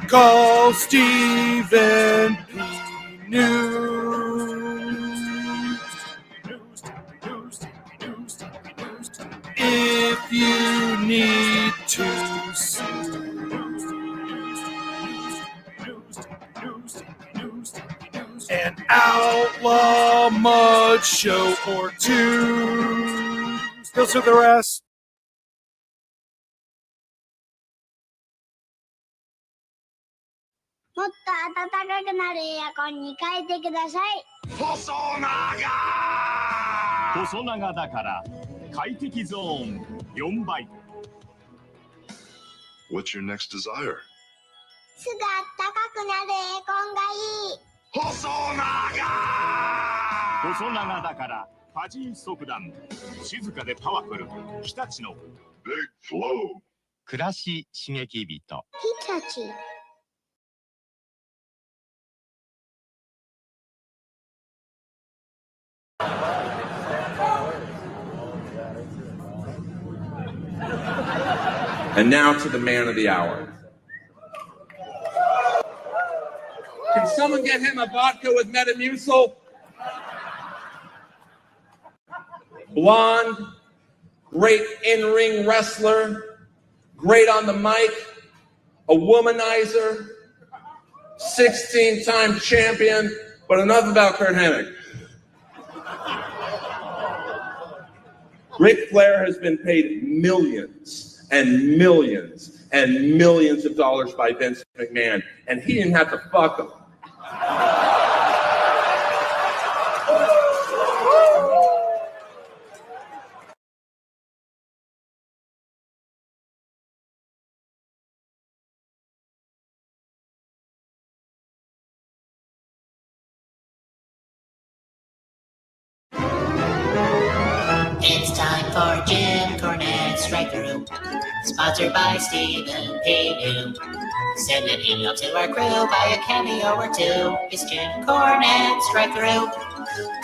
Call Stephen P. News. If you need to sue an outlaw mud show or two, he'll sue the rest. More暖かくなるエアコンに変えてください。細長だから快適ゾーン4倍。 What's your next desire? すぐ暖かくなるエアコンがいい。細長だからファジー速暖。静かでパワフル。日立の Big Flow. 暮らし刺激人。日立。And now to the man of the hour. Can someone get him a vodka with Metamucil? Blonde, great in-ring wrestler, great on the mic, a womanizer, 16-time champion, but enough about Kurt Hennig. Ric Flair has been paid millions and millions and millions of dollars by Vince McMahon, and he didn't have to fuck him. It's time for Jim Cornette's Strike Through, sponsored by Stephen P. New. Send an email to our crew, buy a cameo or two. It's Jim Cornette's Strike Through.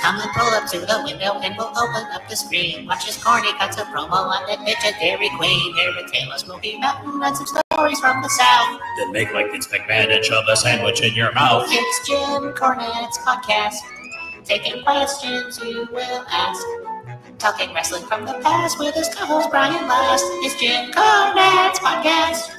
Come and pull up to the window and we'll open up the screen. Watch his corny cuts a promo on the pitch at Dairy Queen. Hear a tale of Smoky Mountain and some stories from the South. Then make like Vince McMahon and shove a sandwich in your mouth. It's Jim Cornette's podcast. Taking questions you will ask. Talking wrestling from the past with his co-host Brian Last. It's Jim Cornette's podcast.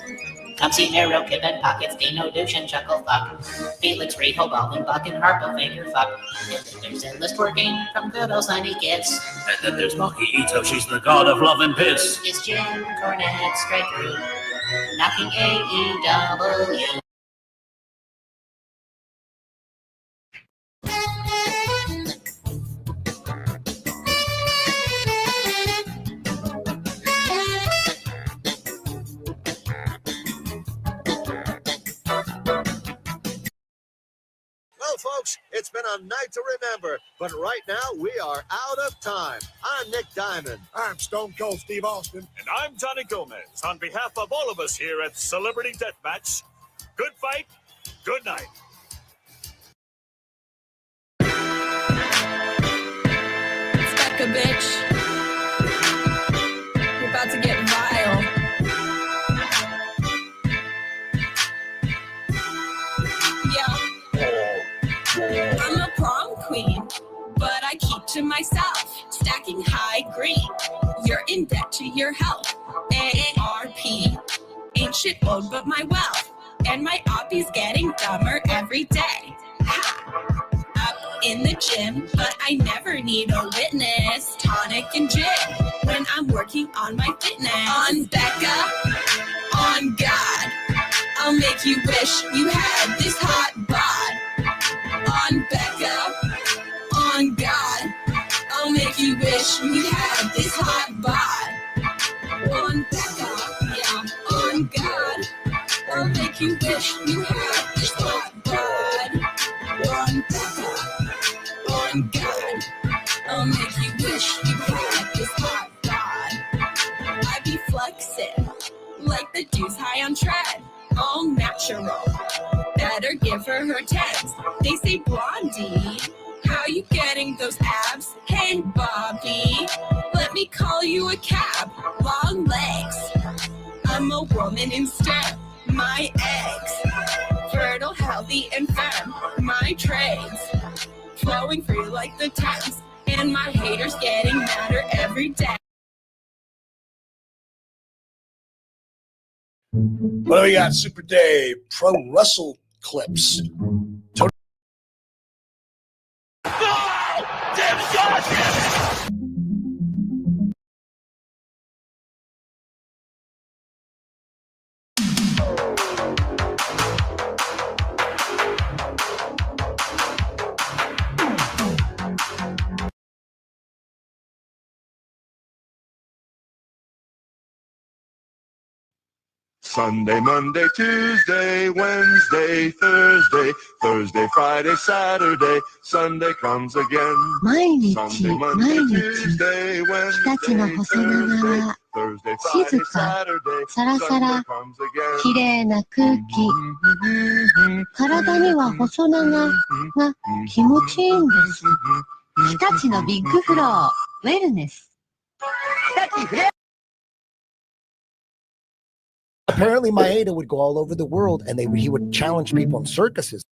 Come see Nero, Kevin Pockets, Dino, Douche, and Chuckle Fuck. Felix, Riho, Baldwin, Buck, and Harpo, Finger Fuck. And then there's Endless Twerking from good old Sunny Gifts. And then there's Maki Ito, she's the god of love and piss. It's Jim Cornette straight through, knocking AEW. Well, folks, it's been a night to remember, but right now we are out of time. I'm Nick Diamond. I'm Stone Cold Steve Austin. And I'm Johnny Gomez. On behalf of all of us here at Celebrity Deathmatch, good fight, good night. It's Becca, bitch. You're about to get vile. I'm a prom queen, but I keep to myself, stacking high green. You're in debt to your health, AARP. Ain't shit owed but my wealth, and my oppie's getting dumber every day. Ha! Up in the gym, but I never need a witness. Tonic and gin, when I'm working on my fitness. On Becca, on God, I'll make you wish you had this hot bod. On Becca, on God, I'll make you wish you had this hot bod. On Becca, yeah, on God, I'll make you wish you had this hot bod. On Becca, on God, I'll make you wish you had this hot bod. I be flexing like the dudes high on tread, all natural. Better give her tens. They say, Blondie, how you getting those abs? Hey, Bobby, let Let me call you a cab. Long legs. I'm a woman in STEM. My eggs. Fertile, healthy, and firm. My trades. Flowing free like the Thames. And my haters getting madder every day. What do we got? Super Dave, Pro Wrestle Clips. Sunday, Monday, Tuesday, Wednesday, Thursday, Thursday, Friday, Saturday, Sunday comes again. 毎日 Sunday, 毎 Monday, 日 Tuesday, 日立の Wednesday, 細長 Thursday, 静 Friday, か Saturday, サラサ Sunday ラ comes again. きれいな空気体には細長が気持ちいいんです日立のビッグフローウェルネス Apparently, Maeda would go all over the world, and he would challenge people in circuses.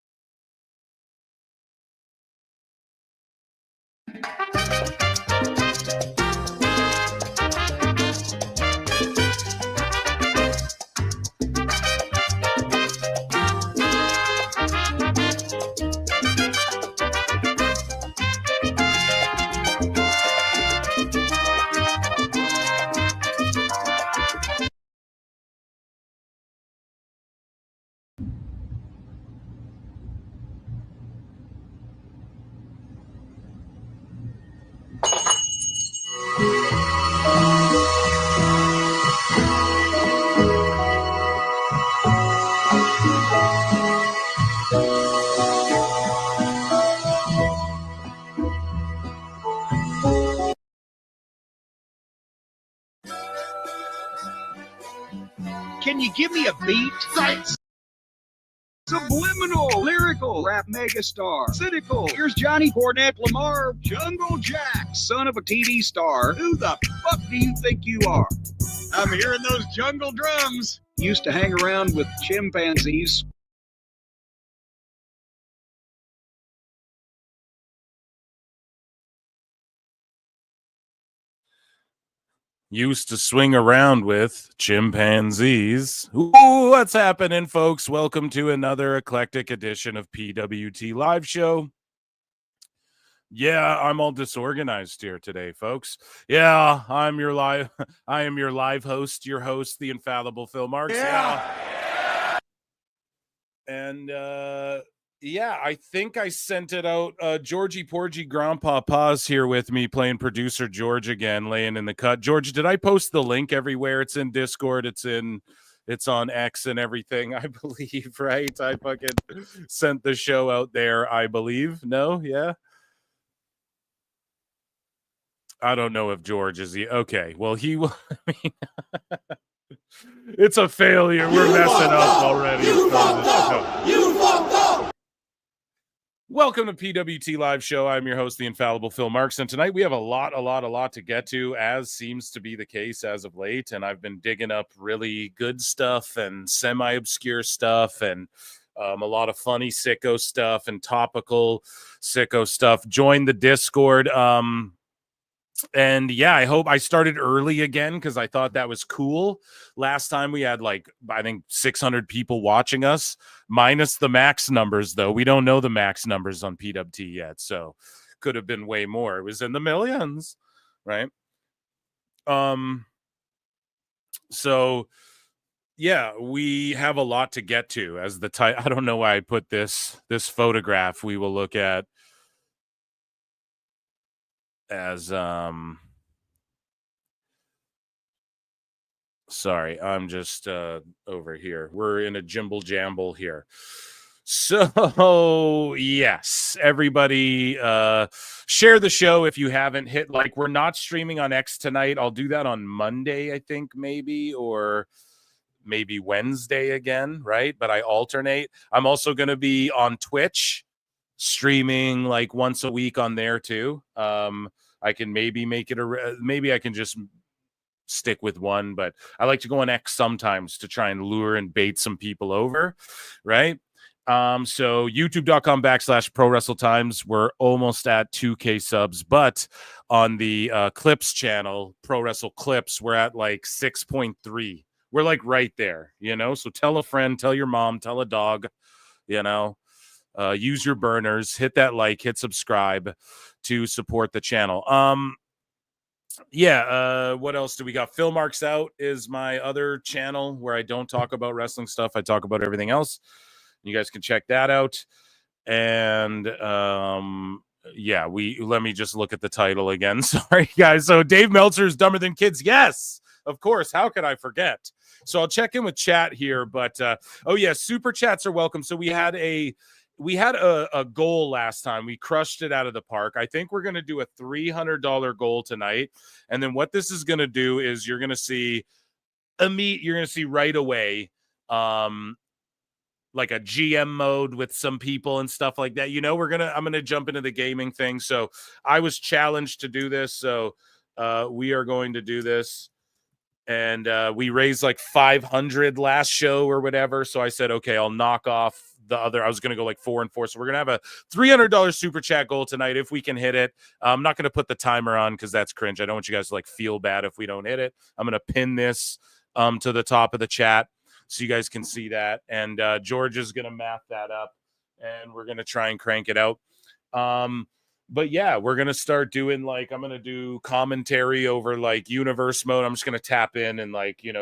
Can you give me a beat? Subliminal, lyrical, rap megastar, cynical. Here's Johnny Cornette, Lamar, Jungle Jack, son of a TV star. Who the fuck do you think you are? I'm hearing those jungle drums. Used to hang around with chimpanzees. Used to swing around with chimpanzees. Ooh, what's happening, folks? Welcome to another eclectic edition of PWT Live Show. Yeah, I'm all disorganized here today, folks. Yeah, I am your live host, your host, the infallible Phil Marks. Yeah. And yeah, I think I sent it out. Georgie Porgy Grandpa Pa's here with me playing producer George again, laying in the cut. George, did I post the link everywhere? It's in Discord. It's on X and everything, I believe, right? I fucking sent the show out there, I believe. No? Yeah? I don't know if George is okay. Well, he will. I mean, it's a failure. We're messing up already. You fucked up. You fucked up. Welcome to PWT Live Show. I'm your host, the infallible Phil Marks, and tonight we have a lot to get to, as seems to be the case as of late. And I've been digging up really good stuff and semi-obscure stuff, and a lot of funny sicko stuff and topical sicko stuff. Join the Discord. And yeah, I hope I started early again because I thought that was cool. Last time we had I think 600 people watching us, minus the max numbers, though. We don't know the max numbers on PWT yet, so could have been way more. It was in the millions, right? So yeah, we have a lot to get to. As the I don't know why I put this photograph we will look at as sorry, I'm just over here. We're in a jimble jamble here. So yes, everybody share the show if you haven't hit like. We're not streaming on X tonight. I'll do that on Monday, I think, maybe, or maybe Wednesday again, right? But I alternate. I'm also going to be on Twitch streaming like once a week on there too. I can maybe make it maybe I can just stick with one, but I like to go on X sometimes to try and lure and bait some people over, right? So youtube.com/ProWrestleTimes. We're almost at 2K subs, but on the Clips channel, Pro Wrestle Clips, we're at like 6.3. We're like right there, you know? So tell a friend, tell your mom, tell a dog, you know, use your burners, hit that like, hit subscribe to support the channel. What else do we got? Phil Marks Out is my other channel where I don't talk about wrestling stuff. I talk about everything else. You guys can check that out. And let me just look at the title again. Sorry, guys. So Dave Meltzer is dumber than kids. Yes, of course. How could I forget? So I'll check in with chat here. But super chats are welcome. So we had a goal last time. We crushed it out of the park. I think we're going to do a $300 goal tonight. And then what this is going to do is you're going to see right away like a GM mode with some people and stuff like that. You know, I'm going to jump into the gaming thing. So I was challenged to do this. So we are going to do this. And we raised like 500 last show or whatever. So I said, okay, I'll knock off the other. I was going to go like 4 and 4. So we're going to have a $300 super chat goal tonight if we can hit it. I'm not going to put the timer on because that's cringe. I don't want you guys to like feel bad if we don't hit it. I'm going to pin this to the top of the chat so you guys can see that. And George is going to math that up and we're going to try and crank it out. But yeah, we're going to start doing I'm going to do commentary over like universe mode. I'm just going to tap in and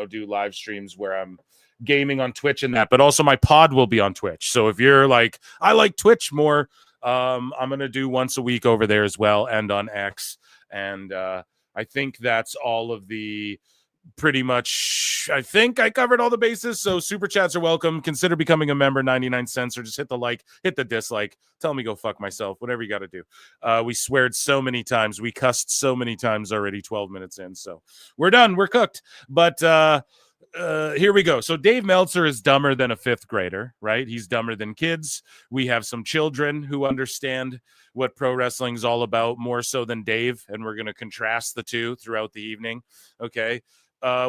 do live streams where I'm gaming on Twitch and that, but also my pod will be on Twitch. So if you're like, I like Twitch more, I'm going to do once a week over there as well and on X. And I think that's all of the pretty much, I think I covered all the bases. So super chats are welcome. Consider becoming a member, 99 cents, or just hit the like, hit the dislike. Tell me go fuck myself, whatever you got to do. We sweared so many times. We cussed so many times already, 12 minutes in. So we're done. We're cooked. But here we go. So Dave Meltzer is dumber than a 5th grader, right? He's dumber than kids. We have some children who understand what pro wrestling is all about more so than Dave. And we're going to contrast the two throughout the evening. Okay.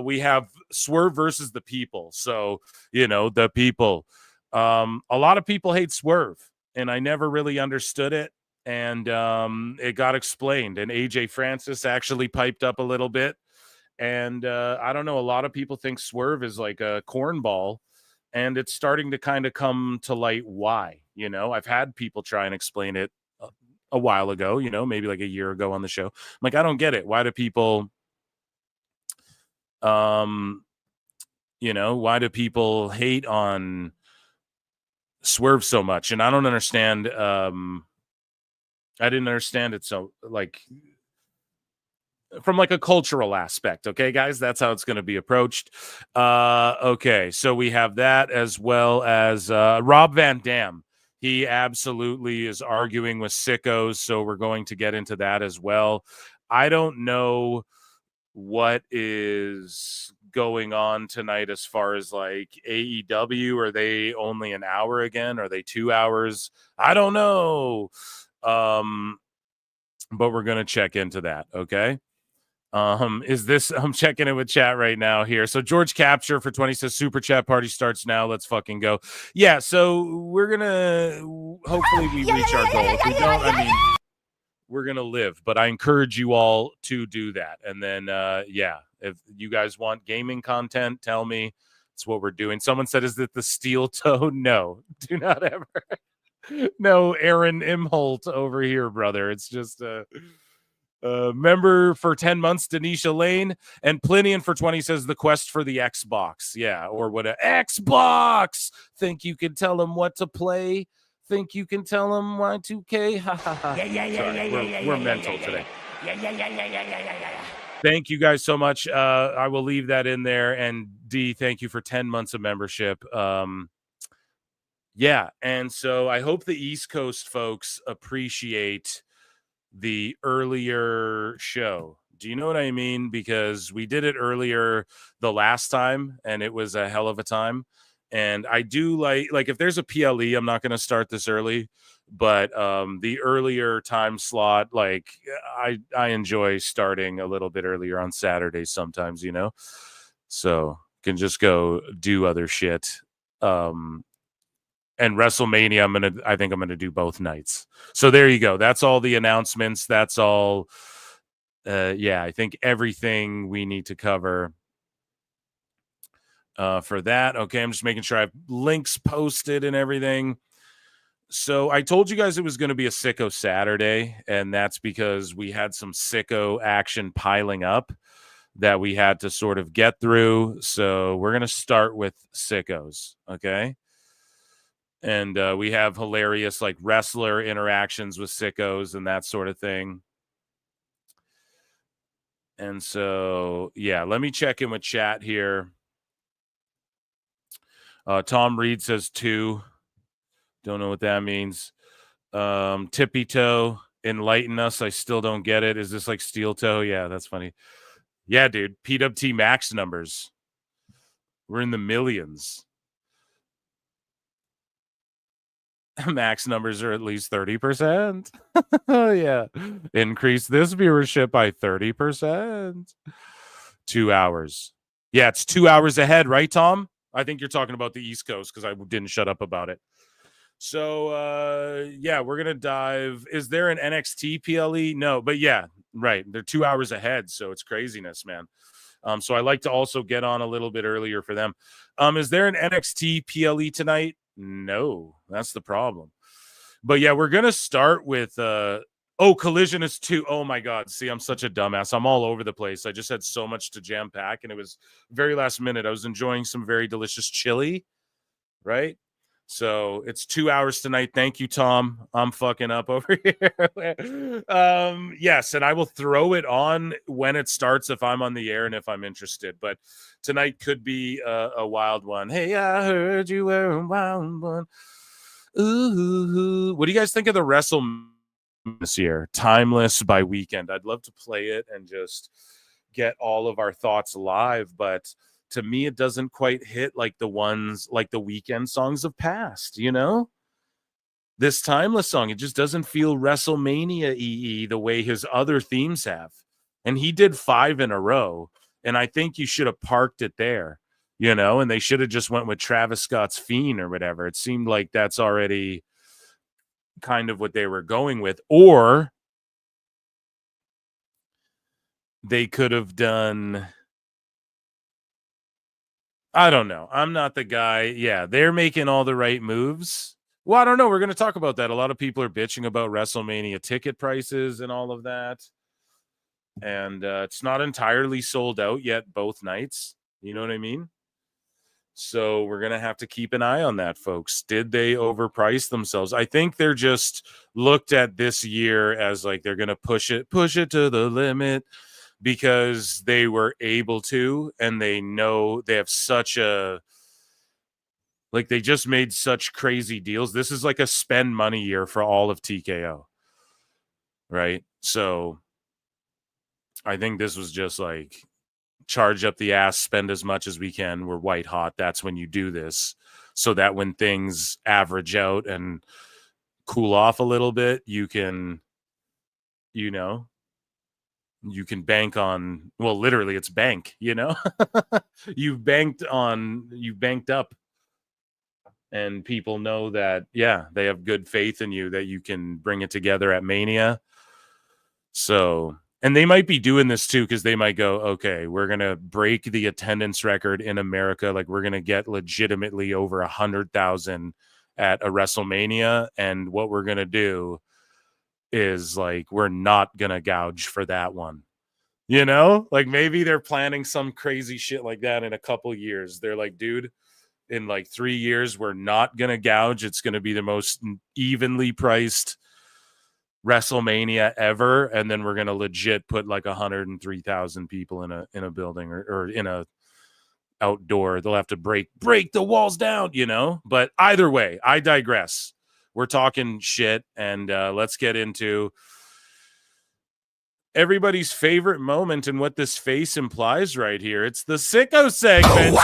We have Swerve versus the people. So, the people. A lot of people hate Swerve, and I never really understood it. And it got explained. And AJ Francis actually piped up a little bit. And I don't know, a lot of people think Swerve is like a cornball. And it's starting to kind of come to light why. I've had people try and explain it a while ago, maybe like a year ago on the show. I'm like, I don't get it. Why do people... why do people hate on Swerve so much? And I don't understand. I didn't understand it. So from like a cultural aspect. Okay, guys, that's how it's going to be approached. Okay. So we have that as well as Rob Van Dam. He absolutely is arguing with Sickos. So we're going to get into that as well. I don't know what is going on tonight as far as like AEW. Are they only an hour again? Are they 2 hours? I don't know. But we're going to check into that. Okay. I'm checking it with chat right now here. So George Capture for 20 says super chat party starts now. Let's fucking go. Yeah. So we're going to, hopefully we reach our goal. If we don't, we're going to live, but I encourage you all to do that. And then, if you guys want gaming content, tell me. It's what we're doing. Someone said, is it the steel toe? No, do not ever. No, Aaron Imholt over here, brother. It's just a member for 10 months, Denisha Lane, and Plinian for 20 says the quest for the Xbox. Yeah. Or what? Xbox. Think you can tell them what to play? Think you can tell them Y2K? Ha ha ha. We're mental today. Thank you guys so much. I will leave that in there. And D, thank you for 10 months of membership. And so I hope the East Coast folks appreciate the earlier show. Do you know what I mean? Because we did it earlier the last time, and it was a hell of a time. And I do like if there's a PLE, I'm not going to start this early, but the earlier time slot, like I enjoy starting a little bit earlier on Saturdays sometimes, you know, so can just go do other shit. And WrestleMania, I think I'm gonna do both nights. So there you go. That's all the announcements. That's all. Yeah, I think everything we need to cover for that. Okay, I'm just making sure I have links posted and everything. So I told you guys it was going to be a Sicko Saturday, and that's because we had some Sicko action piling up that we had to sort of get through. So we're going to start with Sickos, okay? And we have hilarious like wrestler interactions with Sickos and that sort of thing. And so, yeah, let me check in with chat here. Tom Reed says 2. Don't know what that means. Tippy toe, enlighten us. I still don't get it. Is this like steel toe? Yeah, that's funny. Yeah, dude. PWT max numbers. We're in the millions. Max numbers are at least 30%. Oh, yeah. Increase this viewership by 30%. 2 hours. Yeah, it's 2 hours ahead, right, Tom? I think you're talking about the East Coast because I didn't shut up about it. So, yeah, we're going to dive. Is there an NXT PLE? No, but yeah, right. They're 2 hours ahead, so it's craziness, man. So I like to also get on a little bit earlier for them. Is there an NXT PLE tonight? No, that's the problem. But yeah, we're going to start with, Collision is 2. Oh my God. See, I'm such a dumbass. I'm all over the place. I just had so much to jam pack and it was very last minute. I was enjoying some very delicious chili, right? So it's 2 hours tonight. Thank you, Tom. I'm fucking up over here. Yes, and I will throw it on when it starts if I'm on the air and if I'm interested. But tonight could be a wild one. Hey, I heard you were a wild one. Ooh, what do you guys think of the Wrestlemania this year? Timeless by Weekend. I'd love to play it and just get all of our thoughts live, but to me, it doesn't quite hit like the ones like the Weekend songs of past, you know? This Timeless song, it just doesn't feel WrestleMania-y the way his other themes have. And he did 5 in a row, and I think you should have parked it there, you know? And they should have just went with Travis Scott's Fiend or whatever. It seemed like that's already kind of what they were going with. Or they could have done... I don't know. I'm not the guy. Yeah, they're making all the right moves. Well, I don't know. We're going to talk about that. A lot of people are bitching about WrestleMania ticket prices and all of that. And it's not entirely sold out yet both nights. You know what I mean? So we're going to have to keep an eye on that, folks. Did they overprice themselves? I think they're just looked at this year as like they're going to push it to the limit. Because they were able to, and they know they have such a, like they just made such crazy deals. This is like a spend money year for all of TKO, right? So I think this was just like charge up the ass, spend as much as we can. We're white hot. That's when you do this, so that when things average out and cool off a little bit, you can, you know, you can bank on, well, literally it's bank, you know, you've banked up and people know that, yeah, they have good faith in you that you can bring it together at Mania. So, and they might be doing this too, because they might go, okay, we're going to break the attendance record in America. Like we're going to get legitimately over 100,000 at a WrestleMania. And what we're going to do is like we're not gonna gouge for that one, you know? Like maybe they're planning some crazy shit like that in a couple years. They're like, dude, in like 3 years we're not gonna gouge. It's gonna be the most evenly priced WrestleMania ever, and then we're gonna legit put like 103,000 people in a building or in a outdoor. They'll have to break the walls down, you know? But either way, I digress. We're talking shit, and let's get into everybody's favorite moment and what this face implies right here. It's the Sicko segment.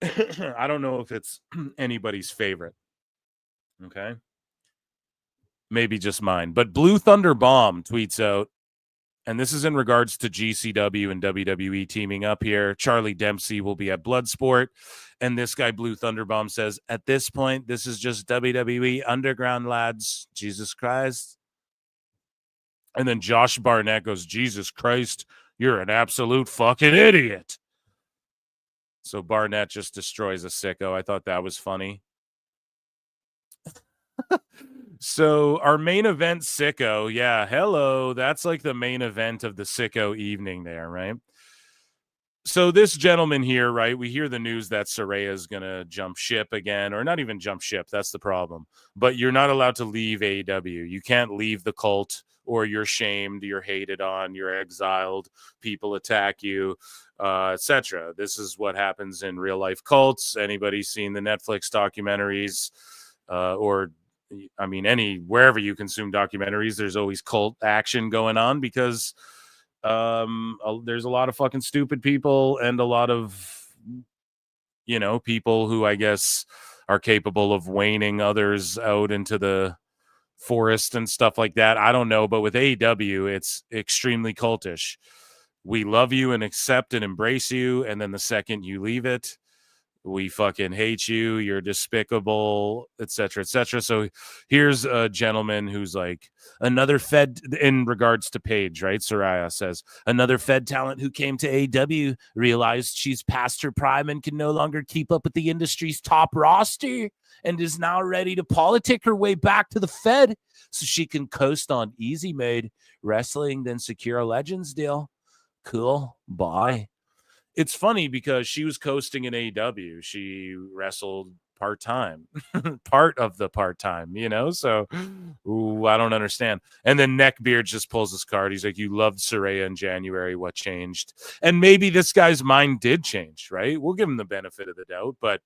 I don't know if it's anybody's favorite. Okay. Maybe just mine. But Blue Thunder Bomb tweets out, and this is in regards to GCW and WWE teaming up here. Charlie Dempsey will be at Bloodsport. And this guy, Blue Thunder Bomb, says, at this point, this is just WWE Underground, lads. Jesus Christ. And then Josh Barnett goes, Jesus Christ, you're an absolute fucking idiot. So Barnett just destroys a sicko. I thought that was funny. So our main event, Sicko. Yeah, hello. That's like the main event of the Sicko evening there, right? So this gentleman here, right, we hear the news that Saraya is going to jump ship again, or not even jump ship. That's the problem. But you're not allowed to leave AEW. You can't leave the cult, or you're shamed, you're hated on, you're exiled, people attack you, etc. This is what happens in real life cults. Anybody seen the Netflix documentaries, or I mean, wherever you consume documentaries, there's always cult action going on because there's a lot of fucking stupid people and a lot of, people who I guess are capable of waning others out into the forest and stuff like that. I don't know. But with AEW, it's extremely cultish. We love you and accept and embrace you. And then the second you leave it, we fucking hate you, you're despicable, etc., etc. So here's a gentleman who's like, another Fed, in regards to Paige, right? Saraya says, another Fed talent who came to AEW realized she's past her prime and can no longer keep up with the industry's top roster and is now ready to politic her way back to the Fed so she can coast on Easy Made Wrestling, then secure a Legends deal. Cool. Bye. It's funny because she was coasting in AEW. She wrestled part-time, part of the part-time, so I don't understand. And then Neckbeard just pulls his card. He's like, you loved Saraya in January. What changed? And maybe this guy's mind did change, right? We'll give him the benefit of the doubt, but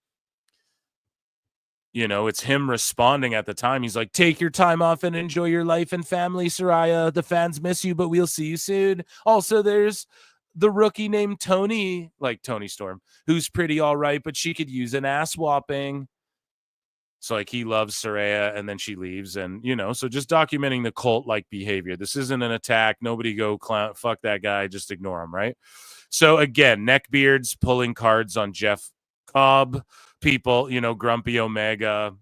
it's him responding at the time. He's like, take your time off and enjoy your life and family, Saraya. The fans miss you, but we'll see you soon. Also, there's the rookie named Tony, like Tony Storm, who's pretty all right, but she could use an ass whopping. So like he loves Saraya, and then she leaves, and so just documenting the cult-like behavior. This isn't an attack. Nobody go clown, fuck that guy. Just ignore him, right? So again, Neckbeard's pulling cards on Jeff Cobb. People, Grumpy Omega.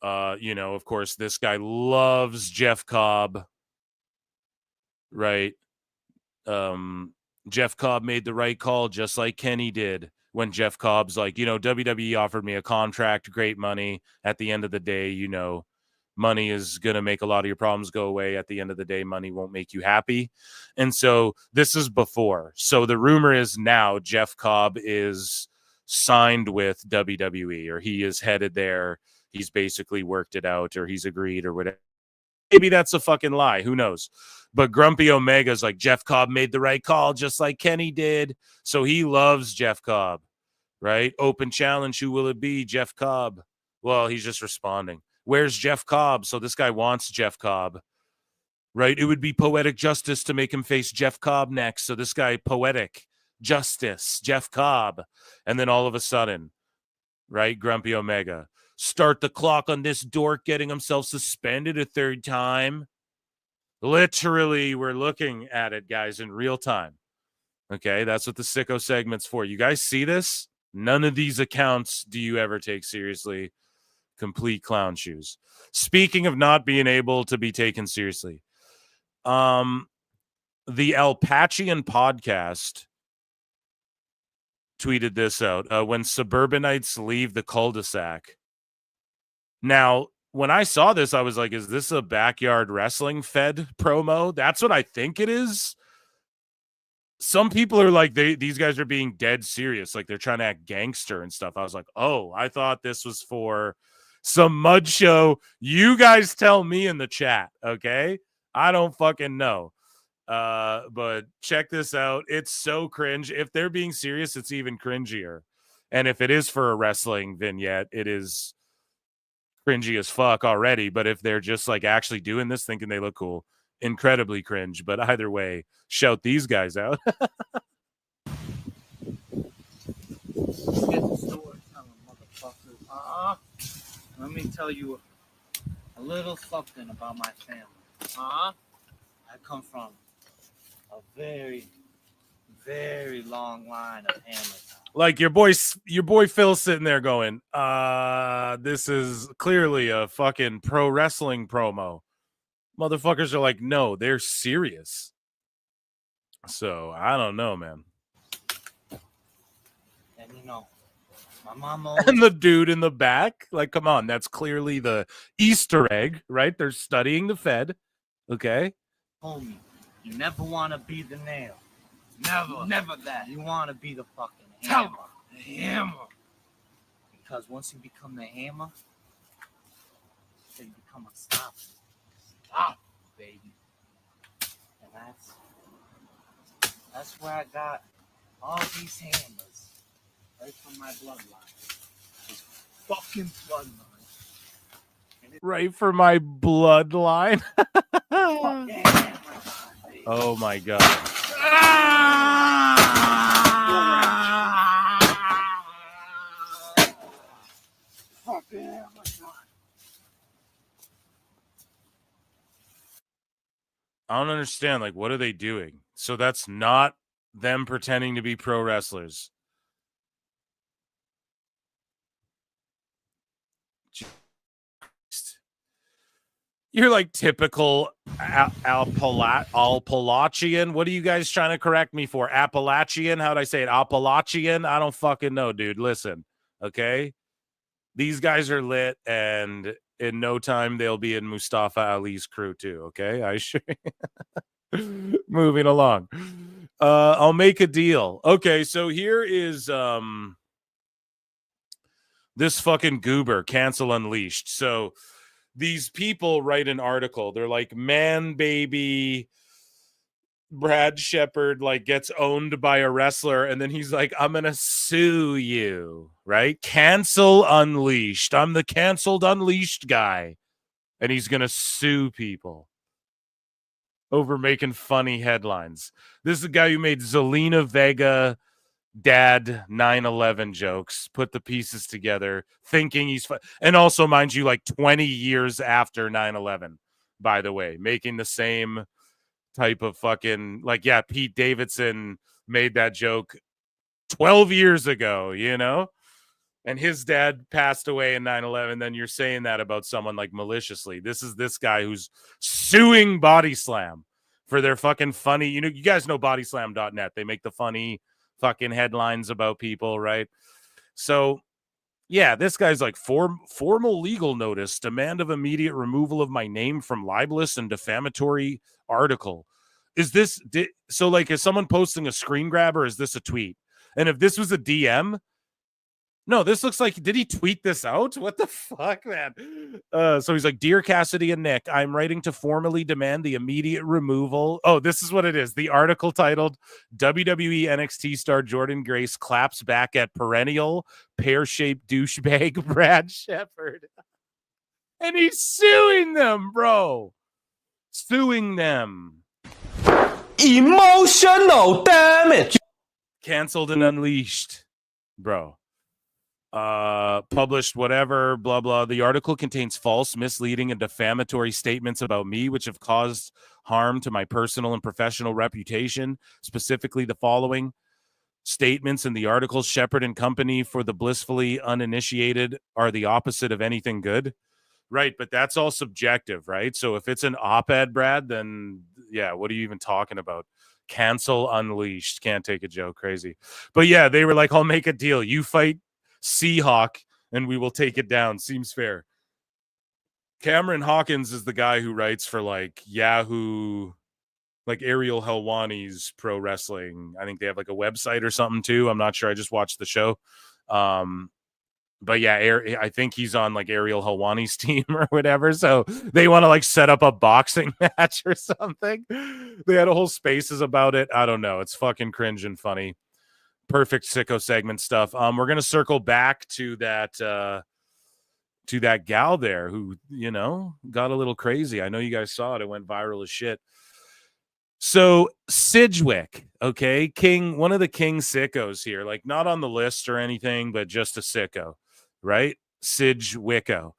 Of course, this guy loves Jeff Cobb, right? Jeff Cobb made the right call, just like Kenny did when Jeff Cobb's like, WWE offered me a contract, great money. At the end of the day, money is going to make a lot of your problems go away. At the end of the day, money won't make you happy. And so this is before. So the rumor is now Jeff Cobb is signed with WWE, or he is headed there. He's basically worked it out, or he's agreed, or whatever. Maybe that's a fucking lie. Who knows? But Grumpy Omega's like, Jeff Cobb made the right call, just like Kenny did. So he loves Jeff Cobb, right? Open challenge. Who will it be? Jeff Cobb. Well, he's just responding. Where's Jeff Cobb? So this guy wants Jeff Cobb, right? It would be poetic justice to make him face Jeff Cobb next. So this guy, poetic justice, Jeff Cobb. And then all of a sudden, right? Grumpy Omega. Start the clock on this dork getting himself suspended a third time. Literally, we're looking at it, guys, in real time. Okay, that's what the Sicko segment's for. You guys see this? None of these accounts do you ever take seriously. Complete clown shoes. Speaking of not being able to be taken seriously, the Alpachian podcast tweeted this out. When suburbanites leave the cul-de-sac. Now, when I saw this, I was like, is this a backyard wrestling fed promo? That's what I think it is. Some people are like, these guys are being dead serious. Like they're trying to act gangster and stuff. I was like, oh, I thought this was for some mud show. You guys tell me in the chat, okay? I don't fucking know. But check this out. It's so cringe. If they're being serious, it's even cringier. And if it is for a wrestling vignette, it is cringy as fuck already. But if they're just like actually doing this, thinking they look cool, incredibly cringe. But either way, shout these guys out. Let's get the story telling, motherfuckers. Let me tell you a little something about my family. I come from a very, very long line of hammers. Like your boy Phil's sitting there going, this is clearly a fucking pro wrestling promo. Motherfuckers are like, no, they're serious. So I don't know, man. And you know, my mom and the dude in the back, like, come on, that's clearly the Easter egg, right? They're studying the Fed. Okay. Homie, you never want to be the nail. Never that. You want to be the fucking hammer. The hammer. Because once you become the hammer, then you become unstoppable. Stop, baby. And that's where I got all these hammers. Right from my bloodline. This fucking bloodline. Right for my bloodline. Fucking hammer, baby. Oh my God. I don't understand. Like, what are they doing? So that's not them pretending to be pro wrestlers. You're like typical Appalachian. What are you guys trying to correct me for? Appalachian? How'd I say it? Appalachian? I don't fucking know, dude. Listen, okay? These guys are lit, and in no time they'll be in Mustafa Ali's crew too, okay? I sure. Moving along. I'll make a deal. Okay, so here is this fucking goober, Cancel Unleashed. So these people write an article. They're like, man, baby, Brad Shepard like gets owned by a wrestler, and then he's like, I'm gonna sue you, right? Cancel Unleashed. I'm the Canceled Unleashed guy, and he's gonna sue people over making funny headlines. This is the guy who made Zelina Vega dad 9/11 jokes, put the pieces together, thinking he's and also, mind you, like 20 years after 9/11, by the way, making the same type of fucking, like, yeah, Pete Davidson made that joke 12 years ago, you know, and his dad passed away in 9/11. Then you're saying that about someone like maliciously. This is this guy who's suing Body Slam for their fucking funny, you know, you guys know bodyslam.net. They make the funny fucking headlines about people, right? So yeah, this guy's like, formal legal notice, demand of immediate removal of my name from libelous and defamatory article. Is this so? Like, is someone posting a screen grab, or is this a tweet? And if this was a DM, no, this looks like, did he tweet this out? What the fuck, man? So he's like, Dear Cassidy and Nick, I'm writing to formally demand the immediate removal. Oh, this is what it is. The article titled WWE NXT star Jordan Grace claps back at perennial pear-shaped douchebag Brad Shepard. And he's suing them, bro. Suing them. Emotional damage. Canceled and Unleashed, bro. Published whatever, blah blah. The article contains false, misleading, and defamatory statements about me, which have caused harm to my personal and professional reputation. Specifically, the following statements in the article: Shepard and company for the blissfully uninitiated are the opposite of anything good. Right, but that's all subjective, right? So if it's an op-ed, Brad, then yeah, what are you even talking about? Cancel Unleashed. Can't take a joke. Crazy. But yeah, they were like, I'll make a deal. You fight Seahawk and we will take it down. Seems fair. Cameron Hawkins is the guy who writes for like Yahoo, like Ariel Helwani's Pro Wrestling. I think they have like a website or something too. I'm not sure. I just watched the show. But yeah, I think he's on like Ariel Helwani's team or whatever. So they want to like set up a boxing match or something. They had a whole spaces about it. I don't know. It's fucking cringe and funny. Perfect sicko segment stuff. We're gonna circle back to that gal there who, you know, got a little crazy. I know you guys saw it. It went viral as shit. So Sidgwick, okay, one of the king sickos here, like not on the list or anything, but just a sicko, right? Sidgwicko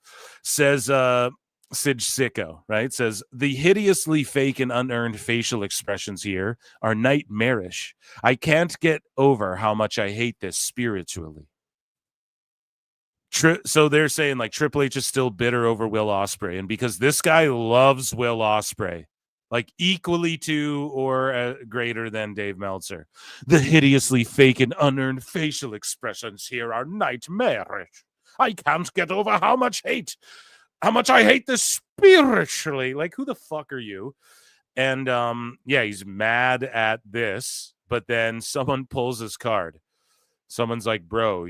says, Sicko, right? Says the hideously fake and unearned facial expressions here are nightmarish. I can't get over how much I hate this spiritually. So they're saying like Triple H is still bitter over Will Ospreay, and because this guy loves Will Ospreay, like equally to or greater than Dave Meltzer. The hideously fake and unearned facial expressions here are nightmarish. I can't get over how much I hate this spiritually. Like, who the fuck are you? And yeah, he's mad at this, but then someone pulls his card. Someone's like, bro,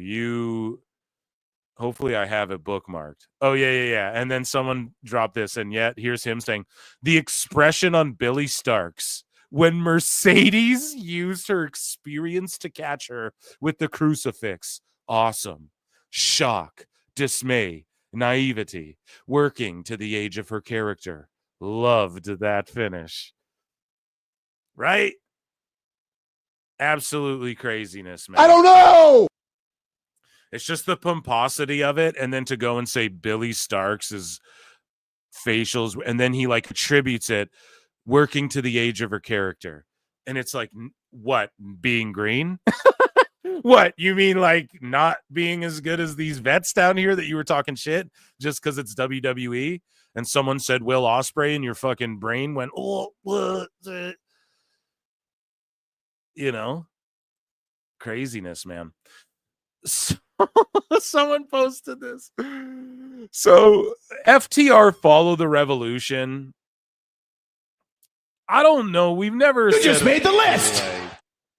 hopefully I have it bookmarked. Oh, yeah. And then someone dropped this, and yet here's him saying, the expression on Billy Starks when Mercedes used her experience to catch her with the crucifix. Awesome. Shock, dismay, naivety, working to the age of her character. Loved that finish. Right? Absolutely craziness, man. I don't know. It's just the pomposity of it, and then to go and say Billy Starks' facials, and then he like attributes it working to the age of her character. And it's like, what, being green? What, you mean like not being as good as these vets down here that you were talking shit just because it's WWE? And someone said Will Ospreay and your fucking brain went, oh, what? You know, craziness, man. So, someone posted this. So FTR Follow the Revolution. I don't know. We've never just made the list.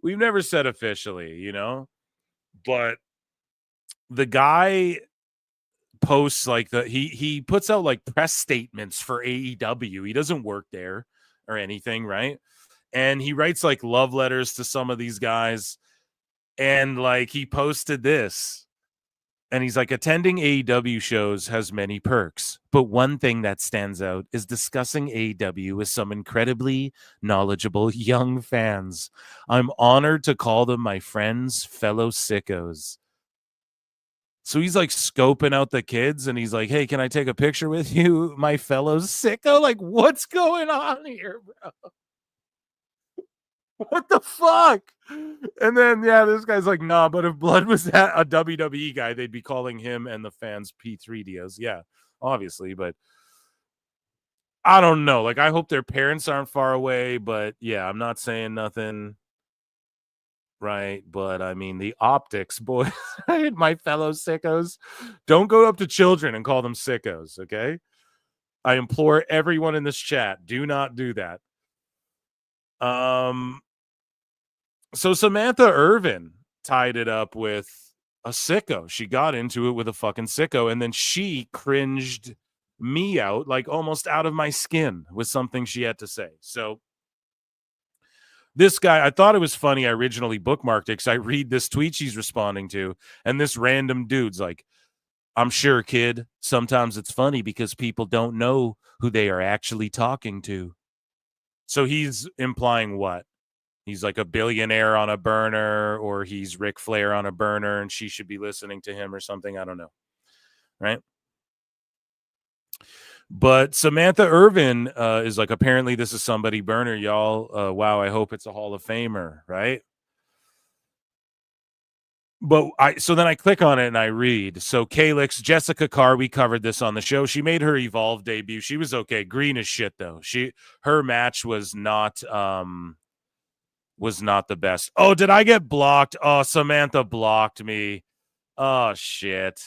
We've never said officially, you know, but the guy posts like he puts out like press statements for AEW. He doesn't work there or anything, right? And he writes like love letters to some of these guys. And like he posted this. And he's like, attending AEW shows has many perks, but one thing that stands out is discussing AEW with some incredibly knowledgeable young fans. I'm honored to call them my friends, fellow sickos. So he's like scoping out the kids, and he's like, hey, can I take a picture with you, my fellow sicko? Like, what's going on here, bro? What the fuck? And then, yeah, this guy's like, nah, but if Blood was a WWE guy, they'd be calling him and the fans P3Dios. Yeah, obviously, but I don't know. Like, I hope their parents aren't far away, but yeah, I'm not saying nothing, right? But I mean, the optics, boys, right? My fellow sickos, don't go up to children and call them sickos, okay? I implore everyone in this chat, do not do that. So Samantha Irvin tied it up with a sicko. She got into it with a fucking sicko, and then she cringed me out, like almost out of my skin, with something she had to say. So this guy, I thought it was funny. I originally bookmarked it because I read this tweet she's responding to, and this random dude's like, I'm sure, kid, sometimes it's funny because people don't know who they are actually talking to. So he's implying what? He's like a billionaire on a burner, or he's Ric Flair on a burner, and she should be listening to him or something. I don't know. Right? But Samantha Irvin is like, apparently this is somebody burner, y'all. Wow, I hope it's a Hall of Famer, right? But so then I click on it and I read. So Calix, Jessica Carr, we covered this on the show. She made her Evolve debut. She was okay. Green as shit though. Her match was not the best. Oh, did I get blocked? Oh, Samantha blocked me. Oh shit.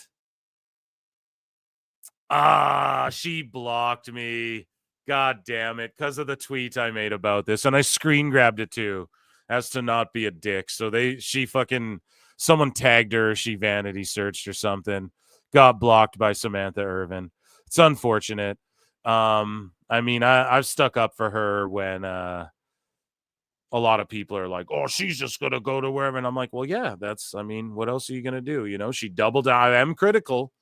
She blocked me. God damn it. Because of the tweet I made about this. And I screen grabbed it too, as to not be a dick. So someone tagged her, she vanity searched or something, got blocked by Samantha Irvin. It's unfortunate. I mean, I've stuck up for her when a lot of people are like, oh, she's just going to go to wherever. And I'm like, well, yeah, what else are you going to do? You know, she doubled down. I am critical,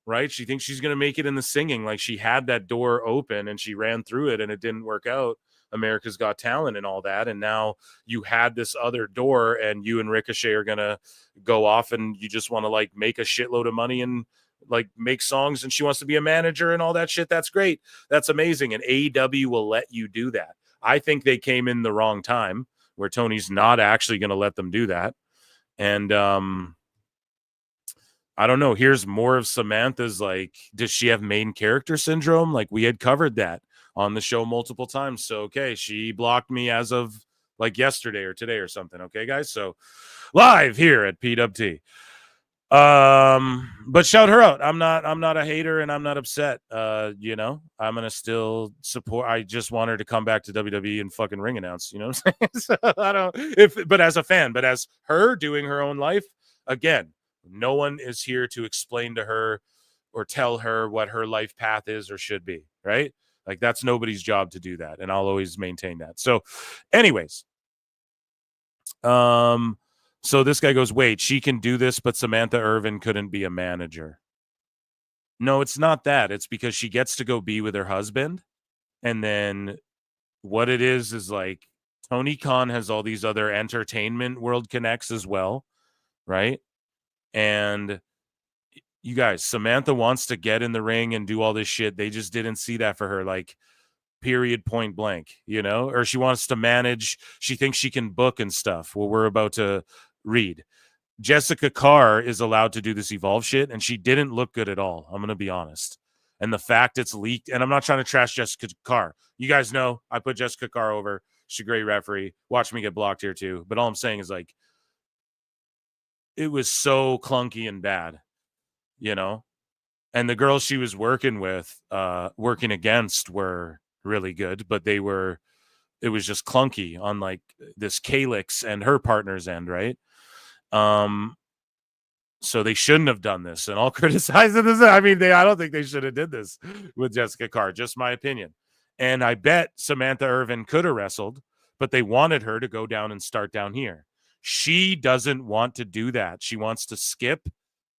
right? She thinks she's going to make it in the singing. Like, she had that door open and she ran through it and it didn't work out. America's Got Talent and all that. And now you had this other door, and you and Ricochet are going to go off, and you just want to like make a shitload of money and like make songs, and she wants to be a manager and all that shit. That's great. That's amazing. And AEW will let you do that. I think they came in the wrong time where Tony's not actually going to let them do that. And I don't know. Here's more of Samantha's, like, does she have main character syndrome? Like, we had covered that on the show multiple times. So, okay, she blocked me as of like yesterday or today or something. Okay, guys. So live here at PWT. But shout her out. I'm not a hater, and I'm not upset. You know, I'm gonna still support. I just want her to come back to WWE and fucking ring announce. You know what I'm saying? So I don't, but as a fan, but as her doing her own life, again, no one is here to explain to her or tell her what her life path is or should be, right? Like, that's nobody's job to do that, and I'll always maintain that. So, anyways, so this guy goes, wait, she can do this, but Samantha Irvin couldn't be a manager. No, it's not that. It's because she gets to go be with her husband. And then what it is like Tony Khan has all these other entertainment world connects as well, right? And you guys, Samantha wants to get in the ring and do all this shit. They just didn't see that for her, like, period, point blank, you know? Or she wants to manage. She thinks she can book and stuff. Well, we're about to read. Jessica Carr is allowed to do this Evolve shit, and she didn't look good at all. I'm going to be honest. And the fact it's leaked, and I'm not trying to trash Jessica Carr. You guys know I put Jessica Carr over. She's a great referee. Watch me get blocked here too. But all I'm saying is, like, it was so clunky and bad, you know? And the girls she was working with, working against, were really good, but it was just clunky on like this Calix and her partner's end, right? So they shouldn't have done this, and I'll criticize it as I don't think they should have did this with Jessica Carr, just my opinion. And I bet Samantha Irvin could have wrestled, but they wanted her to go down and start down here. She doesn't want to do that. She wants to skip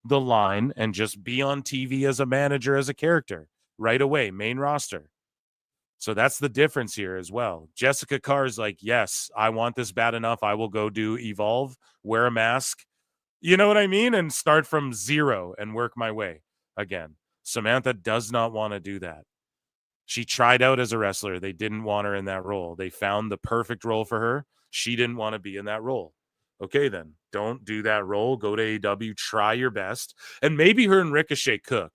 the line and just be on TV as a manager, as a character right away, main roster. So that's the difference here as well. Jessica Carr is like, yes, I want this bad enough. I will go do Evolve, wear a mask. You know what I mean? And start from zero and work my way again. Samantha does not want to do that. She tried out as a wrestler. They didn't want her in that role. They found the perfect role for her. She didn't want to be in that role. Okay, then don't do that role. Go to AEW, try your best. And maybe her and Ricochet cook.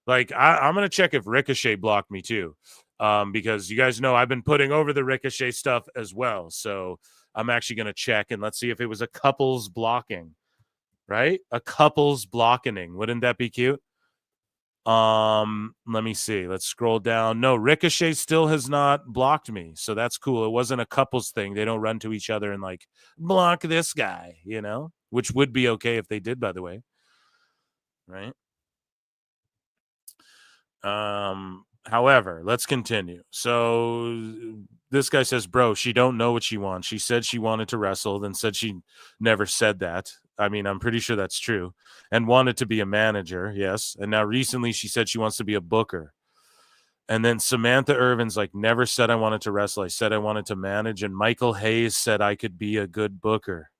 Like, I'm going to check if Ricochet blocked me too. Because you guys know I've been putting over the Ricochet stuff as well. So I'm actually going to check, and let's see if it was a couples blocking, right? A couples blocking. Wouldn't that be cute? Let me see. Let's scroll down. No, Ricochet still has not blocked me. So that's cool. It wasn't a couples thing. They don't run to each other and like block this guy, you know, which would be okay if they did, by the way. Right. However, let's continue. So this guy says, bro, she don't know what she wants. She said she wanted to wrestle, then said she never said that. I mean, I'm pretty sure that's true. And wanted to be a manager, yes. And now recently she said she wants to be a booker. And then Samantha Irvin's like, never said I wanted to wrestle. I said I wanted to manage. And Michael Hayes said I could be a good booker.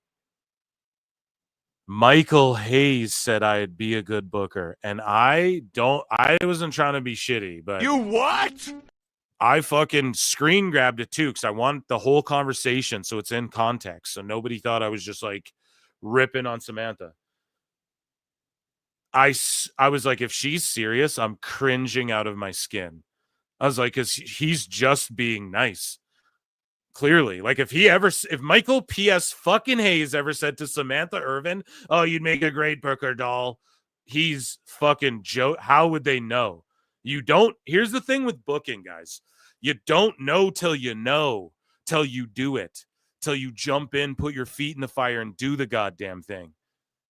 Michael Hayes said I'd be a good booker. And I wasn't trying to be shitty, but You what? I fucking screen grabbed it too, because I want the whole conversation so it's in context. So nobody thought I was just like ripping on Samantha. I was like, if she's serious, I'm cringing out of my skin. I was like, because he's just being nice. Clearly, like if Michael P.S. fucking Hayes ever said to Samantha Irvin, oh, you'd make a great booker, doll, he's fucking Joe. How would they know? You don't. Here's the thing with booking, guys. You don't know till you know, till you do it, till you jump in, put your feet in the fire and do the goddamn thing.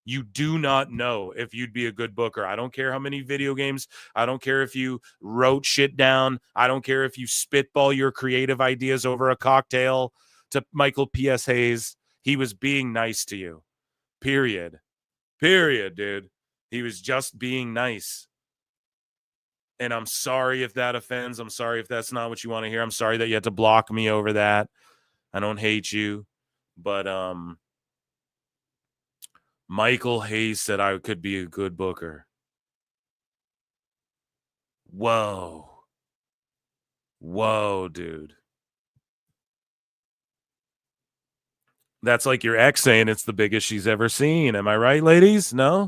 You do not know if you'd be a good booker. I don't care how many video games. I don't care if you wrote shit down. I don't care if you spitball your creative ideas over a cocktail to Michael P.S. Hayes. He was being nice to you. Period. Period, dude. He was just being nice. And I'm sorry if that offends. I'm sorry if that's not what you want to hear. I'm sorry that you had to block me over that. I don't hate you. But Michael Hayes said I could be a good booker. Whoa. Whoa, dude. That's like your ex saying it's the biggest she's ever seen. Am I right, ladies? No?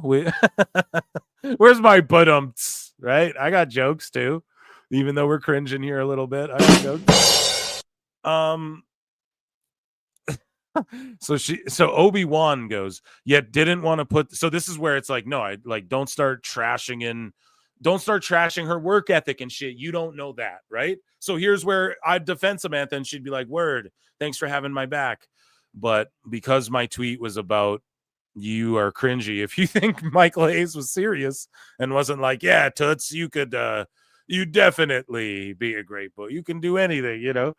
Where's my but-umts, right? I got jokes too. Even though we're cringing here a little bit. I got jokes. So Obi-Wan goes, yet didn't want to put, so this is where it's like, no, I like don't start trashing her work ethic and shit. You don't know that, right? So here's where I'd defend Samantha and she'd be like, word, thanks for having my back. But because my tweet was about you are cringy, if you think Michael Hayes was serious and wasn't like, yeah, Toots, you could you definitely be a great book. You can do anything, you know.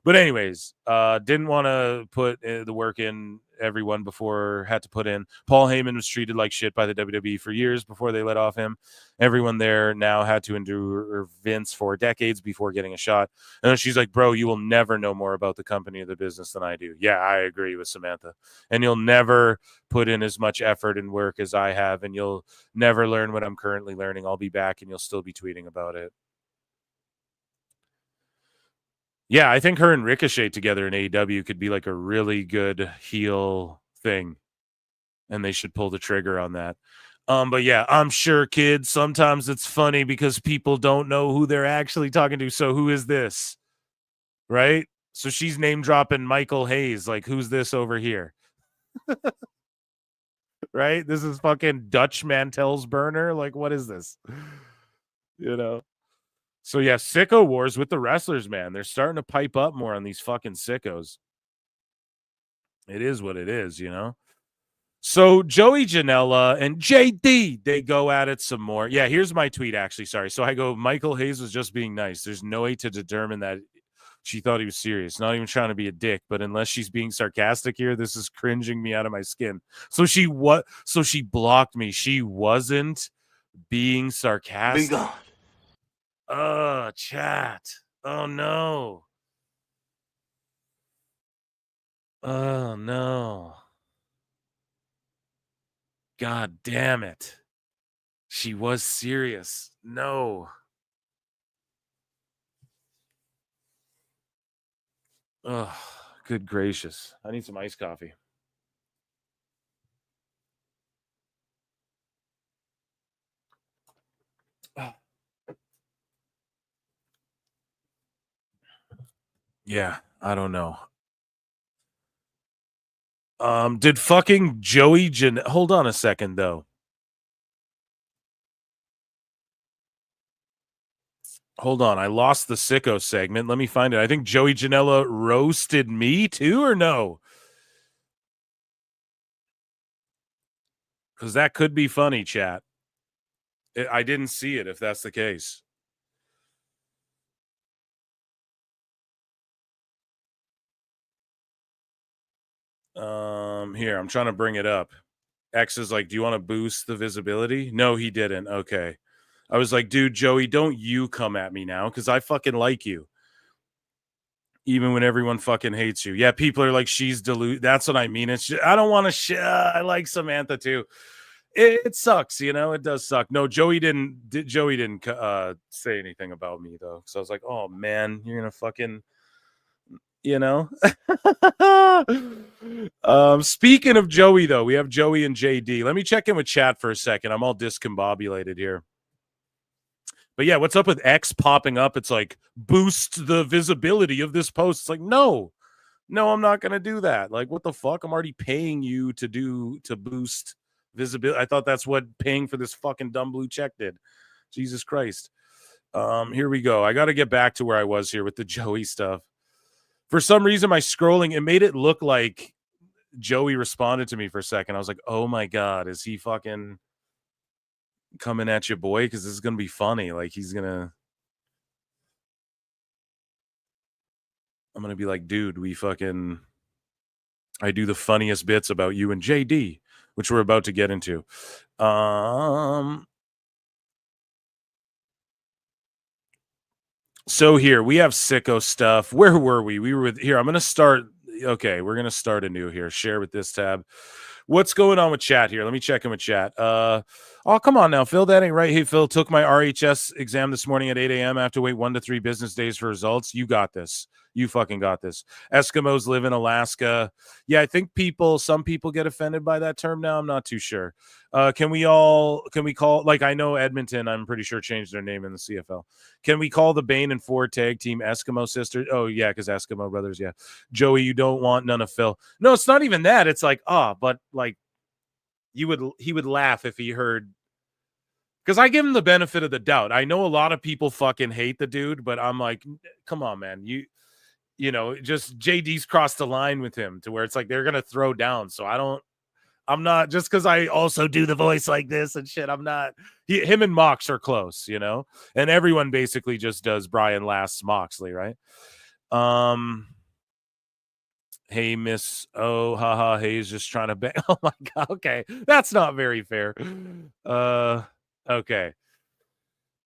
But anyways, didn't want to put the work in. Everyone before had to put in. Paul Heyman was treated like shit by the WWE for years before they let off him. Everyone there now had to endure Vince for decades before getting a shot. And then she's like, bro, you will never know more about the company or the business than I do. Yeah, I agree with Samantha. And you'll never put in as much effort and work as I have. And you'll never learn what I'm currently learning. I'll be back and you'll still be tweeting about it. Yeah, I think her and Ricochet together in AEW could be like a really good heel thing. And they should pull the trigger on that. But yeah, I'm sure, kids, sometimes it's funny because people don't know who they're actually talking to. So who is this? Right? So she's name dropping Michael Hayes. Like, who's this over here? Right? This is fucking Dutch Mantel's burner. Like, what is this? You know? So yeah, sicko wars with the wrestlers, man. They're starting to pipe up more on these fucking sickos. It is what it is, you know? So Joey Janela and JD, they go at it some more. Yeah, here's my tweet, actually. Sorry. So I go, Michael Hayes was just being nice. There's no way to determine that she thought he was serious. Not even trying to be a dick, but unless she's being sarcastic here, this is cringing me out of my skin. So she blocked me. She wasn't being sarcastic. Be gone. Oh, chat. Oh, no. Oh, no. God damn it. She was serious. No. Oh, good gracious. I need some iced coffee. Yeah, I don't know. Did fucking Joey hold on a second though. Hold on, I lost the sicko segment. Let me find it. I think Joey Janela roasted me too, or no? Because that could be funny, chat. I didn't see it if that's the case. Here, I'm trying to bring it up. X is like, do you want to boost the visibility? No, he didn't. Okay. I was like, dude, Joey, don't you come at me now because I fucking like you. Even when everyone fucking hates you. Yeah, people are like, she's deluded. That's what I mean. It's I don't want to I like Samantha too. It sucks, you know. It does suck. No, Joey didn't say anything about me though. So I was like, oh man, you're gonna fucking, you know. Speaking of Joey though, we have Joey and JD. Let me check in with chat for a second. I'm all discombobulated here. But yeah, what's up with X popping up? It's like, boost the visibility of this post. It's like, no, I'm not going to do that. Like, what the fuck? I'm already paying you to boost visibility. I thought that's what paying for this fucking dumb blue check did. Jesus Christ. Here we go. I got to get back to where I was here with the Joey stuff. For some reason, my scrolling, it made it look like Joey responded to me for a second. I was like, oh my God, is he fucking coming at you, boy? Because this is gonna be funny. Like I'm gonna be like, dude, I do the funniest bits about you and JD, which we're about to get into. So here we have sicko stuff. Where were we? We were with here. I'm going to start. Okay, we're going to start anew here. Share with this tab. What's going on with chat here? Let me check in with chat. Oh, come on now, Phil. That ain't right. Hey, Phil, took my RHS exam this morning at 8 a.m. I have to wait 1 to 3 business days for results. You got this. You fucking got this. Eskimos live in Alaska. Yeah, I think some people get offended by that term now. I'm not too sure. Can we call, like, I know Edmonton, I'm pretty sure changed their name in the CFL. Can we call the Bane and Ford tag team Eskimo sisters? Oh, yeah, because Eskimo brothers, yeah. Joey, you don't want none of Phil. No, it's not even that. It's like, but like, he would laugh if he heard, because I give him the benefit of the doubt. I know a lot of people fucking hate the dude, but I'm like, come on, man. You know, just JD's crossed the line with him to where it's like they're gonna throw down. So I'm not, just because I also do the voice like this and shit. I'm not. Him and Mox are close, you know, and everyone basically just does Brian Last's Moxley, right? Hey, Miss Oh, haha, Hayes just trying to bang. Oh my god, okay, that's not very fair. Okay.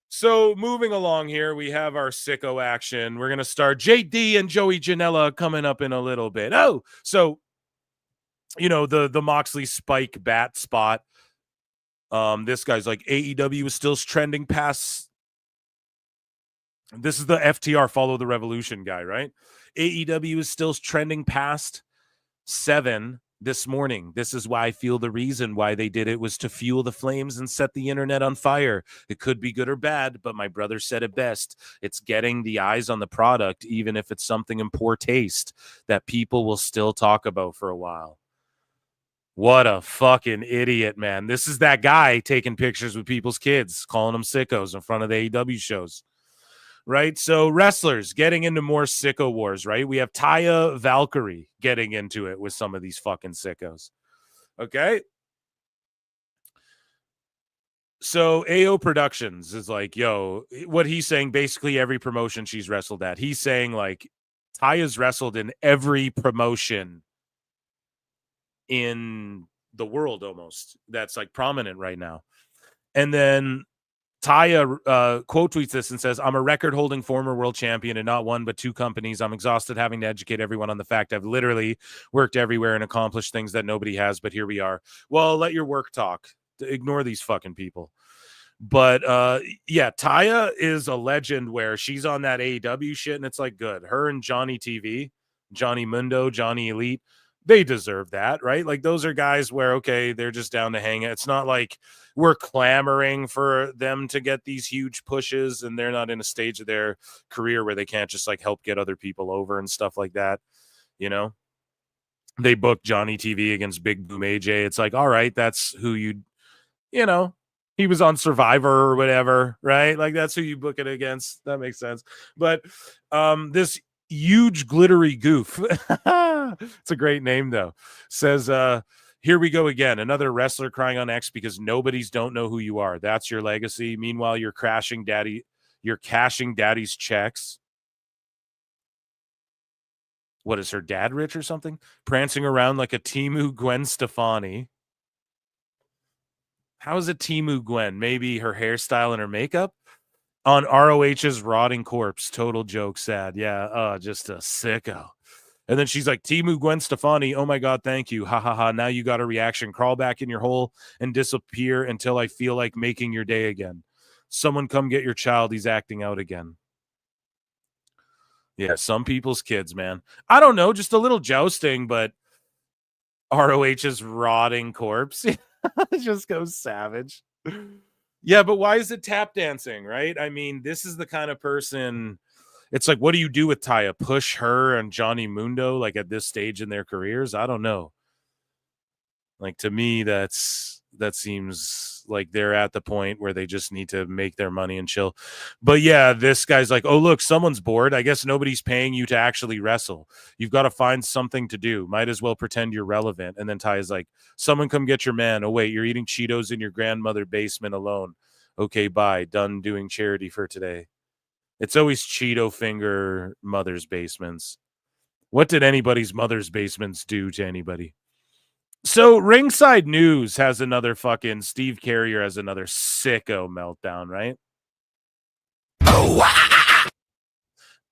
So moving along here, we have our sicko action. We're gonna start JD and Joey Janela coming up in a little bit. Oh, so you know the Moxley spike bat spot. This guy's like AEW is still trending past. This is the FTR Follow the Revolution guy, right? AEW is still trending past 7 this morning. This is why I feel the reason why they did it was to fuel the flames and set the internet on fire. It could be good or bad, but my brother said it best. It's getting the eyes on the product, even if it's something in poor taste that people will still talk about for a while. What a fucking idiot, man. This is that guy taking pictures with people's kids, calling them sickos in front of the AEW shows. Right? So wrestlers getting into more sicko wars, right? We have Taya Valkyrie getting into it with some of these fucking sickos. Okay? So AO Productions is like, yo, what he's saying, basically every promotion she's wrestled at. He's saying like Taya's wrestled in every promotion in the world almost that's like prominent right now. And then Taya quote tweets this and says, I'm a record-holding former world champion in not 1 but 2 companies. I'm exhausted having to educate everyone on the fact I've literally worked everywhere and accomplished things that nobody has, but here we are. Well, let your work talk. Ignore these fucking people. But yeah, Taya is a legend where she's on that AEW shit, and it's like good. Her and Johnny TV, Johnny Mundo, Johnny Elite, they deserve that, right? Like those are guys where, okay, they're just down to hang it. It's not like we're clamoring for them to get these huge pushes and they're not in a stage of their career where they can't just like help get other people over and stuff like that. You know, they booked Johnny TV against Big Boom AJ. It's like, all right, that's who you know, he was on Survivor or whatever, right? Like that's who you book it against. That makes sense. But this huge glittery goof, it's a great name though, says here we go again, another wrestler crying on X because nobody's don't know who you are. That's your legacy. Meanwhile, you're cashing daddy's checks. What is her dad rich or something? Prancing around like a Timu Gwen Stefani. How is it Timu Gwen? Maybe her hairstyle and her makeup? On ROH's rotting corpse. Total joke, sad. Yeah, just a sicko. And then she's like, Timu Gwen Stefani, oh my God, thank you. Ha ha ha. Now you got a reaction. Crawl back in your hole and disappear until I feel like making your day again. Someone come get your child. He's acting out again. Yeah, some people's kids, man. I don't know, just a little jousting, but ROH's rotting corpse just goes savage. Yeah, but why is it tap dancing, right? I mean, this is the kind of person. It's like, what do you do with Taya? Push her and Johnny Mundo like at this stage in their careers? I don't know. Like to me, that seems like they're at the point where they just need to make their money and chill. But yeah, this guy's like, oh look, someone's bored. I guess nobody's paying you to actually wrestle. You've got to find something to do. Might as well pretend you're relevant. And then Taya's like, someone come get your man. Oh wait, you're eating Cheetos in your grandmother's basement alone. Okay, bye. Done doing charity for today. It's always Cheeto finger mother's basements. What did anybody's mother's basements do to anybody? So Ringside News has another fucking Steve Carrier has another sicko meltdown, right?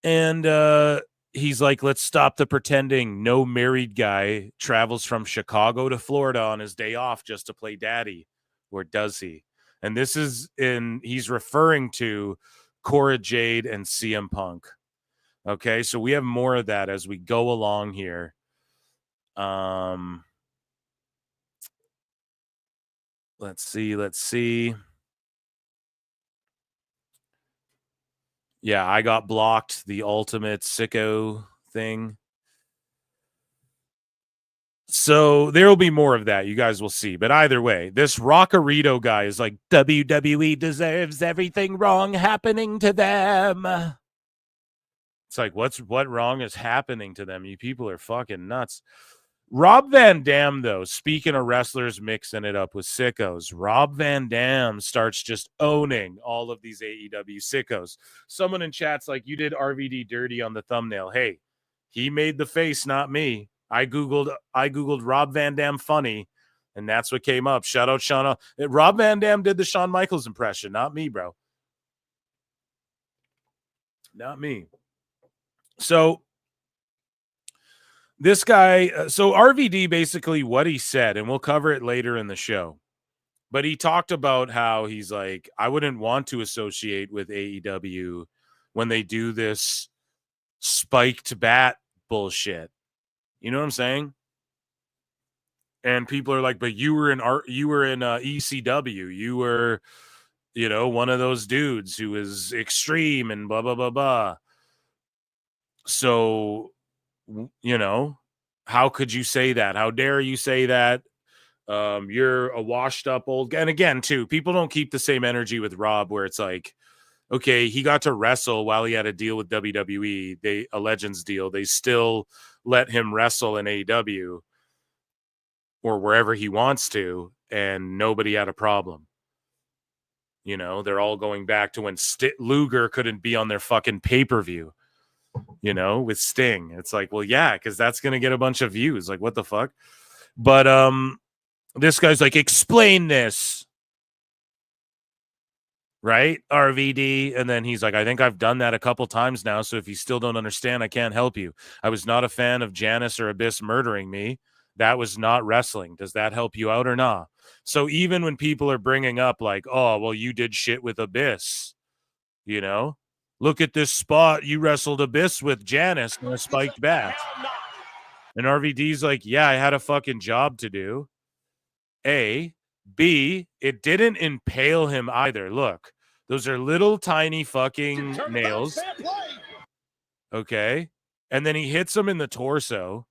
And he's like, let's stop the pretending. No married guy travels from Chicago to Florida on his day off just to play daddy. Or does he? And this is he's referring to Cora Jade and CM Punk. Okay, so we have more of that as we go along here. Let's see. Yeah, I got blocked, the ultimate sicko thing. So there will be more of that. You guys will see. But either way, this Rockarito guy is like, WWE deserves everything wrong happening to them. It's like, what wrong is happening to them? You people are fucking nuts. Rob Van Dam, though, speaking of wrestlers mixing it up with sickos, Rob Van Dam starts just owning all of these AEW sickos. Someone in chat's like, you did RVD dirty on the thumbnail. Hey, he made the face, not me. I googled Rob Van Dam funny, and that's what came up. Shout out Shawn. Rob Van Dam did the Shawn Michaels impression, not me, bro. Not me. So this guy, so RVD, basically what he said, and we'll cover it later in the show, but he talked about how he's like, I wouldn't want to associate with AEW when they do this spiked bat bullshit. You know what I'm saying? And people are like, but you were in ECW. You were, one of those dudes who is extreme and blah, blah, blah, blah. So, how could you say that? How dare you say that? You're a washed up old guy. And again, too, people don't keep the same energy with Rob where it's like, okay, he got to wrestle while he had a deal with WWE, a Legends deal. They still let him wrestle in AEW or wherever he wants to, and nobody had a problem. They're all going back to when Luger couldn't be on their fucking pay-per-view, with Sting. It's like, well, yeah, because that's going to get a bunch of views. Like, what the fuck? But this guy's like, explain this. Right? RVD. And then he's like, I think I've done that a couple times now. So if you still don't understand, I can't help you. I was not a fan of Janice or Abyss murdering me. That was not wrestling. Does that help you out or not? So even when people are bringing up like, oh, well, you did shit with Abyss, look at this spot. You wrestled Abyss with Janice in a spiked bat. And RVD's like, yeah, I had a fucking job to do. A. B, it didn't impale him either. Look, those are little tiny fucking nails. Okay. And then he hits him in the torso.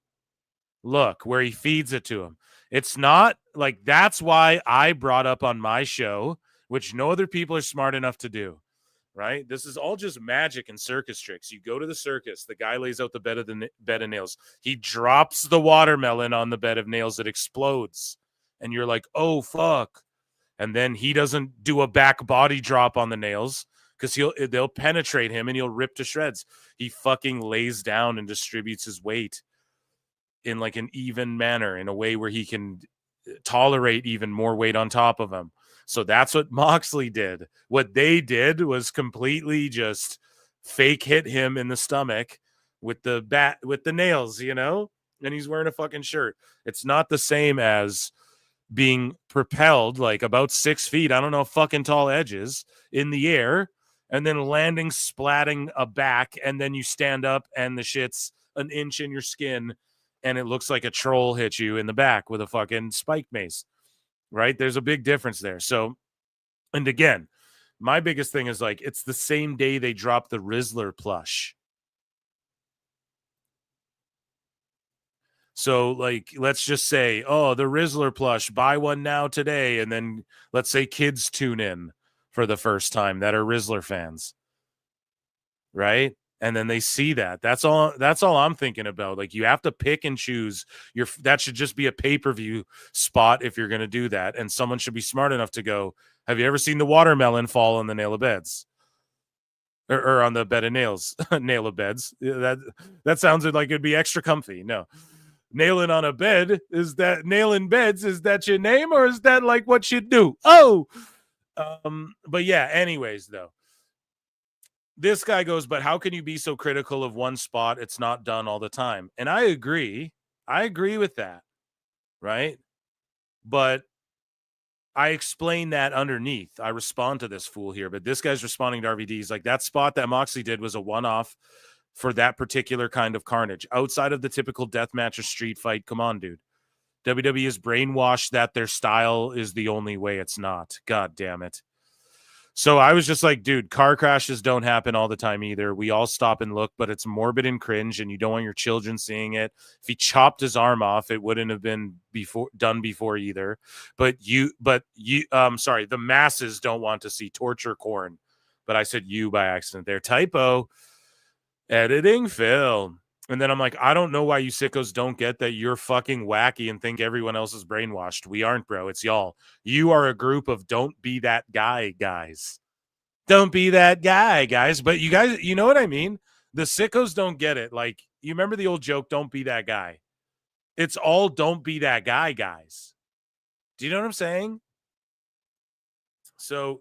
Look, where he feeds it to him. It's not like, that's why I brought up on my show, which no other people are smart enough to do. Right? This is all just magic and circus tricks. You go to the circus, the guy lays out the bed of nails. He drops the watermelon on the bed of nails. It explodes. And you're like, oh, fuck. And then he doesn't do a back body drop on the nails because they'll penetrate him and he'll rip to shreds. He fucking lays down and distributes his weight in like an even manner, in a way where he can tolerate even more weight on top of him. So that's what Moxley did. What they did was completely just fake hit him in the stomach with the nails, and he's wearing a fucking shirt. It's not the same as being propelled like about 6 feet, I don't know, fucking tall edges in the air, and then landing, splatting a back, and then you stand up and the shit's an inch in your skin and it looks like a troll hit you in the back with a fucking spike mace, right? There's a big difference there. So, and again, my biggest thing is like, it's the same day they dropped the Rizzler plush. So, like, let's just say, oh, the Rizzler plush, buy one now today. And then let's say kids tune in for the first time that are Rizzler fans. Right? And then they see that. That's all I'm thinking about. Like, you have to pick and choose. That should just be a pay-per-view spot if you're going to do that. And someone should be smart enough to go, have you ever seen the watermelon fall on the nail of beds? Or on the bed of nails? Nail of beds. That sounds like it'd be extra comfy. No. Nailing on a bed, nailing beds, is that your name, or is that like what you do? Oh, but yeah, anyways, though, this guy goes, but how can you be so critical of one spot? It's not done all the time. And I agree. I agree with that. Right. But I explain that underneath. I respond to this fool here, but this guy's responding to RVD. He's like, that spot that Moxley did was a one-off for that particular kind of carnage. Outside of the typical deathmatch or street fight, come on, dude. WWE is brainwashed that their style is the only way. It's not. God damn it. So I was just like, dude, car crashes don't happen all the time either. We all stop and look, but it's morbid and cringe, and you don't want your children seeing it. If he chopped his arm off, it wouldn't have been done before either. But sorry, the masses don't want to see torture corn. But I said you by accident there. Typo. Editing Phil. And then I'm like, I don't know why you sickos don't get that you're fucking wacky and think everyone else is brainwashed. We aren't, bro. It's y'all. You are a group of don't be that guy guys. Don't be that guy, guys. But you guys, you know what I mean? The sickos don't get it. Like, you remember the old joke, don't be that guy. It's all don't be that guy, guys. Do you know what I'm saying? So,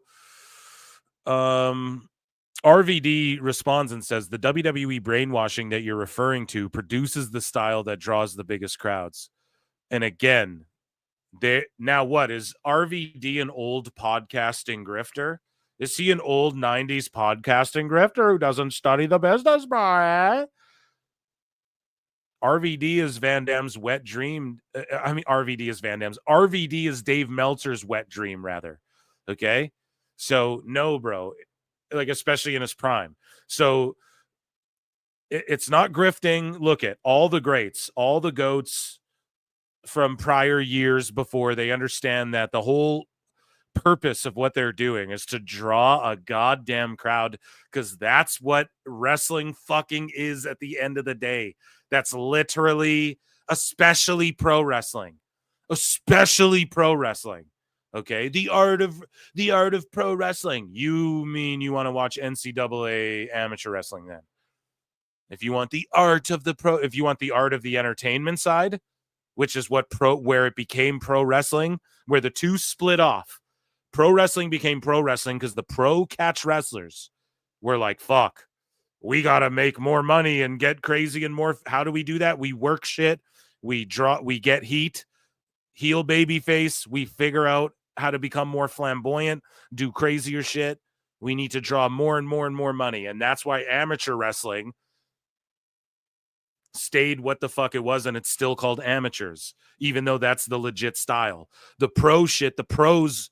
RVD responds and says, the WWE brainwashing that you're referring to produces the style that draws the biggest crowds. And again, now what? Is RVD an old podcasting grifter? Is he an old 90s podcasting grifter who doesn't study the business, bro? RVD is Van Damme's wet dream. RVD is Van Damme's. RVD is Dave Meltzer's wet dream, rather. Okay? So, no, bro. Like, especially in his prime. So it's not grifting. Look at all the greats, all the goats from prior years before. They understand that the whole purpose of what they're doing is to draw a goddamn crowd, because that's what wrestling fucking is at the end of the day. That's literally, especially pro wrestling. Okay, the art of pro wrestling. You mean you want to watch NCAA amateur wrestling then? If you want the art of if you want the art of the entertainment side, which is where it became pro wrestling, where the two split off. Pro wrestling became pro wrestling because the pro catch wrestlers were like, fuck, we got to make more money and get crazy and more. How do we do that? We work shit. We get heat, heel baby face. We figure out how to become more flamboyant, do crazier shit. We need to draw more and more and more money. And that's why amateur wrestling stayed what the fuck it was, and it's still called amateurs, even though that's the legit style. The pro shit, the pros,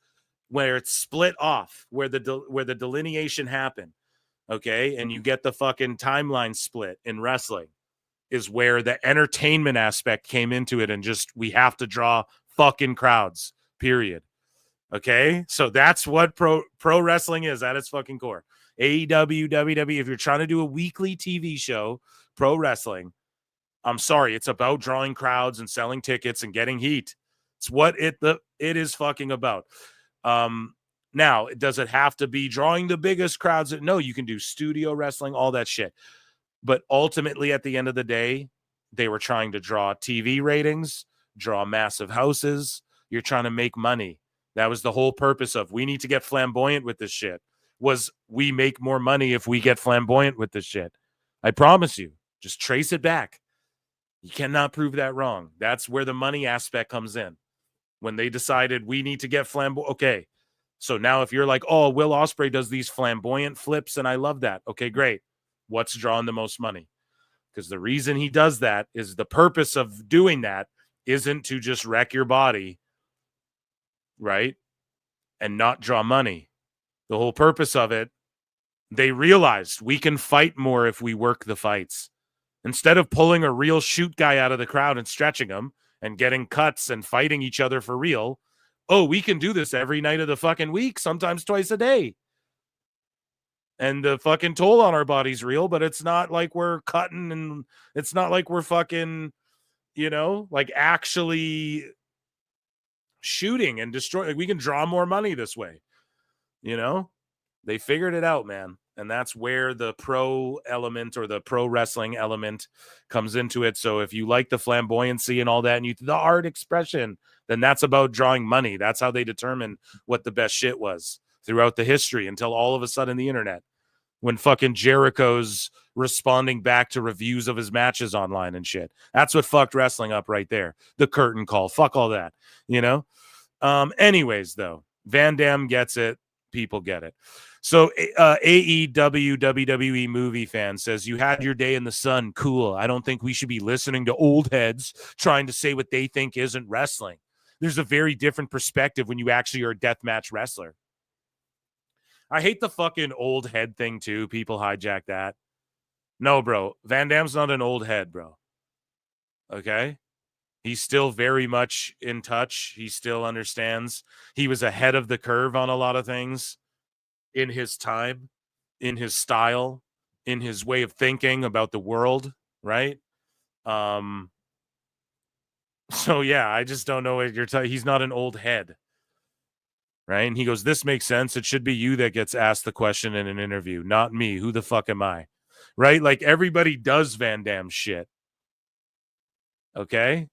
where it's split off, where the delineation happened, okay, and you get the fucking timeline split in wrestling, is where the entertainment aspect came into it, and just we have to draw fucking crowds, period. Okay, so that's what pro wrestling is at its fucking core. AEW, WWE, if you're trying to do a weekly TV show, pro wrestling, I'm sorry, it's about drawing crowds and selling tickets and getting heat. It's what it is fucking about. Now, does it have to be drawing the biggest crowds? No, you can do studio wrestling, all that shit. But ultimately, at the end of the day, they were trying to draw TV ratings, draw massive houses. You're trying to make money. That was the whole purpose of, we need to get flamboyant with this shit, was we make more money if we get flamboyant with this shit. I promise you, just trace it back. You cannot prove that wrong. That's where the money aspect comes in. When they decided we need to get flamboyant. Okay, so now if you're like, oh, Will Ospreay does these flamboyant flips and I love that. Okay, great. What's drawing the most money? Because the reason he does that is the purpose of doing that isn't to just wreck your body, right? And not draw money. The whole purpose of it, they realized we can fight more if we work the fights. Instead of pulling a real shoot guy out of the crowd and stretching him and getting cuts and fighting each other for real, oh, we can do this every night of the fucking week, sometimes twice a day. And the fucking toll on our body's real, but it's not like we're cutting, and it's not like we're fucking, like actually shooting and destroying. Like, we can draw more money this way. They figured it out, man. And that's where the pro element or the pro wrestling element comes into it. So if you like the flamboyancy and all that, and the art expression, then that's about drawing money. That's how they determine what the best shit was throughout the history until all of a sudden the internet. when fucking Jericho's responding back to reviews of his matches online and shit. That's what fucked wrestling up right there. The curtain call. Fuck all that, you know? Anyways, though, Van Dam gets it. People get it. So AEW WWE movie fan says, you had your day in the sun. Cool. I don't think we should be listening to old heads trying to say what they think isn't wrestling. There's a very different perspective when you actually are a deathmatch wrestler. I hate the fucking old head thing too. People hijack that. No, bro. Van Dam's not an old head, bro. Okay? He's still very much in touch. He still understands. He was ahead of the curve on a lot of things in his time, in his style, in his way of thinking about the world, right? So yeah, I just don't know what you're telling. He's not an old head. Right? And he goes, this makes sense. It should be you that gets asked the question in an interview, not me. Who the fuck am I? Right? Like, everybody does Van Dam shit. Okay?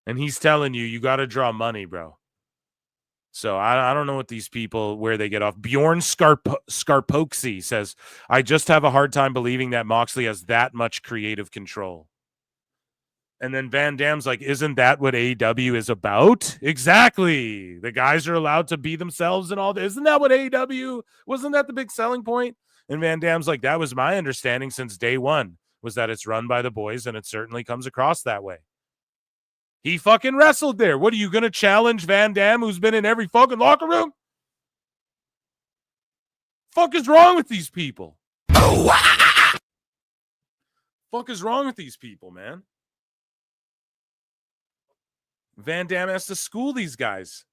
And he's telling you, you got to draw money, bro. So I don't know what these people, where they get off. Bjorn Scarpoxy says, I just have a hard time believing that Moxley has that much creative control. And then Van Dam's like, isn't that what AEW is about? Exactly. The guys are allowed to be themselves and all that. Isn't that what AEW, wasn't that the big selling point? And Van Dam's like, that was my understanding since day one, was that it's run by the boys, and it certainly comes across that way. He fucking wrestled there. What, are you going to challenge Van Dam, who's been in every fucking locker room? Fuck is wrong with these people? Fuck is wrong with these people, man? Van Dam has to school these guys.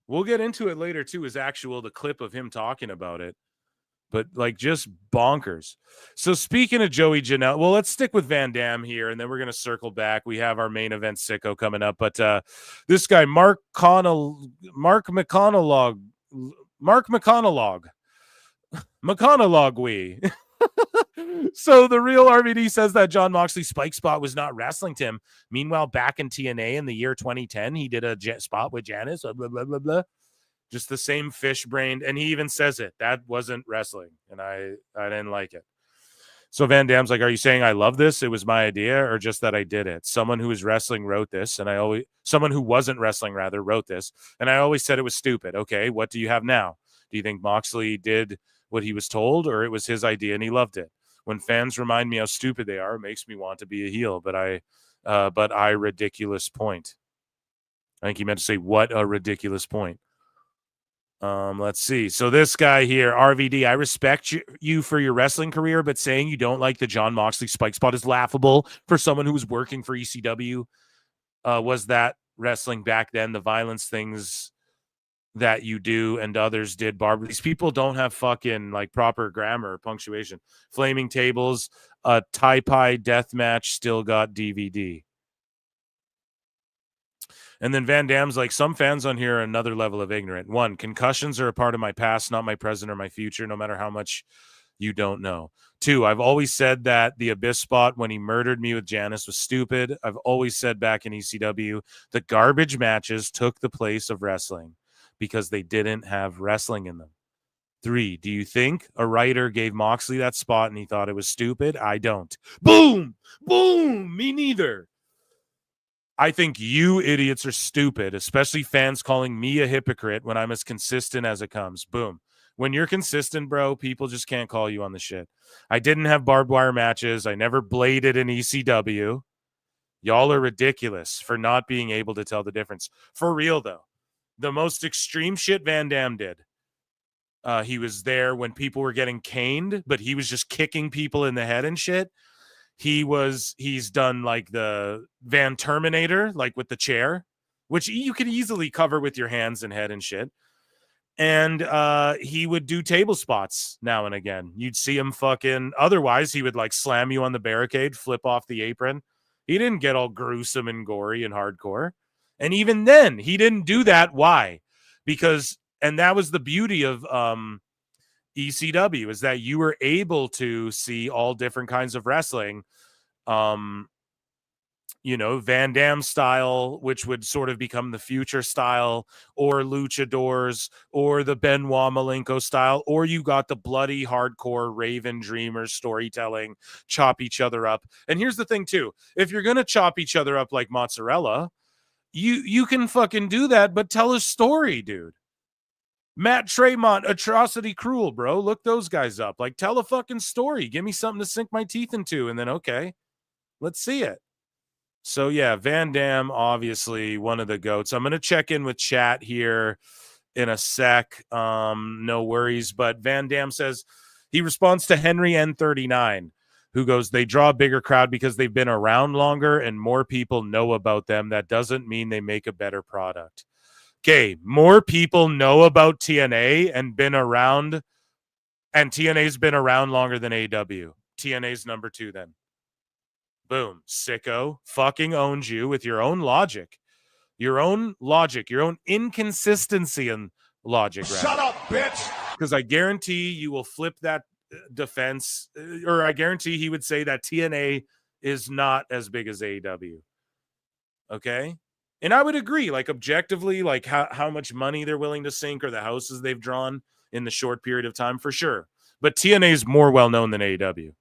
We'll get into it later too, the clip of him talking about it. But like, just bonkers. So speaking of Joey Janela, well, let's stick with Van Dam here, and then we're going to circle back. We have our main event Sicko coming up. But this guy, Mark McConaughey. So the real RVD says that John Moxley's spike spot was not wrestling to him. Meanwhile, back in TNA in the year 2010, he did a spot with Janice, blah, blah, blah, blah. Just the same fish-brained. And he even says it. That wasn't wrestling. And I didn't like it. So Van Dam's like, are you saying I love this? It was my idea, or just that I did it? Someone who was wrestling wrote this, and someone who wasn't wrestling rather wrote this. And I always said it was stupid. Okay, what do you have now? Do you think Moxley did what he was told, or it was his idea and he loved it? When fans remind me how stupid they are, it makes me want to be a heel. But I ridiculous point. I think he meant to say, what a ridiculous point. Let's see. So this guy here, RVD, I respect you for your wrestling career, but saying you don't like the John Moxley spike spot is laughable for someone who was working for ECW. Was that wrestling back then? The violence things that you do and others did, Barbara. These people don't have fucking like proper grammar or punctuation. Flaming tables, a tie-pie death match, still got DVD. And then Van Dam's like, some fans on here are another level of ignorant. 1, concussions are a part of my past, not my present or my future, no matter how much you don't know. 2, I've always said that the Abyss spot when he murdered me with Janice was stupid. I've always said back in ECW, the garbage matches took the place of wrestling because they didn't have wrestling in them. 3, do you think a writer gave Moxley that spot and he thought it was stupid? I don't. Boom! Boom! Me neither. I think you idiots are stupid, especially fans calling me a hypocrite when I'm as consistent as it comes. Boom. When you're consistent, bro, people just can't call you on the shit. I didn't have barbed wire matches. I never bladed in ECW. Y'all are ridiculous for not being able to tell the difference. For real, though, the most extreme shit Van Dam did. He was there when people were getting caned, but he was just kicking people in the head and shit. He's done like the Van Terminator, like with the chair, which you could easily cover with your hands and head and shit. And he would do table spots now and again. You'd see him fucking, otherwise he would like slam you on the barricade, flip off the apron. He didn't get all gruesome and gory and hardcore. And even then, he didn't do that. Why? Because, and that was the beauty of ECW, is that you were able to see all different kinds of wrestling you know, Van Damme style, which would sort of become the future style, or luchadors, or the Benoit Malenko style, or you got the bloody hardcore Raven Dreamers storytelling, chop each other up. And here's the thing too, if you're gonna chop each other up like mozzarella, you can fucking do that, but tell a story, dude. Matt Tremont, Atrocity Cruel, bro. Look those guys up. Like, tell a fucking story. Give me something to sink my teeth into, and then okay, let's see it. So yeah, Van Damme, obviously one of the GOATs. I'm gonna check in with chat here in a sec. No worries. But Van Damme says he responds to Henry N39, who goes, they draw a bigger crowd because they've been around longer and more people know about them. That doesn't mean they make a better product. Okay, more people know about TNA and been around, and TNA's been around longer than AEW. TNA's number 2 then. Boom. Sicko fucking owns you with your own logic. Your own inconsistency in logic. Shut up, bitch! Because I guarantee you will flip that defense, or I guarantee he would say that TNA is not as big as AEW. Okay? And I would agree, like objectively, like how much money they're willing to sink or the houses they've drawn in the short period of time, for sure. But TNA is more well-known than AEW.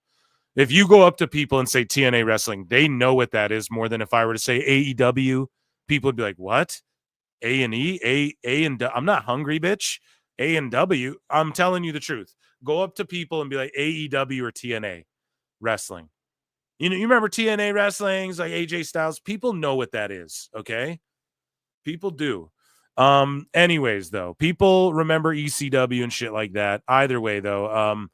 If you go up to people and say TNA wrestling, they know what that is more than if I were to say AEW. People would be like, what? A&E? A and I'm not hungry, bitch. A and W. I'm telling you the truth. Go up to people and be like AEW or TNA wrestling. You know, you remember TNA wrestlings like AJ Styles? People know what that is, okay? People do. Anyways, though, people remember ECW and shit like that. Either way, though,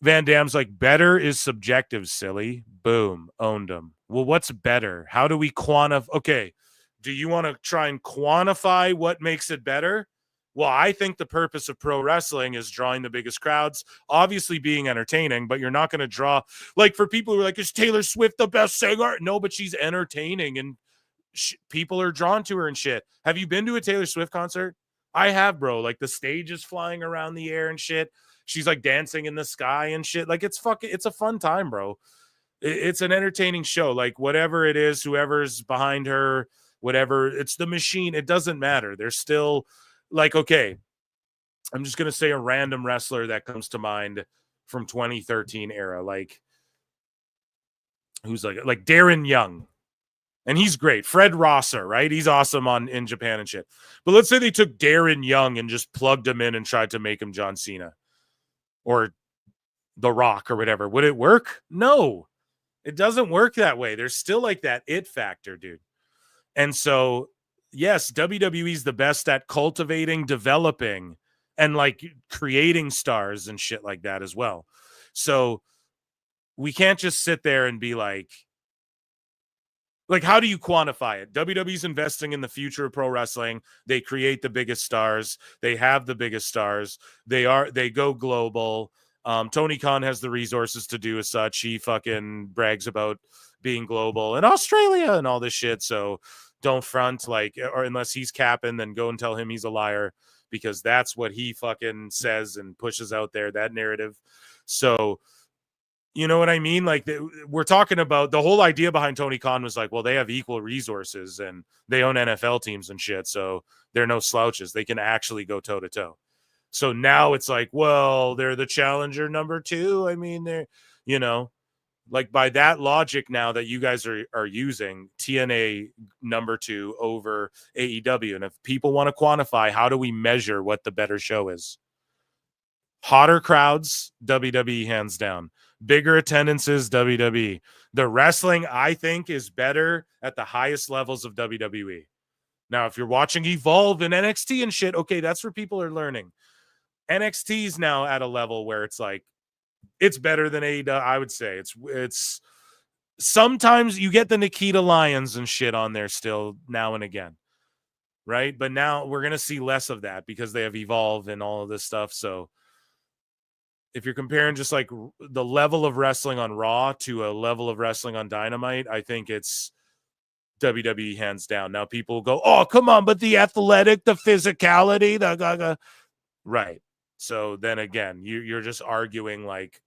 Van Damme's like, better is subjective, silly. Boom. Owned him. Well, what's better? How do we quantify? Okay, do you want to try and quantify what makes it better? Well, I think the purpose of pro wrestling is drawing the biggest crowds, obviously being entertaining, but you're not going to draw, like for people who are like, is Taylor Swift the best singer? No, but she's entertaining and people are drawn to her and shit. Have you been to a Taylor Swift concert? I have, bro. Like the stage is flying around the air and shit. She's like dancing in the sky and shit. Like it's a fun time, bro. It's an entertaining show. Like whatever it is, whoever's behind her, whatever, it's the machine. It doesn't matter. There's still like, okay, I'm just going to say a random wrestler that comes to mind from 2013 era. Like who's like Darren Young. And he's great. Fred Rosser, right? He's awesome in Japan and shit. But let's say they took Darren Young and just plugged him in and tried to make him John Cena or The Rock or whatever. Would it work? No, it doesn't work that way. There's still like that it factor, dude. And so, yes, WWE's the best at cultivating, developing, and like creating stars and shit like that as well. So we can't just sit there and be like, how do you quantify it? WWE's investing in the future of pro wrestling. They create the biggest stars. They have the biggest stars. They go global. Tony Khan has the resources to do as such. He fucking brags about being global in Australia and all this shit. So don't front, like, or unless he's capping, then go and tell him he's a liar, because that's what he fucking says and pushes out there, that narrative. So, you know what I mean? Like we're talking about the whole idea behind Tony Khan was like, well, they have equal resources and they own NFL teams and shit. So they're no slouches. They can actually go toe to toe. So now it's like, well, they're the challenger number 2. I mean, they're, you know, like by that logic now that you guys are using, TNA number 2 over AEW. And if people want to quantify, how do we measure what the better show is? Hotter crowds, WWE hands down. Bigger attendances, WWE. The wrestling, I think, is better at the highest levels of WWE. Now, if you're watching Evolve and NXT and shit, okay, that's where people are learning. NXT's now at a level where it's like, it's better than AEW, I would say. It's sometimes you get the Nikita Lyons and shit on there still now and again, right? But now we're going to see less of that because they have Evolve and all of this stuff, so if you're comparing just like the level of wrestling on Raw to a level of wrestling on Dynamite, I think it's WWE hands down. Now people go, oh, come on, but the athletic, the physicality, right. So then again, you're just arguing like,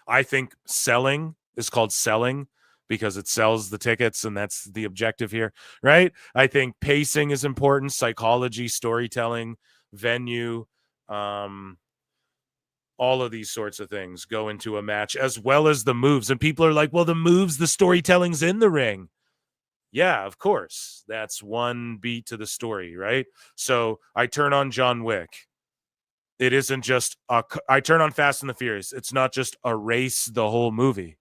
I think selling is called selling. because it sells the tickets, and that's the objective here, right? I think pacing is important, psychology, storytelling, venue, all of these sorts of things go into a match, as well as the moves. And people are like, well, the moves, the storytelling's in the ring. Yeah, of course. That's one beat to the story, right? So I turn on John Wick. It isn't just I turn on Fast and the Furious. It's not just a race the whole movie.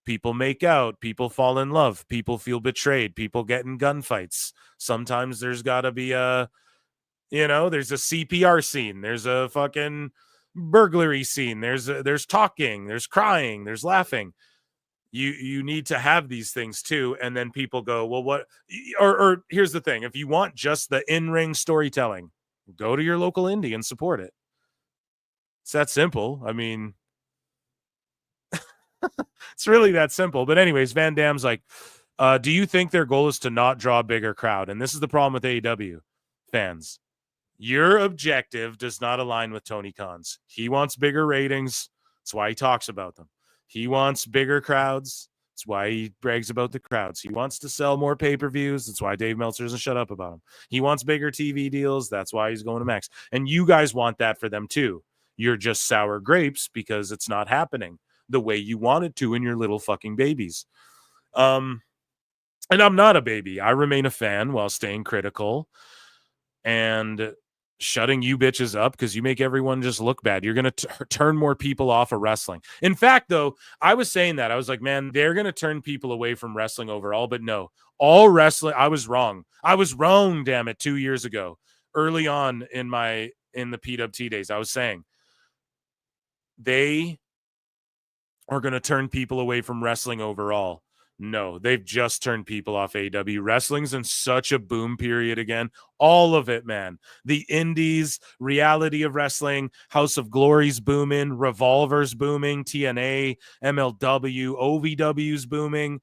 People make out, people fall in love, people feel betrayed, people get in gunfights. Sometimes there's got to be there's a CPR scene, there's a fucking burglary scene, there's talking, there's crying, there's laughing. You need to have these things too, and then people go, well, what? Or here's the thing: if you want just the in-ring storytelling, go to your local indie and support it. It's that simple. I mean, it's really that simple. But anyways, Van Damme's like, do you think their goal is to not draw a bigger crowd? And this is the problem with AEW fans. Your objective does not align with Tony Khan's. He wants bigger ratings. That's why he talks about them. He wants bigger crowds. That's why he brags about the crowds. He wants to sell more pay-per-views. That's why Dave Meltzer doesn't shut up about them. He wants bigger TV deals. That's why he's going to Max. And you guys want that for them too. You're just sour grapes because it's not happening the way you want it to in your little fucking babies. And I'm not a baby. I remain a fan while staying critical and shutting you bitches up because you make everyone just look bad. You're going to turn more people off of wrestling. In fact, though, I was saying that. I was like, man, they're going to turn people away from wrestling overall. But no, all wrestling, I was wrong. I was wrong, damn it, 2 years ago. Early on in the PWT days, I was saying they are going to turn people away from wrestling overall. No, they've just turned people off AEW. Wrestling's in such a boom period again. All of it, man. The indies, reality of wrestling, House of Glory's booming, Revolver's booming, TNA, MLW, OVW's booming.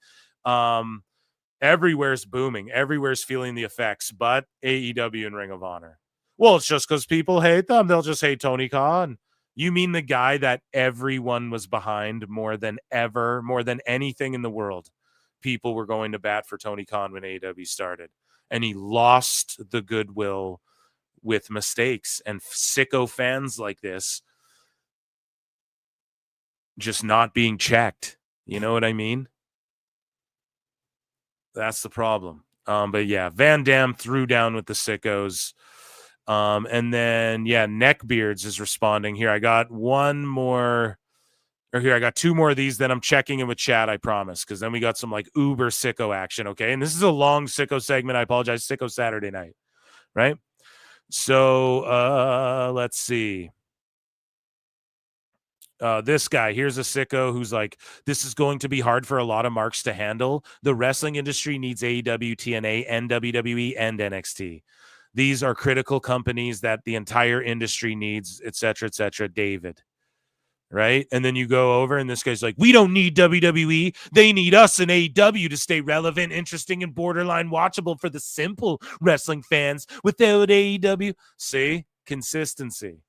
Everywhere's booming. Everywhere's feeling the effects, but AEW and Ring of Honor. Well, it's just because people hate them. They'll just hate Tony Khan. You mean the guy that everyone was behind more than ever, more than anything in the world? People were going to bat for Tony Khan when AEW started, and he lost the goodwill with mistakes and sicko fans like this just not being checked. You know what I mean? That's the problem. But yeah, Van Damme threw down with the sickos. And then, yeah, Neckbeards is responding here. I got I got two more of these. Then I'm checking in with chat, I promise, because then we got some like uber sicko action. Okay. And this is a long sicko segment. I apologize. Sicko Saturday night. Right. So let's see. This guy, here's a sicko who's like, this is going to be hard for a lot of marks to handle. The wrestling industry needs AEW, TNA, and WWE and NXT. These are critical companies that the entire industry needs, et cetera, David. Right? And then you go over and this guy's like, we don't need WWE. They need us and AEW to stay relevant, interesting, and borderline watchable for the simple wrestling fans. Without AEW, see? Consistency.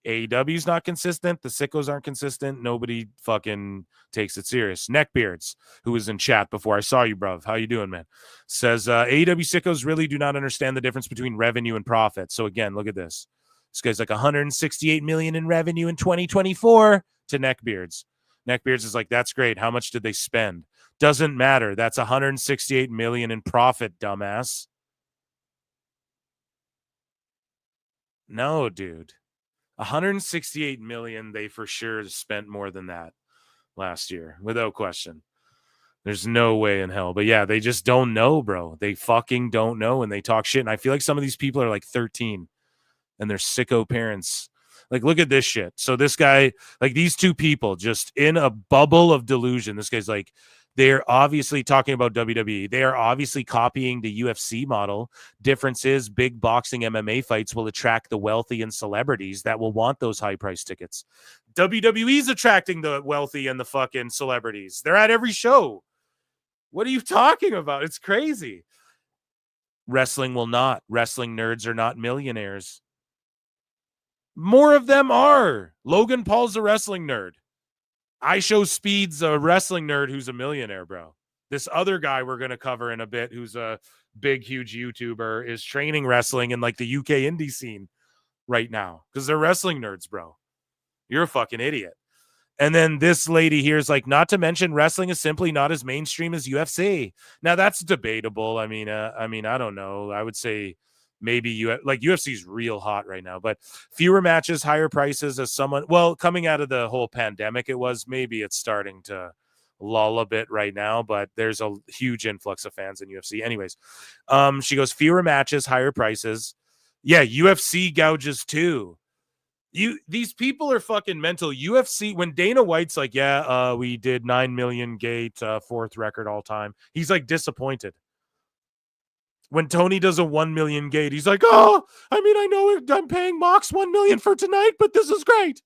AEW's not consistent. The sickos aren't consistent. Nobody fucking takes it serious. Neckbeards, who was in chat before. I saw you, bruv. How you doing, man? Says, AEW sickos really do not understand the difference between revenue and profit. So again, look at this. This guy's like 168 million in revenue in 2024 to Neckbeards. Neckbeards is like, that's great. How much did they spend? Doesn't matter. That's 168 million in profit, dumbass. No, dude. 168 million, they for sure spent more than that last year, without question. There's no way in hell. But yeah, they just don't know, bro. They fucking don't know, and they talk shit. And I feel like some of these people are like 13, and they're sicko parents. Like, look at this shit. So this guy, like these two people, just in a bubble of delusion. This guy's like, they're obviously talking about WWE. They are obviously copying the UFC model. Difference is big boxing MMA fights will attract the wealthy and celebrities that will want those high price tickets. WWE's attracting the wealthy and the fucking celebrities. They're at every show. What are you talking about? It's crazy. Wrestling will not. Wrestling nerds are not millionaires. More of them are. Logan Paul's a wrestling nerd. I Show Speed's a wrestling nerd who's a millionaire, bro. This other guy we're going to cover in a bit, who's a big, huge YouTuber, is training wrestling in like the UK indie scene right now because they're wrestling nerds, bro. You're a fucking idiot. And then this lady here is like, not to mention wrestling is simply not as mainstream as UFC. Now that's debatable. I mean, I don't know. I would say maybe UFC is real hot right now, but fewer matches, higher prices as someone, well, coming out of the whole pandemic, maybe it's starting to lull a bit right now, but there's a huge influx of fans in UFC. Anyways, she goes, fewer matches, higher prices. Yeah, UFC gouges too. These people are fucking mental. UFC, when Dana White's like, we did 9 million gate, 4th record all time. He's like disappointed. When Tony does a 1 million gate, he's like, I know I'm paying Mox 1 million for tonight, but this is great.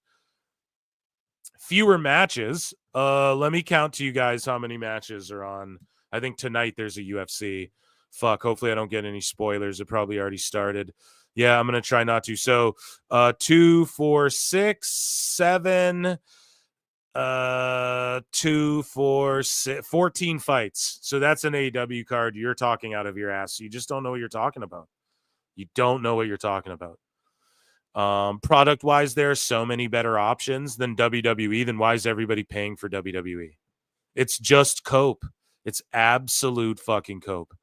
Fewer matches. Let me count to you guys how many matches are on. I think tonight there's a UFC. Fuck, hopefully I don't get any spoilers. It probably already started. Yeah, I'm going to try not to. So 2, 4, 6, 7, 2, 4, 6, 14 fights. So that's an AEW card. You're talking out of your ass. You just don't know what you're talking about. You don't know what you're talking about. Product-wise, there are so many better options than WWE. Then why is everybody paying for WWE? It's just cope. It's absolute fucking cope.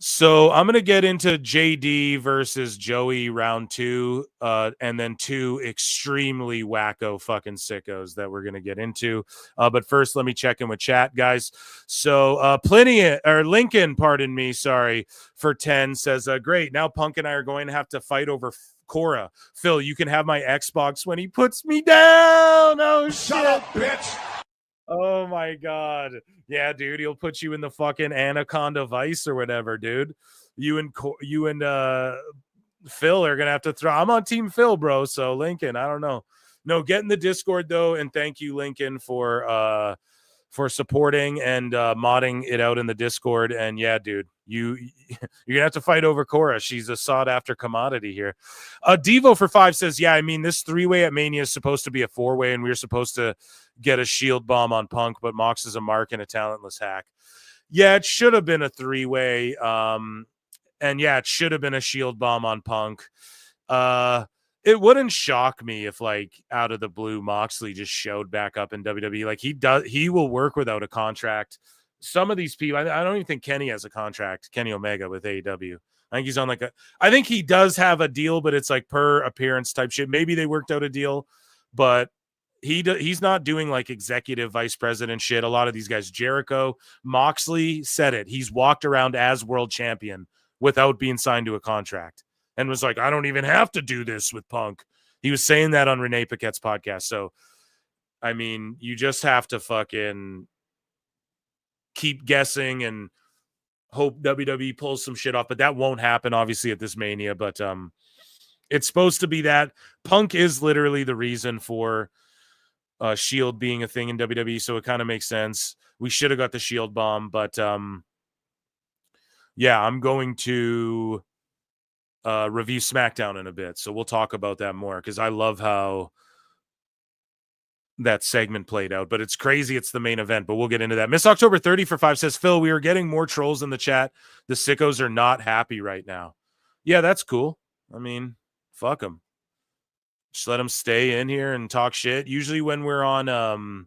So I'm going to get into JD versus Joey round 2, and then 2 extremely wacko fucking sickos that we're going to get into. But first, let me check in with chat, guys. So Lincoln, pardon me, sorry, for 10 says, great, now Punk and I are going to have to fight over Cora. Phil, you can have my Xbox when he puts me down. Oh, shut up, bitch. Oh my God. Yeah, dude, he'll put you in the fucking Anaconda Vice or whatever, dude. You and Phil are gonna have to throw. I'm on Team Phil, bro. So Lincoln, I don't know. No, get in the Discord though, and thank you, Lincoln, for supporting and modding it out in the Discord. And yeah, dude, you're gonna have to fight over Cora. She's a sought after commodity here. Devo for 5 says, yeah, I mean, this 3-way at Mania is supposed to be a 4-way, and we were supposed to get a shield bomb on Punk, but Mox is a mark and a talentless hack. Yeah, it should have been a 3-way. And yeah, it should have been a shield bomb on Punk. It wouldn't shock me if, like, out of the blue, Moxley just showed back up in WWE. Like, he will work without a contract. Some of these people, I don't even think Kenny has a contract, Kenny Omega with AEW. I think he's on I think he does have a deal, but it's like per appearance type shit. Maybe they worked out a deal, but he's not doing like executive vice president shit. A lot of these guys, Jericho, Moxley said it. He's walked around as world champion without being signed to a contract and was like, I don't even have to do this with Punk. He was saying that on Renee Paquette's podcast. So, I mean, you just have to fucking keep guessing and hope WWE pulls some shit off, but that won't happen obviously at this Mania. But it's supposed to be that Punk is literally the reason for Shield being a thing in WWE, so it kind of makes sense. We should have got the Shield bomb, but yeah, I'm going to review SmackDown in a bit, so we'll talk about that more because I love how that segment played out. But it's crazy it's the main event, but we'll get into that. Miss October 30 for 5 says, Phil, we are getting more trolls in the chat. The sickos are not happy right now. Yeah, that's cool. I mean, fuck them. Just let them stay in here and talk shit. Usually when we're on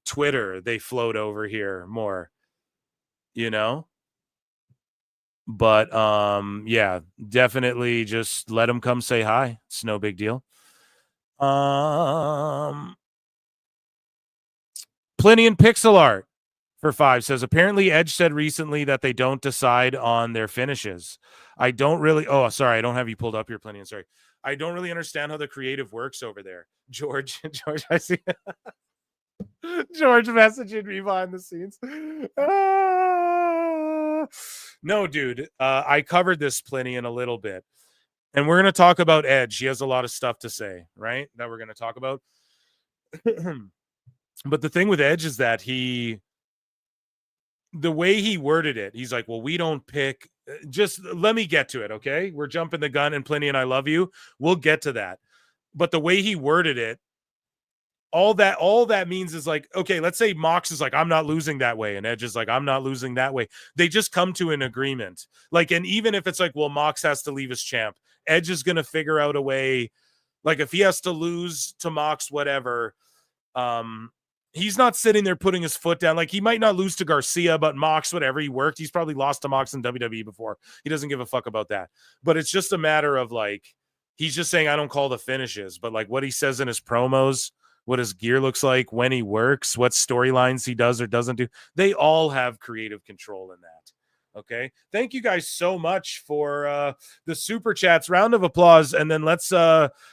Twitter, they float over here more, you know? But yeah, definitely just let them come say hi. It's no big deal. Plenty in pixel art for 5 says, apparently Edge said recently that they don't decide on their finishes. I don't really, sorry, I don't have you pulled up here, Plenty. Sorry. I don't really understand how the creative works over there. George, I see George messaging me behind the scenes. No, dude, I covered this Plenty in a little bit. And we're going to talk about Edge. He has a lot of stuff to say, right? That we're going to talk about. But the thing with Edge is that the way he worded it, he's like, well, we don't pick. Just let me get to it, okay? We're jumping the gun, and Plenty and I love you. We'll get to that. But the way he worded it, all that means is like, okay, let's say Mox is like, I'm not losing that way, and Edge is like, I'm not losing that way. They just come to an agreement. Like, and even if it's like, well, Mox has to leave as champ, Edge is gonna figure out a way. Like, if he has to lose to Mox, whatever, he's not sitting there putting his foot down. Like, he might not lose to Garcia, but Mox, whatever, he worked. He's probably lost to Mox in WWE before. He doesn't give a fuck about that. But it's just a matter of like, he's just saying, I don't call the finishes, but like what he says in his promos, what his gear looks like, when he works, what storylines he does or doesn't do, they all have creative control in that. Okay. Thank you guys so much for the super chats. Round of applause. And then let's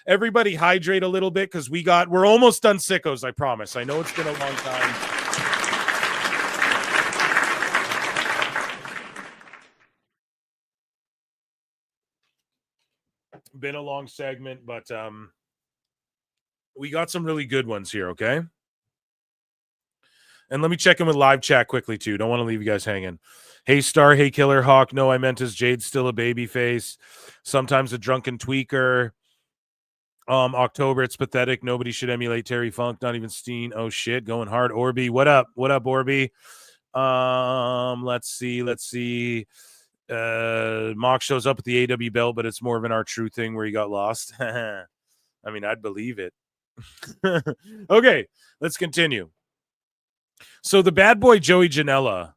everybody hydrate a little bit, because we're almost done Sickos, I promise. I know it's been a long time. Been a long segment, but we got some really good ones here, okay? And let me check in with live chat quickly, too. Don't want to leave you guys hanging. Hey, Star. Hey, Killer Hawk. No, I meant as Jade's still a baby face. Sometimes a drunken tweaker. October, it's pathetic. Nobody should emulate Terry Funk, not even Steen. Oh, shit. Going hard. Orby. What up? What up, Orby? Let's see. Mox shows up at the AW belt, but it's more of an R-Truth thing where he got lost. I mean, I'd believe it. Okay, let's continue. So the bad boy Joey Janela,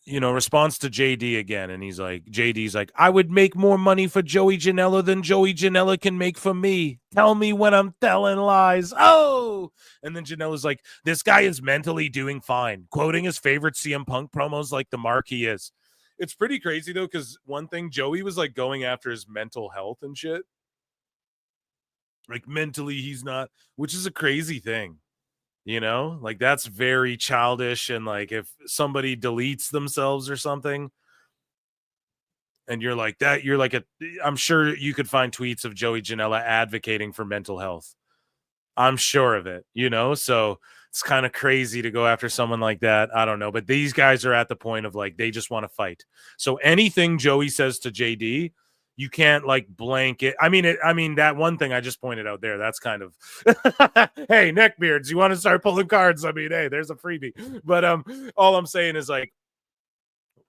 responds to JD again, and JD's like, I would make more money for Joey Janela than Joey Janela can make for me. Tell me when I'm telling lies. Oh! And then Janela's like, this guy is mentally doing fine, quoting his favorite CM Punk promos like the mark he is. It's pretty crazy, though, because one thing, Joey was, like, going after his mental health and shit. Like, mentally, he's not, which is a crazy thing. You know? Like, that's very childish, and, like, if somebody deletes themselves or something, and you're like that, I'm sure you could find tweets of Joey Janela advocating for mental health. I'm sure of it, So it's kind of crazy to go after someone like that. I don't know. But these guys are at the point of like, they just want to fight. So anything Joey says to JD, you can't like blanket. I mean, that one thing I just pointed out there, that's kind of, hey, neckbeards, you want to start pulling cards? I mean, hey, there's a freebie. But all I'm saying is like,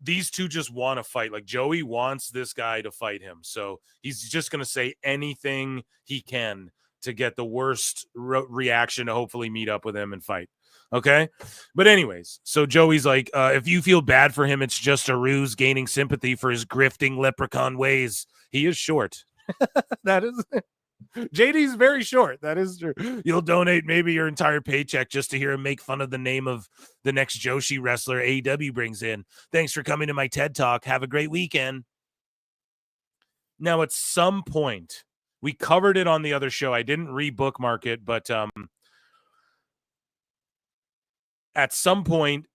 these two just want to fight. Like, Joey wants this guy to fight him. So he's just going to say anything he can to get the worst reaction to hopefully meet up with him and fight. Okay. But anyways, so Joey's like, if you feel bad for him, it's just a ruse gaining sympathy for his grifting leprechaun ways. He is short. That is JD's very short. That is true. You'll donate maybe your entire paycheck just to hear him make fun of the name of the next Joshi wrestler AEW brings in. Thanks for coming to my TED Talk. Have a great weekend. Now, at some point, we covered it on the other show. I didn't re-bookmark it, but at some point,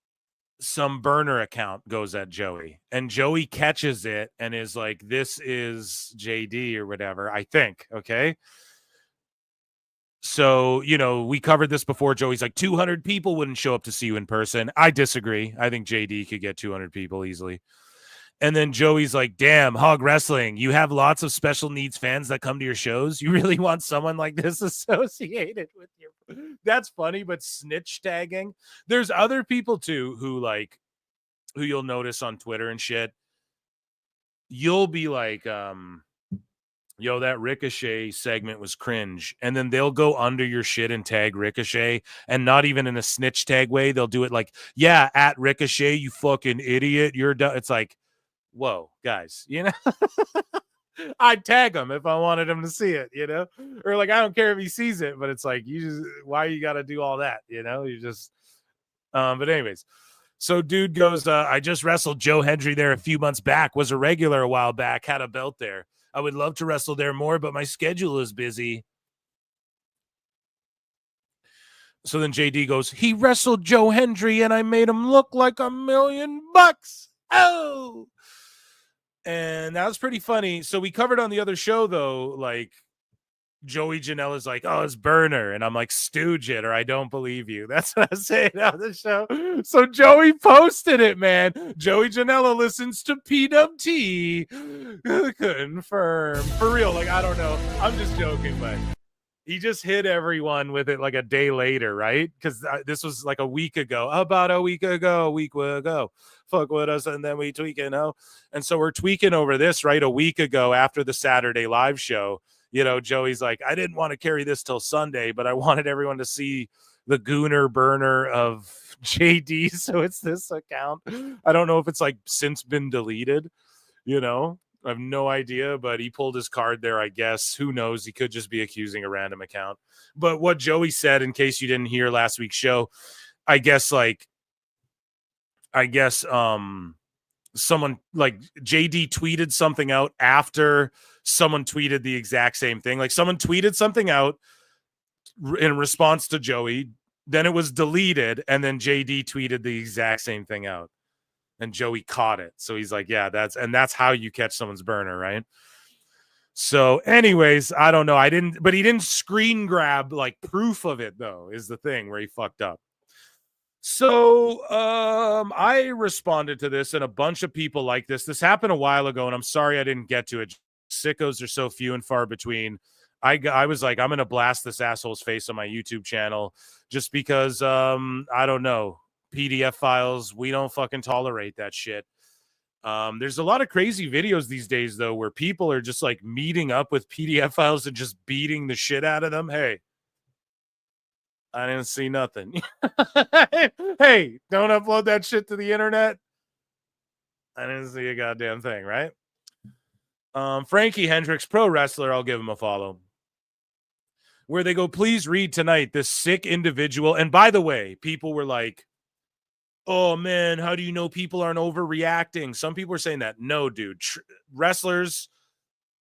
some burner account goes at Joey, and Joey catches it and is like, this is JD or whatever, I think. Okay. So, we covered this before. Joey's like, 200 people wouldn't show up to see you in person. I disagree. I think JD could get 200 people easily. And then Joey's like, damn, Hog Wrestling, you have lots of special needs fans that come to your shows. You really want someone like this associated with you? That's funny, but snitch tagging. There's other people too who you'll notice on Twitter and shit. You'll be like, yo, that Ricochet segment was cringe. And then they'll go under your shit and tag Ricochet, and not even in a snitch tag way. They'll do it like, yeah, at Ricochet, you fucking idiot. You're done. It's like, whoa, guys, I'd tag him if I wanted him to see it, or like, I don't care if he sees it, but it's like, why you got to do all that? You just, but anyways, so dude goes, I just wrestled Joe Hendry there a few months back, was a regular a while back, had a belt there. I would love to wrestle there more, but my schedule is busy. So then JD goes, he wrestled Joe Hendry and I made him look like $1 million. Oh, and that was pretty funny. So we covered on the other show, though, like, Joey Janela's like, oh, it's burner. And I'm like, stooge it or I don't believe you. That's what I was saying on the show. So Joey posted it, man. Joey Janela listens to PWT. Confirm. For real. Like, I don't know. I'm just joking, but he just hit everyone with it like a day later, right? Because this was like a week ago. Fuck with us, and then we tweak it, And so we're tweaking over this, right? A week ago after the Saturday live show. Joey's like, I didn't want to carry this till Sunday, but I wanted everyone to see the gooner burner of JD. So it's this account. I don't know if it's like since been deleted, I have no idea, but he pulled his card there, I guess. Who knows? He could just be accusing a random account. But what Joey said, in case you didn't hear last week's show, I guess someone like JD tweeted something out after someone tweeted the exact same thing. Like someone tweeted something out in response to Joey, then it was deleted, and then JD tweeted the exact same thing out, and Joey caught it. So he's like, yeah, that's how you catch someone's burner, right? So anyways, I don't know. But he didn't screen grab like proof of it though, is the thing where he fucked up. So I responded to this, and a bunch of people like this. This happened a while ago, and I'm sorry I didn't get to it. Sickos are so few and far between. I was like, I'm going to blast this asshole's face on my YouTube channel just because, I don't know, PDF files, we don't fucking tolerate that shit. There's a lot of crazy videos these days, though, where people are just like meeting up with PDF files and just beating the shit out of them. Hey, I didn't see nothing. Hey, don't upload that shit to the internet. I didn't see a goddamn thing, right? Frankie Hendricks, pro wrestler, I'll give him a follow. Where they go, please read tonight, this sick individual. And by the way, people were like, oh man, how do you know people aren't overreacting? Some people were saying that. No, dude. Wrestlers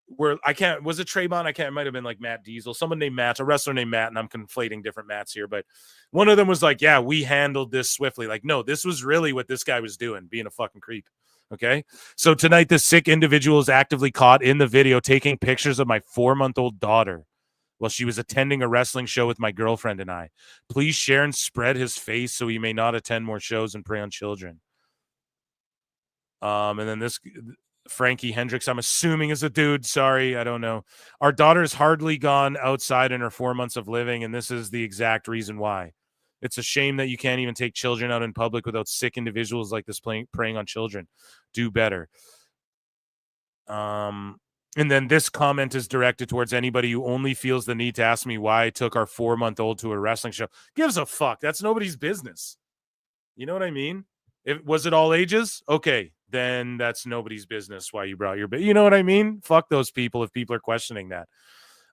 were, was it Trayvon? It might have been like Matt Diesel. Someone named Matt, a wrestler named Matt, and I'm conflating different Matts here. But one of them was like, yeah, we handled this swiftly. Like, no, this was really what this guy was doing, being a fucking creep. Okay, so tonight this sick individual is actively caught in the video taking pictures of my 4-month-old daughter while she was attending a wrestling show with my girlfriend and I. Please share and spread his face so he may not attend more shows and prey on children. And then this Frankie Hendricks, I'm assuming is a dude. Sorry, I don't know. Our daughter's hardly gone outside in her 4 months of living, and this is the exact reason why. It's a shame that you can't even take children out in public without sick individuals like this preying on children. Do better. And then this comment is directed towards anybody who only feels the need to ask me why I took our 4-month-old to a wrestling show. Gives a fuck. That's nobody's business. You know what I mean? Was it all ages? Okay, then that's nobody's business why you brought your... You know what I mean? Fuck those people if people are questioning that.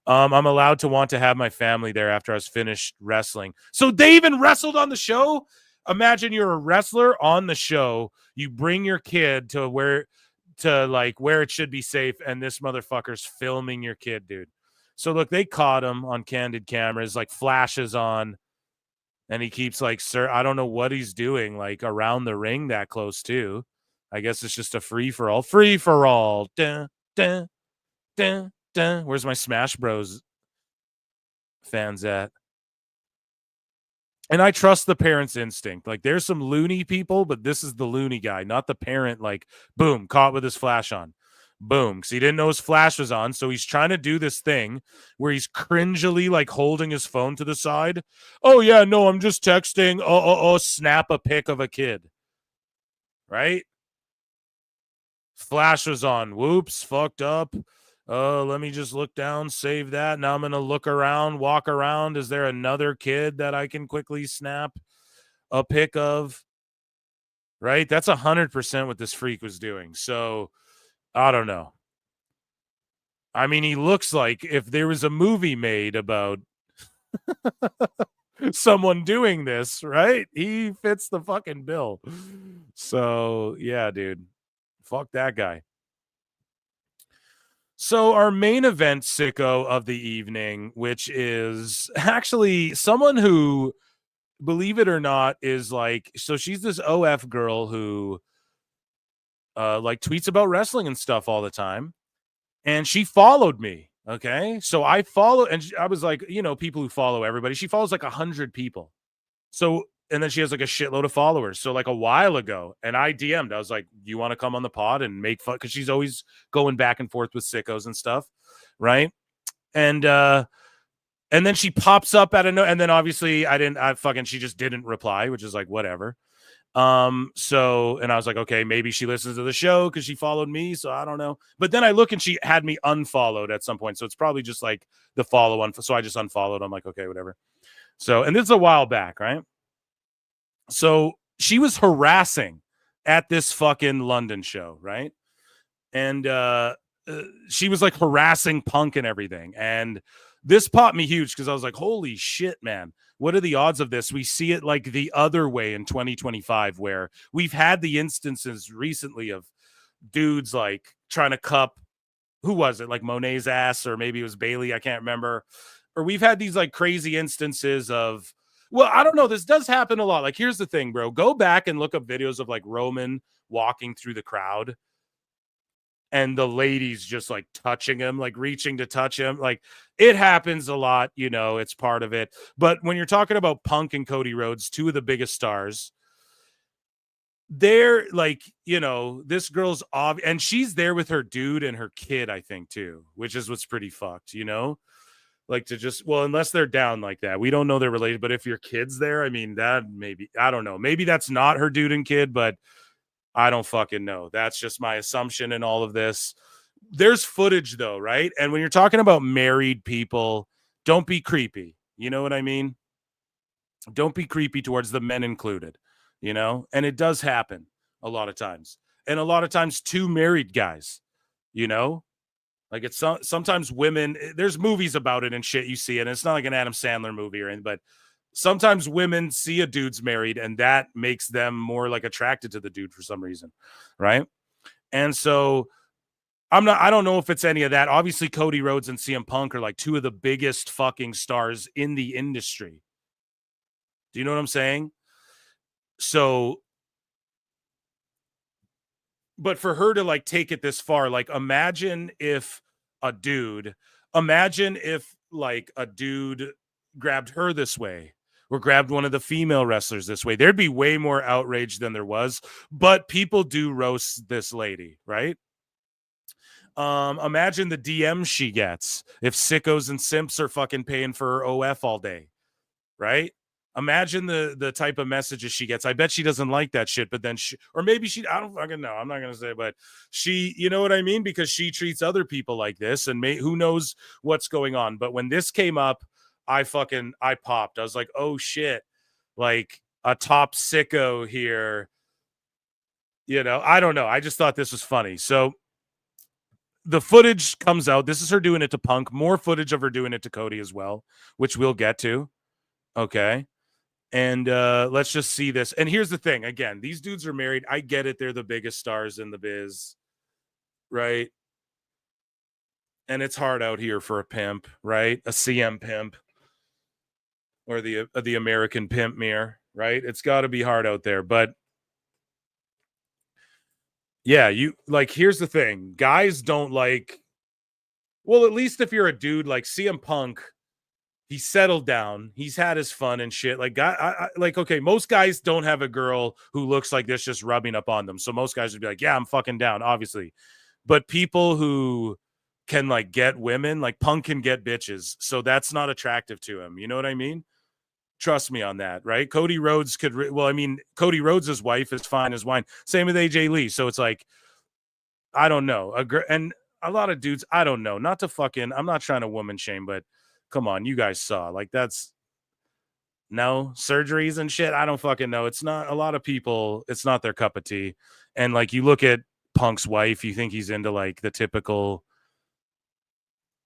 I'm allowed to want to have my family there after I was finished wrestling. So they even wrestled on the show? Imagine you're a wrestler on the show. You bring your kid to where it should be safe, and this motherfucker's filming your kid, dude. So look, they caught him on candid cameras, like flashes on, and he keeps like, sir, I don't know what he's doing, like around the ring that close too. I guess it's just a free for all. Dun, dun, dun. Where's my Smash Bros fans at? And I trust the parent's instinct. Like, there's some loony people, but this is the loony guy, not the parent. Like, boom, caught with his flash on. Boom, because he didn't know his flash was on. So he's trying to do this thing where he's cringily like holding his phone to the side. Oh yeah, no, I'm just texting. Snap a pic of a kid. Right? Flash was on. Whoops, fucked up. Let me just look down, save that. Now I'm going to look around, walk around. Is there another kid that I can quickly snap a pic of? Right? That's 100% what this freak was doing. So, I don't know. I mean, he looks like if there was a movie made about someone doing this, right? He fits the fucking bill. So, yeah, dude. Fuck that guy. So our main event sicko of the evening, which is actually someone who, believe it or not, is like, so she's this OF girl who like tweets about wrestling and stuff all the time. And she followed me Okay. So I follow, and I was like, you know, people who follow everybody, she follows like 100 people. So, and then she has like a shitload of followers. So like a while ago, and I DM'd, I was like, you want to come on the pod and make fun? Cause she's always going back and forth with Sickos and stuff. Right. And then she pops up out of no, and then obviously she just didn't reply, which is like, whatever. So, and I was like, okay, maybe she listens to the show because she followed me. So I don't know. But then I look and she had me unfollowed at some point. So it's probably just like the follow on. So I just unfollowed. I'm like, okay, whatever. So, and this is a while back, right? So she was harassing at this fucking London show, right? And she was like harassing Punk and everything. And this popped me huge because I was like, holy shit, man. What are the odds of this? We see it like the other way in 2025, where we've had the instances recently of dudes like trying to cup, who was it? Like Monet's ass, or maybe it was Bailey. I can't remember. Or we've had these like crazy instances of, well, I don't know. This does happen a lot. Like, here's the thing, bro. Go back and look up videos of like Roman walking through the crowd and the ladies just like touching him, like reaching to touch him. Like, it happens a lot, you know, it's part of it. But when you're talking about Punk and Cody Rhodes, two of the biggest stars, they're like, you know, this girl's and she's there with her dude and her kid, I think, too, which is what's pretty fucked, you know? Like, to just, well, unless they're down like that, we don't know they're related. But if your kid's there, I mean, that maybe, I don't know, maybe that's not her dude and kid, but I don't fucking know. That's just my assumption in all of this. There's footage though, right? And when you're talking about married people, don't be creepy. You know what I mean? Don't be creepy towards the men included, you know? And it does happen a lot of times. And a lot of times two married guys, you know? Like, it's sometimes women, there's movies about it and shit you see, and it's not like an Adam Sandler movie or anything, but sometimes women see a dude's married and that makes them more like attracted to the dude for some reason. Right. And so I don't know if it's any of that. Obviously, Cody Rhodes and CM Punk are like two of the biggest fucking stars in the industry. Do you know what I'm saying? So, but for her to like take it this far, like imagine if like a dude grabbed her this way or grabbed one of the female wrestlers this way, there'd be way more outrage than there was. But people do roast this lady, right? Imagine the DM she gets if sickos and simps are fucking paying for her OF all day, right? Imagine the type of messages she gets. I bet she doesn't like that shit, but then or maybe she, I don't fucking know. I'm not going to say, but she, you know what I mean? Because she treats other people like this, and who knows what's going on. But when this came up, I popped. I was like, oh shit, like a top sicko here. You know, I don't know. I just thought this was funny. So the footage comes out. This is her doing it to Punk. More footage of her doing it to Cody as well, which we'll get to. Okay. And let's just see this. And here's the thing. Again, these dudes are married. I get it. They're the biggest stars in the biz. Right. And it's hard out here for a pimp, right? A CM pimp. Or the American pimp mirror, right? It's got to be hard out there. But yeah, you like, here's the thing. Guys don't like, well, at least if you're a dude like CM Punk, he settled down. He's had his fun and shit. Like, okay, most guys don't have a girl who looks like this just rubbing up on them. So most guys would be like, yeah, I'm fucking down, obviously. But people who can like get women, like Punk can get bitches. So that's not attractive to him. You know what I mean? Trust me on that, right? Cody Rhodes Cody Rhodes' wife is fine as wine. Same with AJ Lee. So it's like, I don't know. And a lot of dudes, I don't know. Not to fucking, I'm not trying to woman shame, but come on, you guys saw. Like, that's, no, surgeries and shit, I don't fucking know. It's not, a lot of people, it's not their cup of tea. And like, you look at Punk's wife, you think he's into like the typical,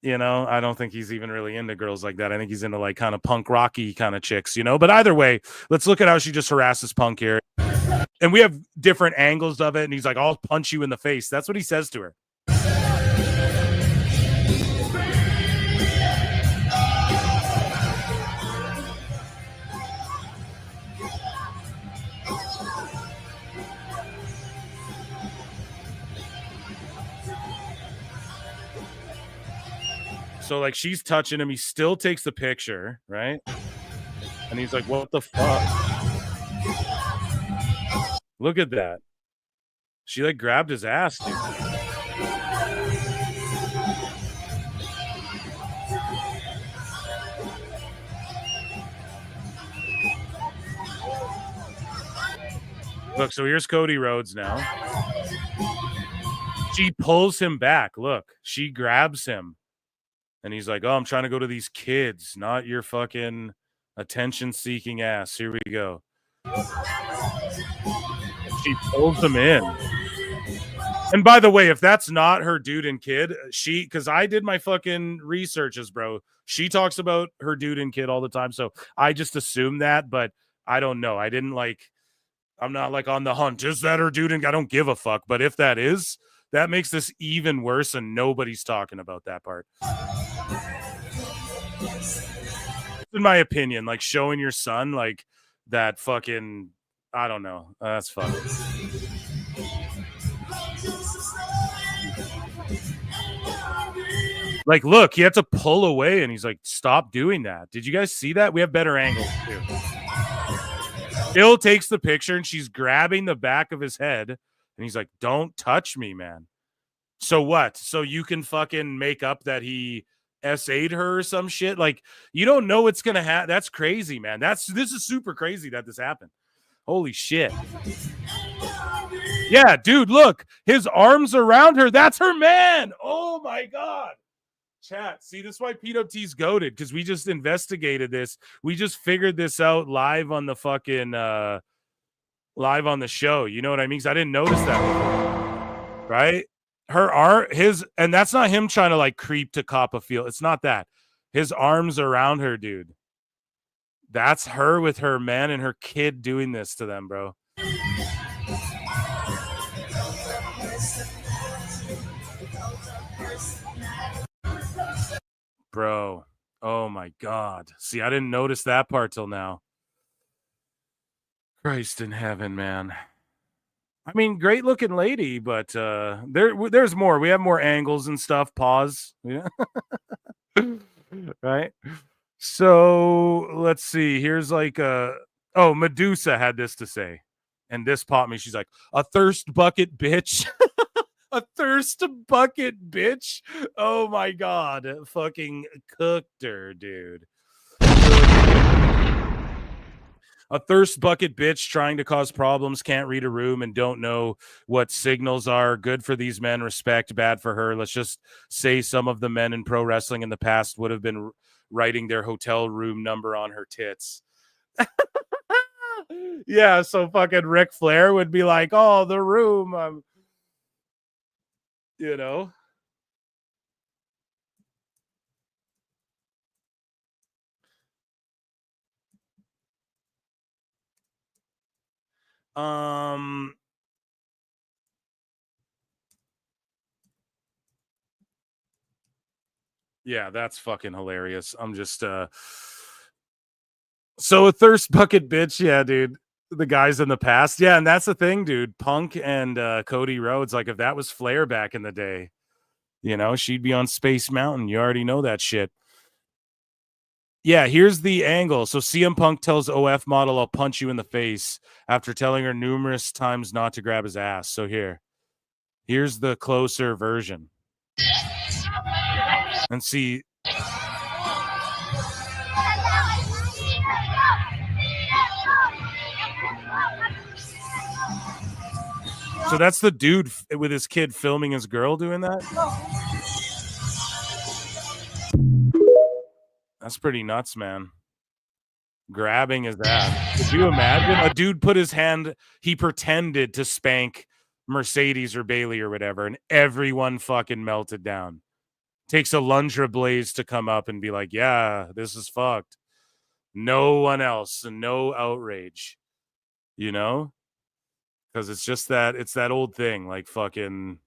you know, I don't think he's even really into girls like that. I think he's into like kind of punk rocky kind of chicks, you know. But either way, let's look at how she just harasses Punk here. And we have different angles of it. And he's like, I'll punch you in the face. That's what he says to her. So like she's touching him. He still takes the picture, right? And he's like, what the fuck? Look at that. She like grabbed his ass, dude. Look, so here's Cody Rhodes now. She pulls him back. Look, she grabs him. And he's like, oh, I'm trying to go to these kids, not your fucking attention-seeking ass. Here we go. She pulls him in. And by the way, if that's not her dude and kid, because I did my fucking researches, bro. She talks about her dude and kid all the time. So I just assume that, but I don't know. I'm not like on the hunt. Is that her dude? And I don't give a fuck. But if that is, that makes this even worse. And nobody's talking about that part. In my opinion, like showing your son like that fucking, I don't know. That's fucking. Like, look, he had to pull away and he's like, stop doing that. Did you guys see that? We have better angles too. Bill takes the picture and she's grabbing the back of his head and he's like, don't touch me, man. So what? So you can fucking make up that he SA'd her or some shit? Like, you don't know what's gonna happen. That's crazy, man. This is super crazy that this happened. Holy shit. Yeah, dude, look. His arms around her. That's her man. Oh my God. Chat, see, this is why PWT's goated, because we just investigated this. We just figured this out live on the fucking live on the show. You know what I mean? Because I didn't notice that before. Right? Her arm, and that's not him trying to like creep to cop a feel. It's not that. His arms around her, dude. That's her with her man and her kid doing this to them, bro. Bro, oh my God. See, I didn't notice that part till now. Christ in heaven, man. I mean, great looking lady, but there's more. We have more angles and stuff. Pause. Yeah. Right? So let's see. Here's like Medusa had this to say. And this popped me. She's like, a thirst bucket bitch. A thirst bucket bitch. Oh my God. Fucking cooked her, dude. A thirst bucket bitch trying to cause problems, can't read a room and don't know what signals are. Good for these men, respect, bad for her. Let's just say some of the men in pro wrestling in the past would have been writing their hotel room number on her tits. Yeah, so fucking Ric Flair would be like, oh, the room. You know? Yeah, that's fucking hilarious. I'm just so a thirst bucket bitch, yeah, dude. The guys in the past. Yeah, and that's the thing, dude. Punk and Cody Rhodes, like if that was Flair back in the day, you know, she'd be on Space Mountain. You already know that shit. Yeah, here's the angle. So CM Punk tells OF model, I'll punch you in the face after telling her numerous times not to grab his ass. So here's the closer version. And see. So that's the dude with his kid filming his girl doing that? That's pretty nuts, man. Grabbing his ass. Could you imagine? A dude put his hand, he pretended to spank Mercedes or Bailey or whatever, and everyone fucking melted down. Takes a Lundra Blaze to come up and be like, yeah, this is fucked. No one else and no outrage. You know? Because it's just that, it's that old thing, like fucking,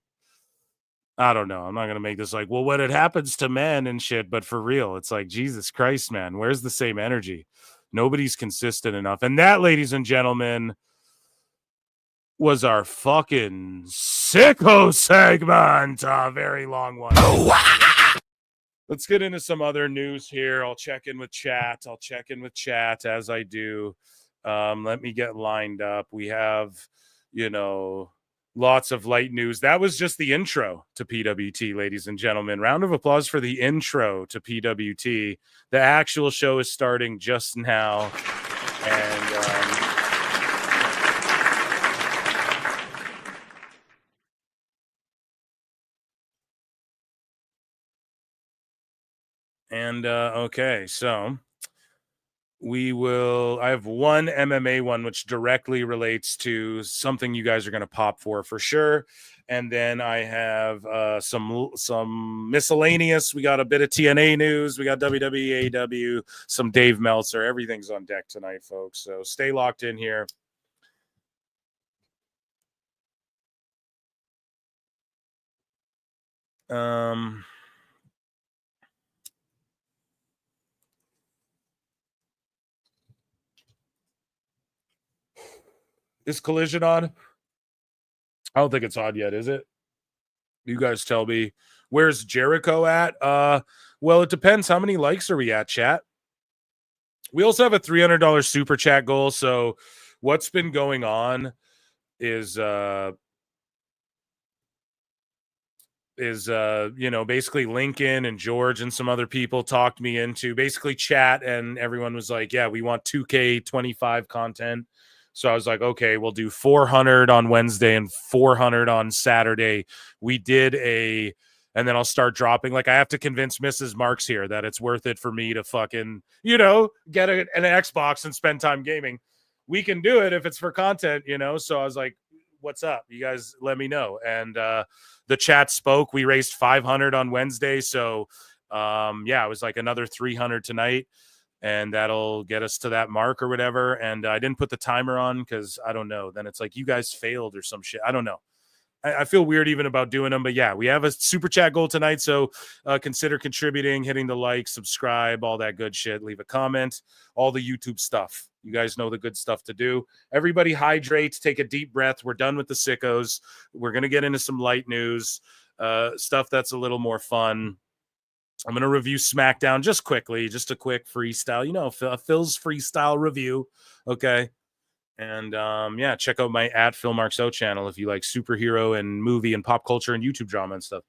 I don't know. I'm not going to make this like, well, when it happens to men and shit, but for real, it's like, Jesus Christ, man, where's the same energy? Nobody's consistent enough. And that, ladies and gentlemen, was our fucking Sicko segment. A very long one. let's get into some other news here. I'll check in with chat. As I do. Let me get lined up. We have, lots of light news. That was just the intro to PWT, ladies and gentlemen. Round of applause for the intro to PWT. The actual show is starting just now. Okay, so I have one MMA one which directly relates to something you guys are going to pop for sure, and then I have some miscellaneous. We got a bit of TNA news, we got WWE, AEW, some Dave Meltzer. Everything's on deck tonight, folks, so stay locked in here. Is Collision on? I don't think it's on yet, is it? You guys tell me. Where's Jericho at? Well, it depends. How many likes are we at, chat? We also have a $300 super chat goal. So what's been going on is basically Lincoln and George and some other people talked me into basically chat, and everyone was like, yeah, we want 2K25 content. So I was like, okay, we'll do 400 on Wednesday and 400 on Saturday. We did and then I'll start dropping. Like, I have to convince Mrs. Marks here that it's worth it for me to fucking, get an Xbox and spend time gaming. We can do it if it's for content, So I was like, what's up? You guys let me know. And the chat spoke. We raised 500 on Wednesday. So it was like another 300 tonight. And that'll get us to that mark or whatever. And I didn't put the timer on because I don't know. Then it's like you guys failed or some shit. I don't know. I feel weird even about doing them. But yeah, we have a super chat goal tonight. So consider contributing, hitting the like, subscribe, all that good shit. Leave a comment, all the YouTube stuff. You guys know the good stuff to do. Everybody hydrate, take a deep breath. We're done with the sickos. We're going to get into some light news, stuff that's a little more fun. I'm going to review Smackdown just quickly, just a quick freestyle, Phil's freestyle review. Okay. And check out my @PhilMarkso channel if you like superhero and movie and pop culture and YouTube drama and stuff.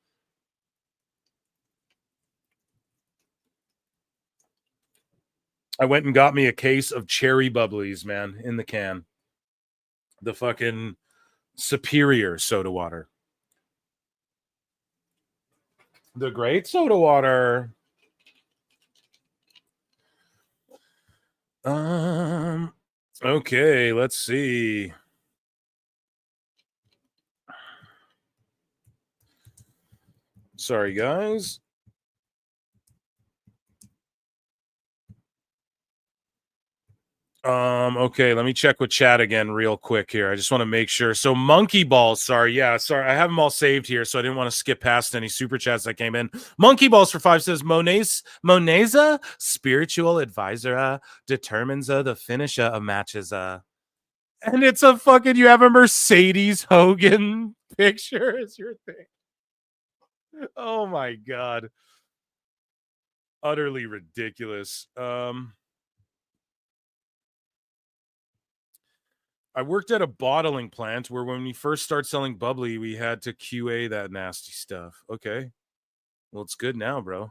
I went and got me a case of cherry bubblies, man, in the can. The fucking superior soda water. The great soda water. Okay, let's see. Sorry, guys. Okay, let me check with chat again real quick here. I just want to make sure. So Monkey Balls, sorry. I have them all saved here, so I didn't want to skip past any super chats that came in. Monkey Balls for 5 says, Moneza, spiritual advisor, determines the finisher of matches. And it's a fucking, you have a Mercedes Hogan picture as your thing. Oh my God. Utterly ridiculous. I worked at a bottling plant where when we first start selling bubbly, we had to QA that nasty stuff. Okay. Well, it's good now, bro.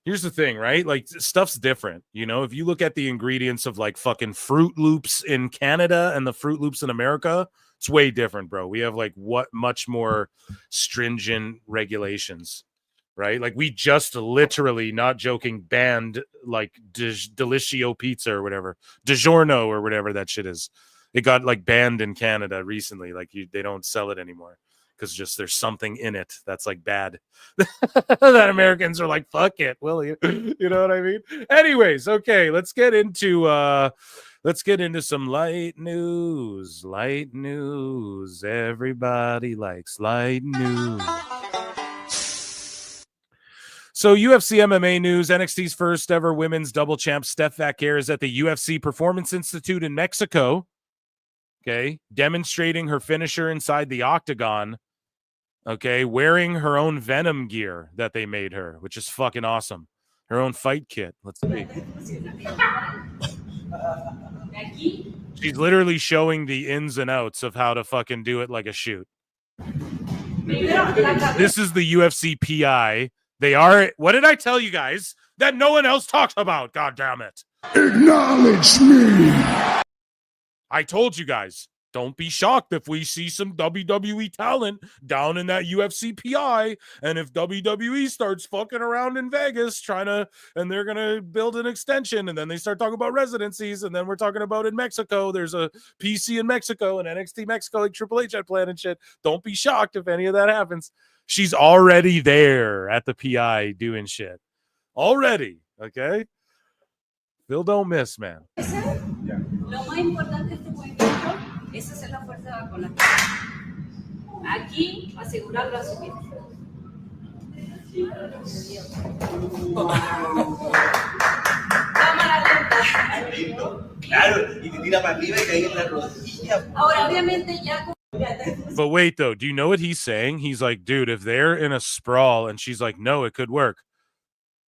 Here's the thing, right? Like, stuff's different. If you look at the ingredients of like fucking Fruit Loops in Canada and the Fruit Loops in America, it's way different, bro. We have like much more stringent regulations. Right? Like, we just literally, not joking, banned like Delicious Pizza or whatever, DiGiorno or whatever that shit is. It got like banned in Canada recently. Like, they don't sell it anymore because just there's something in it that's like bad that Americans are like, fuck it, will you? You know what I mean? Anyways, okay, let's get into some light news. Light news. Everybody likes light news. So UFC MMA news, NXT's first ever women's double champ Steph Vaquer is at the UFC Performance Institute in Mexico, okay, demonstrating her finisher inside the octagon. Okay, wearing her own Venom gear that they made her, which is fucking awesome. Her own fight kit. Let's see. She's literally showing the ins and outs of how to fucking do it like a shoot. This is the UFC PI. They are, what did I tell you guys? That no one else talks about, god damn it. Acknowledge me. I told you guys, don't be shocked if we see some WWE talent down in that UFC PI. And if WWE starts fucking around in Vegas and they're going to build an extension, and then they start talking about residencies, and then we're talking about in Mexico, there's a PC in Mexico and NXT Mexico, like Triple H had planned and shit. Don't be shocked if any of that happens. She's already there at the PI doing shit. Already, okay? Phil, don't miss, man. Lo más importante de este movimiento es hacer la fuerza con la pierna. Aquí, asegurarlo a subir. Cámara lenta. Claro, y te tira para arriba y cae en la rodilla. Ahora, obviamente, ya. But wait, though, do you know what he's saying? He's like, dude, if they're in a sprawl, and she's like, no, it could work.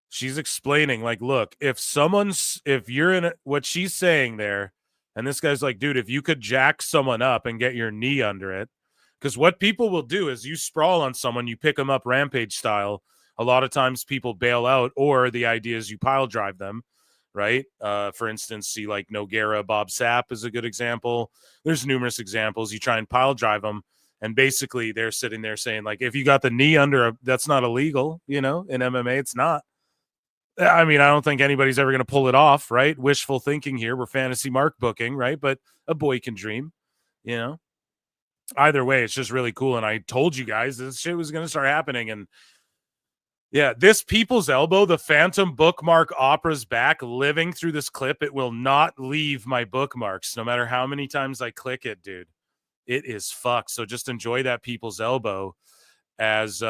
She's explaining, like, look, if you're in what she's saying there, and this guy's like, dude, if you could jack someone up and get your knee under it, because what people will do is you sprawl on someone, you pick them up rampage style. A lot of times people bail out, or the idea is you pile drive them, right? For instance, see like Nogueira, Bob Sapp is a good example. There's numerous examples. You try and pile drive them, and basically they're sitting there saying, like, if you got the knee under, that's not illegal, in MMA, it's not. I mean, I don't think anybody's ever going to pull it off, right? Wishful thinking here. We're fantasy mark booking, right? But a boy can dream, Either way, it's just really cool. And I told you guys this shit was going to start happening. And yeah, this people's elbow, the Phantom bookmark opera's back, living through this clip. It will not leave my bookmarks, no matter how many times I click it, dude. It is fucked. So just enjoy that people's elbow as,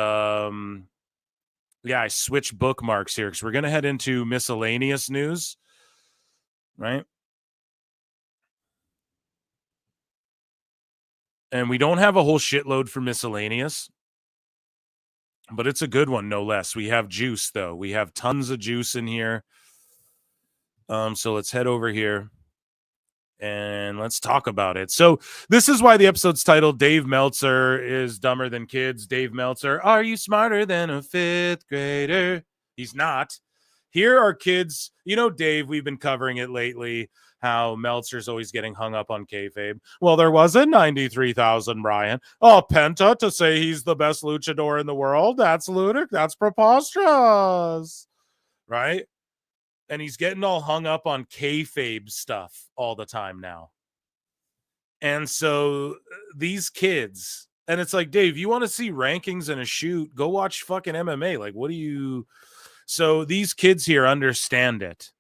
I switch bookmarks here because we're going to head into miscellaneous news, right? And we don't have a whole shitload for miscellaneous, but it's a good one, no less. We have juice, though. We have tons of juice in here. So let's head over here and let's talk about it. So this is why the episode's titled Dave Meltzer is Dumber Than Kids. Dave Meltzer, are you smarter than a fifth grader? He's not. Here are kids. Dave, we've been covering it lately, how Meltzer's always getting hung up on kayfabe. Well, there was a 93,000, Brian. Oh, Penta to say he's the best luchador in the world. That's ludicrous. That's preposterous. Right? And he's getting all hung up on kayfabe stuff all the time now. And so these kids, and it's like, Dave, you want to see rankings in a shoot? Go watch fucking MMA. Like, what do you... So these kids here understand it,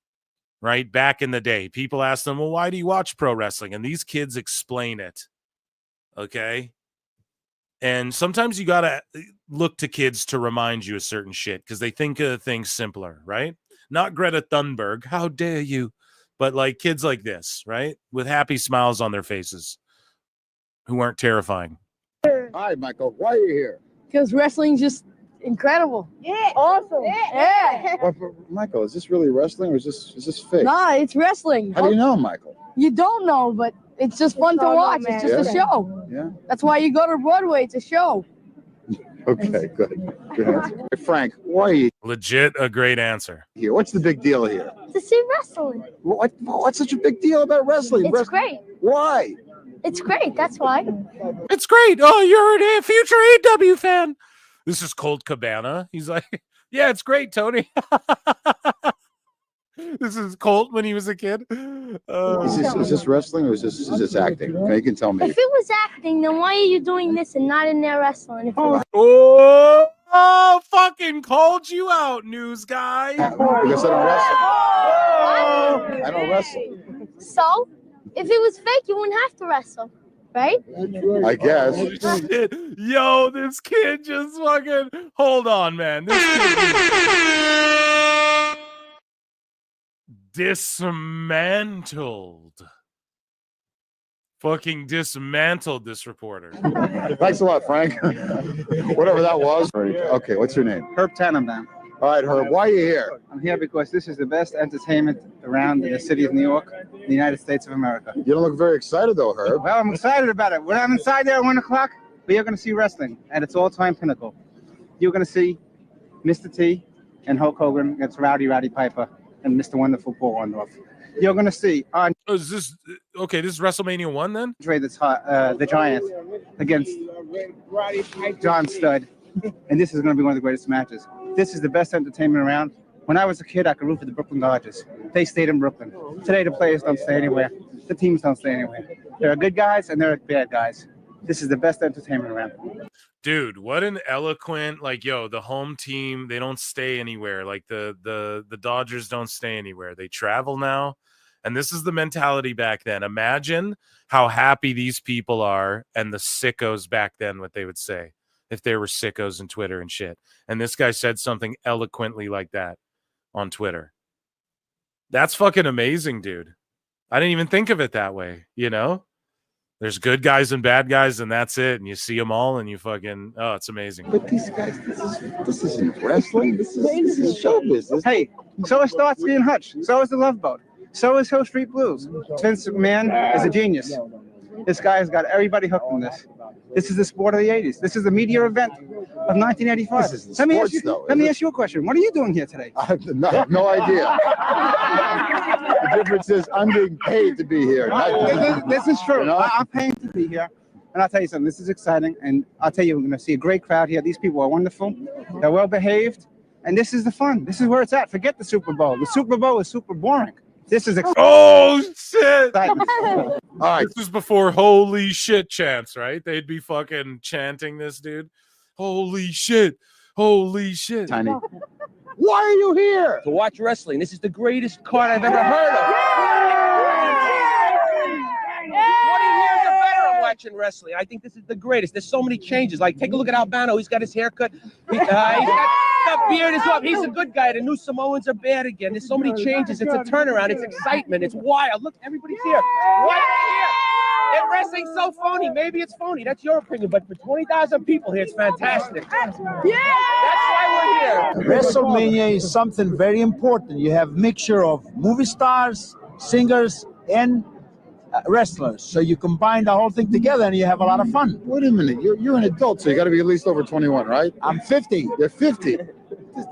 right? Back in the day, people ask them, well, why do you watch pro wrestling? And these kids explain it, okay? And sometimes you got to look to kids to remind you of certain shit because they think of things simpler, right? Not Greta Thunberg, how dare you? But like kids like this, right? With happy smiles on their faces who aren't terrifying. Hi, Michael. Why are you here? Because wrestling's just incredible. Yeah. Awesome. Yeah. Michael, is this really wrestling or is this fake? Nah, it's wrestling. How do you know, Michael? You don't know, but it's just fun to watch. It's just a show. Yeah. That's why you go to Broadway. It's a show. Okay, good answer. Hey, Frank, why are you legit a great answer here? What's the big deal here? To see wrestling. What's such a big deal about wrestling? It's great. Why? It's great. That's why. It's great. Oh, you're a future AW fan. This is Colt Cabana. He's like, yeah, it's great, Tony. This is Colt when he was a kid. Is this wrestling or is this acting? You can tell me. If it was acting, then why are you doing this and not in there wrestling? Oh, fucking called you out, news guy. Because I don't wrestle. I don't wrestle. So, if it was fake, you wouldn't have to wrestle, right? I guess. Yo, this kid just fucking... Hold on, man. This kid... dismantled fucking dismantled this reporter. Thanks a lot, Frank. Whatever that was. Okay, what's your name? Herb Tannenbaum. All right, Herb, why are you here? I'm here because this is the best entertainment around in the city of New York, the United States of America. You don't look very excited, though, Herb. Well, I'm excited about it. When I'm inside there at 1 o'clock, we are going to see wrestling at its all-time pinnacle. You're going to see Mr. T and Hulk Hogan against Rowdy Piper and Mr. Wonderful Paul Orndorff. You're going to see on is this okay? This is WrestleMania 1 then? The Giant against John Studd, and this is going to be one of the greatest matches. This is the best entertainment around. When I was a kid, I could root for the Brooklyn Dodgers. They stayed in Brooklyn. Today, the players don't stay anywhere. The teams don't stay anywhere. There are good guys and there are bad guys. This is the best entertainment around. Dude, what an eloquent, like, yo, the home team, they don't stay anywhere. Like the Dodgers don't stay anywhere. They travel now. And this is the mentality back then. Imagine how happy these people are and the sickos back then, what they would say if they were sickos in Twitter and shit. And this guy said something eloquently like that on Twitter. That's fucking amazing, dude. I didn't even think of it that way, you know? There's good guys and bad guys, and that's it. And you see them all, and you fucking, oh, it's amazing. But these guys, this isn't wrestling. This is show business. Hey, so is Starsky and Hutch. So is the Love Boat. So is Hill Street Blues. Vince McMahon is a genius. This guy has got everybody hooked on this. This is the sport of the 80s. This is the media event of 1985. Let me ask you a question. What are you doing here today? I have no idea. The difference is I'm being paid to be here. This is true. You know? I'm paying to be here. And I'll tell you something. This is exciting. And I'll tell you, we're going to see a great crowd here. These people are wonderful. They're well behaved. And this is the fun. This is where it's at. Forget the Super Bowl. The Super Bowl is super boring. This is oh shit! All right, this is before holy shit chants, right? They'd be fucking chanting this, dude. Holy shit! Holy shit! Tiny. Why are you here? To watch wrestling. This is the greatest card I've ever heard of. 20 years or better I'm watching wrestling. I think this is the greatest. There's so many changes. Like, take a look at Albano. He's got his haircut. He's got beard is up. He's a good guy. The new Samoans are bad again. There's so many changes. It's a turnaround. It's excitement. It's wild. Look, everybody's here. Why are they here? Wrestling's so phony. Maybe it's phony. That's your opinion. But for 20,000 people here, it's fantastic. Yeah! That's why we're here. WrestleMania is something very important. You have mixture of movie stars, singers, and wrestlers. So you combine the whole thing together and you have a lot of fun. Wait a minute. You're an adult, so you got to be at least over 21, right? I'm 50. You're 50.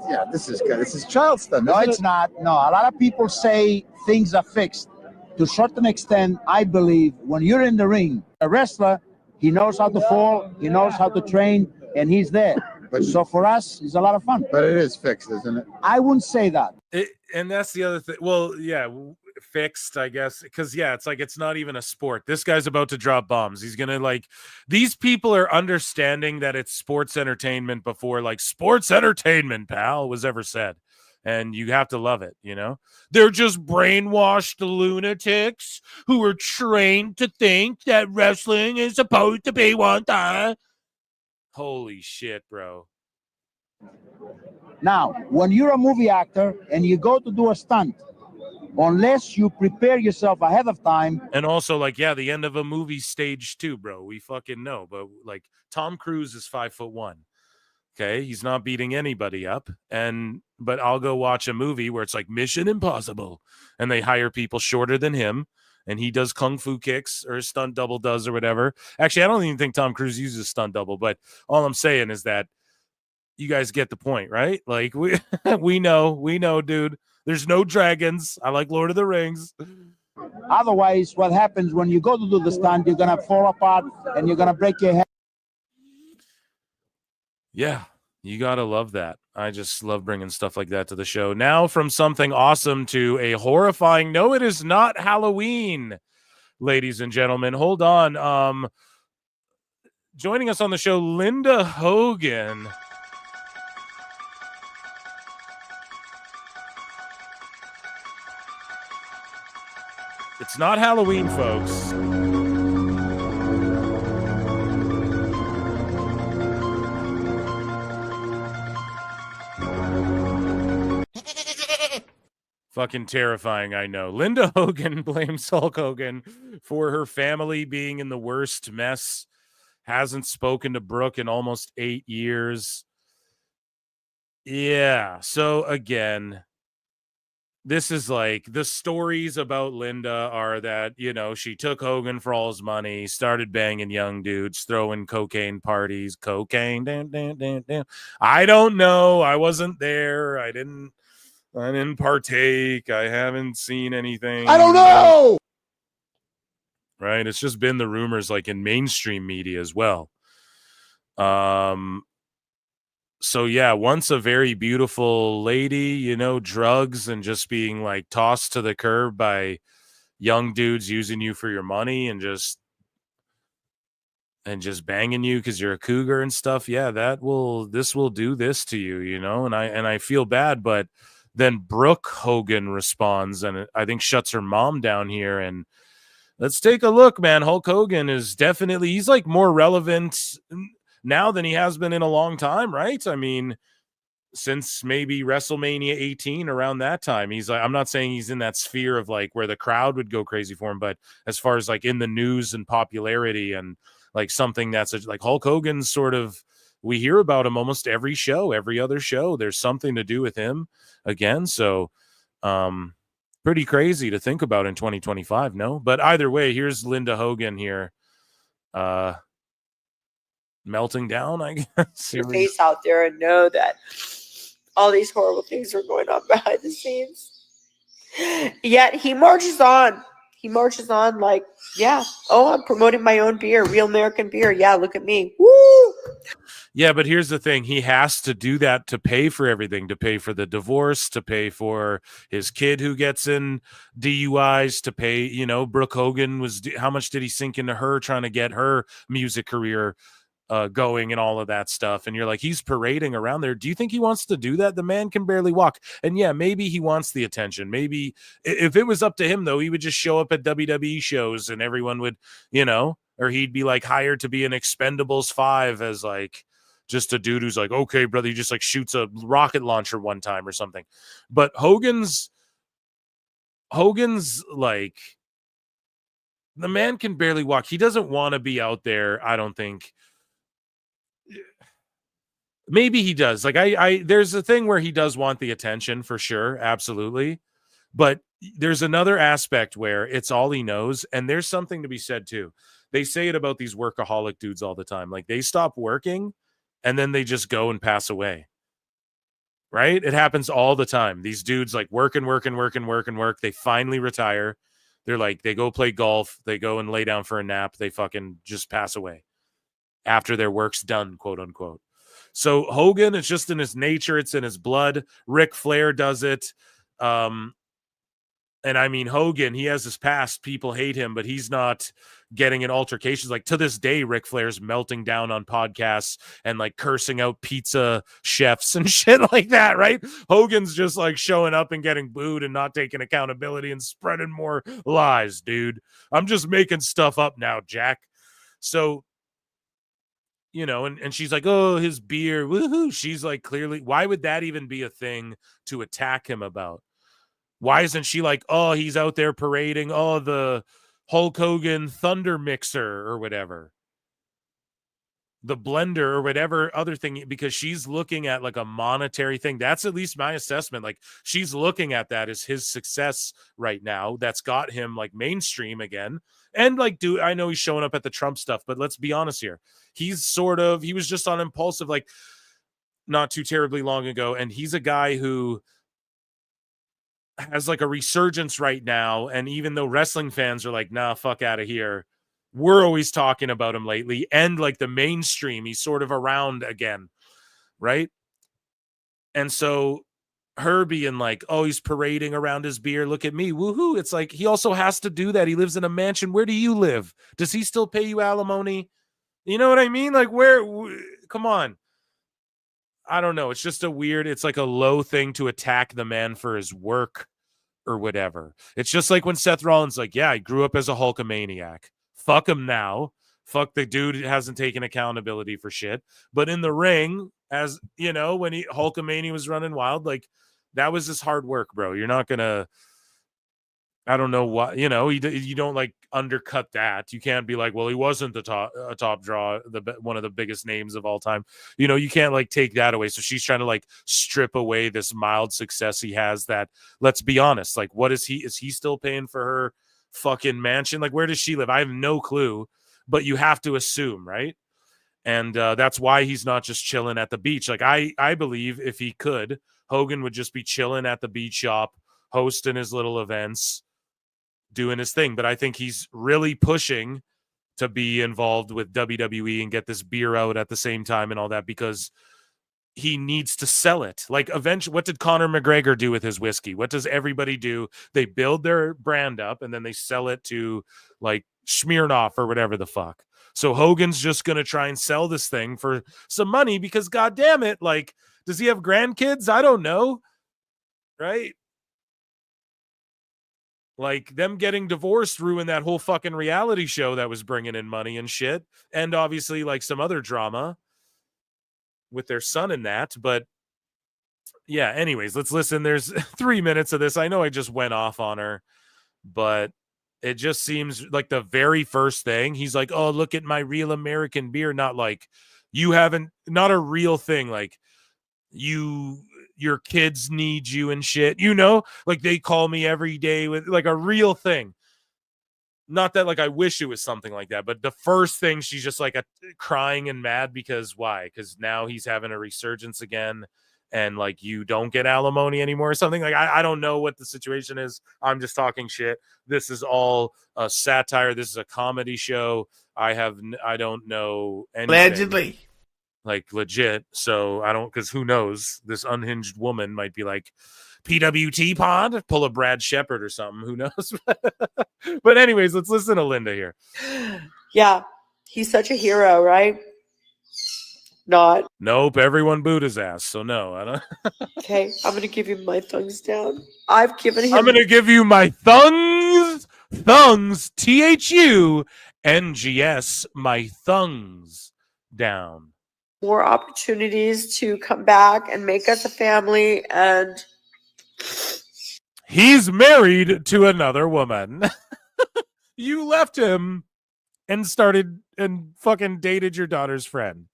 Yeah, this is good. This is child stuff. No, it's not. No, a lot of people say things are fixed. To a certain extent, I believe when you're in the ring, a wrestler, he knows how to fall, he knows how to train, and he's there. But so for us, it's a lot of fun. But it is fixed, isn't it? I wouldn't say that. And that's the other thing. Well, yeah, fixed, I guess, because yeah, it's like it's not even a sport. This guy's about to drop bombs. He's gonna like these people are understanding that it's sports entertainment before like sports entertainment, pal, was ever said. And you have to love it, you know? They're just brainwashed lunatics who are trained to think that wrestling is supposed to be one thing. Holy shit, bro. Now, when you're a movie actor and you go to do a stunt, unless you prepare yourself ahead of time. And also, like, yeah, the end of a movie stage too, bro. We fucking know. But like Tom Cruise is 5'1". Okay, he's not beating anybody up. But I'll go watch a movie where it's like Mission Impossible, and they hire people shorter than him, and he does kung fu kicks or his stunt double does or whatever. Actually, I don't even think Tom Cruise uses stunt double, but all I'm saying is that you guys get the point, right? Like we know, dude. There's no dragons. I like Lord of the Rings. Otherwise, what happens when you go to do the stunt, you're gonna fall apart and you're gonna break your head. Yeah, you gotta love that. I just love bringing stuff like that to the show. Now from something awesome to a horrifying, no, it is not Halloween, ladies and gentlemen. Hold on. Joining us on the show, Linda Hogan. It's not Halloween, folks. Fucking terrifying, I know. Linda Hogan blames Hulk Hogan for her family being in the worst mess. Hasn't spoken to Brooke in almost 8 years. Yeah, so again, this is like the stories about Linda are that, you know, she took Hogan for all his money, started banging young dudes, throwing cocaine parties, cocaine. Damn. I don't know. I wasn't there. I didn't partake. I haven't seen anything. I don't know. Right? It's just been the rumors like in mainstream media as well. So yeah, once a very beautiful lady, you know, drugs and just being like tossed to the curb by young dudes using you for your money and just banging you because you're a cougar and stuff. Yeah, this will do this to you, you know, and I feel bad, but then Brooke Hogan responds and I think shuts her mom down here. And let's take a look, man. Hulk Hogan is definitely, he's like more relevant now than he has been in a long time, right? I mean, since maybe WrestleMania 18, around that time. He's like, I'm not saying he's in that sphere of like where the crowd would go crazy for him, but as far as like in the news and popularity and like something that's like Hulk Hogan's sort of, we hear about him almost every show, every other show. There's something to do with him again. So, pretty crazy to think about in 2025, no? But either way, here's Linda Hogan here. Melting down, I guess. Your face out there and know that all these horrible things are going on behind the scenes. Yet he marches on. He marches on like, yeah, oh, I'm promoting my own beer, real American beer. Yeah, look at me. Woo! Yeah, but here's the thing. He has to do that to pay for everything, to pay for the divorce, to pay for his kid who gets in DUIs, to pay, you know, Brooke Hogan how much did he sink into her trying to get her music career going and all of that stuff. And you're like, he's parading around there. Do you think he wants to do that? The man can barely walk. And yeah, maybe he wants the attention. Maybe if it was up to him though, he would just show up at WWE shows and everyone would, you know, or he'd be like hired to be an Expendables 5 as like just a dude who's like, okay, brother, he just like shoots a rocket launcher one time or something. But Hogan's like, the man can barely walk. He doesn't want to be out there, I don't think. Maybe he does. Like there's a thing where he does want the attention for sure. Absolutely. But there's another aspect where it's all he knows. And there's something to be said too. They say it about these workaholic dudes all the time. Like they stop working and then they just go and pass away. Right? It happens all the time. These dudes like work. They finally retire. They're like, they go play golf. They go and lay down for a nap. They fucking just pass away after their work's done, quote unquote. So Hogan, it's just in his nature. It's in his blood. Ric Flair does it. And I mean, Hogan, he has his past. People hate him, but he's not getting in altercations. Like to this day, Ric Flair's melting down on podcasts and like cursing out pizza chefs and shit like that, right? Hogan's just like showing up and getting booed and not taking accountability and spreading more lies, dude. I'm just making stuff up now, Jack. So, you know, and she's like, oh, his beer, woohoo. She's like, clearly, why would that even be a thing to attack him about? Why isn't she like, oh, he's out there parading, oh, the Hulk Hogan Thunder Mixer or whatever, the blender or whatever other thing, because she's looking at like a monetary thing. That's at least my assessment. Like she's looking at that as his success right now. That's got him like mainstream again. And like, dude, I know he's showing up at the Trump stuff, but let's be honest here. He was just on Impulsive like not too terribly long ago. And he's a guy who has like a resurgence right now. And even though wrestling fans are like, nah, fuck out of here, we're always talking about him lately. And like the mainstream, he's sort of around again. Right. And so her being like, oh, he's parading around his beer. Look at me. Woohoo. It's like, he also has to do that. He lives in a mansion. Where do you live? Does he still pay you alimony? You know what I mean? Like come on. I don't know. It's just it's like a low thing to attack the man for his work or whatever. It's just like when Seth Rollins like, yeah, I grew up as a Hulkamaniac. Fuck him now. Fuck the dude who hasn't taken accountability for shit. But in the ring, as you know, when Hulkamania was running wild, like That was his hard work, bro. You're not gonna. I don't know what, you know, you don't like undercut that. You can't be like, well, he wasn't the top draw, one of the biggest names of all time. You know, you can't like take that away. So she's trying to like strip away this mild success he has that, let's be honest, like what is he still paying for her fucking mansion? Like where does she live? I have no clue, but you have to assume, right? And that's why he's not just chilling at the beach. Like I believe if he could, Hogan would just be chilling at the beach shop, hosting his little events, doing his thing. But I think he's really pushing to be involved with WWE and get this beer out at the same time and all that, because he needs to sell it. Like eventually, what did Conor McGregor do with his whiskey? What does everybody do? They build their brand up and then they sell it to like Smirnoff or whatever the fuck. So Hogan's just going to try and sell this thing for some money because God damn it. Like, does he have grandkids? I don't know. Right? Like them getting divorced ruined that whole fucking reality show that was bringing in money and shit. And obviously like some other drama with their son in that. But yeah, anyways, let's listen. There's 3 minutes of this. I know I just went off on her, but it just seems like the very first thing he's like, oh, look at my real American beer. Not like you haven't, not a real thing. Like your kids need you and shit, you know, like they call me every day with like a real thing. Not that like I wish it was something like that, but the first thing she's just like crying and mad because why? Because now he's having a resurgence again and like you don't get alimony anymore or something. Like I don't know what the situation is. I'm just talking shit. This is all a satire. This is a comedy show. I don't know anything. Allegedly. Like legit. So I don't, because who knows? This unhinged woman might be like, PWT pod, pull a Brad Shepard or something. Who knows? But anyways, let's listen to Linda here. Yeah, he's such a hero, right? Not. Nope, everyone booed his ass. So no, I don't. Okay, I'm gonna give you my thumbs down. I've given him. I'm gonna give you my thungs, THUNGS, my thungs down. More opportunities to come back and make us a family, and he's married to another woman. You left him and started and fucking dated your daughter's friend.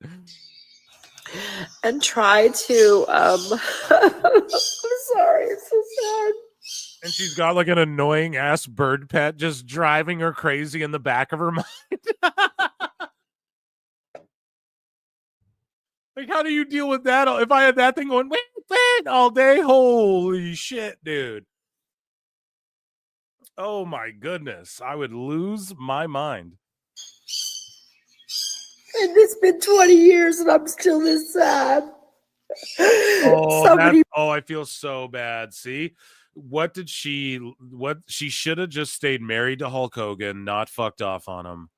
And try to I'm sorry, it's so sad. And she's got like an annoying ass bird pet just driving her crazy in the back of her mind. Like, how do you deal with that? If I had that thing going, wait, all day, holy shit, dude. Oh my goodness. I would lose my mind. And it's been 20 years and I'm still this sad. Oh, I feel so bad. See, she should have just stayed married to Hulk Hogan, not fucked off on him.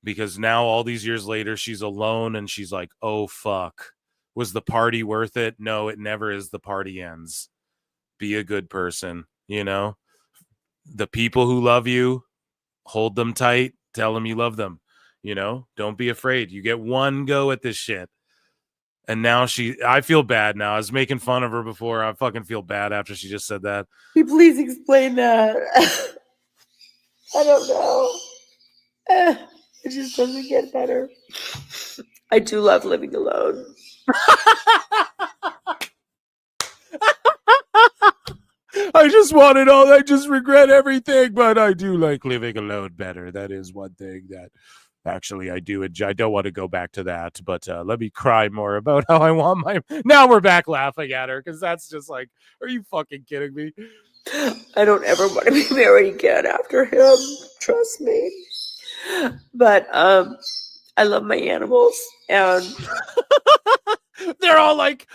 Because now all these years later, she's alone and she's like, oh, fuck. Was the party worth it? No, it never is. The party ends. Be a good person, you know? The people who love you, hold them tight. Tell them you love them, you know? Don't be afraid. You get one go at this shit. And now I feel bad now. I was making fun of her before. I fucking feel bad after she just said that. Can you please explain that? I don't know. It just doesn't get better. I do love living alone. I just regret everything, but I do like living alone better. That is one thing that actually I do enjoy. I don't want to go back to that, but let me cry more about how I want my... Now we're back laughing at her, because that's just like, are you fucking kidding me? I don't ever want to be married again after him. Trust me. But I love my animals, and they're all like,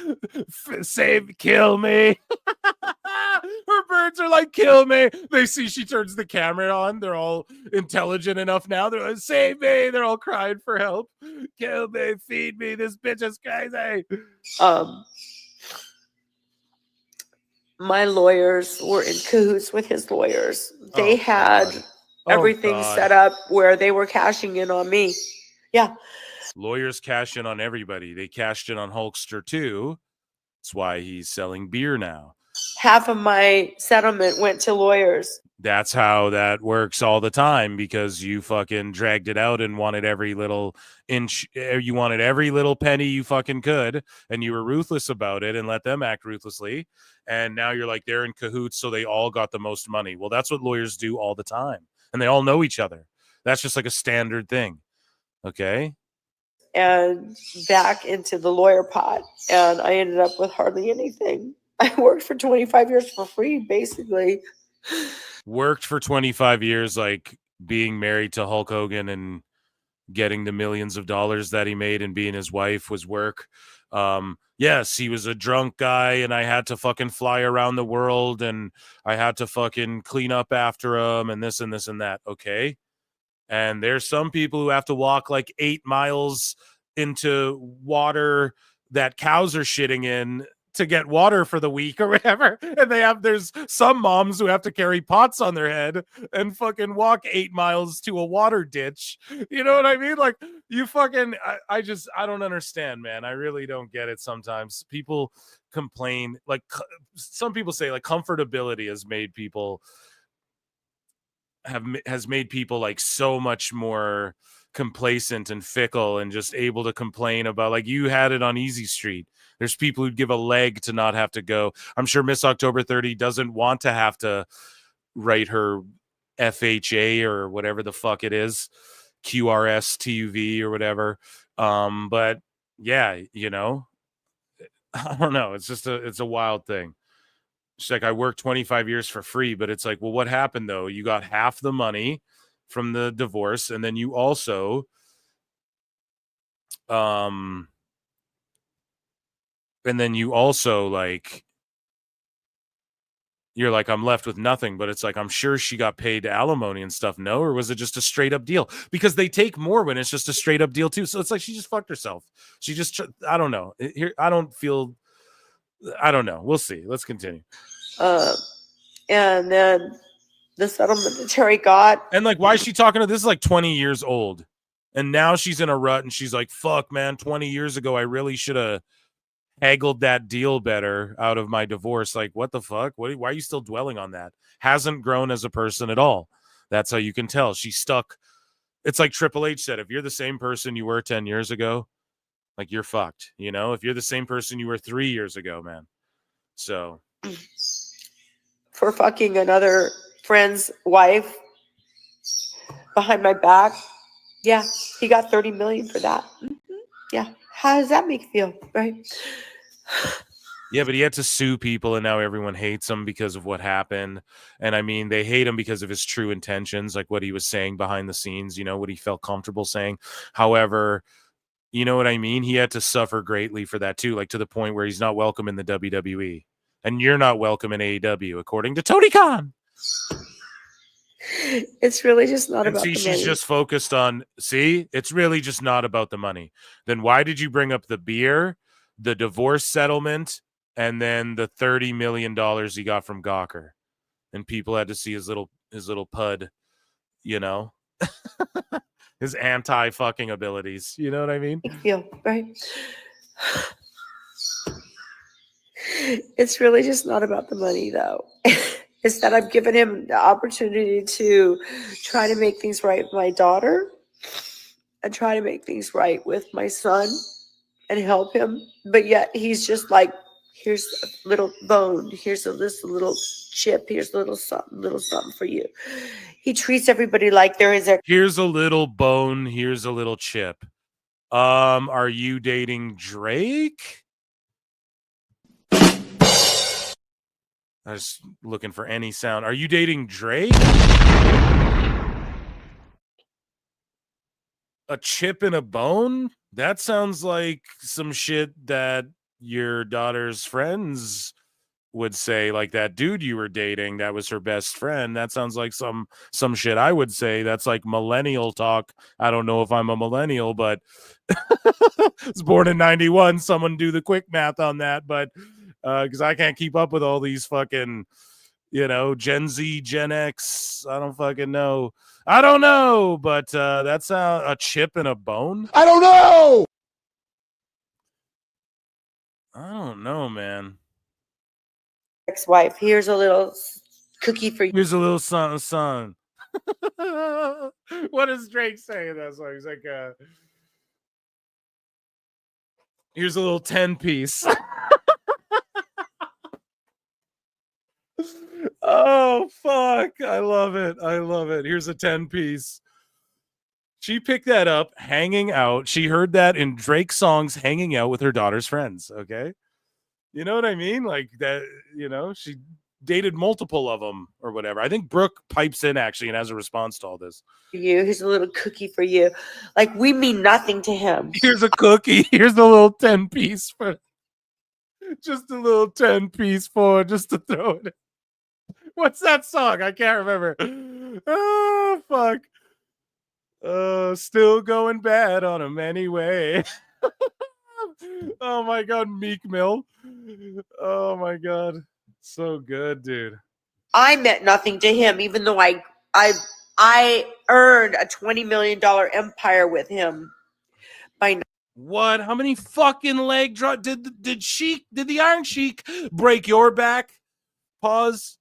kill me. Her birds are like, kill me. They see she turns the camera on. They're all intelligent enough now. They're like, save me. They're all crying for help. Kill me, feed me. This bitch is crazy. My lawyers were in cahoots with his lawyers. They had everything set up where they were cashing in on me. Yeah. Lawyers cash in on everybody. They cashed in on Hulkster too. That's why he's selling beer now. Half of my settlement went to lawyers. That's how that works all the time, because you fucking dragged it out and wanted every little inch. You wanted every little penny you fucking could, and you were ruthless about it and let them act ruthlessly. And now you're like, they're in cahoots, so they all got the most money. Well, that's what lawyers do all the time. And they all know each other. That's just like a standard thing. Okay. And back into the lawyer pot. And I ended up with hardly anything. I worked for 25 years for free, basically. Worked for 25 years, like being married to Hulk Hogan and getting the millions of dollars that he made and being his wife was work. Yes, he was a drunk guy and I had to fucking fly around the world and I had to fucking clean up after him and this and this and that. Okay. And there's some people who have to walk like 8 miles into water that cows are shitting in to get water for the week or whatever. And there's some moms who have to carry pots on their head and fucking walk 8 miles to a water ditch. You know what I mean? Like, you fucking, I don't understand, man. I really don't get it sometimes. People complain, like, some people say, like, comfortability has made people like so much more complacent and fickle and just able to complain about, like, you had it on Easy Street. There's people who'd give a leg to not have to go. I'm sure Miss October 30 doesn't want to have to write her FHA or whatever the fuck it is, QRS TUV or whatever. But yeah, you know, I don't know. It's a wild thing. She's like, I worked 25 years for free, but it's like, well, what happened though? You got half the money from the divorce, and then you also like, you're like, I'm left with nothing. But it's like, I'm sure she got paid alimony and stuff. No, or was it just a straight up deal? Because they take more when it's just a straight up deal too. So it's like she just fucked herself. She just, I don't know. Here, I don't know. We'll see. Let's continue. And then the settlement that Terry got. And like, why is she talking to this? Is like 20 years old. And now she's in a rut and she's like, fuck, man, 20 years ago, I really should have haggled that deal better out of my divorce. Like, what the fuck? Why are you still dwelling on that? Hasn't grown as a person at all. That's how you can tell. She's stuck. It's like Triple H said, if you're the same person you were 10 years ago, like, you're fucked. You know, if you're the same person you were 3 years ago, man. So. For fucking another friend's wife behind my back. Yeah, he got $30 million for that. Mm-hmm. Yeah, how does that make you feel, right? Yeah, but he had to sue people, and now everyone hates him because of what happened. And I mean, they hate him because of his true intentions, like what he was saying behind the scenes, you know, what he felt comfortable saying. However, you know what I mean? He had to suffer greatly for that too, like to the point where he's not welcome in the WWE. And you're not welcome in AEW, according to Tony Khan. It's really just not about the money. She's just focused on, it's really just not about the money. Then why did you bring up the beer, the divorce settlement, and then the $30 million he got from Gawker? And people had to see his little pud, you know? His anti-fucking abilities. You know what I mean? Yeah, right. It's really just not about the money, though. It's that I've given him the opportunity to try to make things right with my daughter and try to make things right with my son and help him. But yet he's just like, here's a little bone, here's this little chip, here's a little something for you. He treats everybody like there is here's a little bone, here's a little chip. Are you dating Drake? I was looking for any sound. Are you dating Drake? A chip and a bone? That sounds like some shit that your daughter's friends would say, like that dude you were dating that was her best friend. That sounds like some shit I would say. That's like millennial talk. I don't know if I'm a millennial, but I was born in 91. Someone do the quick math on that, but because I can't keep up with all these fucking, you know, Gen Z, Gen X. I don't fucking know. I don't know, but that's a chip and a bone. I don't know. I don't know, man. Ex-wife, here's a little cookie for you. Here's a little son. What does Drake say in that song? He's like, here's a little 10-piece. Oh, fuck. I love it. Here's a 10-piece. She picked that up hanging out. She heard that in Drake's songs hanging out with her daughter's friends. Okay. You know what I mean? Like that, she dated multiple of them or whatever. I think Brooke pipes in actually and has a response to all this. Here's a little cookie for you. Like, we mean nothing to him. Here's a cookie. Here's a little 10-piece for just a little 10-piece for just to throw it in. What's that song? I can't remember. Oh, fuck. Still going bad on him anyway. Oh my God, Meek Mill. Oh my God. So good, dude. I meant nothing to him, even though I earned a $20 million empire with him. What? How many fucking leg drop did the Iron Sheik break your back? Pause.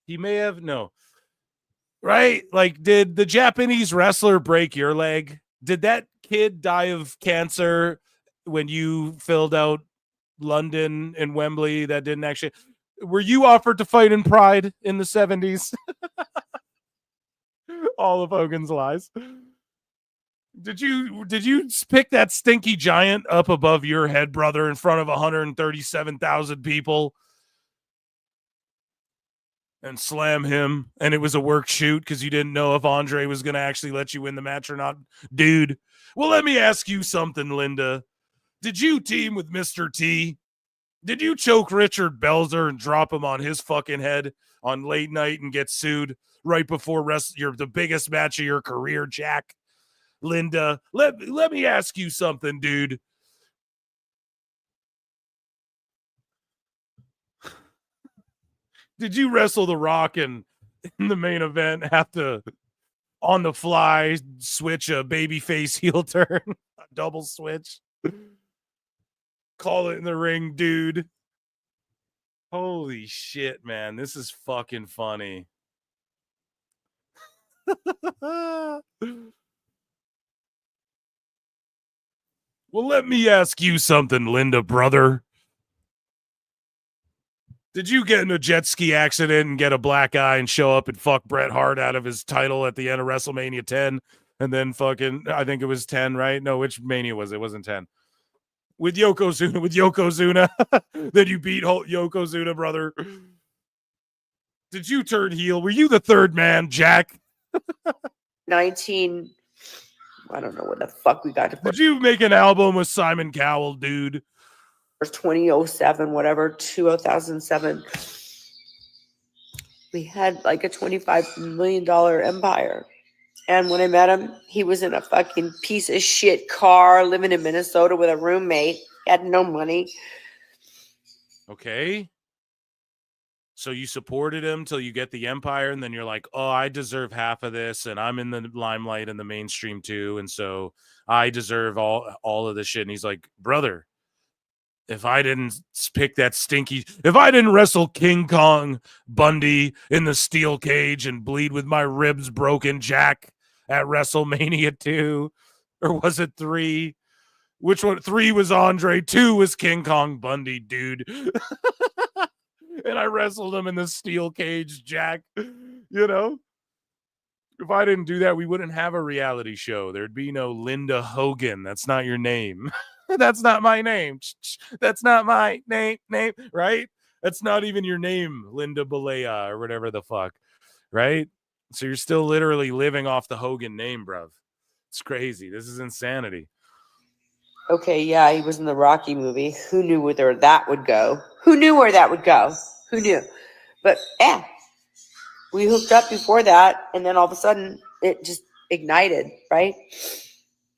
He may have. No. Right? Like, did the Japanese wrestler break your leg? Did that kid die of cancer when you filled out London and Wembley? That didn't actually. Were you offered to fight in Pride in the 70s? All of Hogan's lies. Did you pick that stinky giant up above your head, brother, in front of 137,000 people and slam him? And it was a work shoot because you didn't know if Andre was going to actually let you win the match or not, dude. Well, let me ask you something, Linda. Did you team with Mr. T? Did you choke Richard Belzer and drop him on his fucking head on late night and get sued right before the biggest match of your career, Jack? Linda, let me ask you something, dude. Did you wrestle The Rock and in the main event have to, on the fly, switch a babyface heel turn? A double switch? Call it in the ring, dude. Holy shit, man. This is fucking funny. Well, let me ask you something, Linda, brother. Did you get in a jet ski accident and get a black eye and show up and fuck Bret Hart out of his title at the end of WrestleMania 10? And then fucking, I think it was 10, right? No, which Mania was it? It wasn't 10. With Yokozuna. Then you beat Yokozuna, brother. Did you turn heel? Were you the third man, Jack? I don't know what the fuck we got to put. Did you make an album with Simon Cowell, dude? 2007, whatever, 2007. We had like a $25 million empire. And when I met him, he was in a fucking piece of shit car living in Minnesota with a roommate. He had no money. Okay. So you supported him till you get the empire, and then you're like, oh, I deserve half of this, and I'm in the limelight and the mainstream too, and so I deserve all of this shit. And he's like, brother, if I didn't wrestle King Kong Bundy in the steel cage and bleed with my ribs broken, Jack, at WrestleMania 2, or was it 3? Which one? 3 was Andre, 2 was King Kong Bundy, dude. And I wrestled him in the steel cage, Jack. You know? If I didn't do that, we wouldn't have a reality show. There'd be no Linda Hogan. That's not your name. That's not my name. That's not my name, right? That's not even your name, Linda Balea or whatever the fuck, right? So you're still literally living off the Hogan name, bruv. It's crazy. This is insanity. Okay, yeah, he was in the Rocky movie. Who knew where that would go? Who knew where that would go? Who knew? But yeah, we hooked up before that, and then all of a sudden it just ignited, right?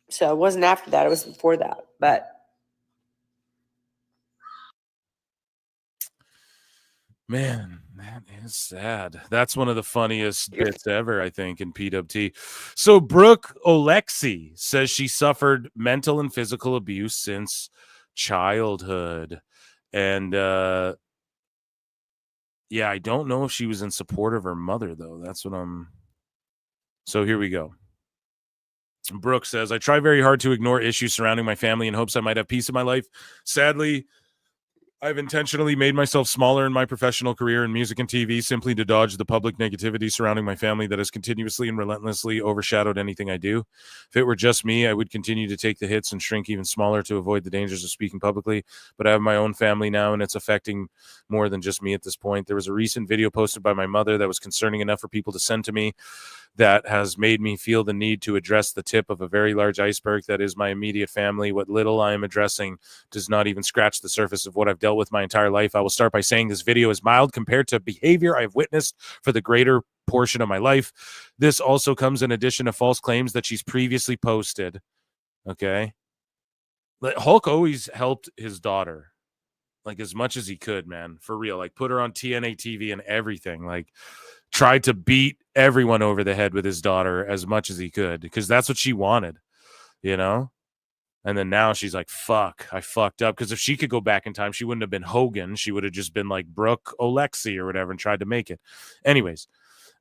So it wasn't after that, it was before that. But man, that is sad. That's one of the funniest bits ever, I think, in PWT. So Brooke Alexi says she suffered mental and physical abuse since childhood. And yeah, I don't know if she was in support of her mother, though. That's what I'm. So here we go. Brooke says, I try very hard to ignore issues surrounding my family in hopes I might have peace in my life. Sadly, I've intentionally made myself smaller in my professional career in music and TV simply to dodge the public negativity surrounding my family that has continuously and relentlessly overshadowed anything I do. If it were just me, I would continue to take the hits and shrink even smaller to avoid the dangers of speaking publicly. But I have my own family now, and it's affecting more than just me at this point. There was a recent video posted by my mother that was concerning enough for people to send to me that has made me feel the need to address the tip of a very large iceberg that is my immediate family. What little I am addressing does not even scratch the surface of what I've dealt with my entire life. I will start by saying this video is mild compared to behavior I've witnessed for the greater portion of my life. This also comes in addition to false claims that she's previously posted. Okay. Hulk always helped his daughter, like, as much as he could, man, for real. Like, put her on TNA TV and everything. Like, tried to beat everyone over the head with his daughter as much as he could because that's what she wanted, you know? And then now she's like, fuck, I fucked up. Because if she could go back in time, she wouldn't have been Hogan. She would have just been like Brooke Olexi or whatever and tried to make it. Anyways,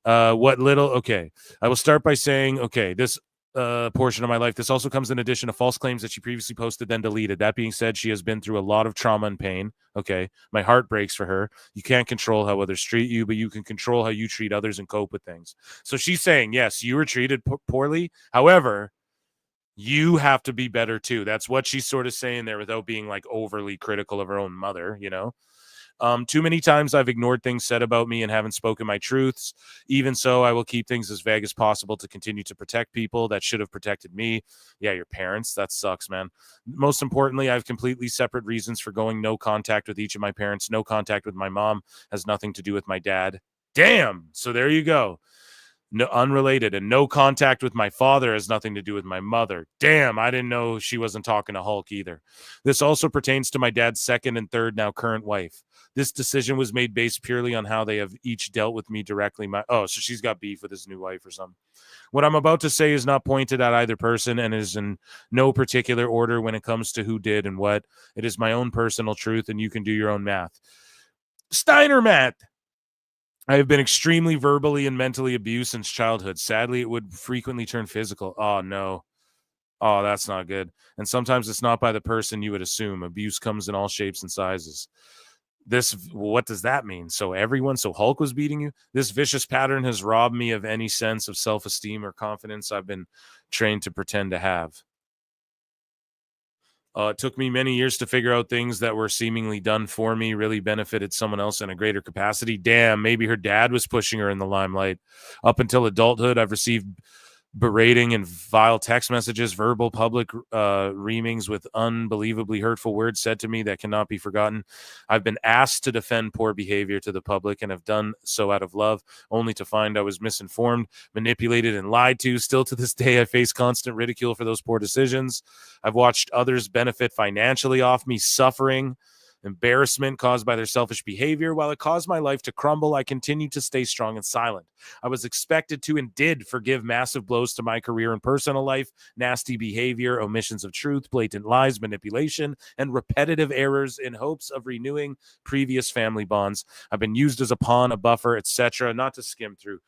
okay. I will start by saying, okay, this portion of my life, this also comes in addition to false claims that she previously posted, then deleted. That being said, she has been through a lot of trauma and pain. Okay. My heart breaks for her. You can't control how others treat you, but you can control how you treat others and cope with things. So she's saying, yes, you were treated poorly. However, you have to be better too. That's what she's sort of saying there without being like overly critical of her own mother, you know? Too many times I've ignored things said about me and haven't spoken my truths. Even so, I will keep things as vague as possible to continue to protect people that should have protected me. Yeah, your parents. That sucks, man. Most importantly, I have completely separate reasons for going no contact with each of my parents. No contact with my mom has nothing to do with my dad. Damn. So there you go. No, unrelated, and no contact with my father has nothing to do with my mother. Damn, I didn't know she wasn't talking to Hulk either. This also pertains to my dad's second and third, now current wife. This decision was made based purely on how they have each dealt with me directly. So she's got beef with his new wife or something. What I'm about to say is not pointed at either person and is in no particular order when it comes to who did and what. It is my own personal truth, and you can do your own math. Steiner Matt. I have been extremely verbally and mentally abused since childhood. Sadly, it would frequently turn physical. Oh, no. Oh, that's not good. And sometimes it's not by the person you would assume. Abuse comes in all shapes and sizes. What does that mean? So Hulk was beating you? This vicious pattern has robbed me of any sense of self-esteem or confidence I've been trained to pretend to have. It took me many years to figure out things that were seemingly done for me really benefited someone else in a greater capacity. Damn, maybe her dad was pushing her in the limelight. Up until adulthood, I've received berating and vile text messages, verbal public reamings with unbelievably hurtful words said to me that cannot be forgotten. I've been asked to defend poor behavior to the public and have done so out of love, only to find I was misinformed, manipulated, and lied to. Still to this day, I face constant ridicule for those poor decisions. I've watched others benefit financially off me suffering. Embarrassment caused by their selfish behavior. While it caused my life to crumble, I continued to stay strong and silent. I was expected to and did forgive massive blows to my career and personal life, nasty behavior, omissions of truth, blatant lies, manipulation, and repetitive errors in hopes of renewing previous family bonds. I've been used as a pawn, a buffer, etc. Not to skim through,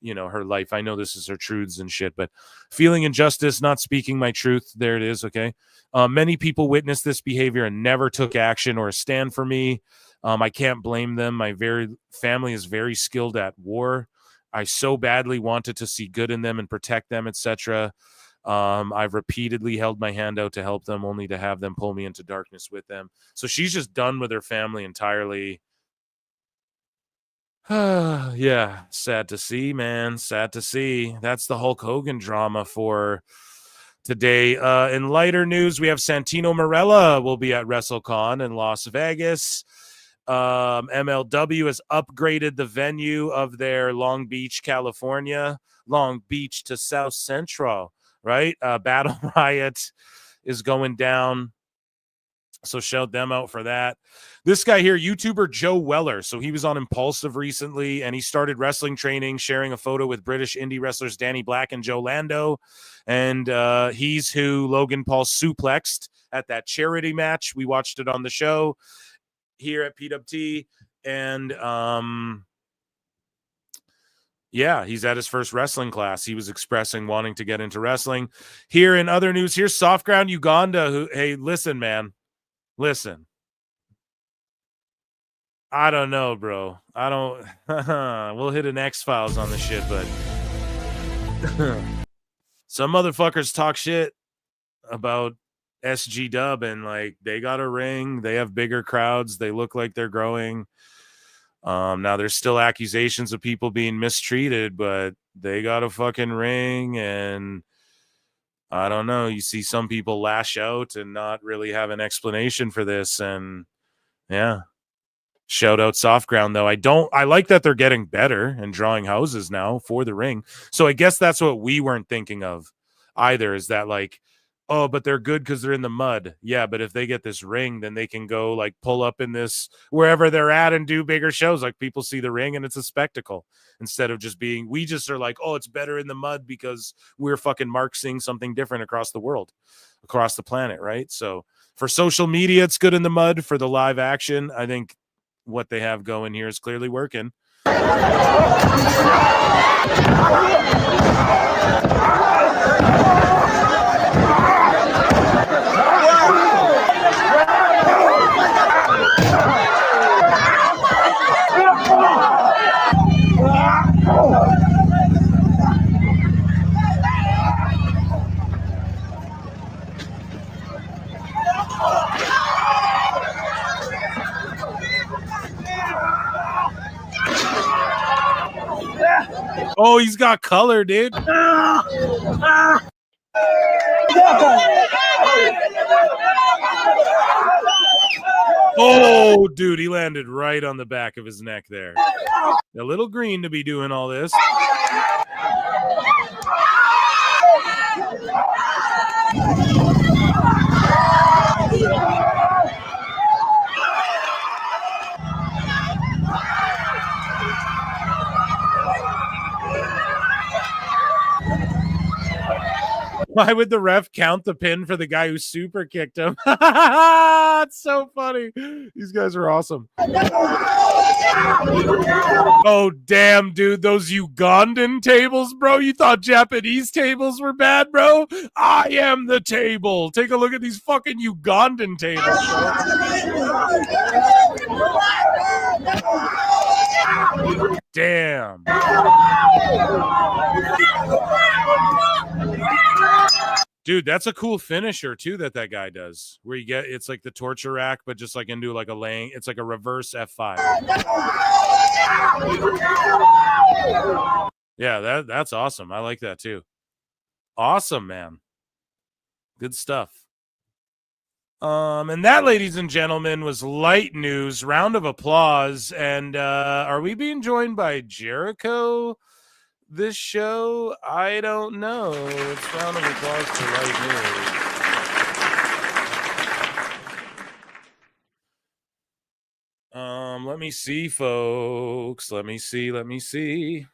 her life. I know this is her truths and shit, but feeling injustice, not speaking my truth. There it is. Okay. Many people witnessed this behavior and never took action or a stand for me. I can't blame them. My family is very skilled at war. I so badly wanted to see good in them and protect them, etc. I've repeatedly held my hand out to help them, only to have them pull me into darkness with them. So she's just done with her family entirely. Yeah, sad to see, man. Sad to see. That's the Hulk Hogan drama for today. In lighter news, we have Santino Marella will be at WrestleCon in Las Vegas. MLW has upgraded the venue of their Long Beach, California, Long Beach to South Central, right? Battle Riot is going down So shout them out for that. This guy here, YouTuber Joe Weller. So he was on Impulsive recently, and he started wrestling training, sharing a photo with British indie wrestlers Danny Black and Joe Lando. And he's who Logan Paul suplexed at that charity match. We watched it on the show here at PWT. And yeah, he's at his first wrestling class. He was expressing wanting to get into wrestling. Here in other news, here's Soft Ground Uganda, who, hey, listen, man. Listen. I don't know, bro. I don't. We'll hit an X-Files on the shit, but some motherfuckers talk shit about SG Dub, and like they got a ring. They have bigger crowds. They look like they're growing. Now there's still accusations of people being mistreated, but they got a fucking ring, and I don't know. You see some people lash out and not really have an explanation for this, and yeah. Shout out Soft Ground, though. I like that they're getting better and drawing houses now for the ring. So I guess that's what we weren't thinking of either, is that like, oh, but they're good because they're in the mud. Yeah, but if they get this ring, then they can go like pull up in this wherever they're at and do bigger shows. Like people see the ring and it's a spectacle instead of just being, we just are like, oh, it's better in the mud because we're fucking seeing something different across the world, across the planet, right? So for social media, it's good in the mud. For the live action, I think what they have going here is clearly working. Oh, he's got color, dude. Oh, dude, he landed right on the back of his neck there. A little green to be doing all this. Why would the ref count the pin for the guy who super kicked him? It's so funny. These guys are awesome. Oh, damn, dude. Those Ugandan tables, bro. You thought Japanese tables were bad, bro? I am the table. Take a look at these fucking Ugandan tables, bro. Damn. Dude, that's a cool finisher too that guy does. Where you get, it's like the torture rack, but just like into like a laying, it's like a reverse F5. Yeah, that's awesome. I like that too. Awesome, man. Good stuff. And that, ladies and gentlemen, was light news. Round of applause. And are we being joined by Jericho this show? I don't know. It's round of applause for light news. Let me see, folks. Let me see.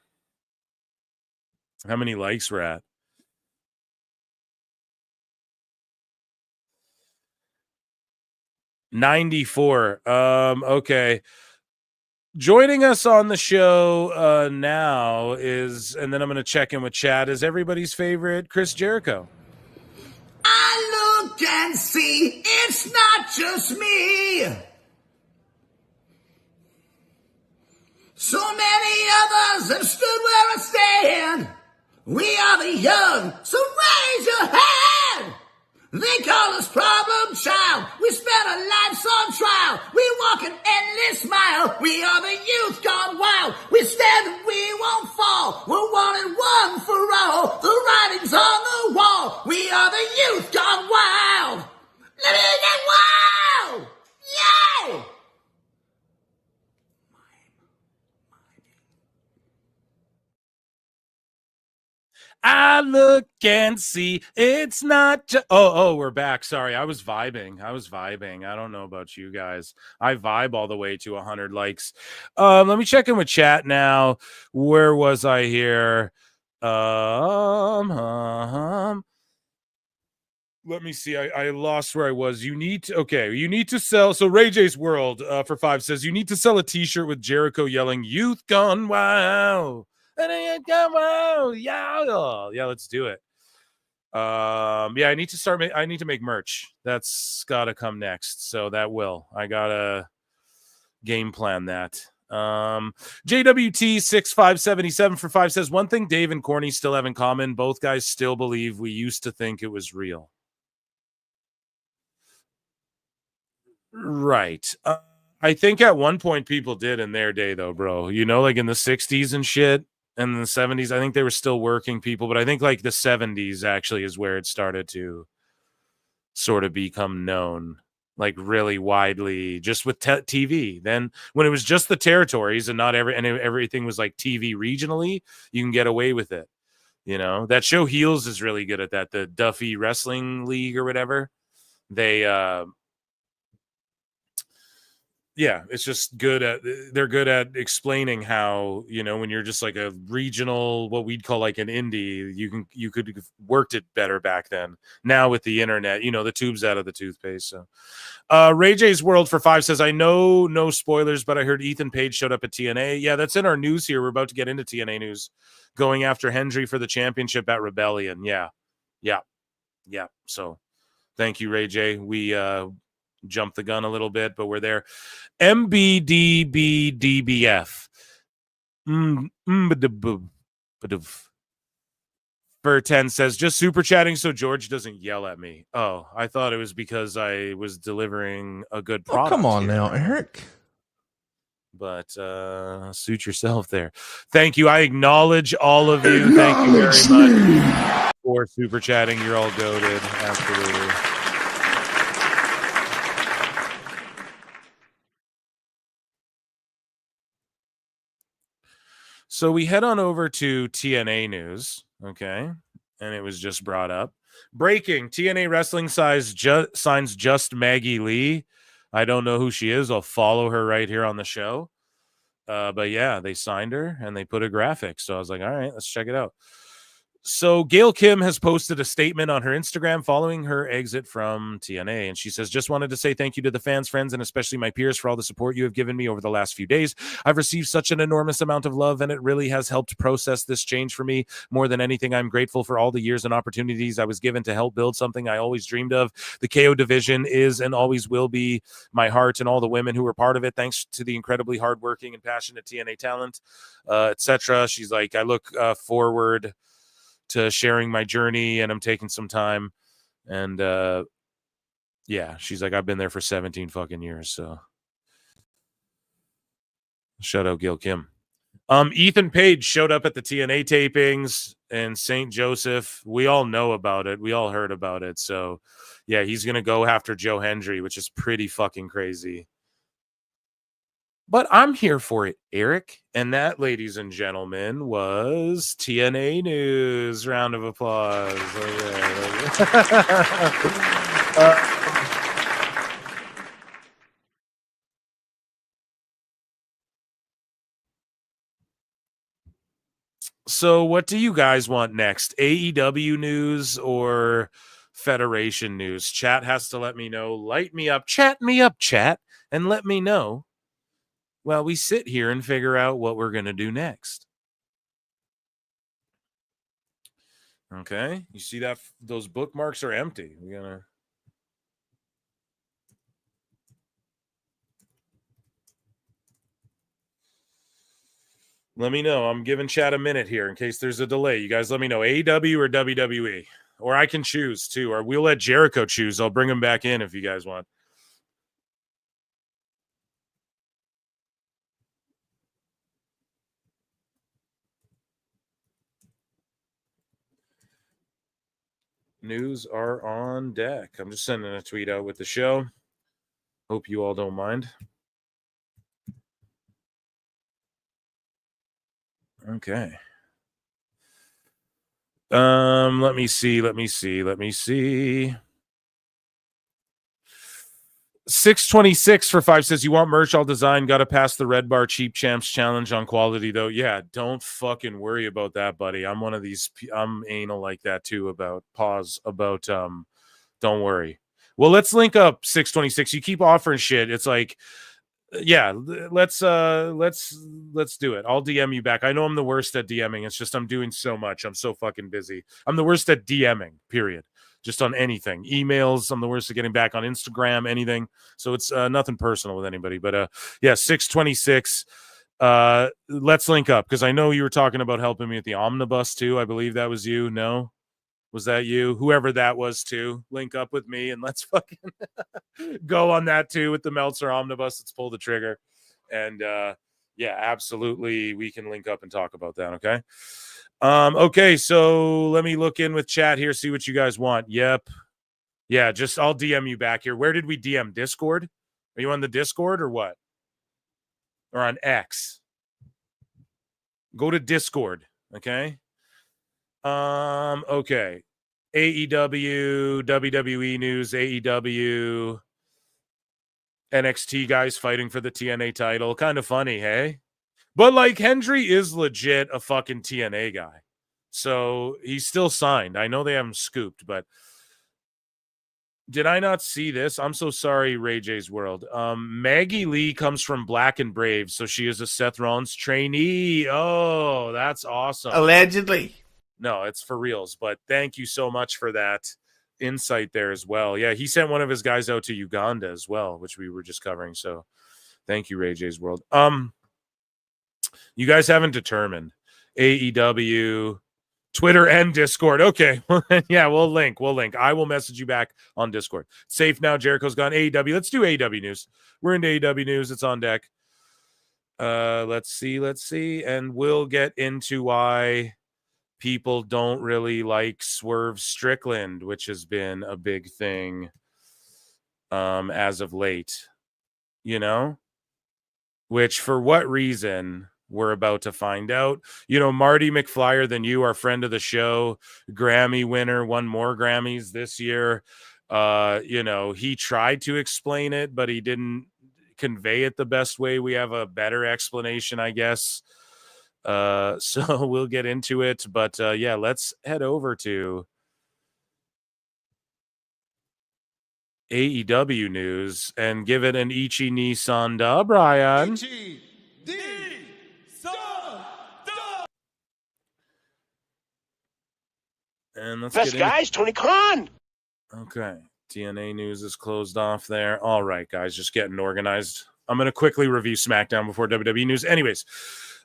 How many likes we're at? $94. Okay. Joining us on the show now is, and then I'm going to check in with Chad, is everybody's favorite Chris Jericho. I look and see it's not just me. So many others have stood where I stand. We are the young, so raise your hand. They call us problem child. We spent our lives on trial. We walk an endless mile. We are the youth gone wild. We stand and we won't fall. We're one and one for all. The writing's on the wall. We are the youth gone wild. Let me get wild. Yay! I look and see it's not just. Oh, we're back. Sorry, I was vibing. I don't know about you guys. I vibe all the way to 100 likes. Let me check in with chat now. Where was I here? Let me see. I lost where I was. You need to sell. So Ray J's World for 5 says you need to sell a t-shirt with Jericho yelling "Youth Gone Wild." Yeah, let's do it. I need to start. I need to make merch. That's gotta come next. So that will. I gotta game plan that. JWT 6577 for 5 says one thing Dave and Corny still have in common. Both guys still believe we used to think it was real. Right. I think at one point people did in their day, though, bro. You know, like in the 60s and shit, and in the 70s, I think they were still working people, but I think like the 70s actually is where it started to sort of become known, like really widely, just with TV. Then when it was just the territories and not everything was like TV regionally, you can get away with it. You know, that show Heels is really good at that. The Duffy Wrestling League or whatever. It's just they're good at explaining how, you know, when you're just like a regional, what we'd call like an indie, you could have worked it better back then. Now with the internet, you know, the tube's out of the toothpaste. So Ray J's World for 5 says, I know no spoilers, but I heard Ethan Page showed up at TNA. Yeah, that's in our news here. We're about to get into TNA news, going after Hendry for the championship at Rebellion. Yeah. So thank you, Ray J. We jumped the gun a little bit, but we're there. MBDBDBF. For 10 says, just super chatting so George doesn't yell at me. Oh, I thought it was because I was delivering a good product. Come on now, Eric. But suit yourself there. Thank you. I acknowledge all of you. Thank you very much for super chatting. You're all goated. Absolutely. So we head on over to TNA news, okay? And it was just brought up. Breaking, TNA Wrestling signs just Maggie Lee. I don't know who she is. I'll follow her right here on the show. But yeah, they signed her and they put a graphic. So I was like, all right, let's check it out. So Gail Kim has posted a statement on her Instagram following her exit from TNA. And she says, just wanted to say thank you to the fans, friends, and especially my peers for all the support you have given me over the last few days. I've received such an enormous amount of love, and it really has helped process this change for me. More than anything, I'm grateful for all the years and opportunities I was given to help build something I always dreamed of. The KO division is and always will be my heart, and all the women who were part of it, thanks to the incredibly hardworking and passionate TNA talent, etc. She's like, I look forward to sharing my journey, and I'm taking some time. And she's like, I've been there for 17 fucking years. So shout out Gil Kim. Ethan Page showed up at the TNA tapings in St. Joseph. We all know about it. We all heard about it. So yeah, he's going to go after Joe Hendry, which is pretty fucking crazy. But I'm here for it, Eric. And that, ladies and gentlemen, was TNA News. Round of applause. So what do you guys want next? AEW news or Federation news? Chat has to let me know. Light me up. Chat me up, chat. And let me know. Well, we sit here and figure out what we're going to do next. Okay. You see that? Those bookmarks are empty. We're going to. Let me know. I'm giving chat a minute here in case there's a delay. You guys let me know. AEW or WWE? Or I can choose too. Or we'll let Jericho choose. I'll bring him back in if you guys want. News are on deck. I'm just sending a tweet out with the show. Hope you all don't mind. Okay. Let me see. 626 for 5 says, you want merch, I'll design. Gotta pass the Red Bar Cheap Champs challenge on quality, though. Yeah, don't fucking worry about that, buddy. I'm one of these. I'm anal like that too. Don't worry. Well, let's link up 626. You keep offering shit. It's like, yeah, let's do it. I'll DM you back. I know I'm the worst at DMing. It's just I'm doing so much. I'm so fucking busy. I'm the worst at DMing, period. Just on anything. Emails, I'm the worst at getting back on Instagram, anything. So it's nothing personal with anybody. But yeah, 626. Let's link up, because I know you were talking about helping me at the omnibus too. I believe that was you. No? Was that you? Whoever that was too. Link up with me and let's fucking go on that too with the Meltzer omnibus. Let's pull the trigger. And yeah, absolutely. We can link up and talk about that. Okay. Okay. So let me look in with chat here, see what you guys want. Yep. Yeah. I'll DM you back here. Where did we DM? Discord? Are you on the Discord or what? Or on X? Go to Discord. Okay. Okay. AEW, WWE news, AEW, NXT guys fighting for the TNA title. Kind of funny, hey? But like, Hendry is legit a fucking TNA guy. So he's still signed. I know they haven't scooped, but did I not see this? I'm so sorry, Ray J's World. Maggie Lee comes from Black and Brave, so she is a Seth Rollins trainee. Oh, that's awesome. Allegedly. No, it's for reals, but thank you so much for that insight there as well. Yeah, he sent one of his guys out to Uganda as well, which we were just covering. So thank you, Ray J's World. You guys haven't determined AEW, Twitter, and Discord. Okay. Yeah, we'll link. I will message you back on Discord. Safe now. Jericho's gone. AEW. Let's do AEW news. We're into AEW news. It's on deck. Let's see. And we'll get into why people don't really like Swerve Strickland, which has been a big thing as of late, which for what reason we're about to find out. Marty McFlyer, than you, our friend of the show, Grammy winner, won more Grammys this year. He tried to explain it, but he didn't convey it the best way. We have a better explanation, I guess. So we'll get into it, but yeah, let's head over to AEW news and give it an Ichi ni Sanda, Brian. Ichi ni Sanda. And let's Best get guys, Tony Khan. Okay, TNA news is closed off there. All right, guys, just getting organized. I'm going to quickly review SmackDown before WWE news. Anyways,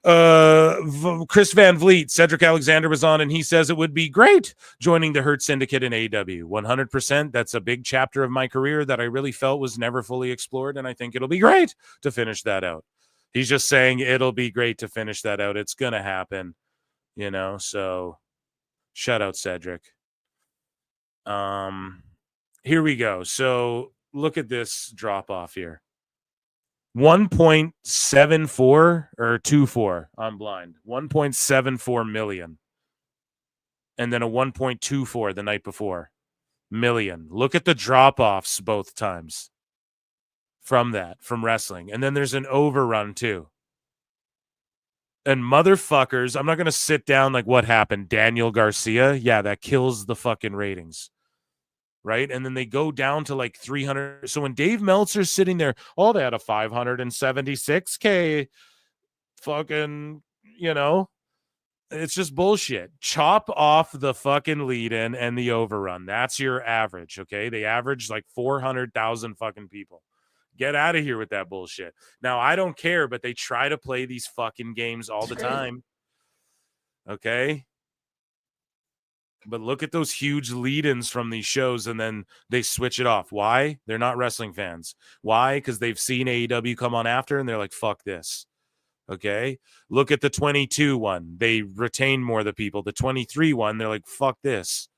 Chris Van Vliet, Cedric Alexander was on, and he says it would be great joining the Hurt Syndicate in AEW. 100%. That's a big chapter of my career that I really felt was never fully explored, and I think it'll be great to finish that out. He's just saying it'll be great to finish that out. It's going to happen, so shout out Cedric. Here we go. So look at this drop off here. 1.74 or 24. I'm blind. 1.74 million. And then a 1.24 the night before. Million. Look at the drop offs both times from wrestling. And then there's an overrun too. And motherfuckers, I'm not going to sit down like what happened. Daniel Garcia. Yeah, that kills the fucking ratings. Right? And then they go down to like 300. So when Dave Meltzer's sitting there, they had a 576K fucking, it's just bullshit. Chop off the fucking lead-in and the overrun. That's your average, okay? They average like 400,000 fucking people. Get out of here with that bullshit. Now, I don't care, but they try to play these fucking games all the time. Okay? But look at those huge lead-ins from these shows, and then they switch it off. Why? They're not wrestling fans. Why? Because they've seen AEW come on after, and they're like, fuck this. Okay? Look at the 22 one. They retain more of the people. The 23 one, they're like, fuck this.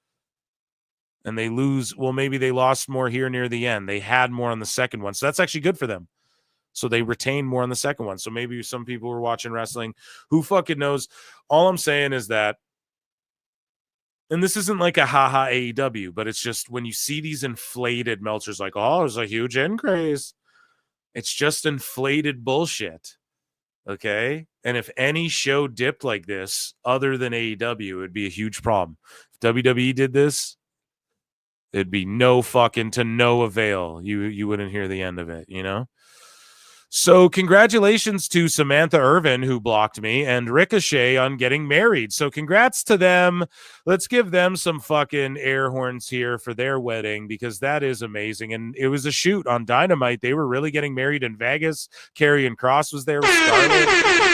And they lose. Well, maybe they lost more here near the end. They had more on the second one. So that's actually good for them. So they retain more on the second one. So maybe some people were watching wrestling. Who fucking knows? All I'm saying is that And this isn't like a haha AEW, but it's just when you see these inflated Meltzer's like, oh, there's a huge increase. It's just inflated bullshit. Okay. And if any show dipped like this other than AEW, it would be a huge problem. If WWE did this, it'd be no avail. You wouldn't hear the end of it, you know? So congratulations to Samantha Irvin, who blocked me, and Ricochet on getting married. So congrats to them. Let's give them some fucking air horns here for their wedding, because that is amazing. And it was a shoot on Dynamite. They were really getting married in Vegas. Karrion Kross was there with Scarlett.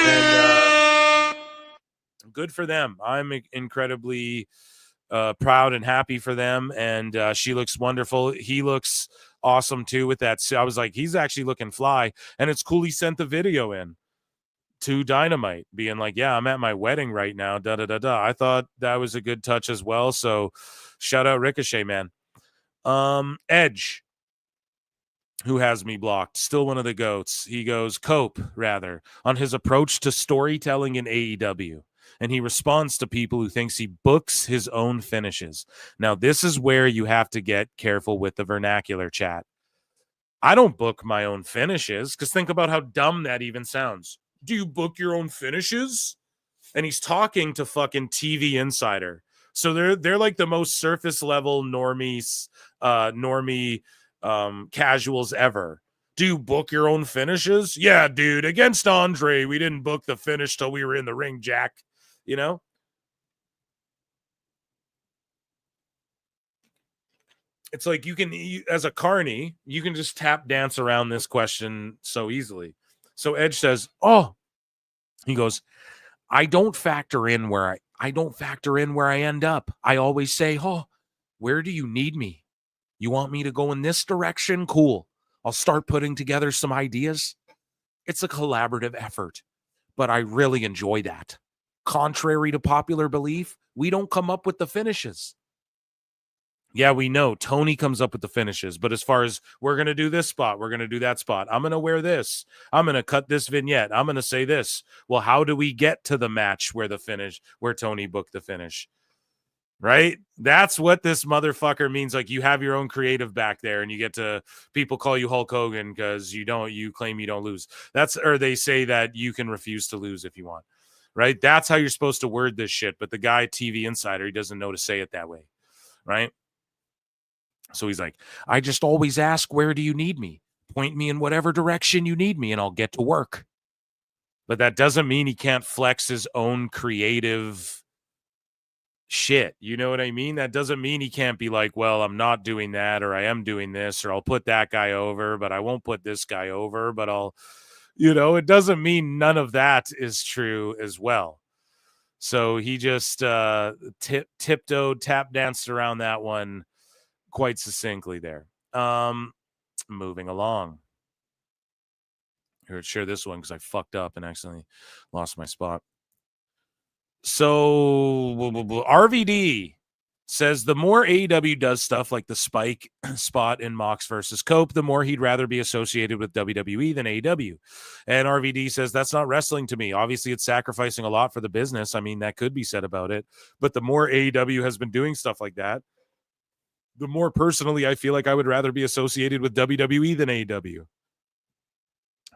And good for them. I'm incredibly proud and happy for them. And she looks wonderful. He looks awesome too with that. So I was like, he's actually looking fly. And it's cool he sent the video in to Dynamite being like, yeah, I'm at my wedding right now. I thought that was a good touch as well. So shout out Ricochet, man. Edge, who has me blocked, still one of the GOATs. He goes cope rather on his approach to storytelling in AEW. And he responds to people who thinks he books his own finishes. Now, this is where you have to get careful with the vernacular, chat. I don't book my own finishes, because think about how dumb that even sounds. Do you book your own finishes? And he's talking to fucking TV Insider. So they're like the most surface level normie casuals ever. Do you book your own finishes? Yeah, dude. Against Andre, we didn't book the finish till we were in the ring, Jack. You know? It's like as a carny, you can just tap dance around this question so easily. So Edge says, he goes, I don't factor in where I end up. I always say, where do you need me? You want me to go in this direction? Cool. I'll start putting together some ideas. It's a collaborative effort, but I really enjoy that. Contrary to popular belief, we don't come up with the finishes. Yeah, we know Tony comes up with the finishes, but as far as we're going to do this spot, we're going to do that spot. I'm going to wear this. I'm going to cut this vignette. I'm going to say this. Well, how do we get to the match where Tony booked the finish? Right? That's what this motherfucker means. Like, you have your own creative back there, and you get to, people call you Hulk Hogan because you claim you don't lose. Or they say that you can refuse to lose if you want. Right? That's how you're supposed to word this shit. But the guy, TV Insider, he doesn't know to say it that way. Right? So he's like, I just always ask, where do you need me? Point me in whatever direction you need me, and I'll get to work. But that doesn't mean he can't flex his own creative shit. You know what I mean? That doesn't mean he can't be like, well, I'm not doing that, or I am doing this, or I'll put that guy over, but I won't put this guy over, but I'll, it doesn't mean none of that is true as well. So he just tiptoed, tap danced around that one quite succinctly there. Moving along. Here, share this one because I fucked up and accidentally lost my spot. So RVD says the more AEW does stuff like the Spike spot in Mox versus Cope, the more he'd rather be associated with WWE than AEW. And RVD says that's not wrestling to me. Obviously, it's sacrificing a lot for the business. I mean, that could be said about it. But the more AEW has been doing stuff like that, the more personally I feel like I would rather be associated with WWE than AEW.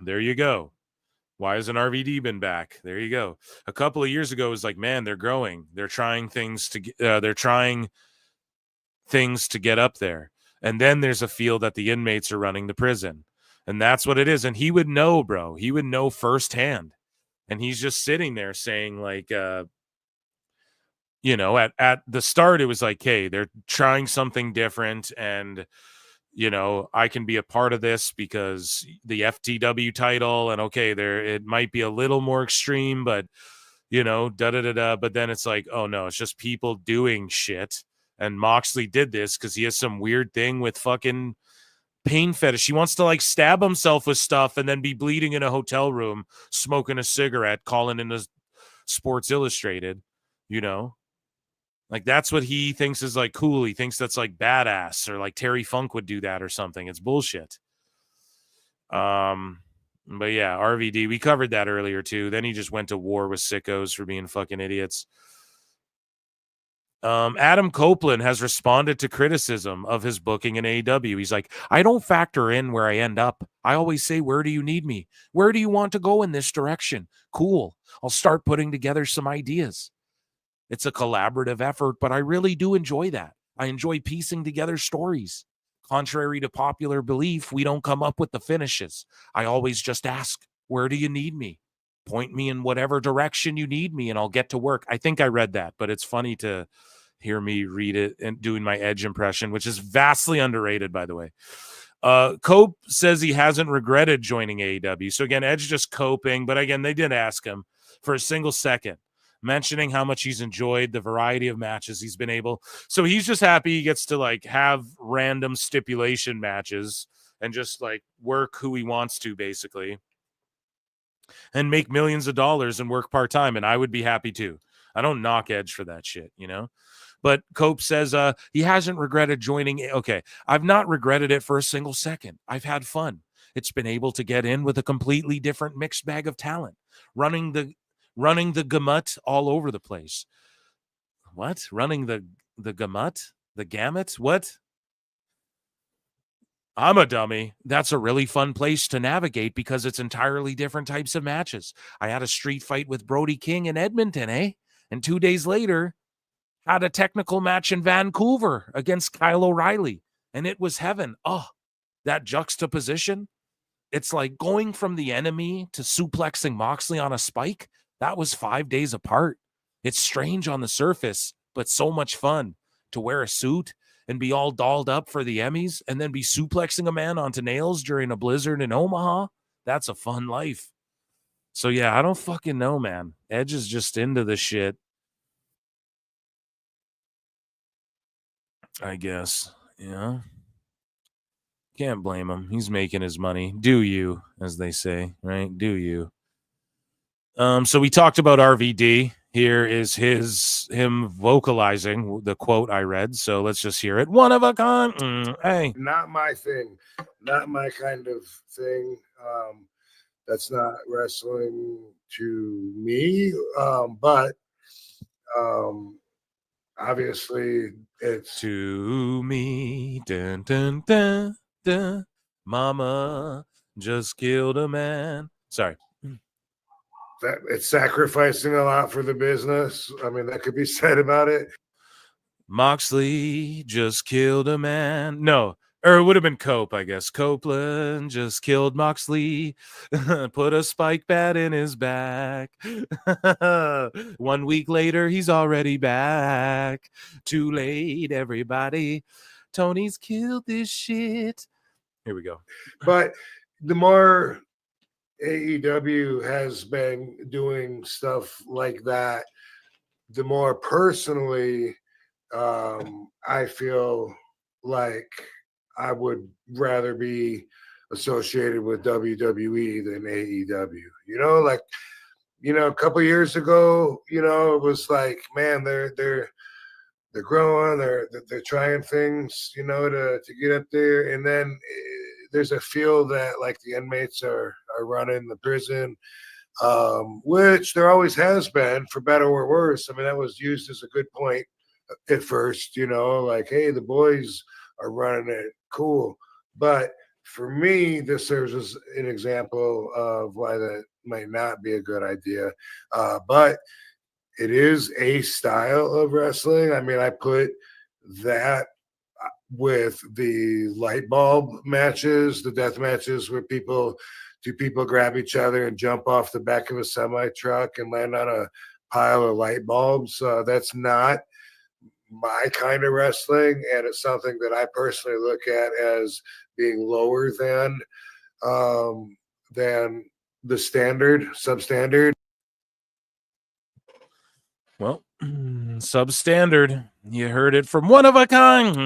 There you go. Why hasn't RVD been back? There you go. A couple of years ago, it was like, man, they're growing. They're trying things to get up there. And then there's a feel that the inmates are running the prison. And that's what it is. And he would know, bro. He would know firsthand. And he's just sitting there saying, like, at the start, it was like, hey, they're trying something different. And I can be a part of this because the FTW title, and okay, it might be a little more extreme, but But then it's like, oh no, it's just people doing shit. And Moxley did this because he has some weird thing with fucking pain fetish. He wants to like stab himself with stuff and then be bleeding in a hotel room, smoking a cigarette, calling in the Sports Illustrated, Like, that's what he thinks is, like, cool. He thinks that's, like, badass, or, like, Terry Funk would do that or something. It's bullshit. But, yeah, RVD, we covered that earlier, too. Then he just went to war with sickos for being fucking idiots. Adam Copeland has responded to criticism of his booking in AEW. He's like, I don't factor in where I end up. I always say, where do you need me? Where do you want to go in this direction? Cool. I'll start putting together some ideas. It's a collaborative effort, but I really do enjoy that. I enjoy piecing together stories. Contrary to popular belief, we don't come up with the finishes. I always just ask, where do you need me? Point me in whatever direction you need me, and I'll get to work. I think I read that, but it's funny to hear me read it and doing my Edge impression, which is vastly underrated, by the way. Cope says he hasn't regretted joining AEW. So again, Edge just coping, but again, they did ask him for a single second, mentioning how much he's enjoyed the variety of matches he's been able. So he's just happy he gets to like have random stipulation matches and just like work who he wants to, basically, and make millions of dollars and work part-time. And I would be happy too. I don't knock Edge for that shit, you know? But Cope says he hasn't regretted joining. Okay, I've not regretted it for a single second. I've had fun. It's been able to get in with a completely different mixed bag of talent, running the gamut all over the place. What? Running the gamut? The gamut? What? I'm a dummy. That's a really fun place to navigate because it's entirely different types of matches. I had a street fight with Brody King in Edmonton, and 2 days later, had a technical match in Vancouver against Kyle O'Reilly, and it was heaven. Oh, that juxtaposition. It's like going from the enemy to suplexing Moxley on a spike. That was 5 days apart. It's strange on the surface, but so much fun to wear a suit and be all dolled up for the Emmys and then be suplexing a man onto nails during a blizzard in Omaha. That's a fun life. So yeah, I don't fucking know, man. Edge is just into the shit, I guess. Yeah. Can't blame him. He's making his money. Do you, as they say, right? Do you? So we talked about RVD. Here is him vocalizing the quote I read. So let's just hear it. One of a kind. Hey. Not my thing. Not my kind of thing. That's not wrestling to me. But obviously it's to me. Dun, dun, dun, dun. Mama just killed a man. Sorry. that it's sacrificing a lot for the business. I mean, that could be said about it. Moxley just killed a man. No, or it would have been Cope, I guess. Copeland just killed Moxley. Put a spike bat in his back. 1 week later, he's already back. Too late, everybody. Tony's killed this shit. Here we go. But the more AEW has been doing stuff like that, the more personally I feel like I would rather be associated with WWE than AEW. You know, like, you know, a couple years ago, you know, it was like, man, they're growing, they're trying things, you know, to get up there, and then there's a feel that like the inmates are running the prison, which there always has been, for better or worse. I mean, that was used as a good point at first, you know, like, hey, the boys are running it, cool. But for me, this serves as an example of why that might not be a good idea. But it is a style of wrestling. I mean, I put that with the light bulb matches, the death matches where two people grab each other and jump off the back of a semi truck and land on a pile of light bulbs. That's not my kind of wrestling, and it's something that I personally look at as being lower than the standard, substandard. Well, substandard. You heard it from one of a kind.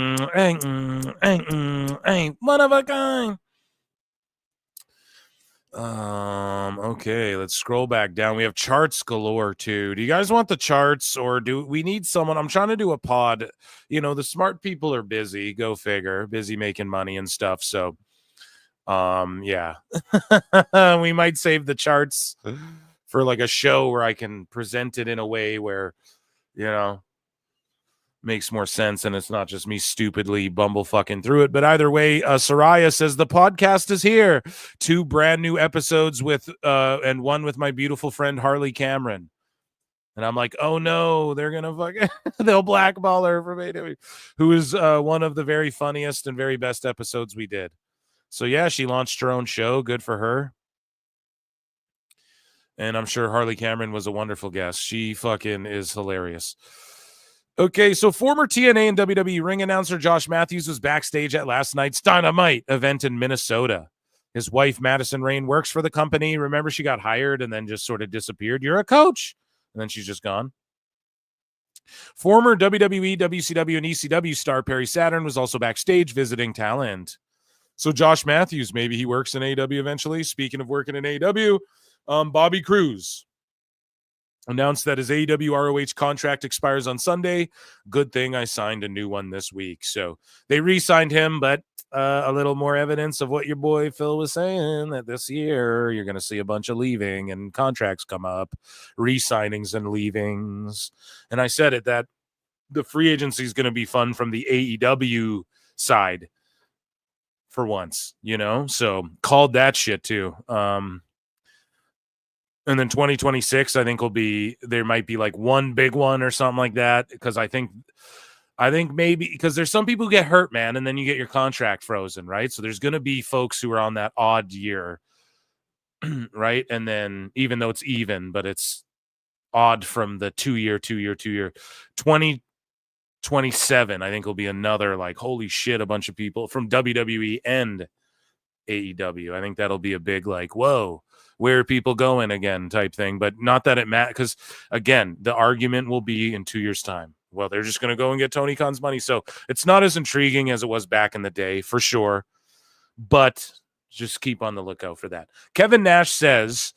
One of a kind. Okay, let's scroll back down. We have charts galore too. Do you guys want the charts, or do we need someone? I'm trying to do a pod. You know, the smart people are busy, go figure, busy making money and stuff. So yeah. We might save the charts for like a show where I can present it in a way where, you know, makes more sense, and it's not just me stupidly bumblefucking through it. But either way, Soraya says the podcast is here. 2 brand new episodes with and one with my beautiful friend Harley Cameron. And I'm like, oh no, they're gonna fucking they'll blackball her from AW, who is one of the very funniest and very best episodes we did. So yeah, she launched her own show. Good for her. And I'm sure Harley Cameron was a wonderful guest. She fucking is hilarious. Okay, so former TNA and WWE ring announcer Josh Matthews was backstage at last night's Dynamite event in Minnesota. His wife, Madison Rain, works for the company. Remember, she got hired and then just sort of disappeared. You're a coach. And then she's just gone. Former WWE, WCW, and ECW star Perry Saturn was also backstage visiting talent. So Josh Matthews, maybe he works in AEW eventually. Speaking of working in AEW, Bobby Cruz announced that his AEW ROH contract expires on Sunday. Good thing I signed a new one this week. So they re-signed him, but a little more evidence of what your boy Phil was saying, that this year you're going to see a bunch of leaving and contracts come up, re-signings and leavings. And I said it, that the free agency is going to be fun from the AEW side for once, you know? So called that shit too. And then 2026, I think there might be like one big one or something like that. Because I think maybe because there's some people who get hurt, man, and then you get your contract frozen, right? So there's going to be folks who are on that odd year, right? And then even though it's even, but it's odd from the 2-year. 2027, I think will be another like, holy shit, a bunch of people from WWE and AEW. I think that'll be a big like, whoa, where are people going again type thing. But not that it matters, because again, the argument will be in 2 years' time. Well, they're just going to go and get Tony Khan's money. So it's not as intriguing as it was back in the day, for sure. But just keep on the lookout for that. Kevin Nash says,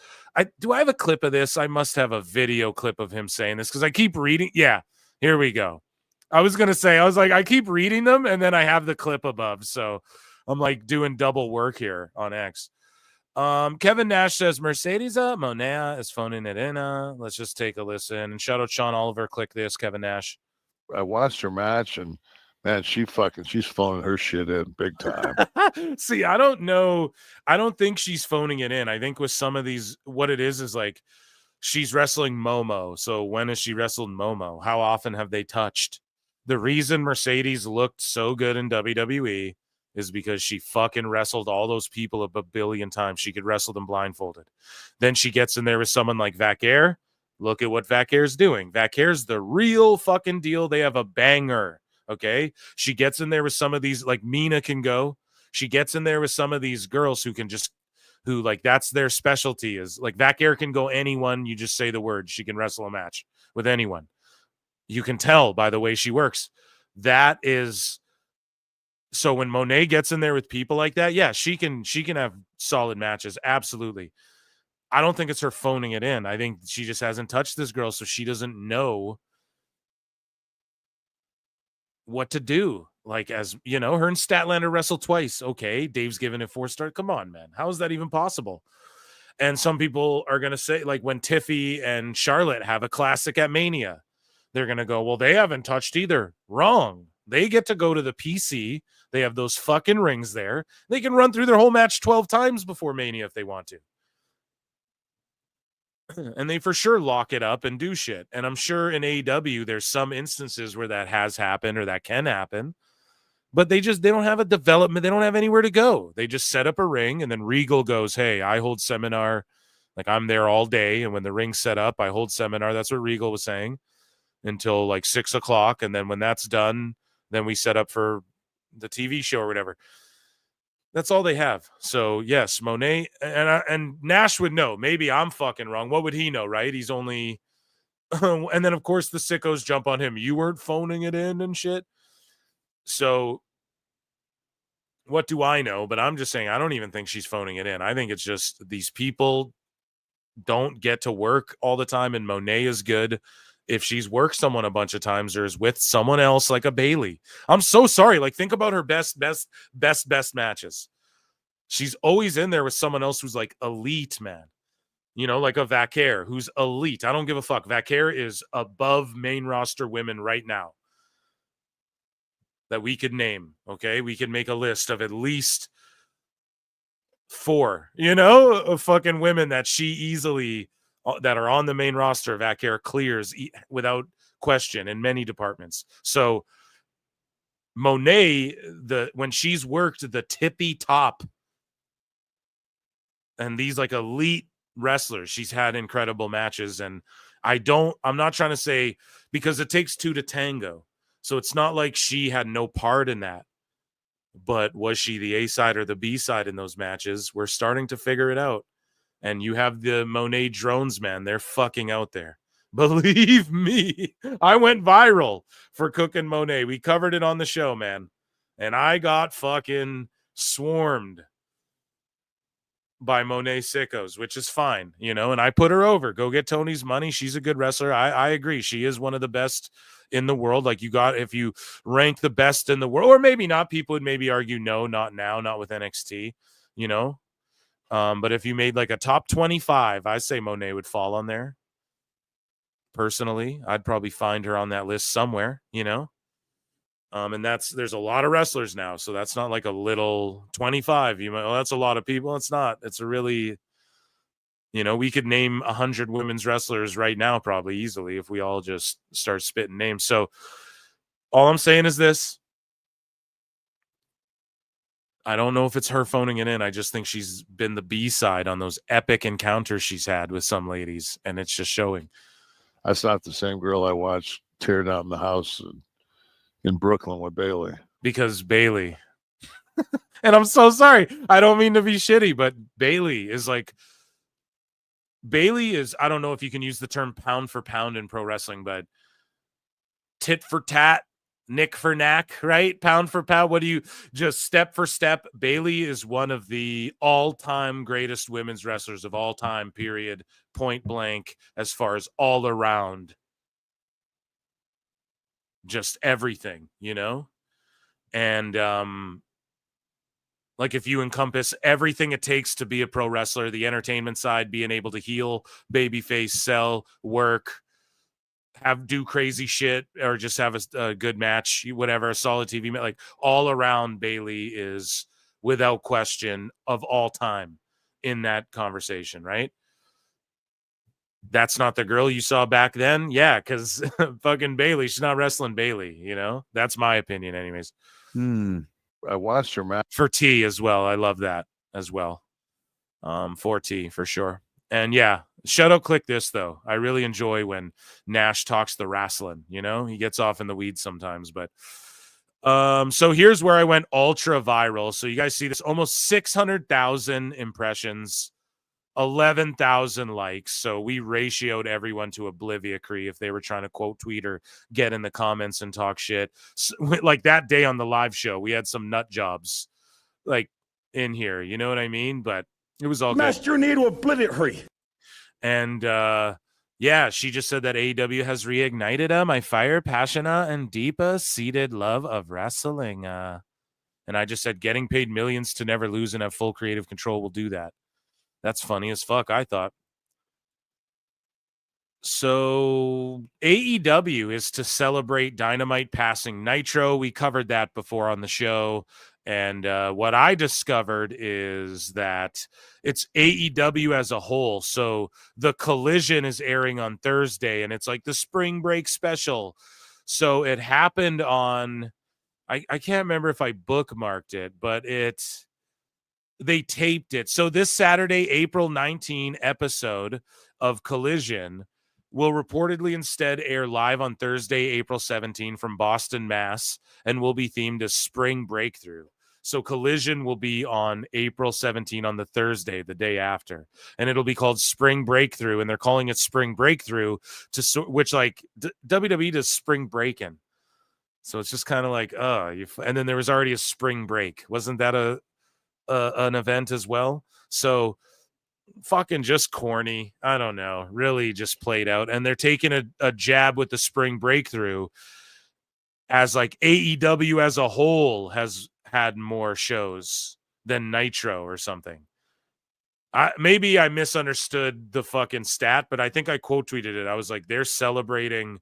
do I have a clip of this? I must have a video clip of him saying this because I keep reading. Yeah, here we go. I was going to say, I keep reading them and then I have the clip above. So I'm like doing double work here on X. Kevin Nash says Mercedes Monea is phoning it in. Let's just take a listen. And shout out Sean Oliver. Click this, Kevin Nash. I watched her match and man, she's phoning her shit in big time. See, I don't know. I don't think she's phoning it in. I think with some of these, what it is like she's wrestling Momo. So when has she wrestled Momo? How often have they touched? The reason Mercedes looked so good in WWE is because she fucking wrestled all those people a billion times. She could wrestle them blindfolded. Then she gets in there with someone like Vaquer. Look at what Vaquer's doing. Vaquer's the real fucking deal. They have a banger, okay? She gets in there with some of these, like Mina can go. She gets in there with some of these girls who like that's their specialty, is like Vaquer can go anyone. You just say the word. She can wrestle a match with anyone. You can tell by the way she works. That is... So when Monet gets in there with people like that, yeah, she can have solid matches. Absolutely. I don't think it's her phoning it in. I think she just hasn't touched this girl, so she doesn't know what to do. Like, as you know, her and Statlander wrestled twice. Okay, Dave's giving it 4 stars. Come on, man. How is that even possible? And some people are going to say, like, when Tiffy and Charlotte have a classic at Mania, they're going to go, well, they haven't touched either. Wrong. They get to go to the PC. They have those fucking rings there. They can run through their whole match 12 times before Mania if they want to. And they for sure lock it up and do shit. And I'm sure in AEW, there's some instances where that has happened or that can happen. But they don't have a development. They don't have anywhere to go. They just set up a ring and then Regal goes, hey, I hold seminar. Like I'm there all day. And when the ring's set up, I hold seminar. That's what Regal was saying until like 6 o'clock. And then when that's done, then we set up for the TV show or whatever. That's all they have. So yes, Monet and Nash would know. Maybe I'm fucking wrong. What would he know, right? He's only, and then of course the sickos jump on him. You weren't phoning it in and shit. So what do I know? But I'm just saying, I don't even think she's phoning it in. I think it's just these people don't get to work all the time. And Monet is good. If she's worked someone a bunch of times or is with someone else like a Bailey. I'm so sorry. Like, think about her best matches. She's always in there with someone else who's like elite, man. You know, like a Vaquer who's elite. I don't give a fuck. Vaquer is above main roster women right now. that we could name. Okay, we could make a list of at least 4, of fucking women that she easily that are on the main roster of Air clears without question in many departments. So Monet, when she's worked the tippy top and these like elite wrestlers, she's had incredible matches. And I'm not trying to say, because it takes 2 to tango. So it's not like she had no part in that. But was she the A side or the B side in those matches? We're starting to figure it out. And you have the Monet drones, man. They're fucking out there. Believe me, I went viral for cooking Monet. We covered it on the show, man. And I got fucking swarmed by Monet Sickos, which is fine, and I put her over. Go get Tony's money. She's a good wrestler. I agree. She is one of the best in the world. Like if you rank the best in the world, or maybe not, people would maybe argue, no, not now, not with NXT, but if you made like a top 25, I say Monet would fall on there. Personally, I'd probably find her on that list somewhere, and there's a lot of wrestlers now, so that's not like a little 25. That's a lot of people. It's not. It's a really, we could name 100 women's wrestlers right now, probably easily, if we all just start spitting names. So all I'm saying is this. I don't know if it's her phoning it in. I just think she's been the B-side on those epic encounters she's had with some ladies, and it's just showing. That's not the same girl I watched tear down the house in Brooklyn with Bailey. Because Bailey. And I'm so sorry. I don't mean to be shitty, but Bailey is, I don't know if you can use the term pound for pound in pro wrestling, but tit for tat, nick for knack, right? Pound for pound. What do you just step for step? Bailey is one of the all-time greatest women's wrestlers of all time, period, point blank, as far as all around. Just everything, And if you encompass everything it takes to be a pro wrestler, the entertainment side, being able to heel, babyface, sell, work, do crazy shit, or just have a good match, whatever, a solid TV match, all around, Bailey is without question of all time in that conversation, right? That's not the girl you saw back then. Yeah, because fucking Bailey, she's not wrestling Bailey, That's my opinion anyways. I watched her match. For T as well. I love that as well. For T, for sure. And yeah, shout out Click This, though. I really enjoy when Nash talks the wrestling, He gets off in the weeds sometimes, but so here's where I went ultra viral. So you guys see this, almost 600,000 impressions, 11,000 likes. So we ratioed everyone to Obliviacree if they were trying to quote tweet or get in the comments and talk shit. So, like that day on the live show, we had some nut jobs in here. You know what I mean? But it was all Master, you need to Obliviacree. And yeah, she just said that AEW has reignited my fire, passionate, and deeper seated love of wrestling. And I just said getting paid millions to never lose and have full creative control will do that. That's funny as fuck, I thought. So AEW is to celebrate Dynamite passing Nitro. We covered that before on the show. And what I discovered is that it's AEW as a whole. So the Collision is airing on Thursday, and it's like the spring break special. So it happened on, I can't remember if I bookmarked it, but they taped it. So this Saturday, April 19 episode of Collision will reportedly instead air live on Thursday, April 17 from Boston, Mass, and will be themed as Spring Breakthrough. So Collision will be on April 17 on the Thursday, the day after, and it'll be called Spring Breakthrough, and they're calling it Spring Breakthrough, which WWE does Spring Breakin'. So it's just kind of like, and then there was already a Spring Break. Wasn't that an event as well? So fucking just corny. I don't know, really just played out. And they're taking a jab with the Spring Breakthrough as AEW as a whole has had more shows than Nitro or something. Maybe I misunderstood the fucking stat, but I think I quote tweeted it. I was like, they're celebrating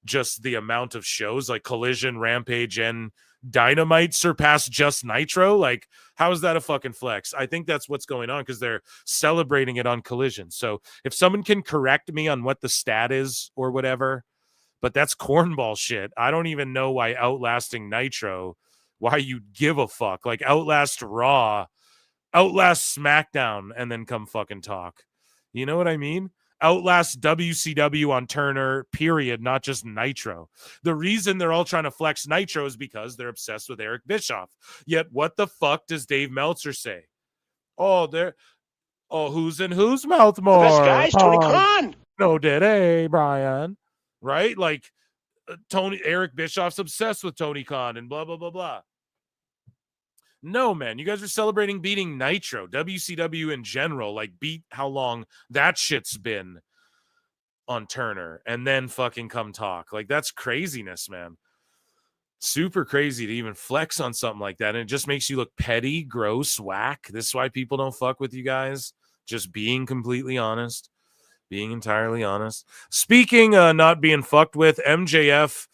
just the amount of shows, like Collision, Rampage, and Dynamite surpassed just Nitro? Like, how is that a fucking flex? I think that's what's going on because they're celebrating it on Collision. So if someone can correct me on what the stat is or whatever, but that's cornball shit. I don't even know why outlasting Nitro, why you'd give a fuck. Like, outlast Raw, outlast SmackDown, and then come fucking talk. You know what I mean? Outlast WCW on Turner, period, not just Nitro. The reason they're all trying to flex Nitro is because they're obsessed with Eric Bischoff. Yet what the fuck does Dave Meltzer say? Who's in whose mouth more? The best guy's Tony Khan. No, did Brian? Right? Like, Eric Bischoff's obsessed with Tony Khan and blah, blah, blah, blah. No, man, you guys are celebrating beating Nitro. WCW in general, like, beat how long that shit's been on Turner and then fucking come talk. Like, that's craziness, man. Super crazy to even flex on something like that. And it just makes you look petty, gross, whack. This is why people don't fuck with you guys. Just being completely honest. Being entirely honest. Speaking not being fucked with, MJF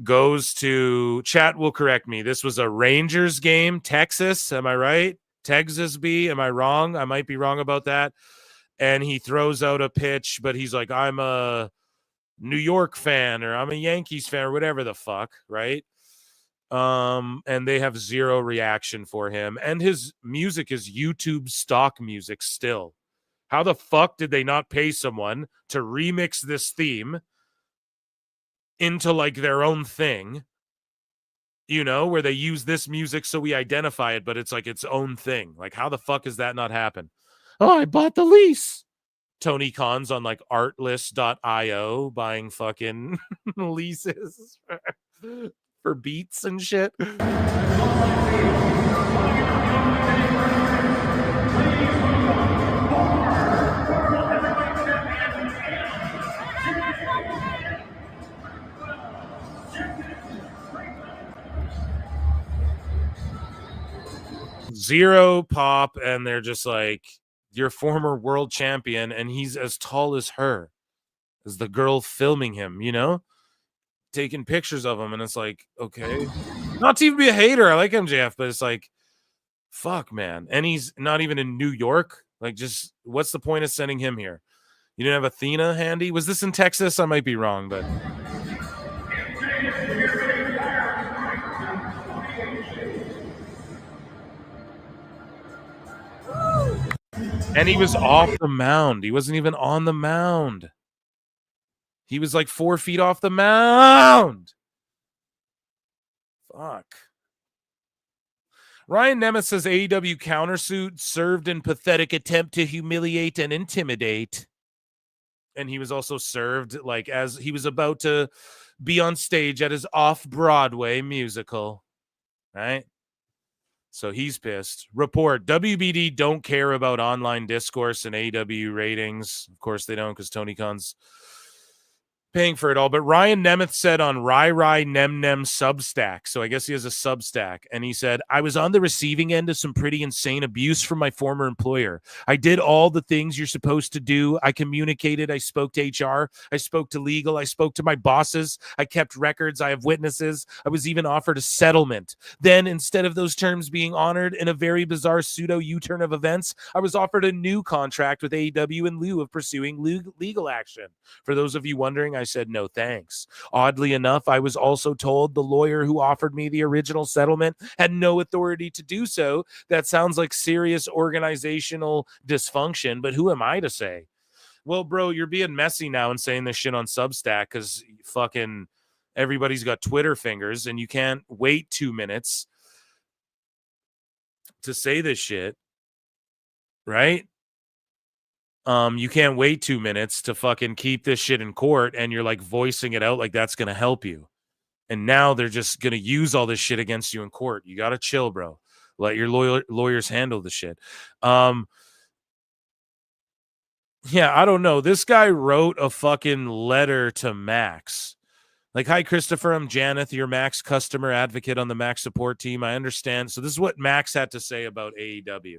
goes to, chat will correct me, this was a Rangers game, Texas, am I right? Texas B, am I wrong? I might be wrong about that. And he throws out a pitch, but he's like, I'm a New York fan, or I'm a Yankees fan, or whatever the fuck, right? And they have zero reaction for him. And his music is YouTube stock music still. How the fuck did they not pay someone to remix this theme into like their own thing, you know, where they use this music so we identify it, but it's like its own thing. Like, how the fuck has that not happened? Oh, I bought the lease. Tony Khan's on like artlist.io buying fucking leases for beats and shit. Zero pop, and they're just like, your former world champion, and he's as tall as her, as the girl filming him, you know, taking pictures of him, and it's like, okay, not to even be a hater, I like MJF, but it's like, fuck, man. And he's not even in New York. Like, just what's the point of sending him here? You didn't have Athena handy? Was this in Texas? I might be wrong, but and he was off the mound. He wasn't even on the mound. He was like 4 feet off the mound. Fuck. Ryan Nemeth says AEW countersuit served in pathetic attempt to humiliate and intimidate. And he was also served like as he was about to be on stage at his off-Broadway musical. Right? So he's pissed. Report, WBD don't care about online discourse and AEW ratings. Of course they don't, because Tony Khan's paying for it all. But Ryan Nemeth said on Rai Nem Substack, so I guess he has a Substack, and he said, I was on the receiving end of some pretty insane abuse from my former employer. I did all the things you're supposed to do. I communicated. I spoke to HR. I spoke to legal. I spoke to my bosses. I kept records. I have witnesses. I was even offered a settlement. Then, instead of those terms being honored in a very bizarre pseudo U-turn of events, I was offered a new contract with AEW in lieu of pursuing legal action. For those of you wondering, I said no thanks. Oddly enough, I was also told the lawyer who offered me the original settlement had no authority to do so. That sounds like serious organizational dysfunction, but who am I to say? Well, bro, you're being messy now and saying this shit on Substack because fucking everybody's got Twitter fingers and you can't wait 2 minutes to say this shit, right? You can't wait 2 minutes to fucking keep this shit in court, and you're like voicing it out like that's going to help you. And now they're just going to use all this shit against you in court. You got to chill, bro. Let your lawyers handle the shit. Yeah, I don't know. This guy wrote a fucking letter to Max. Like, hi, Christopher, I'm Janeth, your Max customer advocate on the Max support team. I understand. So this is what Max had to say about AEW.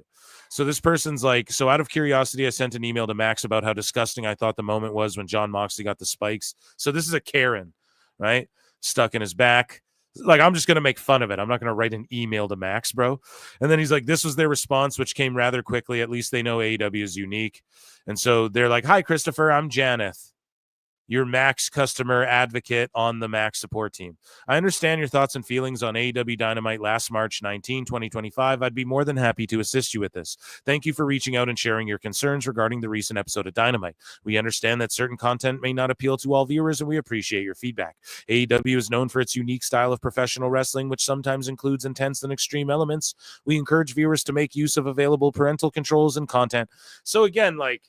So this person's like, so out of curiosity, I sent an email to Max about how disgusting I thought the moment was when John Moxley got the spikes. So this is a Karen, right? Stuck in his back. Like, I'm just going to make fun of it. I'm not going to write an email to Max, bro. And then he's like, this was their response, which came rather quickly. At least they know AEW is unique. And so they're like, hi, Christopher, I'm Janeth, your Max customer advocate on the Max support team. I understand your thoughts and feelings on AEW Dynamite last March 19, 2025. I'd be more than happy to assist you with this. Thank you for reaching out and sharing your concerns regarding the recent episode of Dynamite. We understand that certain content may not appeal to all viewers, and we appreciate your feedback. AEW is known for its unique style of professional wrestling, which sometimes includes intense and extreme elements. We encourage viewers to make use of available parental controls and content. So again, like,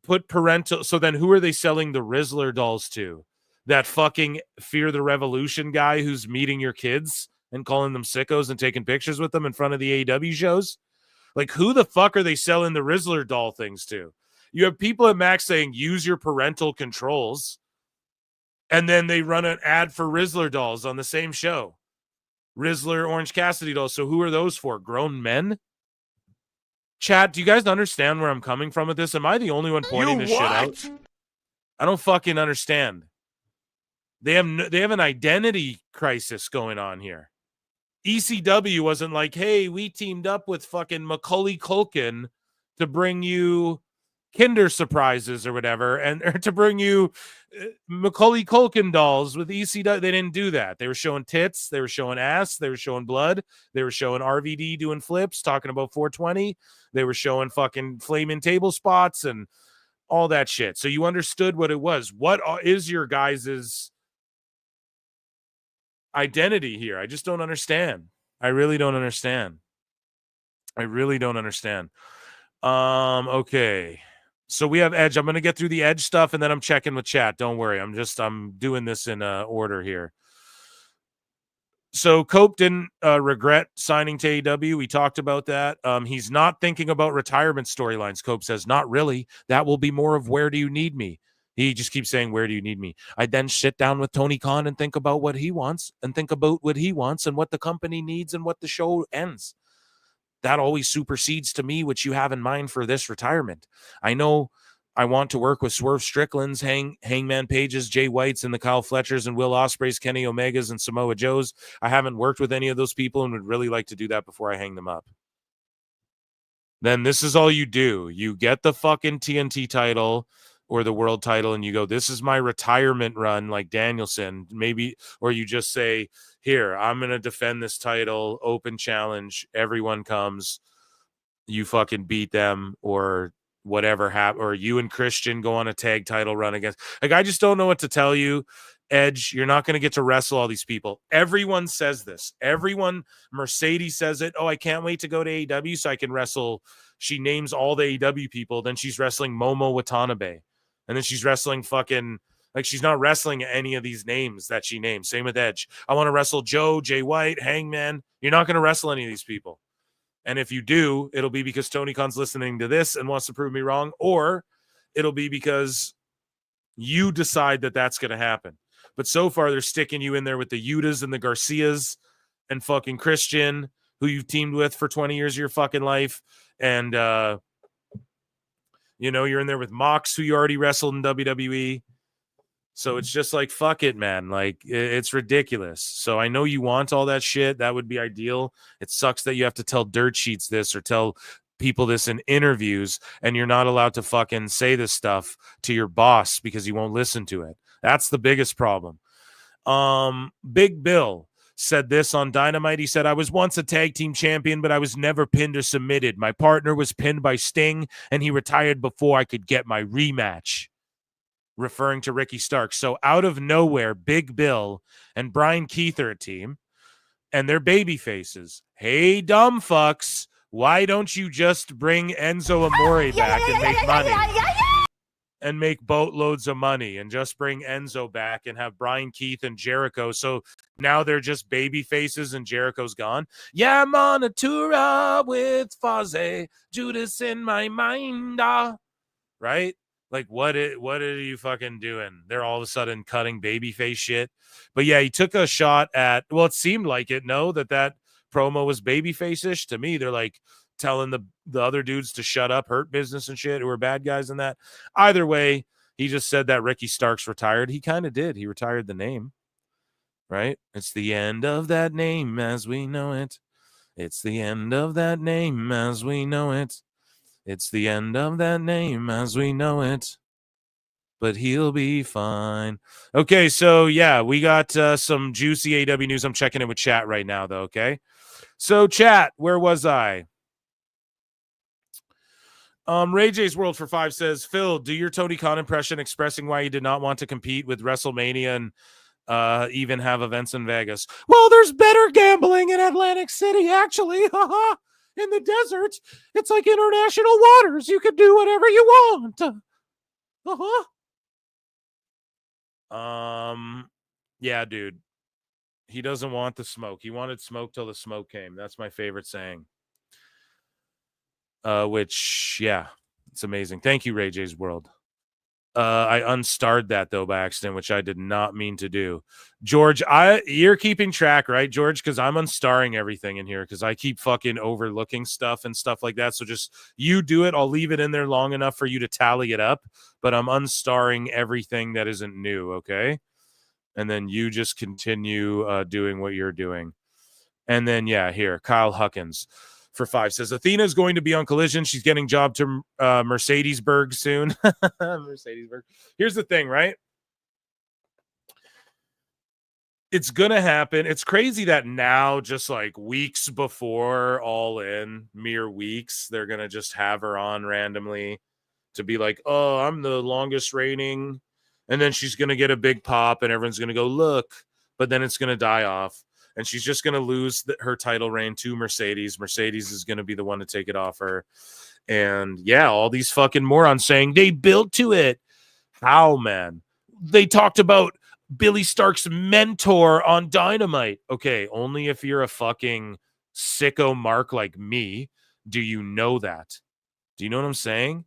put parental. So then who are they selling the Rizzler dolls to? That fucking Fear the Revolution guy who's meeting your kids and calling them sickos and taking pictures with them in front of the AEW shows? Like, who the fuck are they selling the Rizzler doll things to? You have people at Max saying, use your parental controls, and then they run an ad for Rizzler dolls on the same show. Rizzler Orange Cassidy dolls. So who are those for? Grown men? Chat, do you guys understand where I'm coming from with this? Am I the only one pointing this shit out? I don't fucking understand. They have an identity crisis going on here. ECW wasn't like, hey, we teamed up with fucking Macaulay Culkin to bring you Kinder Surprises or whatever, or to bring you Macaulay Culkin dolls with ECW. They didn't do that. They were showing tits, they were showing ass, they were showing blood, they were showing RVD doing flips, talking about 420. They were showing fucking flaming table spots and all that shit. So you understood what it was. What is your guys's identity here? I just don't understand. I really don't understand. Okay. So we have Edge. I'm going to get through the Edge stuff, and then I'm checking with chat. Don't worry. I'm doing this in order here. So Cope didn't regret signing to AEW. We talked about that. He's not thinking about retirement storylines. Cope says, not really. That will be more of where do you need me? He just keeps saying, where do you need me? I then sit down with Tony Khan and think about what he wants and what the company needs and what the show ends. That always supersedes to me what you have in mind for this retirement. I know I want to work with Swerve Strickland's, Hangman Page's, Jay White's, and the Kyle Fletchers, and Will Ospreay's, Kenny Omega's, and Samoa Joe's. I haven't worked with any of those people and would really like to do that before I hang them up. Then this is all you do. You get the fucking TNT title or the world title, and you go, this is my retirement run, like Danielson, maybe, or you just say, here, I'm going to defend this title, open challenge, everyone comes, you fucking beat them, or whatever happen, or you and Christian go on a tag title run against. Like, I just don't know what to tell you. Edge, you're not going to get to wrestle all these people. Everyone says this. Everyone, Mercedes says it. Oh, I can't wait to go to AEW so I can wrestle. She names all the AEW people. Then she's wrestling Momo Watanabe. And then she's wrestling fucking, like, she's not wrestling any of these names that she names. Same with Edge. I want to wrestle Joe, Jay White, Hangman. You're not going to wrestle any of these people. And if you do, it'll be because Tony Khan's listening to this and wants to prove me wrong, or it'll be because you decide that that's going to happen. But so far, they're sticking you in there with the Yutas and the Garcias and fucking Christian, who you've teamed with for 20 years of your fucking life. And, you're in there with Mox, who you already wrestled in WWE. So it's just like, fuck it, man. Like, it's ridiculous. So I know you want all that shit. That would be ideal. It sucks that you have to tell dirt sheets this or tell people this in interviews, and you're not allowed to fucking say this stuff to your boss because he won't listen to it. That's the biggest problem. Big Bill said this on Dynamite. He said, I was once a tag team champion, but I was never pinned or submitted. My partner was pinned by Sting, and he retired before I could get my rematch. Referring to Ricky Starks. So out of nowhere, Big Bill and Brian Keith are a team, and they're baby faces. Hey, dumb fucks, why don't you just bring Enzo Amore back and make money? And make boatloads of money and just bring Enzo back and have Brian Keith and Jericho. So now they're just baby faces and Jericho's gone. Yeah, I'm on a tour with Fozzy, Judas in my mind. Right? Like, what are you fucking doing? They're all of a sudden cutting babyface shit. But yeah, he took a shot at, well, it seemed like it, no, that promo was babyface-ish. To me, they're like telling the other dudes to shut up, Hurt Business and shit, who are bad guys in that. Either way, he just said that Ricky Starks retired. He kind of did. He retired the name. right? It's the end of that name as we know it. It's the end of that name as we know it. It's the end of that name as we know it. But he'll be fine. Okay, so yeah, we got some juicy AW news. I'm checking in with chat right now, though, okay? So chat, where was I? Ray J's World for 5 says, Phil, do your Tony Khan impression expressing why you did not want to compete with Wrestlemania and even have events in Vegas. Well, there's better gambling in Atlantic City, actually. In the desert, it's like international waters. You can do whatever you want. Yeah, dude. He doesn't want the smoke. He wanted smoke till the smoke came. That's my favorite saying. Which, yeah, it's amazing. Thank you, Ray J's World. I unstarred that, though, by accident, which I did not mean to do. George, you're keeping track, right, George? Because I'm unstarring everything in here because I keep fucking overlooking stuff and stuff like that. So just you do it. I'll leave it in there long enough for you to tally it up, but I'm unstarring everything that isn't new, okay? And then you just continue doing what you're doing. And then, yeah, here, Kyle Huckins for 5 says, Athena's going to be on Collision. She's getting job to Mercedesburg soon. Mercedesburg. Here's the thing, right? It's going to happen. It's crazy that now, just like weeks before All In, mere weeks, they're going to just have her on randomly to be like, oh, I'm the longest reigning. And then she's going to get a big pop and everyone's going to go, look. But then it's going to die off. And she's just going to lose her title reign to Mercedes. Mercedes is going to be the one to take it off her. And yeah, all these fucking morons saying they built to it. How, man? They talked about Billy Stark's mentor on Dynamite. Okay, only if you're a fucking sicko mark like me do you know that. Do you know what I'm saying?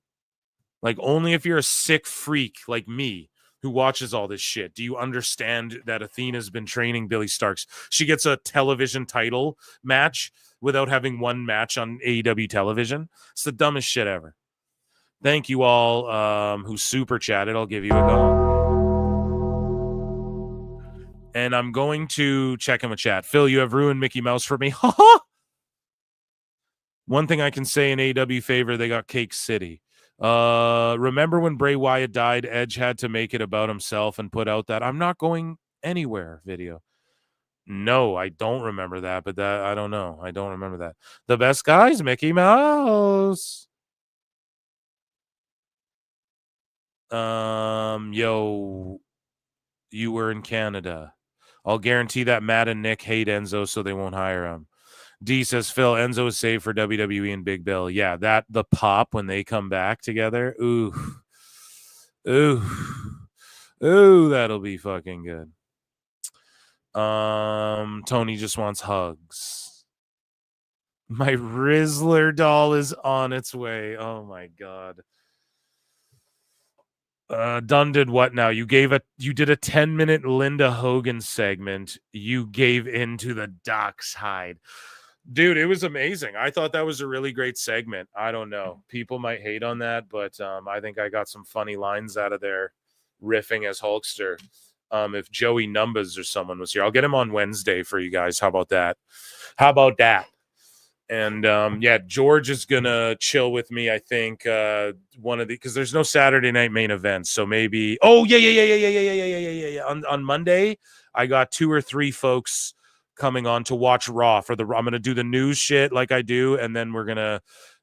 Like, only if you're a sick freak like me who watches all this shit do you understand that Athena's been training Billy Starks. She gets a television title match without having one match on AEW television. It's the dumbest shit ever. Thank you all who super chatted. I'll give you a go. And I'm going to check in with chat. Phil, you have ruined Mickey Mouse for me. One thing I can say in AEW favor, they got Cake City. Remember when Bray Wyatt died, Edge had to make it about himself and put out that I'm not going anywhere video. No, I don't remember that, but that I don't know. I don't remember that. The best guys, Mickey Mouse. Yo, you were in Canada. I'll guarantee that Matt and Nick hate Enzo, so they won't hire him. D says, Phil, Enzo is saved for WWE and Big Bill. Yeah, the pop when they come back together. Ooh, that'll be fucking good. Tony just wants hugs. My Rizzler doll is on its way. Oh my god. Dunn did what now? You did a 10-minute Linda Hogan segment. You gave into the Doc's hide. Dude, it was amazing. I thought that was a really great segment. I don't know. People might hate on that, but I think I got some funny lines out of there riffing as Hulkster. If Joey Numbers or someone was here, I'll get him on Wednesday for you guys. How about that? And yeah, George is gonna chill with me. I think because there's no Saturday night main event, so maybe. Oh yeah. On Monday, I got 2 or 3 folks coming on to watch Raw I'm gonna do the news shit like I do, and then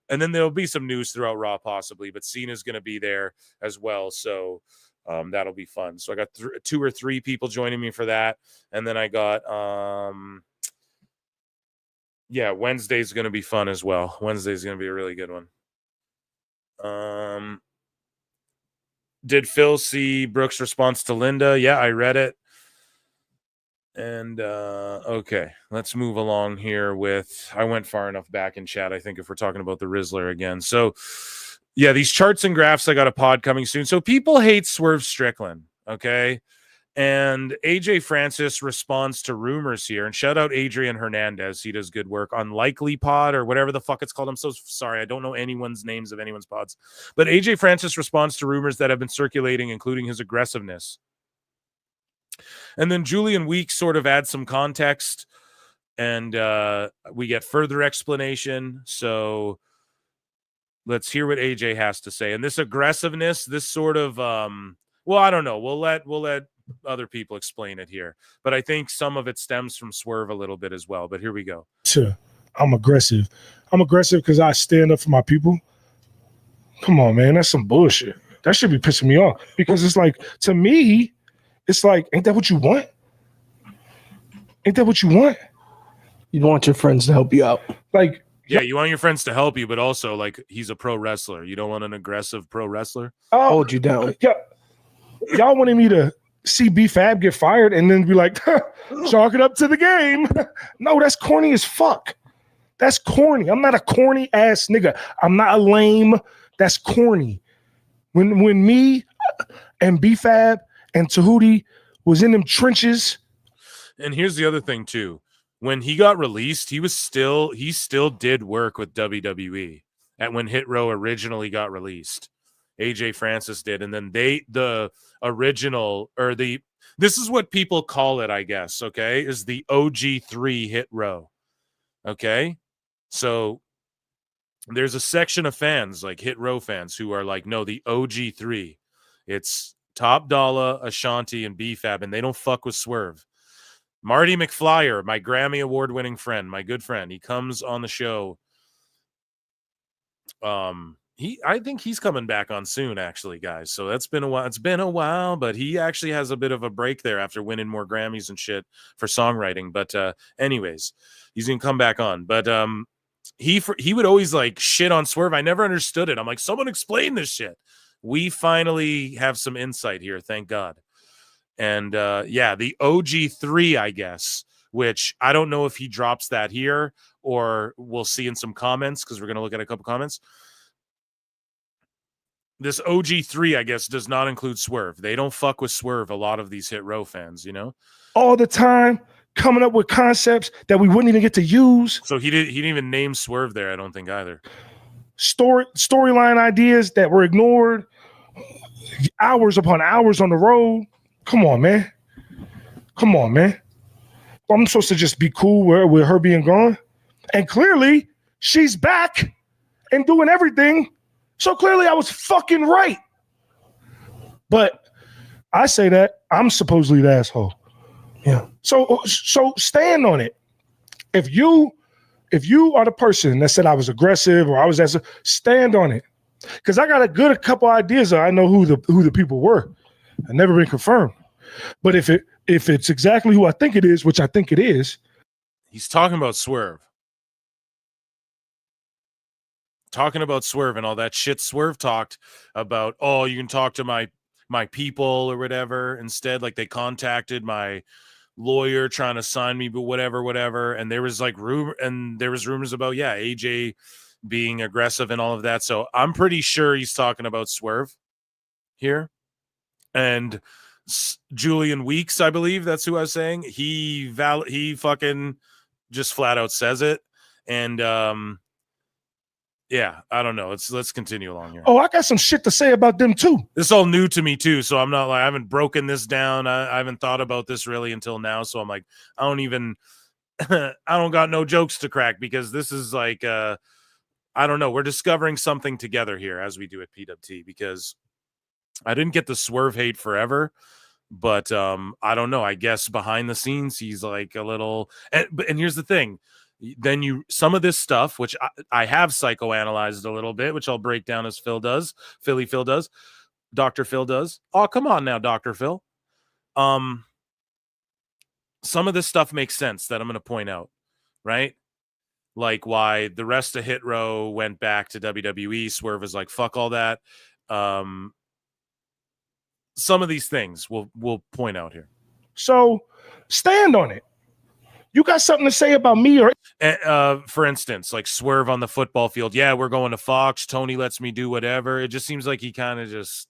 then there'll be some news throughout Raw possibly, but Cena's gonna be there as well, so that'll be fun. So I got 2 or 3 people joining me for that, and then I got yeah, Wednesday's gonna be fun as well. Wednesday's gonna be a really good one. Did Phil see Brooks' response to Linda? Yeah, I read it. And okay, let's move along here with I went far enough back in chat, I think, if we're talking about the Rizzler again. So yeah, these charts and graphs, I got a pod coming soon. So people hate Swerve Strickland, okay? And AJ Francis responds to rumors here. And shout out Adrian Hernandez. He does good work on Likely Pod or whatever the fuck it's called. I'm so sorry. I don't know anyone's names of anyone's pods. But AJ Francis responds to rumors that have been circulating, including his aggressiveness. And then Julian Weeks sort of adds some context, and we get further explanation. So let's hear what AJ has to say. And this aggressiveness, this sort of well, I don't know. We'll let other people explain it here. But I think some of it stems from Swerve a little bit as well. But here we go. I'm aggressive. I'm aggressive because I stand up for my people. Come on, man. That's some bullshit. That should be pissing me off. Because it's like, to me, it's like, ain't that what you want? Ain't that what you want? You'd want your friends to help you out. Like, yeah, you want your friends to help you, but also, like, he's a pro wrestler. You don't want an aggressive pro wrestler? Hold you down. Yeah. Y'all wanted me to see B-Fab get fired and then be like, chalk it up to the game. No, that's corny as fuck. That's corny. I'm not a corny ass nigga. I'm not a lame. That's corny. When me and B-Fab and Tahuti was in them trenches. And here's the other thing too. When he got released, he still did work with WWE. And when Hit Row originally got released, AJ Francis did, and then this is what people call it, I guess. Okay, is the OG3 Hit Row. Okay, so there's a section of fans, like Hit Row fans, who are like, no, the OG3. It's Top Dollar, Ashanti, and B-Fab, and they don't fuck with Swerve. Marty McFlyer, my Grammy Award-winning friend, my good friend, he comes on the show. I think he's coming back on soon, actually, guys. So that's been a while. It's been a while, but he actually has a bit of a break there after winning more Grammys and shit for songwriting. But anyways, he's gonna come back on. But he would always like shit on Swerve. I never understood it. I'm like, someone explain this shit. We finally have some insight here, thank God. And yeah, the OG3, I guess, which I don't know if he drops that here or we'll see in some comments because we're gonna look at a couple comments. This OG3, I guess, does not include Swerve. They don't fuck with Swerve, a lot of these Hit Row fans, you know? All the time, coming up with concepts that we wouldn't even get to use. So he didn't even name Swerve there, I don't think, either. Storyline ideas that were ignored. Hours upon hours on the road. Come on, man. Come on, man. I'm supposed to just be cool with her being gone? And clearly, she's back and doing everything. So clearly I was fucking right. But I say that I'm supposedly the asshole. Yeah. So stand on it. If you are the person that said I was aggressive or I was stand on it. Because I got a couple ideas. I know who the people were. I've never been confirmed. But if it's exactly who I think it is, which I think it is. He's talking about Swerve. Talking about Swerve and all that shit. Swerve talked about, oh, you can talk to my people or whatever. Instead, like, they contacted my lawyer trying to sign me, but whatever. And there was like rumors about, yeah, AJ being aggressive and all of that. So I'm pretty sure he's talking about Swerve here. And Julian Weeks, I believe that's who I was saying. He fucking just flat out says it. And yeah, I don't know. Let's continue along here. Oh, I got some shit to say about them too. This is all new to me too, so I'm not like, I haven't broken this down. I haven't thought about this really until now. So I'm like, I don't got no jokes to crack because this is like, I don't know. We're discovering something together here as we do at PWT because I didn't get the Swerve hate forever, but I don't know. I guess behind the scenes he's like a little. And here's the thing. Then some of this stuff, which I have psychoanalyzed a little bit, which I'll break down as Phil does. Dr. Phil does. Oh, come on now, Dr. Phil. Some of this stuff makes sense that I'm going to point out, right? Like why the rest of Hit Row went back to WWE. Swerve is like, fuck all that. Some of these things we'll point out here. So stand on it. You got something to say about me or for instance, like Swerve on the football field. Yeah, we're going to Fox. Tony lets me do whatever. It just seems like he kind of just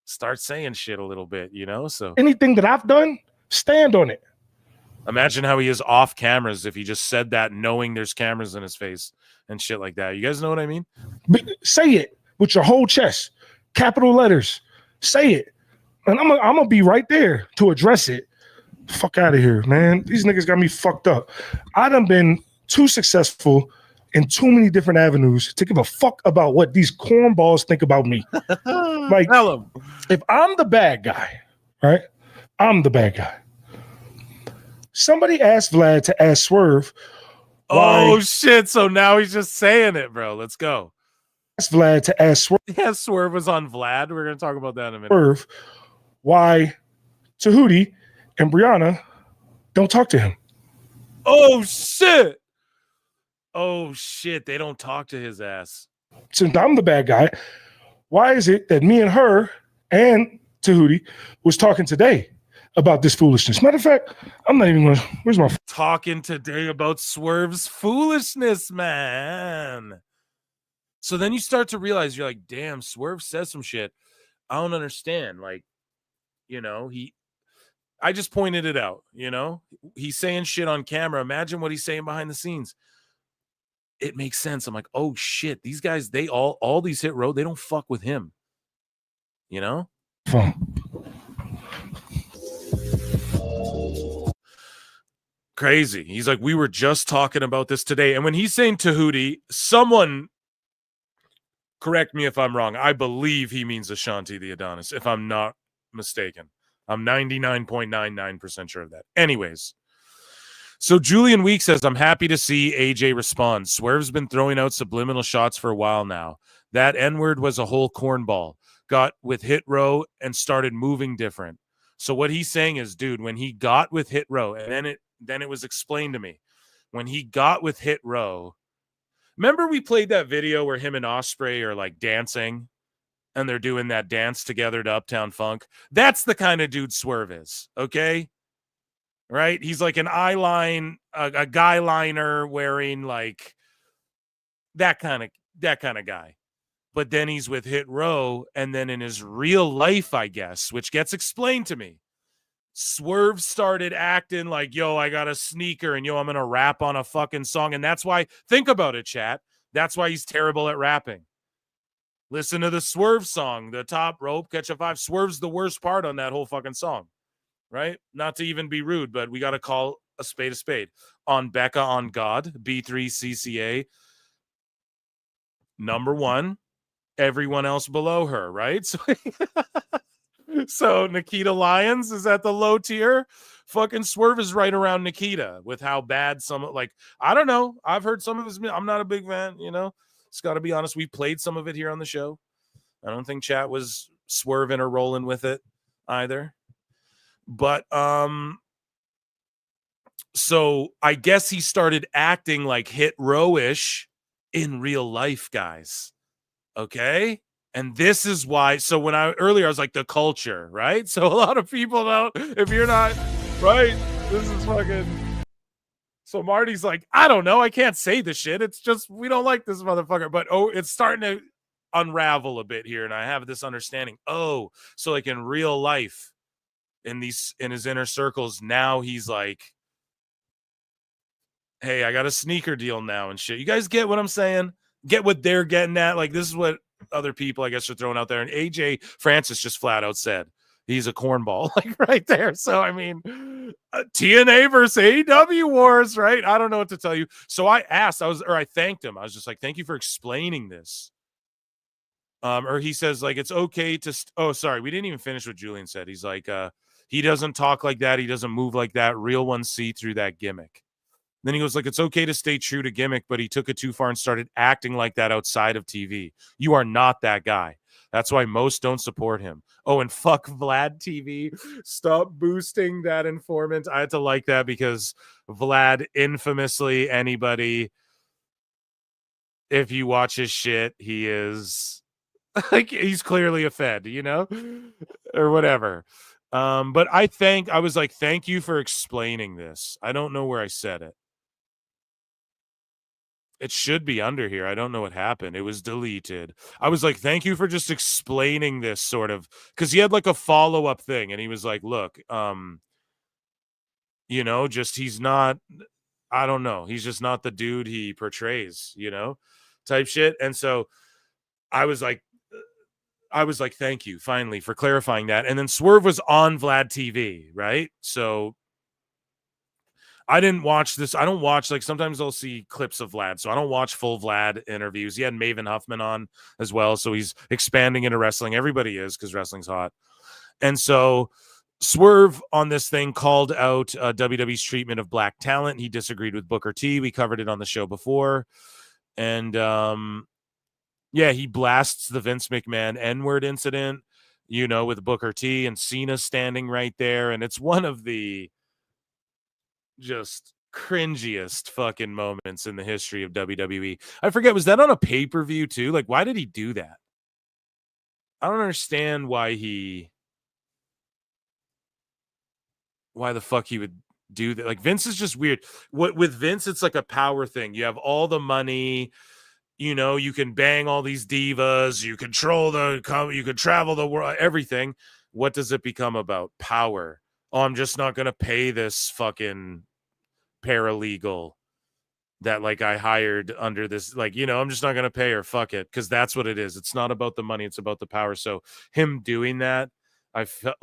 starts saying shit a little bit, you know? So anything that I've done, stand on it. Imagine how he is off cameras if he just said that knowing there's cameras in his face and shit like that. You guys know what I mean? Say it with your whole chest. Capital letters. Say it. And I'm gonna be right there to address it. Fuck out of here, man. These niggas got me fucked up. I done been too successful in too many different avenues to give a fuck about what these cornballs think about me. Like, if I'm the bad guy, right? I'm the bad guy. Somebody asked Vlad to ask Swerve. Oh shit! So now he's just saying it, bro. Let's go. Asked Vlad to ask Swerve. Yeah, Swerve was on Vlad. We're gonna talk about that in a minute. Swerve, why Tahuti and Brianna don't talk to him. Oh shit! Oh shit! They don't talk to his ass. Since I'm the bad guy, why is it that me and her and Tahuti was talking today about this foolishness? Matter of fact, I'm not even gonna. Where's my talking today about Swerve's foolishness, man? So then you start to realize you're like, damn, Swerve says some shit I don't understand. Like, you know, I just pointed it out, you know, he's saying shit on camera. Imagine what he's saying behind the scenes. It makes sense. I'm like, oh shit, these guys, they all these Hit Row, they don't fuck with him, you know? Crazy. He's like, we were just talking about this today. And when he's saying Tahuti, someone correct me if I'm wrong. I believe he means Ashanti the Adonis, if I'm not mistaken. I'm 99.99% sure of that. Anyways, so Julian Week says, I'm happy to see AJ respond. Swerve's been throwing out subliminal shots for a while now. That N-word was a whole cornball. Got with Hit Row and started moving different. So what he's saying is, dude, when he got with Hit Row, and then it was explained to me, when he got with Hit Row, remember we played that video where him and Ospreay are like dancing and they're doing that dance together to Uptown Funk? That's the kind of dude Swerve is, okay? Right? He's like an eyeline, a guy liner wearing like that kind of guy. But then he's with Hit Row, and then in his real life, I guess, which gets explained to me, Swerve started acting like, yo, I got a sneaker, and yo, I'm going to rap on a fucking song. And that's why, think about it, chat. That's why he's terrible at rapping. Listen to the Swerve song, the top rope, catch a five. Swerve's the worst part on that whole fucking song, right? Not to even be rude, but we got to call a spade a spade. On Becca on God, B3CCA, number one. Everyone else below her, right? So Nikita Lyons is at the low tier. Fucking Swerve is right around Nikita with how bad I don't know. I've heard some of his. I'm not a big fan, you know. It's got to be honest. We played some of it here on the show. I don't think chat was swerving or rolling with it either. But so I guess he started acting like Hit Row-ish in real life, guys. Okay. And this is why. So when I was like the culture, right? So a lot of people don't, if you're not right, this is fucking. So Marty's like, I don't know. I can't say the shit. It's just, we don't like this motherfucker. But it's starting to unravel a bit here. And I have this understanding. Oh, so like in real life, in his inner circles, now he's like, hey, I got a sneaker deal now and shit. You guys get what I'm saying? Get what they're getting at. Like, this is what other people, I guess, are throwing out there. And AJ Francis just flat out said he's a cornball, like right there. So, I mean, TNA versus AEW wars, right? I don't know what to tell you. So I asked, I thanked him. I was just like, thank you for explaining this. Or he says, like, it's okay to, oh, sorry, we didn't even finish what Julian said. He's like, he doesn't talk like that. He doesn't move like that. Real ones see through that gimmick. Then he goes like, it's okay to stay true to gimmick, but he took it too far and started acting like that outside of TV. You are not that guy. That's why most don't support him. Oh, and fuck Vlad TV. Stop boosting that informant. I had to like that because Vlad infamously, anybody, if you watch his shit, he is like, he's clearly a fed, you know, or whatever. But I was like, thank you for explaining this. I don't know where I said it. It should be under here. I don't know what happened. It was deleted. I was like, thank you for just explaining this sort of, because he had like a follow-up thing and he was like, look, you know, just he's not, I don't know. He's just not the dude he portrays, you know, type shit. And so I was like, I was like, thank you, finally, for clarifying that. And then Swerve was on Vlad TV, right? So I didn't watch this. I don't watch, like, sometimes I'll see clips of Vlad, so I don't watch full Vlad interviews. He had Maven Huffman on as well, so he's expanding into wrestling. Everybody is, because wrestling's hot. And so Swerve on this thing called out WWE's treatment of black talent. He disagreed with Booker T. We covered it on the show before. And yeah, he blasts the Vince McMahon N-word incident, you know, with Booker T and Cena standing right there. And it's one of the just cringiest fucking moments in the history of WWE. I forget, was that on a pay-per-view too? Like, why did he do that? I don't understand why the fuck he would do that. Like, Vince is just weird. With Vince, it's like a power thing. You have all the money, you know, you can bang all these divas, you control you can travel the world, everything. What does it become about? Power. Oh, I'm just not going to pay this fucking paralegal that, like, I hired under this, like, you know, I'm just not going to pay her. Fuck it. Because that's what it is. It's not about the money. It's about the power. So him doing that,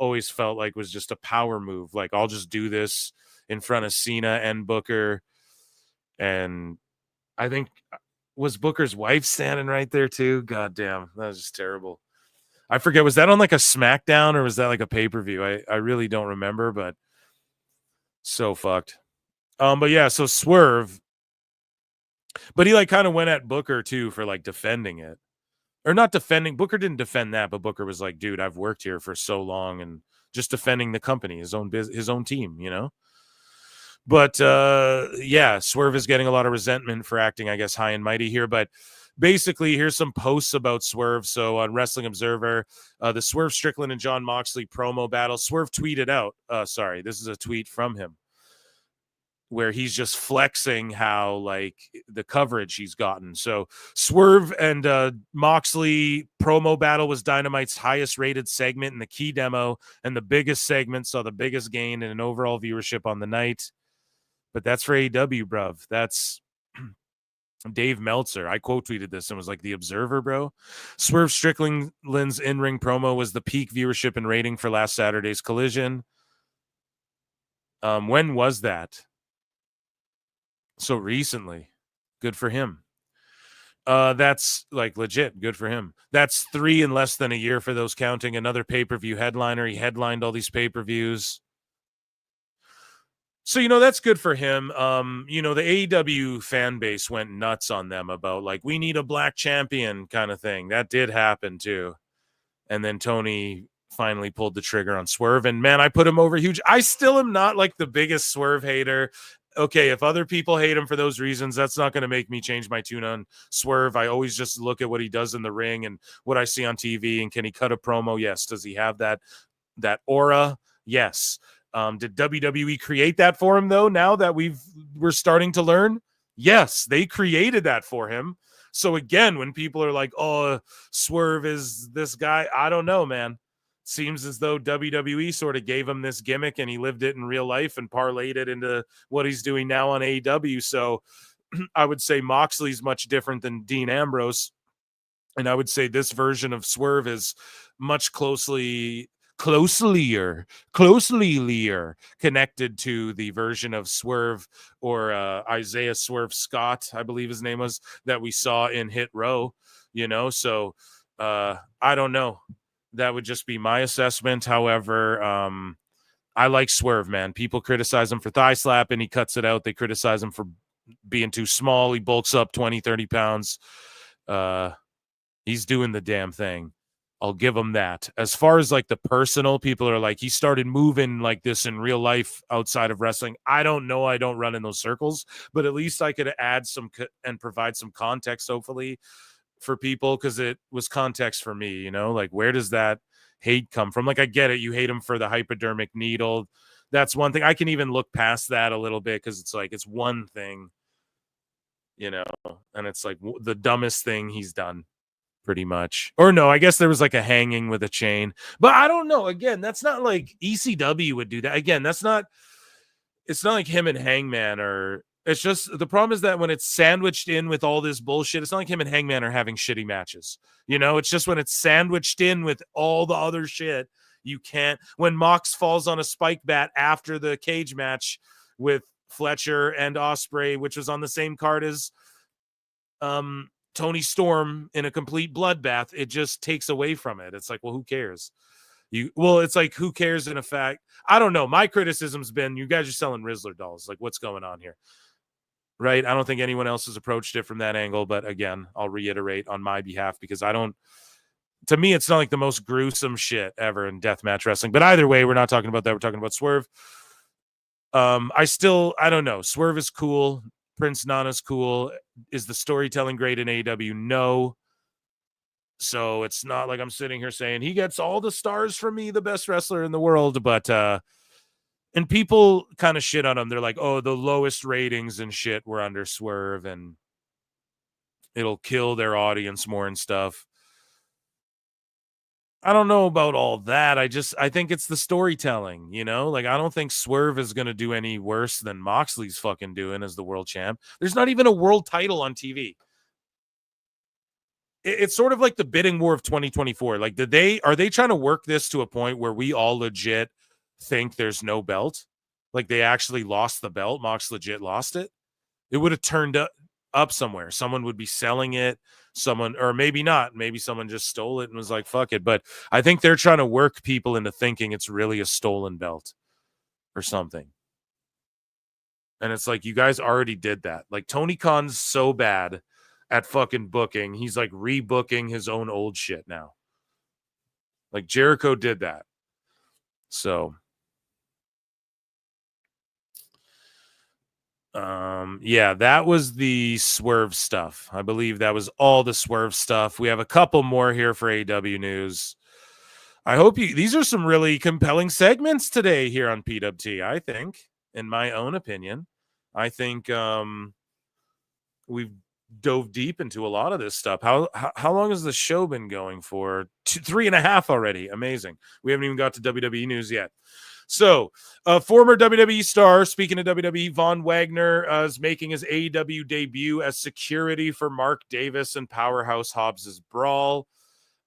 always felt like was just a power move. Like, I'll just do this in front of Cena and Booker. And I think, was Booker's wife standing right there too? God damn, that was just terrible. I forget, was that on like a Smackdown or was that like a pay-per-view? I really don't remember, but so fucked. But yeah, so Swerve, but he like kind of went at Booker too for like defending it. Or not defending. Booker didn't defend that, but Booker was like, dude, I've worked here for so long, and just defending the company, his own team, you know? But yeah, Swerve is getting a lot of resentment for acting, I guess, high and mighty here. But basically, here's some posts about Swerve. So on Wrestling Observer, the Swerve Strickland and John Moxley promo battle, Swerve tweeted out, sorry, this is a tweet from him, where he's just flexing how, like, the coverage he's gotten. So Swerve and Moxley promo battle was Dynamite's highest rated segment in the key demo, and the biggest segment saw the biggest gain in an overall viewership on the night. But that's for AEW, bruv. That's Dave Meltzer. I quote tweeted this and was like, the Observer, bro. Swerve Strickland's in-ring promo was the peak viewership and rating for last Saturday's Collision. When was that? So recently. Good for him. That's like legit good for him. That's 3 in less than a year for those counting. Another pay-per-view headliner. He headlined all these pay-per-views. So, you know, that's good for him. You know, the AEW fan base went nuts on them about, like, we need a black champion kind of thing. That did happen too. And then Tony finally pulled the trigger on Swerve. And man, I put him over huge. I still am not like the biggest Swerve hater. Okay, if other people hate him for those reasons, that's not going to make me change my tune on Swerve. I always just look at what he does in the ring and what I see on TV. And can he cut a promo? Yes. Does he have that aura? Yes. Did WWE create that for him, though, now that we're starting to learn? Yes, they created that for him. So again, when people are like, oh, Swerve is this guy, I don't know, man. Seems as though WWE sort of gave him this gimmick and he lived it in real life and parlayed it into what he's doing now on AEW. So I would say Moxley's much different than Dean Ambrose. And I would say this version of Swerve is much closely connected to the version of Swerve or Isaiah Swerve Scott, I believe his name was, that we saw in Hit Row, you know? So I don't know. That would just be my assessment. However, I like Swerve, man. People criticize him for thigh slap and he cuts it out. They criticize him for being too small. He bulks up 20, 30 pounds. He's doing the damn thing. I'll give him that. As far as like the personal, people are like, he started moving like this in real life outside of wrestling. I don't know. I don't run in those circles, but at least I could add some and provide some context, hopefully, for people, because it was context for me, you know, like, where does that hate come from? Like, I get it. You hate him for the hypodermic needle. That's one thing. I can even look past that a little bit because it's like, it's one thing, you know, and it's like the dumbest thing he's done. Pretty much. Or no, I guess there was like a hanging with a chain. But I don't know. Again, that's not like ECW would do that. Again, it's not like him and Hangman are It's just the problem is that when it's sandwiched in with all this bullshit, it's not like him and Hangman are having shitty matches. You know, it's just when it's sandwiched in with all the other shit, you can't. When Mox falls on a spike bat after the cage match with Fletcher and Ospreay, which was on the same card as Tony Storm in a complete bloodbath, it just takes away from it. It's like, well, who cares? It's like, who cares in effect? I don't know. My criticism's been, you guys are selling Rizzler dolls. Like, what's going on here? Right? I don't think anyone else has approached it from that angle, but again, I'll reiterate on my behalf because to me, it's not like the most gruesome shit ever in deathmatch wrestling. But either way, we're not talking about that. We're talking about Swerve. I don't know. Swerve is cool. Prince Nana's cool. Is the storytelling great in AEW? No. So it's not like I'm sitting here saying he gets all the stars from me, the best wrestler in the world. But and people kind of shit on him. They're like, oh, the lowest ratings and shit were under Swerve, and it'll kill their audience more and stuff. I don't know about all that. I think it's the storytelling, you know? Like, I don't think Swerve is going to do any worse than Moxley's fucking doing as the world champ. There's not even a world title on TV. It's sort of like the bidding war of 2024. Like, are they trying to work this to a point where we all legit think there's no belt? Like, they actually lost the belt. Mox legit lost it. It would have turned up somewhere. Someone would be selling it. Or maybe not. Maybe someone just stole it and was like, fuck it. But I think they're trying to work people into thinking it's really a stolen belt or something. And it's like, you guys already did that. Like, Tony Khan's so bad at fucking booking. He's like rebooking his own old shit now. Like, Jericho did that. So, yeah, that was the Swerve stuff. I believe that was all the Swerve stuff. We have a couple more here for AEW news. I hope these are some really compelling segments today here on PWT, I think, in my own opinion. I think we've dove deep into a lot of this stuff. How long has the show been going for? 3.5 already. Amazing. We haven't even got to WWE news yet. So, former WWE star, speaking of WWE, Von Wagner is making his AEW debut as security for Mark Davis and Powerhouse Hobbs's brawl.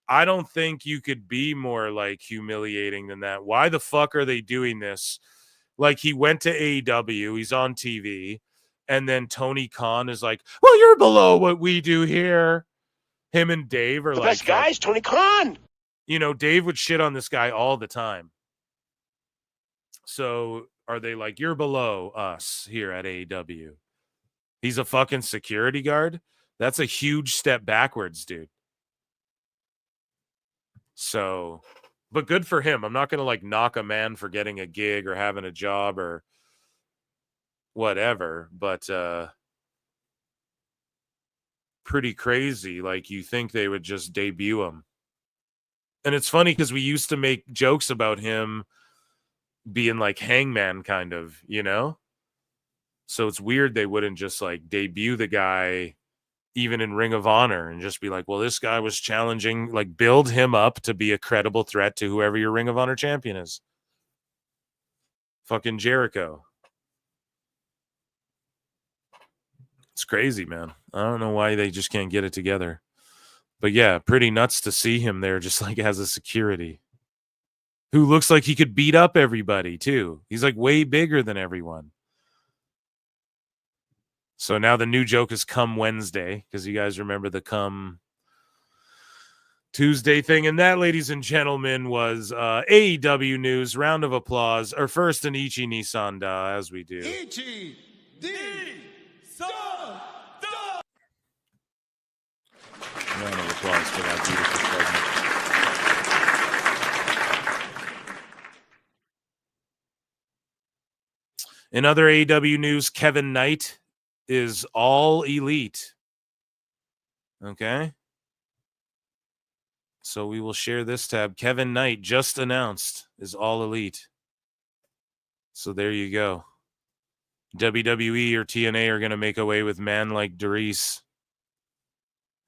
I don't think you could be more like humiliating than that. Why the fuck are they doing this? Like, he went to AEW, he's on TV, and then Tony Khan is like, well, you're below what we do here. Him and Dave are the like, best guys, Tony Khan. You know, Dave would shit on this guy all the time. So are they like, you're below us here at AEW? He's a fucking security guard? That's a huge step backwards, dude. So, but good for him. I'm not going to like knock a man for getting a gig or having a job or whatever, but pretty crazy. Like, you think they would just debut him. And it's funny because we used to make jokes about him being like Hangman kind of, you know? So it's weird they wouldn't just like debut the guy even in Ring of Honor and just be like, well, this guy was challenging, like build him up to be a credible threat to whoever your Ring of Honor champion is. Fucking Jericho. It's crazy, man. I don't know why they just can't get it together. But yeah, pretty nuts to see him there just like as a security. Who looks like he could beat up everybody, too. He's like way bigger than everyone. So now the new joke is come Wednesday, because you guys remember the come Tuesday thing. And that, ladies and gentlemen, was AEW news. Round of applause. Or first, an Ichi Nisanda, as we do. Ichi Nisanda. Round of applause for that beautiful segment. In other AEW news, Kevin Knight is all elite. Okay. So we will share this tab. Kevin Knight just announced is all elite. So there you go. WWE or TNA are going to make away with man like Doris,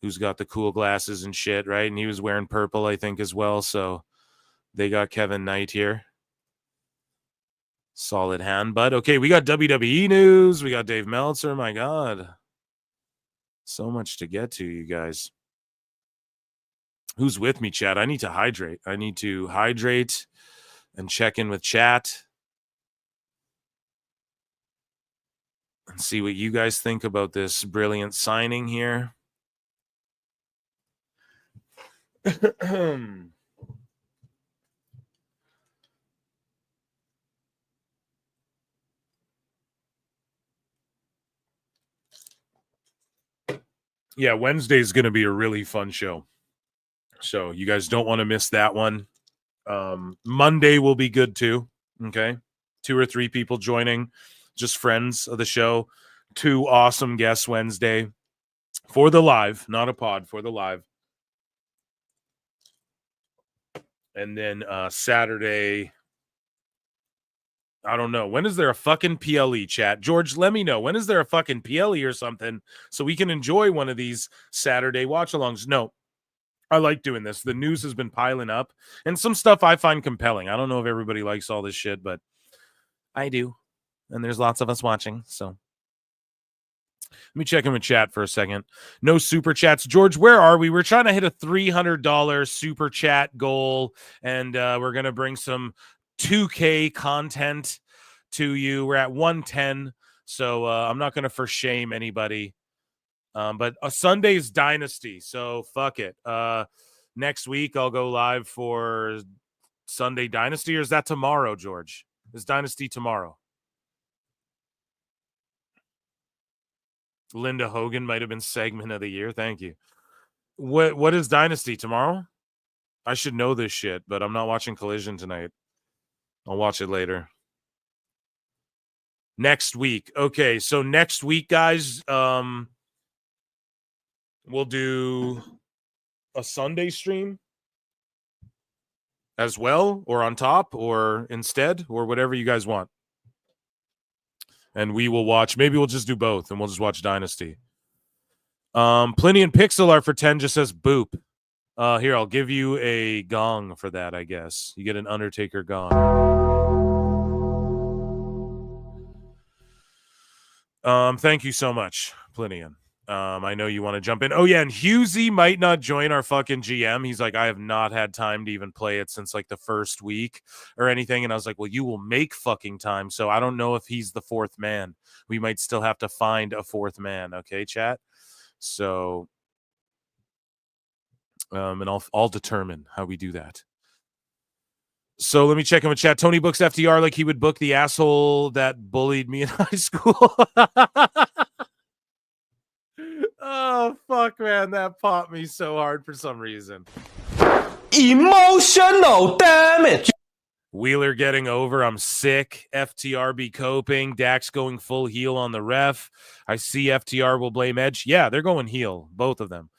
who's got the cool glasses and shit, right? And he was wearing purple, I think, as well. So they got Kevin Knight here. Solid hand, bud. Okay, we got WWE news. We got Dave Meltzer. My God. So much to get to, you guys. Who's with me, chat? I need to hydrate. I need to hydrate and check in with chat and see what you guys think about this brilliant signing here. Yeah, Wednesday is going to be a really fun show. So you guys don't want to miss that one. Monday will be good too. Okay. 2 or 3 people joining, just friends of the show. 2 awesome guests Wednesday for the live, not a pod, for the live. And then Saturday, I don't know. When is there a fucking PLE, chat? George, let me know. When is there a fucking PLE or something so we can enjoy one of these Saturday watch-alongs? No, I like doing this. The news has been piling up, and some stuff I find compelling. I don't know if everybody likes all this shit, but I do. And there's lots of us watching, so. Let me check in with chat for a second. No super chats. George, where are we? We're trying to hit a $300 super chat goal, and we're going to bring some 2K content to you. We're at 110, so I'm not going to for shame anybody. But a Sunday's Dynasty, so fuck it. Next week, I'll go live for Sunday Dynasty, or is that tomorrow, George? Is Dynasty tomorrow? Linda Hogan might have been segment of the year. Thank you. What is Dynasty tomorrow? I should know this shit, but I'm not watching Collision tonight. I'll watch it later. Next week. Okay, so next week, guys, we'll do a Sunday stream as well, or on top, or instead, or whatever you guys want. And we will watch. Maybe we'll just do both, and we'll just watch Dynasty. Plenty and Pixel Art for 10 just says boop. Here, I'll give you a gong for that, I guess. You get an Undertaker gong. Thank you so much, Plinian. I know you want to jump in. Oh, yeah, and Husey might not join our fucking GM. He's like, I have not had time to even play it since, like, the first week or anything. And I was like, well, you will make fucking time. So I don't know if he's the 4th man. We might still have to find a 4th man. Okay, chat? So, and I'll determine how we do that. So let me check in with chat. Tony books FTR like he would book the asshole that bullied me in high school. Oh, fuck, man. That popped me so hard for some reason. Emotional damage. Wheeler getting over. I'm sick. FTR be coping. Dax going full heel on the ref. I see FTR will blame Edge. Yeah, they're going heel. Both of them.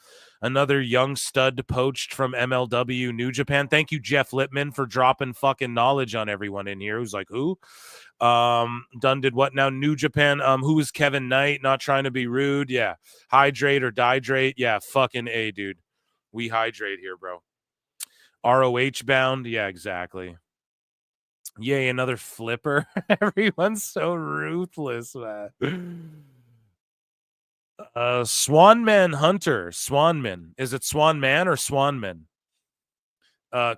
Another young stud poached from MLW New Japan. Thank you, Jeff Lippman, for dropping fucking knowledge on everyone in here. Who's like, who? Dunn did what now? New Japan. Who is Kevin Knight? Not trying to be rude. Yeah. Hydrate or dihydrate. Yeah, fucking A, dude. We hydrate here, bro. ROH bound. Yeah, exactly. Yay, another flipper. Everyone's so ruthless, man. Swanman Hunter. Swanman. Is it Swanman or Swanman?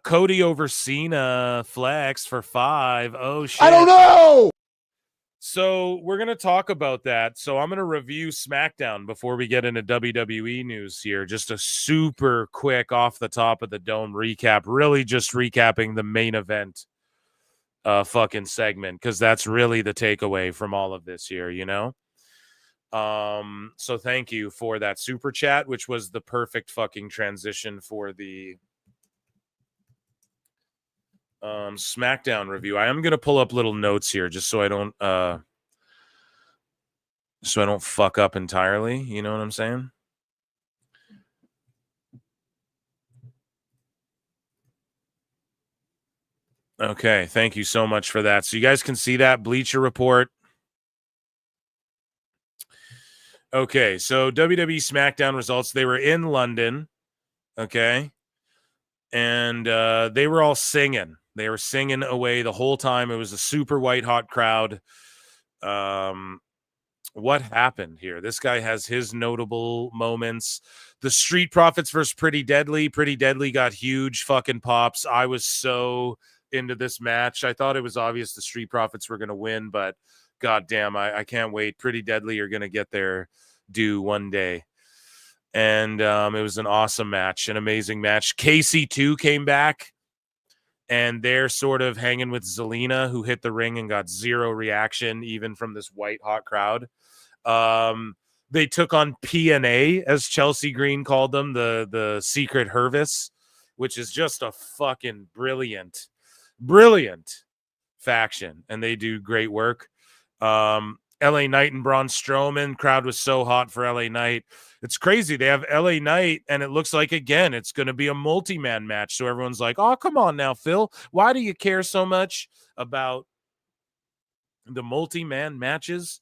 Cody over Cena flex for 5. Oh, shit. I don't know. So we're going to talk about that. So I'm going to review SmackDown before we get into WWE news here. Just a super quick off the top of the dome recap. Really just recapping the main event fucking segment, because that's really the takeaway from all of this here, you know? So thank you for that super chat, which was the perfect fucking transition for the SmackDown review. I am going to pull up little notes here just so I don't fuck up entirely, you know what I'm saying? Okay, thank you so much for that. So you guys can see that Bleacher Report. Okay, so WWE SmackDown results. They were in London, okay? And they were all singing. They were singing away the whole time. It was a super white hot crowd. What happened here? This guy has his notable moments. The Street Profits versus Pretty Deadly. Pretty Deadly got huge fucking pops. I was so into this match. I thought it was obvious the Street Profits were going to win, but goddamn, I can't wait. Pretty Deadly are going to get their due one day. And it was an awesome match, an amazing match. KC2 came back, and they're sort of hanging with Zelina, who hit the ring and got zero reaction, even from this white hot crowd. They took on PNA, as Chelsea Green called them, the Secret Hervis, which is just a fucking brilliant faction, and they do great work. LA Knight and Braun Strowman, crowd was so hot for LA Knight. It's crazy. They have LA Knight, and it looks like, again, it's going to be a multi-man match. So everyone's like, oh, come on now, Phil. Why do you care so much about the multi-man matches?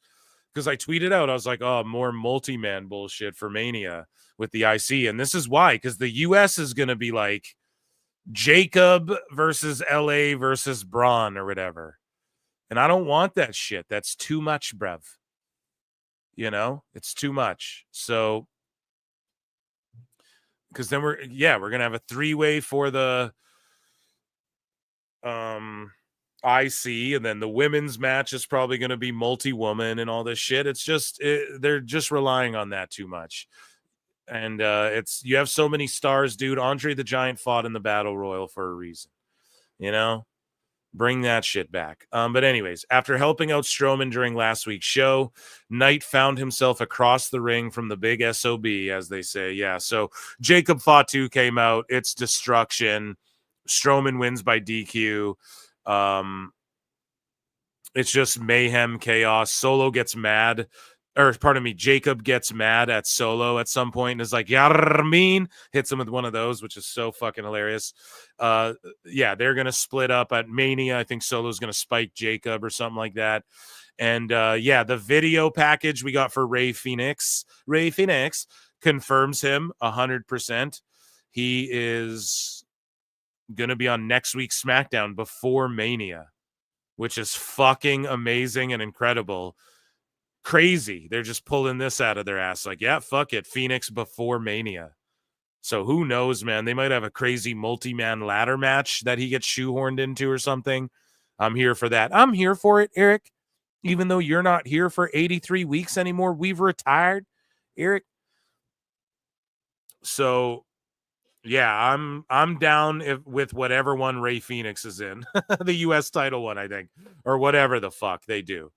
Because I tweeted out, I was like, oh, more multi-man bullshit for Mania with the IC. And this is why, because the US is going to be like Jacob versus LA versus Braun or whatever. And I don't want that shit. That's too much, bruv. You know, it's too much. So, because then we're going to have a 3-way for the IC, and then the women's match is probably going to be multi-woman and all this shit. It's just, they're just relying on that too much. And you have so many stars, dude. Andre the Giant fought in the Battle Royal for a reason, you know? Bring that shit back. But anyways, after helping out Strowman during last week's show, Knight found himself across the ring from the big SOB, as they say. Yeah, so Jacob Fatu came out. It's destruction. Strowman wins by DQ. It's just mayhem, chaos. Solo gets mad. Or, pardon me, Jacob gets mad at Solo at some point and is like, Yarmin, hits him with one of those, which is so fucking hilarious. Yeah, they're going to split up at Mania. I think Solo's going to spike Jacob or something like that. And, yeah, the video package we got for Rey Fenix confirms him 100%. He is going to be on next week's SmackDown before Mania, which is fucking amazing and incredible. Crazy. They're just pulling this out of their ass. Like, yeah, fuck it. Phoenix before Mania. So who knows, man? They might have a crazy multi-man ladder match that he gets shoehorned into or something. I'm here for that. I'm here for it, Eric. Even though you're not here for 83 weeks anymore, we've retired, Eric. So, yeah, I'm down with whatever one Rey Fenix is in. The U.S. title one, I think. Or whatever the fuck they do.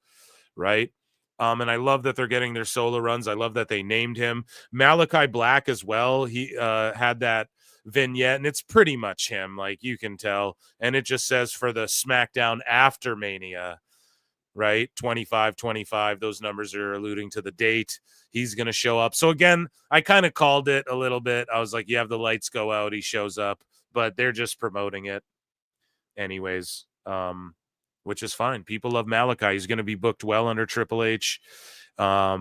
Right? And I love that they're getting their solo runs. I love that they named him. Malachi Black as well. He had that vignette, and it's pretty much him, like you can tell. And it just says for the SmackDown after Mania, right? 25-25. Those numbers are alluding to the date. He's going to show up. So again, I kind of called it a little bit. I was like, you have the lights go out. He shows up, but they're just promoting it anyways. Which is fine. People love Malachi. He's going to be booked well under Triple H. I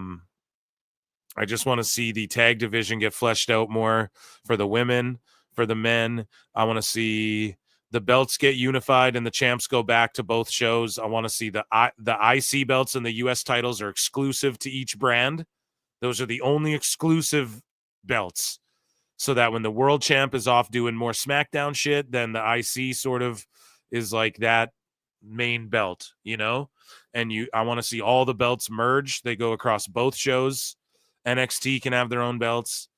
just want to see the tag division get fleshed out more for the women, for the men. I want to see the belts get unified and the champs go back to both shows. I want to see the IC belts and the US titles are exclusive to each brand. Those are the only exclusive belts. So that when the world champ is off doing more SmackDown shit, then the IC sort of is like that main belt, you know? And I want to see all the belts merge. They go across both shows. NXT can have their own belts,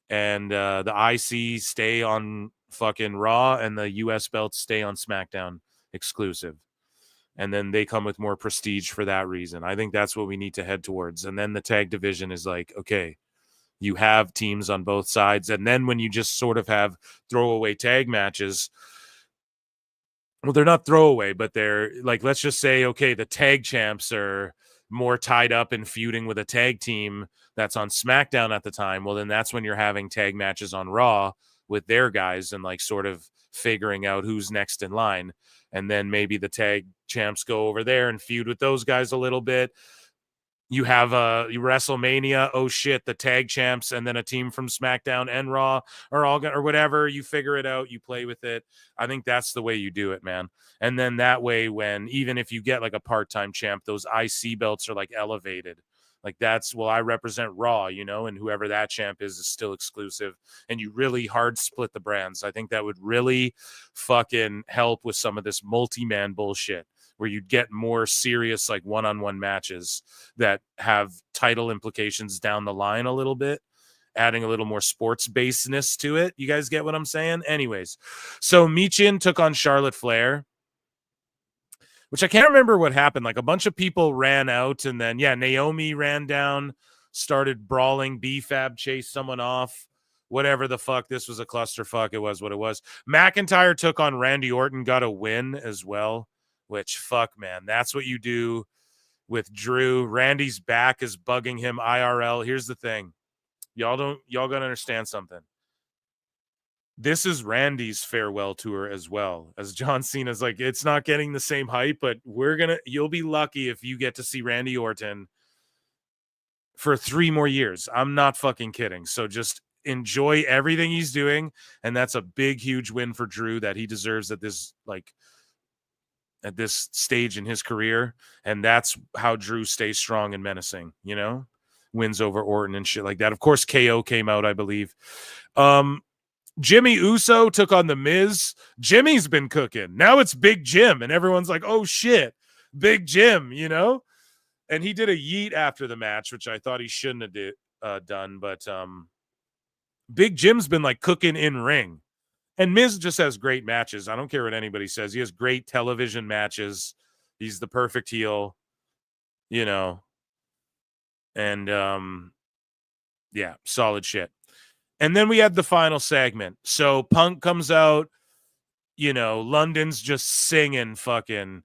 and the IC stay on fucking Raw, and the US belts stay on SmackDown exclusive. And then they come with more prestige for that reason. I think that's what we need to head towards. And then the tag division is like, okay, you have teams on both sides. And then when you just sort of have throwaway tag matches, well, they're not throwaway, but they're like, let's just say, okay, the tag champs are more tied up and feuding with a tag team that's on SmackDown at the time. Well, then that's when you're having tag matches on Raw with their guys and like sort of figuring out who's next in line. And then maybe the tag champs go over there and feud with those guys a little bit. You have a WrestleMania, oh shit, the tag champs and then a team from SmackDown and Raw are all or whatever. You figure it out, you play with it. I think that's the way you do it, man. And then that way, when even if you get like a part-time champ, those IC belts are like elevated. Like that's, well, I represent Raw, you know, and whoever that champ is still exclusive. And you really hard split the brands. I think that would really fucking help with some of this multi-man bullshit, where you'd get more serious, like one-on-one matches that have title implications down the line a little bit, adding a little more sports basedness to it. You guys get what I'm saying? Anyways, so Michin took on Charlotte Flair, which I can't remember what happened. Like a bunch of people ran out, and then, yeah, Naomi ran down, started brawling. B-Fab chased someone off. Whatever the fuck. This was a clusterfuck. It was what it was. McIntyre took on Randy Orton, got a win as well. Which, fuck, man, that's what you do with Drew. Randy's back is bugging him IRL. Here's the thing. Y'all gotta understand something. This is Randy's farewell tour as well. As John Cena's like, it's not getting the same hype, but you'll be lucky if you get to see Randy Orton for 3 more years. I'm not fucking kidding. So just enjoy everything he's doing. And that's a big, huge win for Drew that he deserves at this, like, at this stage in his career. And that's how Drew stays strong and menacing, you know, wins over Orton and shit like that. Of course, KO came out, I believe. Jimmy Uso took on The Miz. Jimmy's been cooking. Now it's Big Jim. And everyone's like, oh shit, Big Jim, you know? And he did a yeet after the match, which I thought he shouldn't have done. But Big Jim's been like cooking in ring. And Miz just has great matches. I don't care what anybody says. He has great television matches. He's the perfect heel, you know. And, yeah, solid shit. And then we had the final segment. So Punk comes out, you know, London's just singing fucking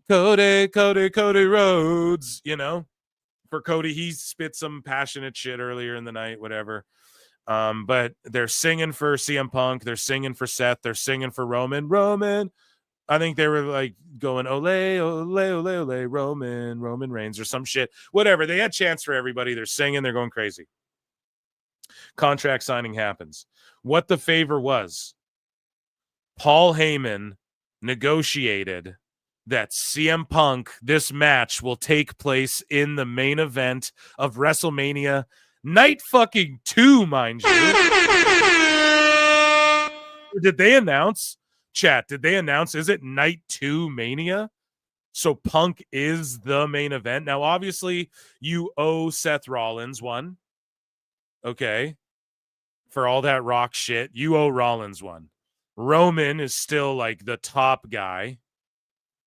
Cody Rhodes, you know. For Cody, he spit some passionate shit earlier in the night, whatever. But they're singing for CM Punk, they're singing for Seth, they're singing for Roman. I think they were like going ole, ole, ole, ole, Roman Reigns or some shit. Whatever. They had chants for everybody. They're singing, they're going crazy. Contract signing happens. What the favor was, Paul Heyman negotiated that CM Punk, this match will take place in the main event of WrestleMania Night fucking 2, mind you. Did they announce, chat, did they announce, is it Night 2 Mania? So Punk is the main event. Now, obviously, you owe Seth Rollins one. Okay. For all that Rock shit, you owe Rollins one. Roman is still like the top guy.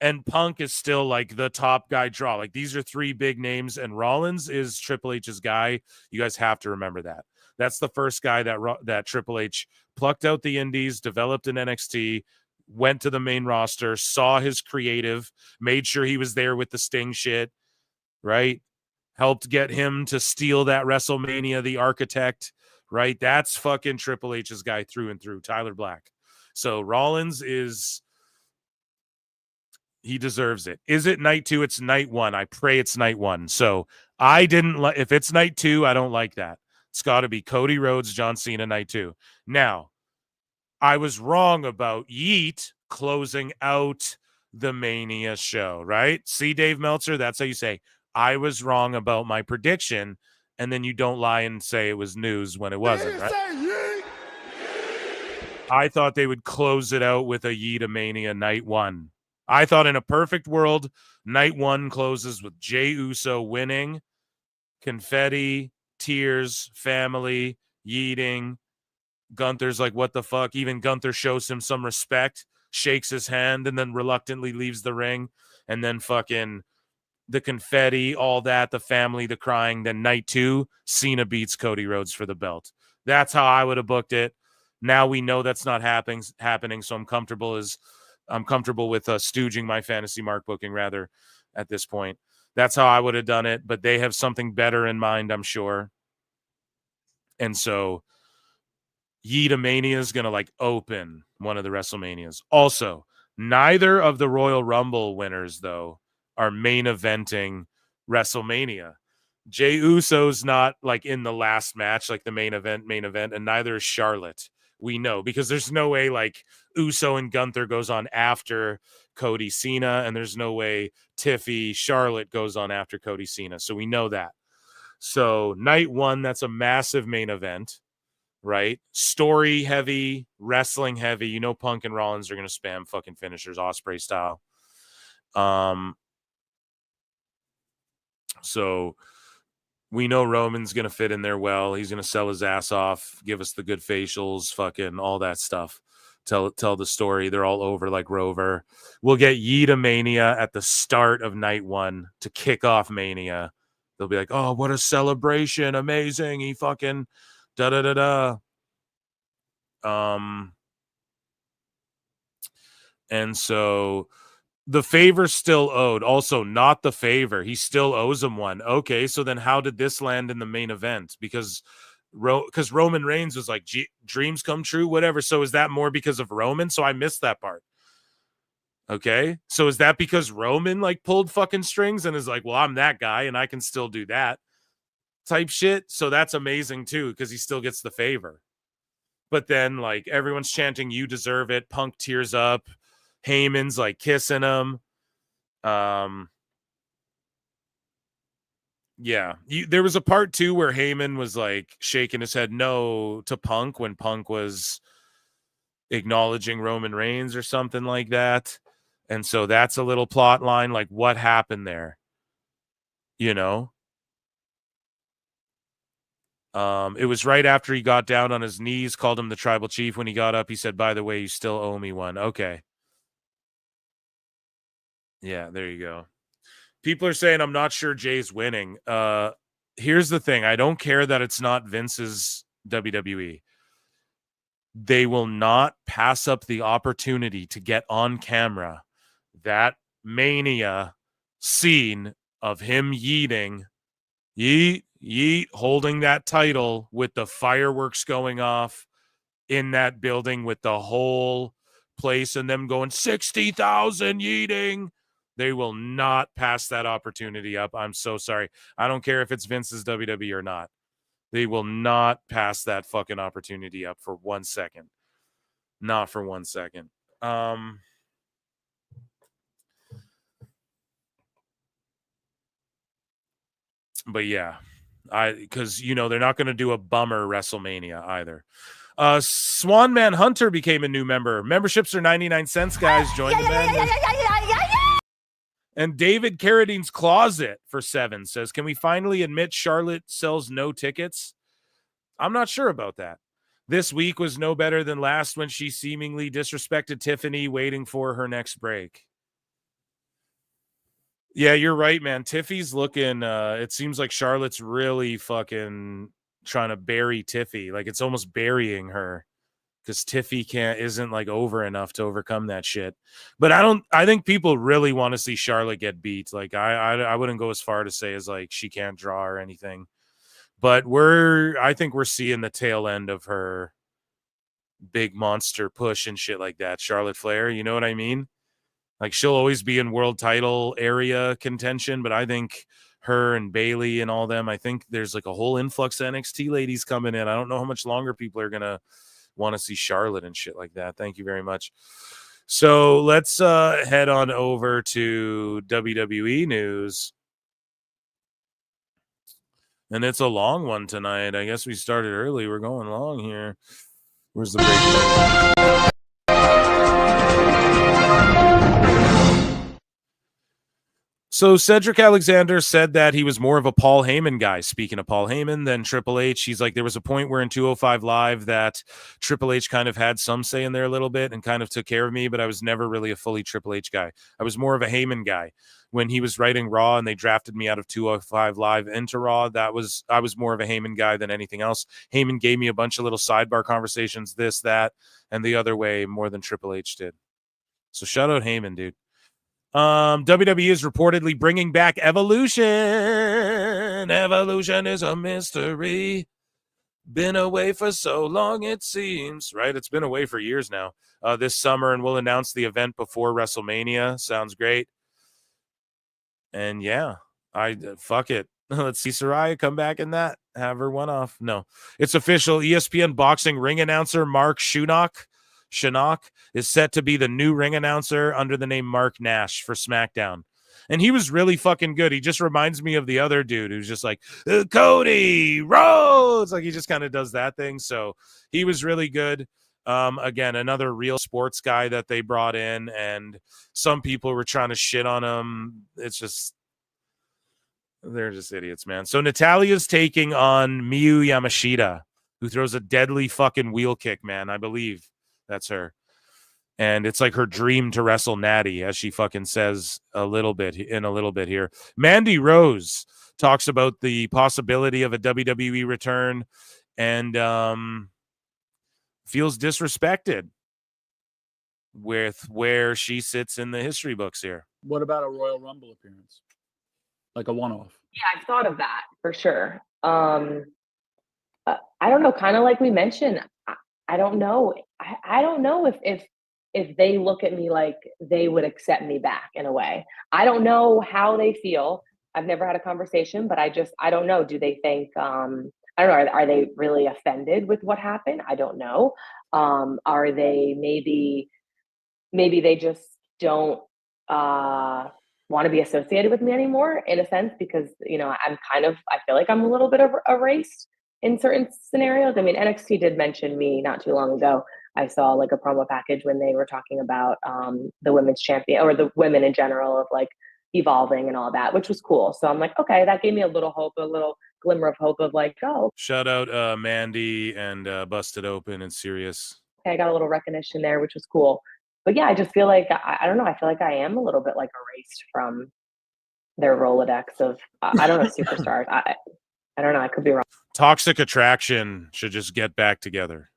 And Punk is still like the top guy draw. Like these are 3 big names, and Rollins is Triple H's guy. You guys have to remember that. That's the first guy that Triple H plucked out the indies, developed in NXT, went to the main roster, saw his creative, made sure he was there with the Sting shit, right? Helped get him to steal that WrestleMania, the architect, right? That's fucking Triple H's guy through and through, Tyler Black. So Rollins is... he deserves it. Is it night 2? It's night 1. I pray it's night 1. So I didn't like, if it's night 2, I don't like that. It's got to be Cody Rhodes, John Cena, night 2. Now, I was wrong about Yeet closing out the Mania show, right? See, Dave Meltzer, that's how you say, I was wrong about my prediction, and then you don't lie and say it was news when it wasn't, right? I thought they would close it out with a Yeetamania night 1. I thought in a perfect world, night 1 closes with Jey Uso winning, confetti, tears, family, yeeting. Gunther's like, what the fuck? Even Gunther shows him some respect, shakes his hand, and then reluctantly leaves the ring. And then fucking the confetti, all that, the family, the crying. Then night 2, Cena beats Cody Rhodes for the belt. That's how I would have booked it. Now we know that's not happening, so I'm comfortable with stooging my fantasy mark booking rather at this point. That's how I would have done it, but they have something better in mind, I'm sure. And so Yeetamania is going to like open one of the WrestleManias. Also, neither of the Royal Rumble winners, though, are main eventing WrestleMania. Jey Uso's not like in the last match, like the main event, and neither is Charlotte. We know because there's no way like Uso and Gunther goes on after Cody Cena, and there's no way Tiffy Charlotte goes on after Cody Cena. So we know that. So night one, that's a massive main event, right? Story heavy, wrestling heavy. You know, Punk and Rollins are gonna spam fucking finishers, Ospreay style. So we know Roman's going to fit in there well. He's going to sell his ass off, give us the good facials, fucking all that stuff. Tell the story. They're all over like Rover. We'll get Yeeta Mania at the start of night one to kick off Mania. They'll be like, oh, what a celebration. Amazing. He fucking da-da-da-da. And so the favor's still owed. Also, not the favor. He still owes him one. Okay, so then how did this land in the main event? Because Roman Reigns was like, dreams come true, whatever. So is that more because of Roman? So I missed that part. Okay, so is that because Roman like pulled fucking strings and is like, well, I'm that guy and I can still do that type shit? So that's amazing too, because he still gets the favor. But then like everyone's chanting, you deserve it. Punk tears up. Heyman's like kissing him. Yeah. There was a part too where Heyman was like shaking his head no to Punk when Punk was acknowledging Roman Reigns or something like that. And so that's a little plot line. Like, what happened there? You know? It was right after he got down on his knees, called him the tribal chief. When he got up, he said, by the way, you still owe me one. Okay. Yeah, there you go. People are saying I'm not sure Jay's winning. Here's the thing. I don't care that it's not Vince's WWE. They will not pass up the opportunity to get on camera that Mania scene of him yeeting, yeet, holding that title with the fireworks going off in that building with the whole place and them going 60,000 yeeting. They will not pass that opportunity up. I'm so sorry. I don't care if it's Vince's WWE or not. They will not pass that fucking opportunity up for 1 second. Not for 1 second. But yeah, because you know they're not going to do a bummer WrestleMania either. Swan Man Hunter became a new member. Memberships are 99 cents, guys. Join the madness. And David Carradine's Closet for 7 says, can we finally admit Charlotte sells no tickets? I'm not sure about that. This week was no better than last when she seemingly disrespected Tiffany waiting for her next break. Yeah, you're right, man. Tiffy's looking, it seems like Charlotte's really fucking trying to bury Tiffy. Like it's almost burying her because Tiffy isn't like over enough to overcome that shit. But I think people really want to see Charlotte get beat. Like I wouldn't go as far to say as like she can't draw or anything. But I think we're seeing the tail end of her big monster push and shit like that. Charlotte Flair, you know what I mean? Like she'll always be in world title area contention, but I think her and Bailey and all them, I think there's like a whole influx of NXT ladies coming in. I don't know how much longer people are going to want to see Charlotte and shit like that. Thank you very much. So let's head on over to WWE news. And it's a long one tonight. I guess we started early. We're going long here. Where's the break? So Cedric Alexander said that he was more of a Paul Heyman guy. Speaking of Paul Heyman, than Triple H, he's like, there was a point where in 205 Live that Triple H kind of had some say in there a little bit and kind of took care of me, but I was never really a fully Triple H guy. I was more of a Heyman guy. When he was writing Raw and they drafted me out of 205 Live into Raw, I was more of a Heyman guy than anything else. Heyman gave me a bunch of little sidebar conversations, this, that, and the other way more than Triple H did. So shout out Heyman, dude. WWE is reportedly bringing back Evolution. Evolution is a mystery. Been away for so long, it seems. Right? It's been away for years now. This summer, and we'll announce the event before WrestleMania. Sounds great. And yeah, fuck it. Let's see Saraya come back in that. Have her one off. No, it's official. ESPN boxing ring announcer Mark Shunock is set to be the new ring announcer under the name Mark Nash for SmackDown. And he was really fucking good. He just reminds me of the other dude who's just like, Cody Rhodes. Like, he just kind of does that thing. So he was really good. Again, another real sports guy that they brought in, and some people were trying to shit on him. It's just, they're just idiots, man. So Natalia's taking on Miyu Yamashita, who throws a deadly fucking wheel kick, man. I believe that's her. And it's like her dream to wrestle Natty, as she fucking says a little bit here. Mandy Rose talks about the possibility of a WWE return and feels disrespected with where she sits in the history books here. What about a Royal Rumble appearance? Like a one-off? Yeah, I've thought of that for sure. I don't know, kind of like we mentioned, I don't know. I don't know if they look at me like they would accept me back in a way. I don't know how they feel. I've never had a conversation, but I don't know. Do they think, I don't know, are they really offended with what happened? I don't know. Are they maybe they just don't want to be associated with me anymore, in a sense, because, you know, I feel like I'm a little bit erased in certain scenarios. I mean, NXT did mention me not too long ago. I saw like a promo package when they were talking about the women's champion, or the women in general, of like evolving and all that, which was cool. So I'm like, okay, that gave me a little hope, a little glimmer of hope of like, oh. Shout out Mandy and Busted Open and Sirius. Okay, I got a little recognition there, which was cool. But yeah, I just feel like, I don't know, I feel like I am a little bit like erased from their Rolodex of, I don't know, superstars. I don't know, I could be wrong. Toxic Attraction should just get back together.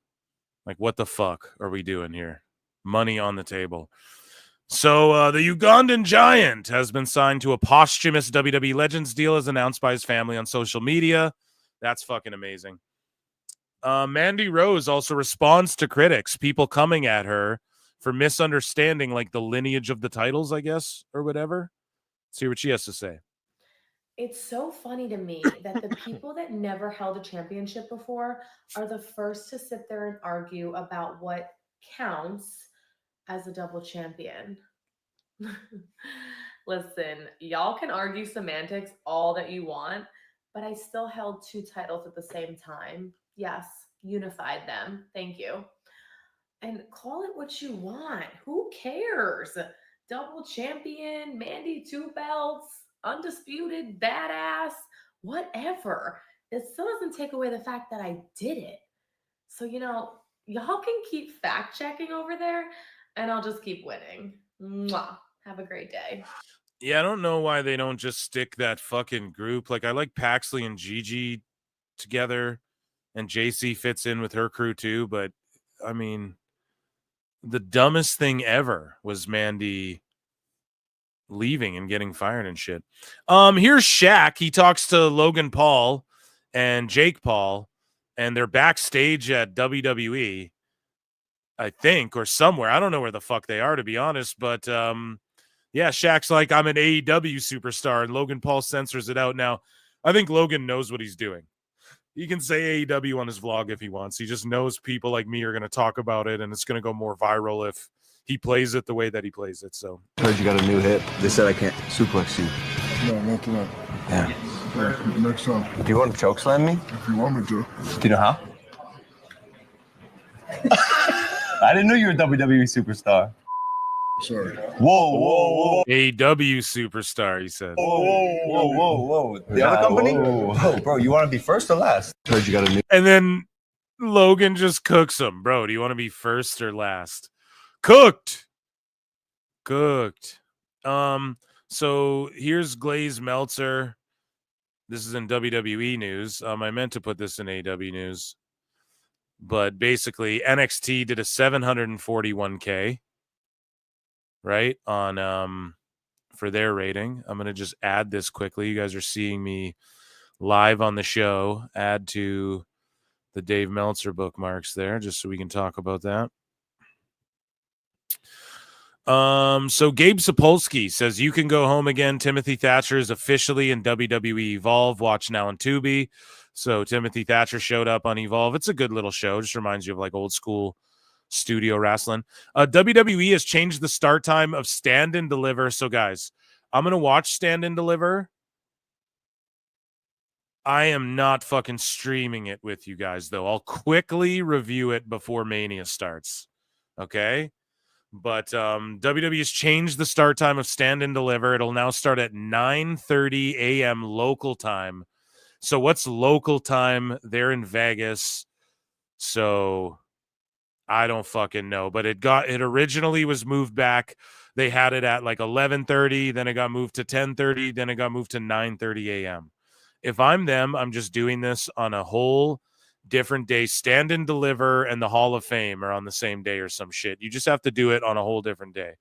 Like, what the fuck are we doing here? Money on the table. So the Ugandan Giant has been signed to a posthumous WWE Legends deal, as announced by his family on social media. That's fucking amazing. Mandy Rose also responds to critics, people coming at her for misunderstanding like the lineage of the titles, I guess, or whatever. Let's hear what she has to say. It's so funny to me that the people that never held a championship before are the first to sit there and argue about what counts as a double champion. Listen, y'all can argue semantics all that you want, but I still held 2 titles at the same time. Yes, unified them. Thank you. And call it what you want. Who cares? Double champion, Mandy 2 belts, undisputed, badass, whatever. It still doesn't take away the fact that I did it. So, you know, y'all can keep fact checking over there, and I'll just keep winning. Mwah. Have a great day. Yeah, I don't know why they don't just stick that fucking group. Like, I like Paxley and Gigi together, and JC fits in with her crew too. But I mean, the dumbest thing ever was Mandy leaving and getting fired and shit. Here's Shaq. He talks to Logan Paul and Jake Paul, and they're backstage at WWE, I think, or somewhere. I don't know where the fuck they are, to be honest. But yeah, Shaq's like, I'm an AEW superstar, and Logan Paul censors it out. Now, I think Logan knows what he's doing. He can say AEW on his vlog if he wants. He just knows people like me are going to talk about it, and it's going to go more viral if he plays it the way that he plays it. So, Heard you got a new hip. They said I can't suplex you. No, not tonight. Yeah. Yeah, next time. Do you want to choke slam me? If you want me to. Do you know how? I didn't know you were a WWE superstar. Sorry. Whoa. AEW superstar, he said. Whoa. The other company? Whoa, bro, you want to be first or last? Heard you got a new. And then Logan just cooks him. Bro, do you want to be first or last? Cooked. So here's Glaze Meltzer. This is in WWE news. I meant to put this in AEW news. But basically, NXT did a 741K, right, on for their rating. I'm going to just add this quickly. You guys are seeing me live on the show. Add to the Dave Meltzer bookmarks there, just so we can talk about that. So Gabe Sapolsky says you can go home again. Timothy Thatcher is officially in WWE Evolve. Watch now on Tubi. So Timothy Thatcher showed up on Evolve. It's a good little show. Just reminds you of like old school studio wrestling. WWE has changed the start time of Stand and Deliver. So guys, I'm gonna watch Stand and Deliver. I am not fucking streaming it with you guys though. I'll quickly review it before Mania starts. Okay. But WWE has changed the start time of Stand and Deliver. It'll now start at 9:30 a.m. local time. So what's local time? They're in Vegas. So I don't fucking know. But it originally was moved back. They had it at like 11:30, then it got moved to 10:30, then it got moved to 9:30 a.m. If I'm them, I'm just doing this on a whole different day. Stand and Deliver and the Hall of Fame are on the same day or some shit. You just have to do it on a whole different day.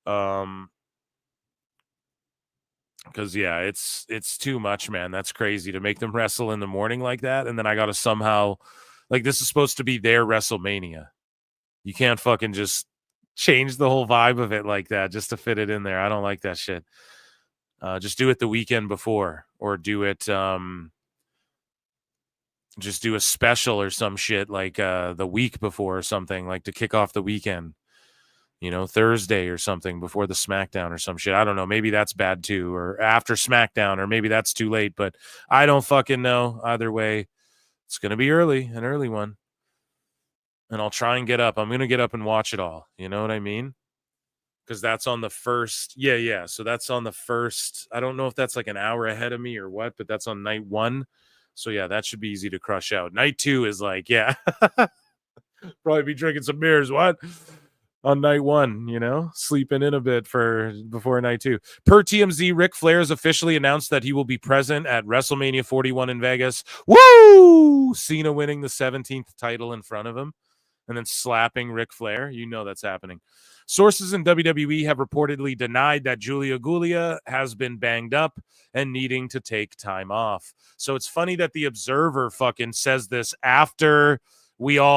Because yeah, it's too much, man. That's crazy to make them wrestle in the morning like that, and then I gotta somehow, like, this is supposed to be their WrestleMania. You can't fucking just change the whole vibe of it like that just to fit it in there. I don't like that shit. Just do it the weekend before, or do it just do a special or some shit like the week before or something, like to kick off the weekend, you know, Thursday or something before the Smackdown or some shit. I don't know. Maybe that's bad too, or after Smackdown, or maybe that's too late, but I don't fucking know. Either way, it's going to be an early one. And I'll try and get up. I'm going to get up and watch it all. You know what I mean? Because that's on the first. Yeah. So that's on the first. I don't know if that's like an hour ahead of me or what, but that's on night 1. So yeah, that should be easy to crush out. Night 2 is like, yeah, probably be drinking some beers. What? On night 1, you know, sleeping in a bit before night 2. Per TMZ, Ric Flair has officially announced that he will be present at WrestleMania 41 in Vegas. Woo! Cena winning the 17th title in front of him and then slapping Ric Flair. You know that's happening. Sources in WWE have reportedly denied that Julia Gulia has been banged up and needing to take time off. So it's funny that the Observer fucking says this after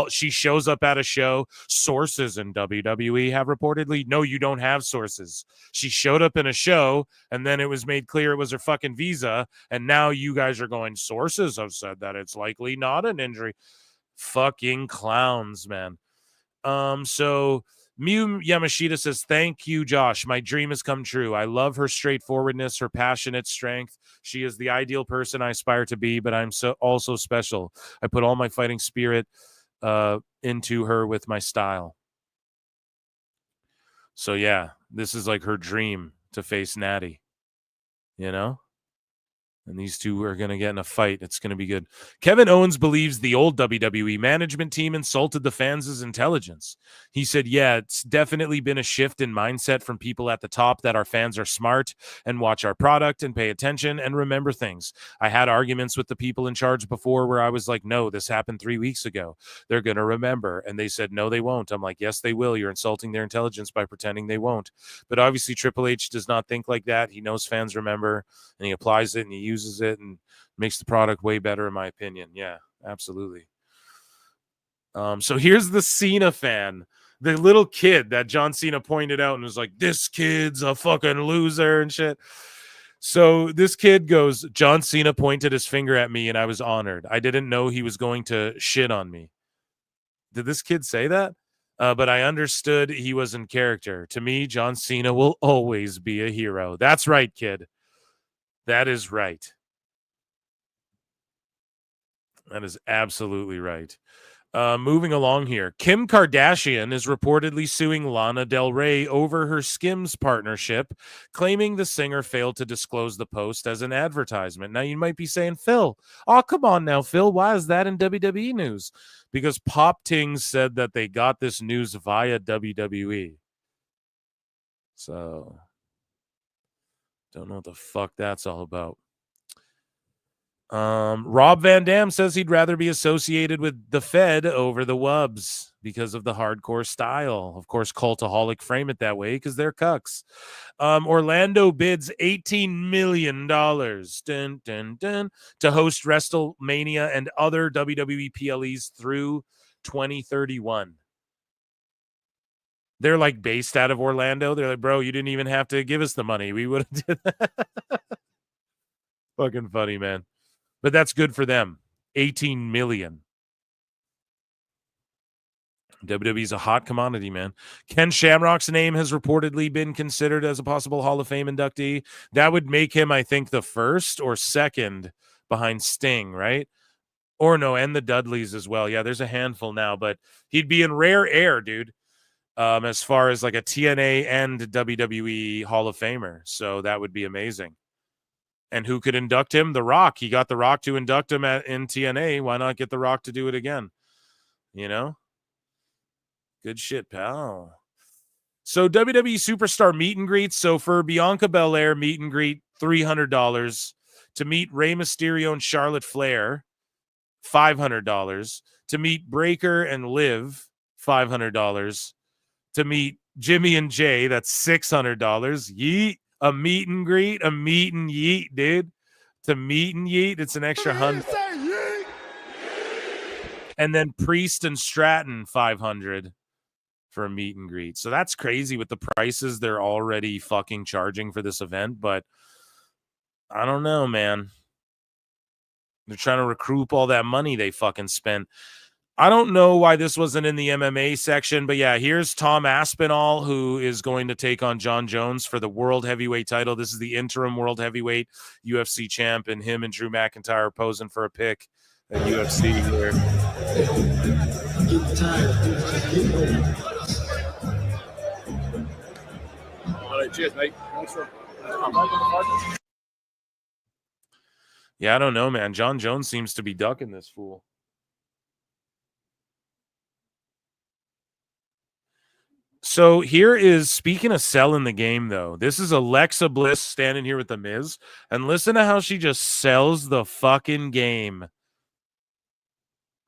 she shows up at a show. Sources in WWE have reportedly, no, you don't have sources. She showed up in a show and then it was made clear it was her fucking visa. And now you guys are going, sources have said that it's likely not an injury. Fucking clowns, man. So Miyu Yamashita says, thank you, Josh. My dream has come true. I love her straightforwardness, her passionate strength. She is the ideal person I aspire to be, but I'm also special. I put all my fighting spirit into her with my style. So yeah, this is like her dream to face Natty, you know? And these two are going to get in a fight. It's going to be good. Kevin Owens believes the old WWE management team insulted the fans' intelligence. He said, yeah, it's definitely been a shift in mindset from people at the top that our fans are smart and watch our product and pay attention and remember things. I had arguments with the people in charge before where I was like, no, this happened 3 weeks ago. They're going to remember. And they said, no, they won't. I'm like, yes, they will. You're insulting their intelligence by pretending they won't. But obviously Triple H does not think like that. He knows fans remember and he applies it and he uses it and makes the product way better, in my opinion. Yeah, absolutely. So here's the Cena fan, the little kid that John Cena pointed out and was like, this kid's a fucking loser and shit. So this kid goes, John Cena pointed his finger at me and I was honored. I didn't know he was going to shit on me. Did this kid say that? But I understood he was in character. To me, John Cena will always be a hero. That's right, kid. That is right. That is absolutely right. Moving along here. Kim Kardashian is reportedly suing Lana Del Rey over her Skims partnership, claiming the singer failed to disclose the post as an advertisement. Now, you might be saying, Phil, oh, come on now, Phil. Why is that in WWE news? Because Pop Tings said that they got this news via WWE. So, don't know what the fuck that's all about. Rob Van Dam says he'd rather be associated with the Fed over the Wubs because of the hardcore style. Of course, Cultaholic frame it that way because they're cucks. Orlando bids $18 million to host WrestleMania and other WWE PLEs through 2031. They're like based out of Orlando. They're like, bro, you didn't even have to give us the money. We would have did that. Fucking funny, man. But that's good for them. 18 million. WWE's a hot commodity, man. Ken Shamrock's name has reportedly been considered as a possible Hall of Fame inductee. That would make him, I think, the first or second behind Sting, right? Or no, and the Dudleys as well. Yeah, there's a handful now, but he'd be in rare air, dude, as far as like a TNA and WWE Hall of Famer. So that would be amazing. And who could induct him? The Rock. He got The Rock to induct him in TNA. Why not get The Rock to do it again? You know? Good shit, pal. So WWE Superstar meet and greets. So for Bianca Belair meet and greet, $300. To meet Rey Mysterio and Charlotte Flair, $500. To meet Breaker and Liv, $500. To meet Jimmy and Jay, that's $600. Yeet. A meet and greet, a meet and yeet, dude. To meet and yeet, it's an extra $100. And then Priest and Stratton, $500 for a meet and greet. So that's crazy with the prices they're already fucking charging for this event. But I don't know, man. They're trying to recoup all that money they fucking spent. I don't know why this wasn't in the MMA section, but yeah, here's Tom Aspinall, who is going to take on John Jones for the World Heavyweight title. This is the interim World Heavyweight UFC champ, and him and Drew McIntyre posing for a pick at UFC here. All right, cheers, mate. Thanks for Yeah, I don't know, man. John Jones seems to be ducking this fool. So here is, speaking of selling the game, though, this is Alexa Bliss standing here with The Miz, and listen to how she just sells the fucking game.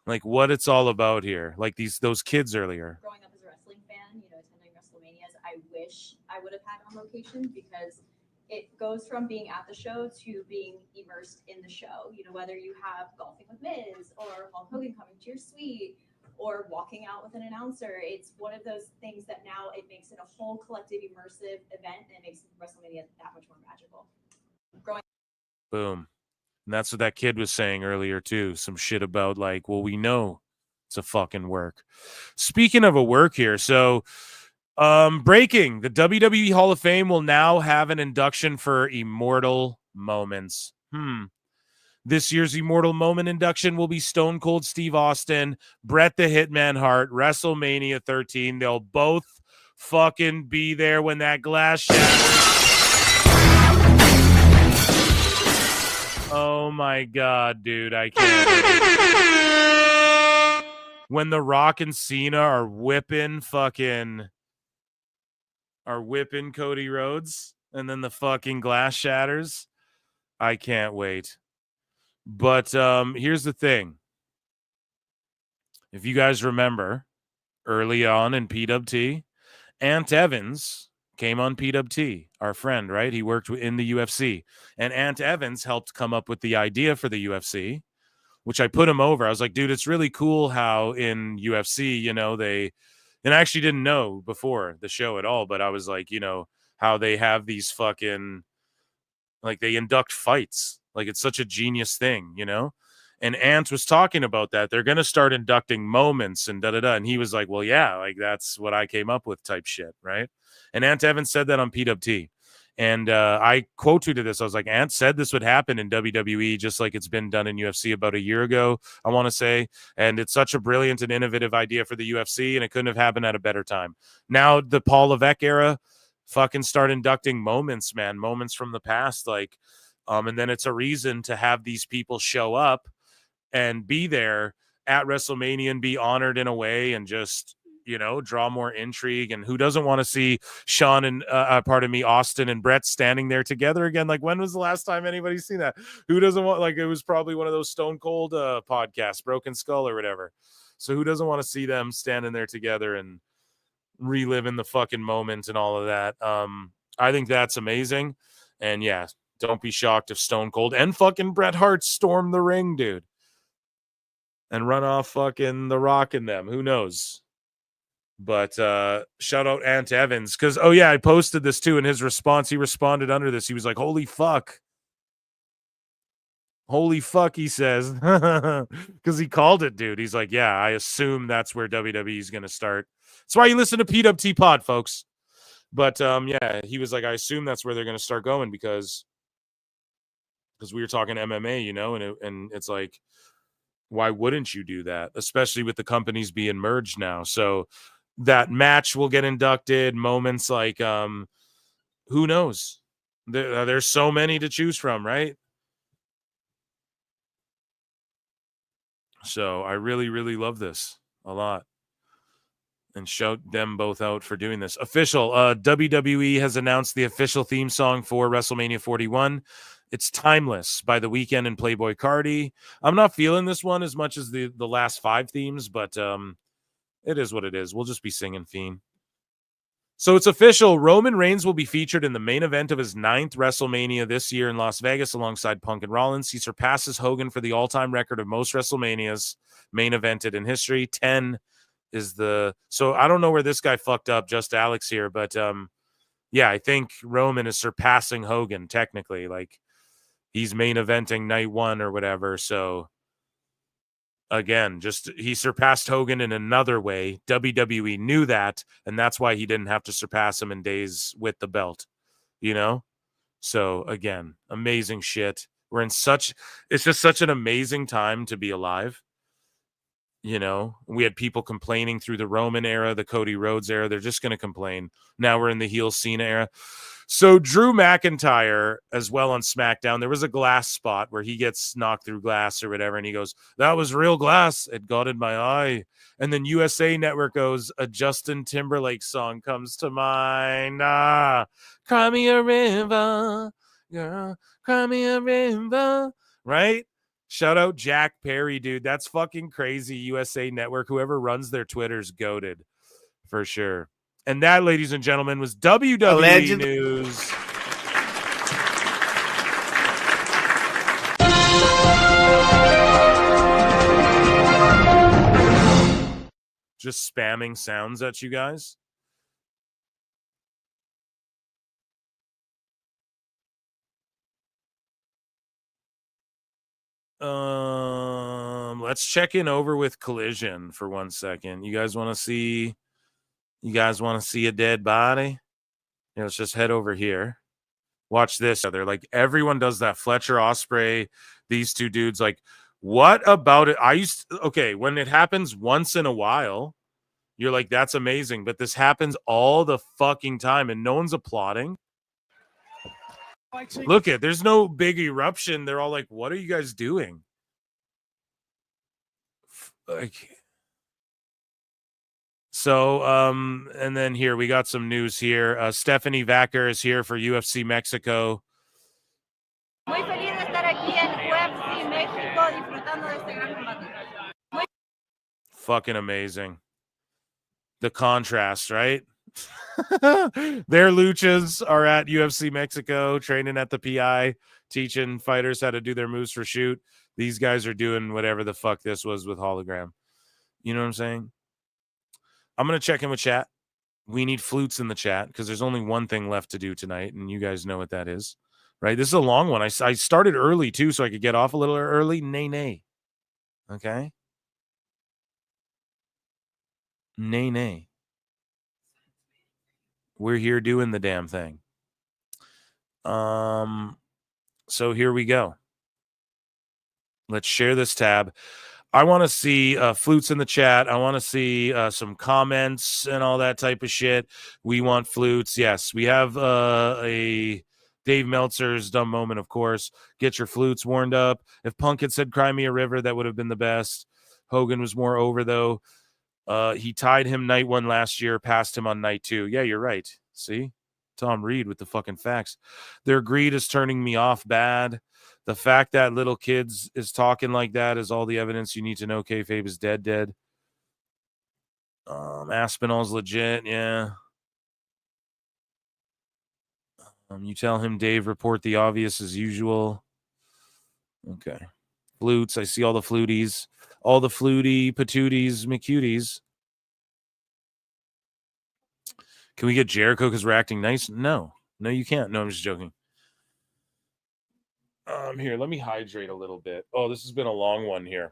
Like what it's all about here. Like those kids earlier. Growing up as a wrestling fan, attending Wrestlemanias, I wish I would have had on location because it goes from being at the show to being immersed in the show. Whether you have golfing with Miz or Hulk Hogan coming to your suite, or walking out with an announcer. It's one of those things that now it makes it a whole collective immersive event, and it makes WrestleMania that much more magical. Boom. And that's what that kid was saying earlier too. Some shit about like, well, we know it's a fucking work. Speaking of a work here, so breaking, the WWE Hall of Fame will now have an induction for immortal moments. This year's Immortal Moment induction will be Stone Cold Steve Austin, Bret the Hitman Hart, WrestleMania 13. They'll both fucking be there when that glass shatters. Oh my God, dude. I can't. When The Rock and Cena are whipping Cody Rhodes and then the fucking glass shatters. I can't wait. But here's the thing. If you guys remember, early on in PWT, Ant Evans came on PWT, our friend, right? He worked in the UFC. And Ant Evans helped come up with the idea for the UFC, which I put him over. I was like, dude, it's really cool how in UFC, they, and I actually didn't know before the show at all, but I was like, how they have these fucking, like they induct fights. Like it's such a genius thing, And Ant was talking about that. They're going to start inducting moments and da-da-da. And he was like, well, yeah, like that's what I came up with type shit, right? And Ant Evans said that on PWT. And I quote tweeted this. I was like, Ant said this would happen in WWE just like it's been done in UFC about a year ago, I want to say. And it's such a brilliant and innovative idea for the UFC, and it couldn't have happened at a better time. Now the Paul Levesque era, fucking start inducting moments, man. Moments from the past, like, and then it's a reason to have these people show up and be there at WrestleMania and be honored in a way and just, draw more intrigue. And who doesn't want to see Sean and, Austin and Bret standing there together again? Like, when was the last time anybody's seen that? Who doesn't want, like, it was probably one of those Stone Cold podcasts, Broken Skull or whatever. So who doesn't want to see them standing there together and reliving the fucking moment and all of that? I think that's amazing. And yeah, don't be shocked if Stone Cold and fucking Bret Hart storm the ring, dude. And run off fucking The Rock and them. Who knows? But shout out Ant Evans, because I posted this too. In his response, he responded under this. He was like, "Holy fuck." Holy fuck, he says, because he called it, dude. He's like, yeah, I assume that's where WWE is going to start. That's why you listen to PWT Pod, folks. But he was like, I assume that's where they're going to start going because we were talking MMA, and it's like, why wouldn't you do that, especially with the companies being merged now? So that match will get inducted. Moments like, who knows? There's so many to choose from, right? So I really, really love this a lot. And shout them both out for doing this. Official, WWE has announced the official theme song for WrestleMania 41. It's Timeless by The Weeknd and Playboi Carti. I'm not feeling this one as much as the last 5 themes, but it is what it is. We'll just be singing Fiend. So it's official. Roman Reigns will be featured in the main event of his 9th WrestleMania this year in Las Vegas alongside Punk and Rollins. He surpasses Hogan for the all-time record of most WrestleManias main evented in history. 10 is the... So I don't know where this guy fucked up, just Alex here, but I think Roman is surpassing Hogan technically. Like, he's main eventing night 1 or whatever, so... Again, just he surpassed Hogan in another way. WWE knew that, and that's why he didn't have to surpass him in days with the belt, So again, amazing shit. It's just such an amazing time to be alive. We had people complaining through the Roman era, the Cody Rhodes era. They're just going to complain. Now we're in the heel Cena era. So Drew McIntyre as well on SmackDown, there was a glass spot where he gets knocked through glass or whatever, and he goes, "That was real glass. It got in my eye." And then USA Network goes, a Justin Timberlake song comes to mind. Cry me a river, girl, cry me a river, right? Shout out Jack Perry, dude. That's fucking crazy. USA Network, whoever runs their Twitter's goated for sure. And that, ladies and gentlemen, was WWE news. Just spamming sounds at you guys. Let's check in over with Collision for 1 second. You guys want to see a dead body? Yeah, let's just head over here. Watch this. They're like, everyone does that. Fletcher, Ospreay, these two dudes. Like, what about it? When it happens once in a while, you're like, that's amazing. But this happens all the fucking time and no one's applauding. Look at, there's no big eruption. They're all like, what are you guys doing? So, and then here we got some news here. Stephanie Vacker is here for UFC Mexico. Muy feliz de estar aquí en UFC México disfrutando de este gran combate. Fucking amazing. The contrast, right? Their luchas are at UFC Mexico, training at the PI, teaching fighters how to do their moves for shoot. These guys are doing whatever the fuck this was with hologram. You know what I'm saying? I'm going to check in with chat. We need flutes in the chat because there's only one thing left to do tonight, and you guys know what that is, right? This is a long one. I started early, too, so I could get off a little early. Nay. Okay? Nay. We're here doing the damn thing. So here we go. Let's share this tab. I want to see flutes in the chat. I want to see some comments and all that type of shit. We want flutes. Yes, we have a Dave Meltzer's dumb moment, of course. Get your flutes warmed up. If Punk had said "Cry Me a River," that would have been the best. Hogan was more over, though. He tied him night 1 last year, passed him on night 2. Yeah, you're right. See? Tom Reed with the fucking facts. Their greed is turning me off bad. The fact that little kids is talking like that is all the evidence you need to know kayfabe is dead. Aspinall's legit, yeah. You tell him, Dave, report the obvious as usual. Okay. Flutes, I see all the fluties. All the fluty, patooties, McCuties. Can we get Jericho because we're acting nice? No, you can't. No, I'm just joking. Here, let me hydrate a little bit. Oh, this has been a long one here,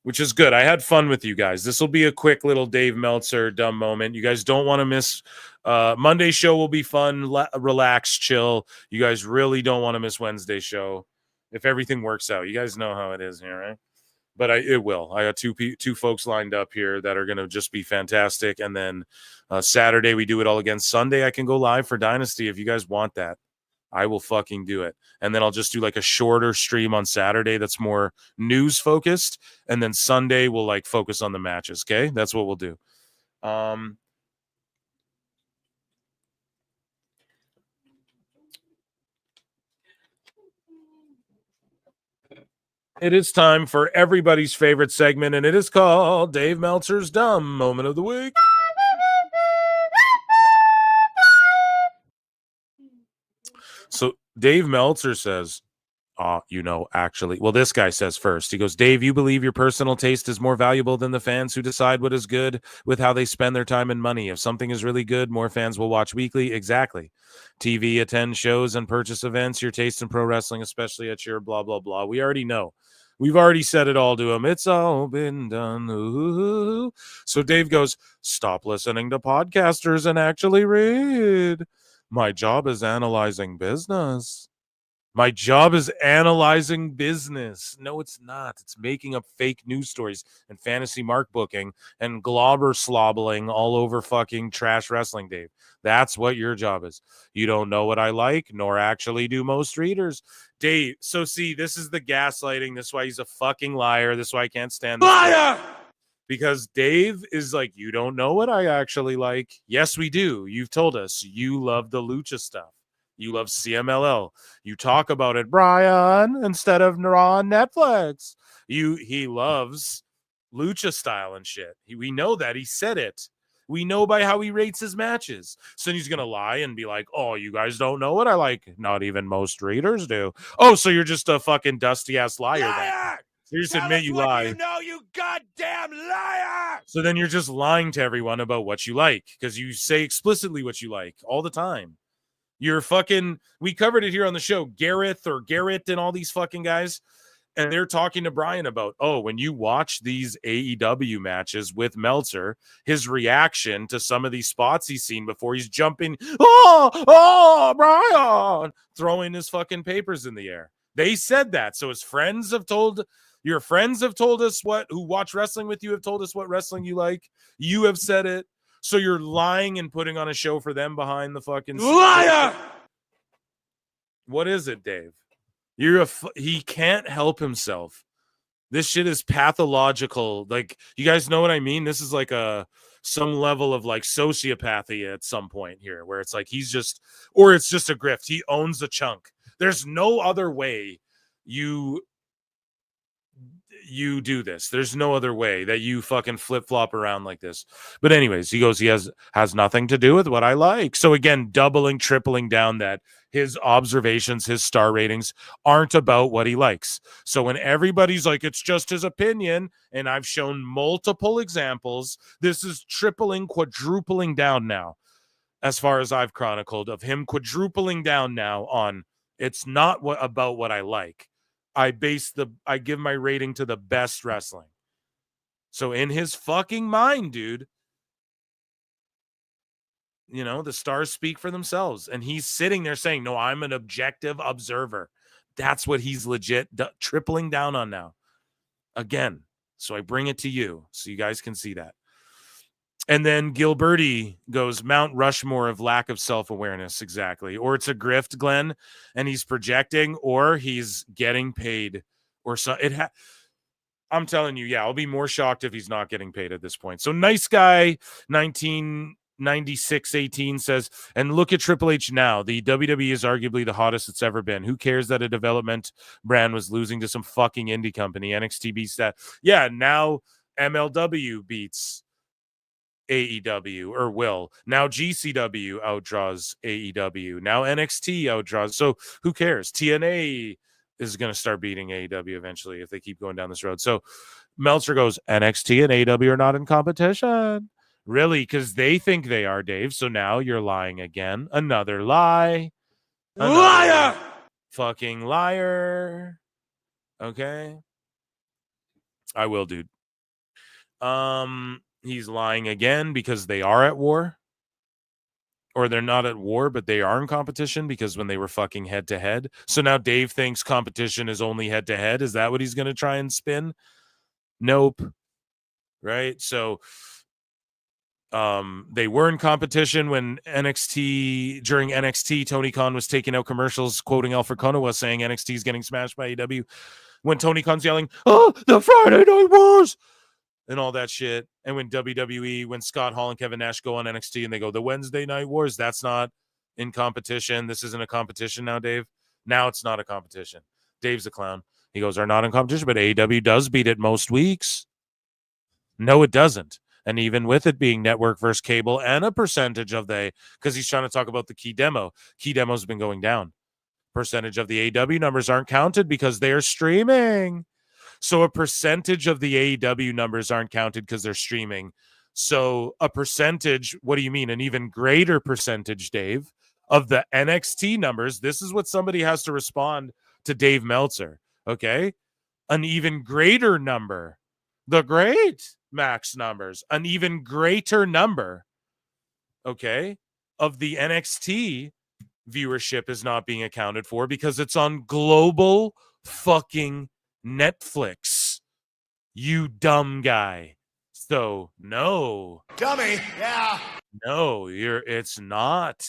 which is good. I had fun with you guys. This will be a quick little Dave Meltzer dumb moment. You guys don't want to miss. Monday show will be fun, relax, chill. You guys really don't want to miss Wednesday show if everything works out. You guys know how it is here, right? But it will. I got two folks lined up here that are going to just be fantastic. And then Saturday we do it all again. Sunday I can go live for Dynasty if you guys want that. I will fucking do it. And then I'll just do like a shorter stream on Saturday that's more news focused. And then Sunday we'll like focus on the matches. Okay. That's what we'll do. It is time for everybody's favorite segment, and it is called Dave Meltzer's Dumb Moment of the Week. So Dave Meltzer says, actually, well, this guy says first. He goes, Dave, you believe your personal taste is more valuable than the fans who decide what is good with how they spend their time and money. If something is really good, more fans will watch weekly. Exactly. TV, attend shows, and purchase events. Your taste in pro wrestling, especially at your blah, blah, blah. We already know. We've already said it all to him. It's all been done. Ooh. So Dave goes, stop listening to podcasters and actually read. My job is analyzing business. My job is analyzing business. No, it's not. It's making up fake news stories and fantasy mark booking and globber slobbling all over fucking trash wrestling, Dave. That's what your job is. You don't know what I like, nor actually do most readers. Dave, so see, this is the gaslighting. This is why he's a fucking liar. This is why I can't stand this. Liar! Because Dave is like, you don't know what I actually like. Yes, we do. You've told us you love the lucha stuff. You love CMLL. You talk about it, Brian, instead of Raw on Netflix. He loves lucha style and shit. We know that. He said it. We know by how he rates his matches. So he's going to lie and be like, oh, you guys don't know what I like. Not even most readers do. Oh, so you're just a fucking dusty-ass liar. Then. So you just admit you lie. You know, you goddamn liar! So then you're just lying to everyone about what you like because you say explicitly what you like all the time. You're fucking, we covered it here on the show, Gareth and all these fucking guys. And they're talking to Brian about, when you watch these AEW matches with Meltzer, his reaction to some of these spots he's seen before, he's jumping, Brian, throwing his fucking papers in the air. They said that. So his friends have told, your friends have told us who watch wrestling with you have told us what wrestling you like. You have said it. So you're lying and putting on a show for them behind the fucking liar. What is it, Dave? He can't help himself. This shit is pathological. Like, you guys know what I mean? This is like some level of like sociopathy at some point here where it's like he's just, or it's just a grift. He owns a chunk. There's no other way you do this. There's no other way that you fucking flip-flop around like this. But anyways, he goes, he has nothing to do with what I like. So again, doubling, tripling down that his observations, his star ratings aren't about what he likes. So when everybody's like, it's just his opinion, and I've shown multiple examples, this is tripling, quadrupling down now, as far as I've chronicled, of him quadrupling down now on, it's not about what I like. I give my rating to the best wrestling. So in his fucking mind, dude, the stars speak for themselves. And he's sitting there saying, no, I'm an objective observer. That's what he's legit tripling down on now. Again, so I bring it to you so you guys can see that. And then Gilberti goes, Mount Rushmore of lack of self-awareness, exactly. Or it's a grift, Glenn, and he's projecting, or he's getting paid. Or so I'm telling you, I'll be more shocked if he's not getting paid at this point. So Nice Guy 1996-18 says, and look at Triple H now. The WWE is arguably the hottest it's ever been. Who cares that a development brand was losing to some fucking indie company? NXT beats that. Yeah, now MLW beats AEW, or will. Now GCW outdraws AEW. Now NXT outdraws. So who cares? TNA is going to start beating AEW eventually if they keep going down this road. So Meltzer goes, NXT and AEW are not in competition. Really? Because they think they are, Dave. So now you're lying again. Another lie. Liar! Fucking liar. Okay. I will, dude. He's lying again because they are at war. Or they're not at war, but they are in competition because when they were fucking head to head. So now Dave thinks competition is only head to head. Is that what he's going to try and spin? Nope. Right? So they were in competition when during NXT, Tony Khan was taking out commercials quoting Alfred Konuwa saying NXT is getting smashed by AEW. When Tony Khan's yelling, "Oh, the Friday Night Wars!" and all that shit. And when WWE, when Scott Hall and Kevin Nash go on NXT and they go, the Wednesday Night Wars, that's not in competition. This isn't a competition now, Dave. Now it's not a competition. Dave's a clown. He goes, are not in competition, but AEW does beat it most weeks. No, it doesn't. And even with it being network versus cable and a percentage of because he's trying to talk about the key demo's been going down. Percentage of the AEW numbers aren't counted because they're streaming. So a percentage of the AEW numbers aren't counted because they're streaming. So a percentage, what do you mean? An even greater percentage, Dave, of the NXT numbers. This is what somebody has to respond to Dave Meltzer, okay? An even greater number. The great max numbers. An even greater number, okay, of the NXT viewership is not being accounted for because it's on global fucking Netflix, you dumb guy. So no, Dummy, yeah. No, it's not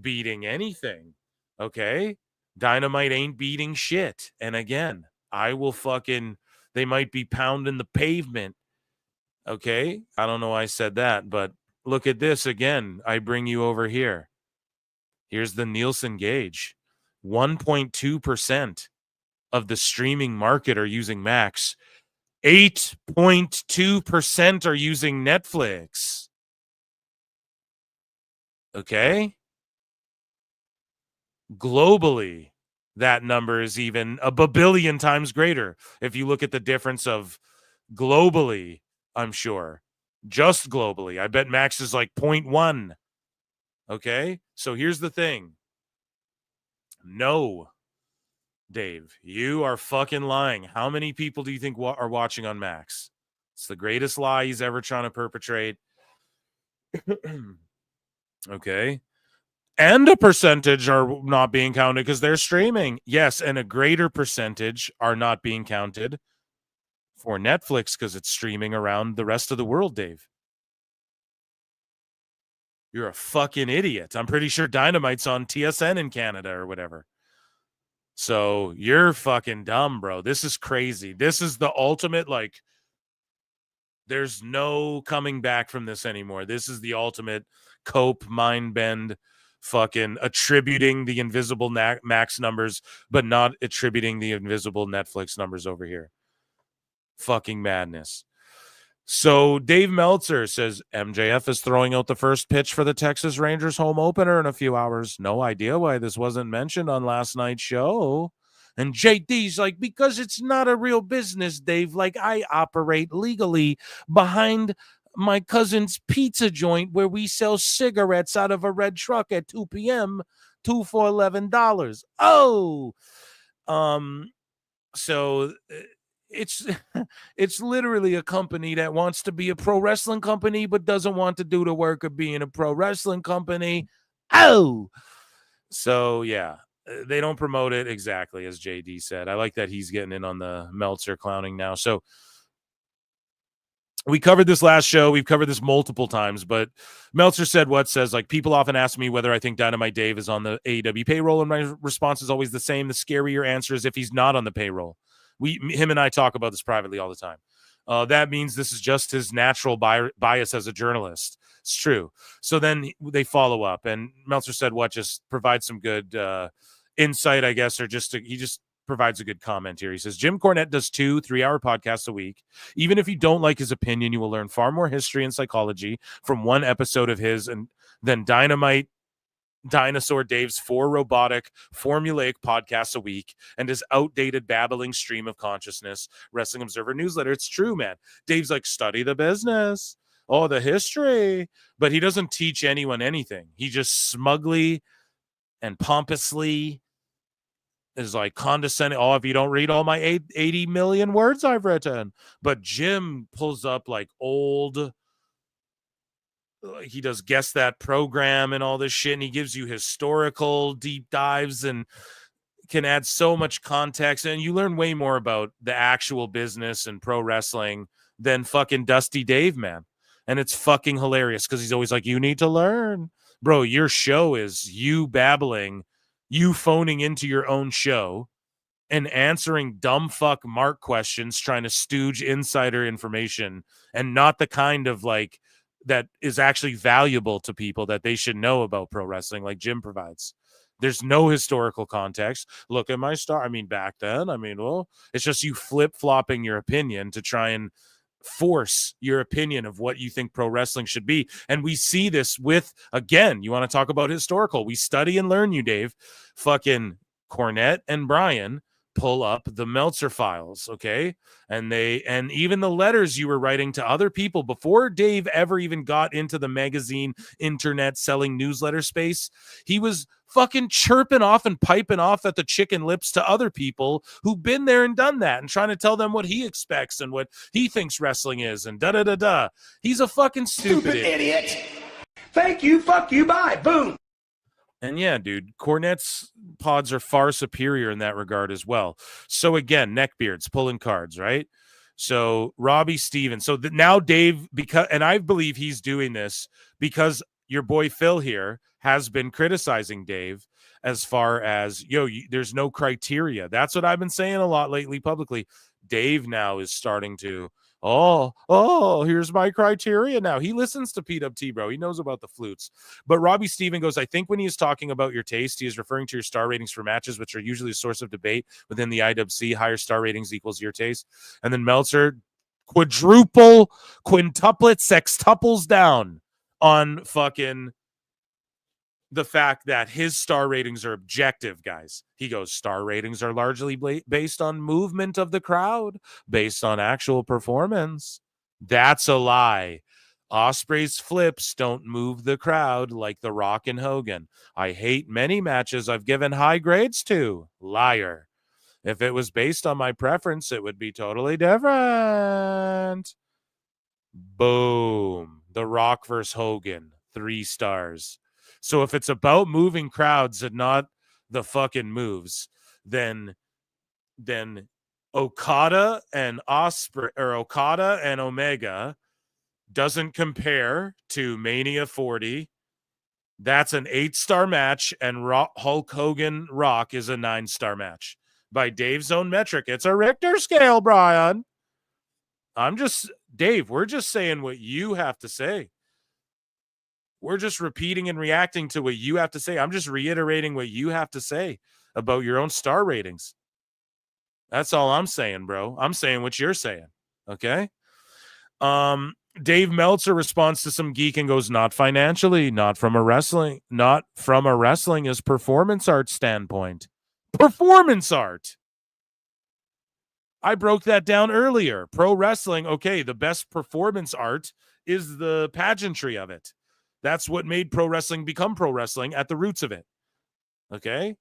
beating anything. Okay, Dynamite ain't beating shit. And again, they might be pounding the pavement. Okay, I don't know why I said that, but look at this again. I bring you over here. Here's the Nielsen gauge. 1.2% of the streaming market are using Max. 8.2% are using Netflix. Okay? Globally, that number is even a babillion times greater. If you look at the difference of globally, I'm sure. Just globally. I bet Max is like 0.1. Okay? So here's the thing. No. Dave, you are fucking lying. How many people do you think are watching on Max? It's the greatest lie he's ever trying to perpetrate. Okay. And a percentage are not being counted because they're streaming. Yes, and a greater percentage are not being counted for Netflix because it's streaming around the rest of the world, Dave. You're a fucking idiot. I'm pretty sure Dynamite's on TSN in Canada or whatever. So you're fucking dumb, bro. This is crazy. This is the ultimate, there's no coming back from this anymore. This is the ultimate cope, mind bend, fucking attributing the invisible Max numbers, but not attributing the invisible Netflix numbers over here. Fucking madness. So Dave Meltzer says MJF is throwing out the first pitch for the Texas Rangers home opener in a few hours. No idea why this wasn't mentioned on last night's show. And JD's like, because it's not a real business, Dave. Like, I operate legally behind my cousin's pizza joint where we sell cigarettes out of a red truck at 2 p.m. 2 for $11. Oh, so it's literally a company that wants to be a pro wrestling company but doesn't want to do the work of being a pro wrestling company. Oh, so yeah, they don't promote it exactly as JD said. I like that he's getting in on the Meltzer clowning now. So we covered this last show. We've covered this multiple times, but Meltzer said like, people often ask me whether I think Dynamite Dave is on the AEW payroll, and my response is always the same. The scarier answer is if he's not on the payroll. Him and I talk about this privately all the time. That means this is just his natural bias as a journalist. It's true. So then they follow up, and Meltzer said, just provide some good insight, I guess, or he just provides a good comment here. He says, Jim Cornette does 2 3-hour podcasts a week. Even if you don't like his opinion, you will learn far more history and psychology from one episode of his than Dinosaur Dave's 4 robotic, formulaic podcasts a week and his outdated babbling stream of consciousness Wrestling Observer newsletter. It's true, man. Dave's like, study the business. oh, the history, but he doesn't teach anyone anything. He just smugly and pompously is like condescending. Oh, if you don't read all my 80 million words I've written. But Jim pulls up like old, he does Guess That Program and all this shit, and he gives you historical deep dives and can add so much context, and you learn way more about the actual business and pro wrestling than fucking Dusty Dave, man. And it's fucking hilarious because he's always like, you need to learn. Bro, your show is you babbling, you phoning into your own show and answering dumb fuck Mark questions, trying to stooge insider information, and not the kind of like that is actually valuable to people that they should know about pro wrestling like Jim provides. There's no historical context. Look at my star. I mean, back then, well, it's just you flip-flopping your opinion to try and force your opinion of what you think pro wrestling should be. And we see this with, again, you want to talk about historical. We study and learn you, Dave. Fucking Cornette and Brian pull up the Meltzer files, okay? And even the letters you were writing to other people before Dave ever even got into the magazine, internet selling newsletter space, he was fucking chirping off and piping off at the chicken lips to other people who've been there and done that and trying to tell them what he expects and what he thinks wrestling is and da-da-da-da. He's a fucking stupid idiot. Thank you, fuck you, bye, boom. And yeah, dude, Cornette's pods are far superior in that regard as well. So again, neckbeards pulling cards, right? So Robbie Stevens. So now Dave, and I believe he's doing this because your boy Phil here has been criticizing Dave as far as, there's no criteria. That's what I've been saying a lot lately publicly. Dave now is starting to, here's my criteria now. He listens to PWT, bro. He knows about the flutes. But Robbie Steven goes, I think when he is talking about your taste, he is referring to your star ratings for matches, which are usually a source of debate within the IWC. Higher star ratings equals your taste. And then Meltzer, quintuplet, sextuples down on fucking the fact that his star ratings are objective, guys. He goes, star ratings are largely based on movement of the crowd, based on actual performance. That's a lie. Ospreay's flips don't move the crowd like The Rock and Hogan. I hate many matches I've given high grades to. Liar. If it was based on my preference, it would be totally different. Boom. The Rock versus Hogan, 3 stars. So if it's about moving crowds and not the fucking moves, then Okada and Okada and Omega doesn't compare to Mania 40. That's an 8-star match, and Hulk Hogan Rock is a 9-star match. By Dave's own metric, it's a Richter scale, Brian. Dave, we're just saying what you have to say. We're just repeating and reacting to what you have to say. I'm just reiterating what you have to say about your own star ratings. That's all I'm saying, bro. I'm saying what you're saying. Okay? Dave Meltzer responds to some geek and goes, not financially, not from a wrestling is performance art standpoint. Performance art. I broke that down earlier. Pro wrestling, okay, the best performance art is the pageantry of it. That's what made pro wrestling become pro wrestling at the roots of it. Okay?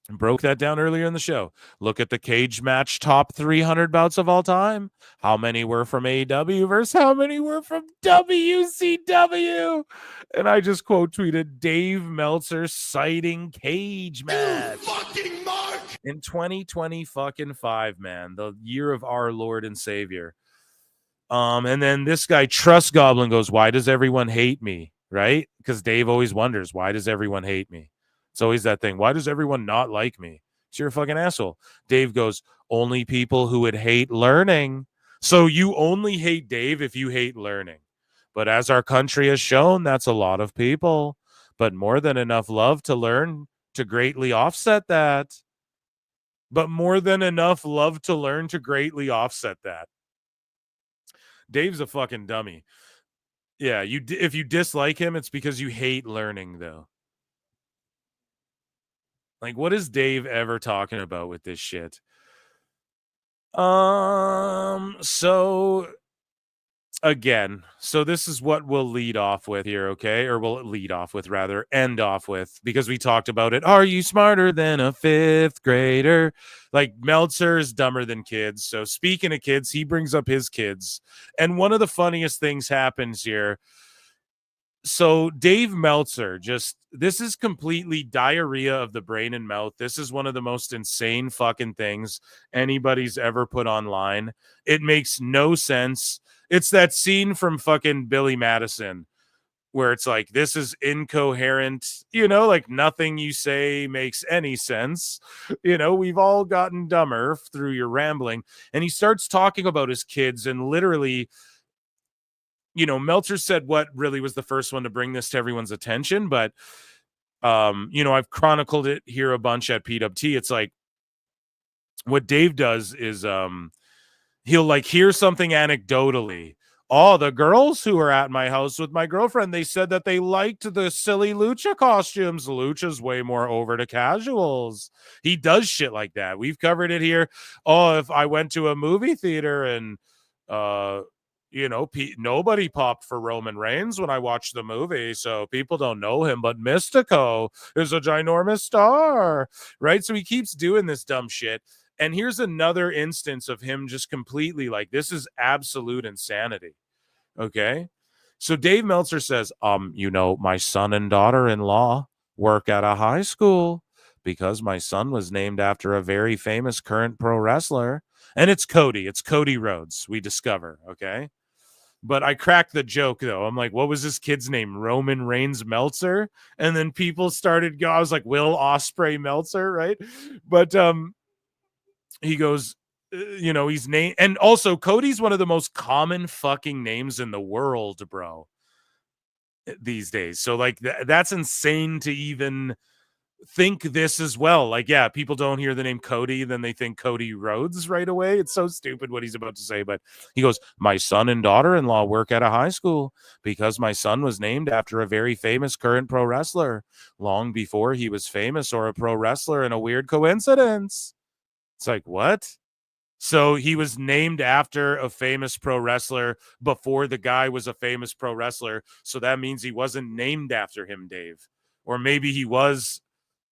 And broke that down earlier in the show. Look at the cage match top 300 bouts of all time. How many were from AEW versus how many were from WCW? And I just quote tweeted Dave Meltzer citing cage match. Fucking Mark! In 2025, man, the year of our Lord and Savior. And then this guy, Trust Goblin, goes, why does everyone hate me? Right? Because Dave always wonders, why does everyone hate me? It's always that thing. Why does everyone not like me? So you're a fucking asshole. Dave goes, only people who would hate learning. So you only hate Dave if you hate learning. But as our country has shown, that's a lot of people. But more than enough love to learn to greatly offset that. But more than enough love to learn to greatly offset that. Dave's a fucking dummy. Yeah, if you dislike him, it's because you hate learning, though. Like, what is Dave ever talking about with this shit? So again, so this is what we'll lead off with here, okay? Or we'll end off with, because we talked about it. Are you smarter than a fifth grader? Like, Meltzer is dumber than kids. So speaking of kids, he brings up his kids. And one of the funniest things happens here. So Dave Meltzer, this is completely diarrhea of the brain and mouth. This is one of the most insane fucking things anybody's ever put online. It makes no sense. It's that scene from fucking Billy Madison where it's like, this is incoherent, like nothing you say makes any sense. We've all gotten dumber through your rambling. And he starts talking about his kids, and literally, Meltzer said what really was the first one to bring this to everyone's attention, but I've chronicled it here a bunch at PWT. It's like, what Dave does is he'll like hear something anecdotally. Oh, the girls who were at my house with my girlfriend, they said that they liked the silly lucha costumes. Lucha's way more over to casuals. He does shit like that. We've covered it here. Oh, if I went to a movie theater and nobody popped for Roman Reigns when I watched the movie, so people don't know him, but Mystico is a ginormous star, right? So he keeps doing this dumb shit. And here's another instance of him just completely like, this is absolute insanity. Okay. So Dave Meltzer says, my son and daughter-in-law work at a high school because my son was named after a very famous current pro wrestler. And it's Cody Rhodes, we discover. Okay. But I cracked the joke, though. I'm like, what was this kid's name? Roman Reigns Meltzer? And then people started going, I was like, Will Ospreay Meltzer, right? But he goes, he's named. And also, Cody's one of the most common fucking names in the world, bro, these days. So, like, that's insane to even think this as well. Like, yeah, people don't hear the name Cody, then they think Cody Rhodes right away. It's so stupid what he's about to say, but he goes, my son and daughter-in-law work at a high school because my son was named after a very famous current pro wrestler long before he was famous or a pro wrestler, in a weird coincidence. It's like, what? So he was named after a famous pro wrestler before the guy was a famous pro wrestler, so that means he wasn't named after him, Dave. Or maybe he was.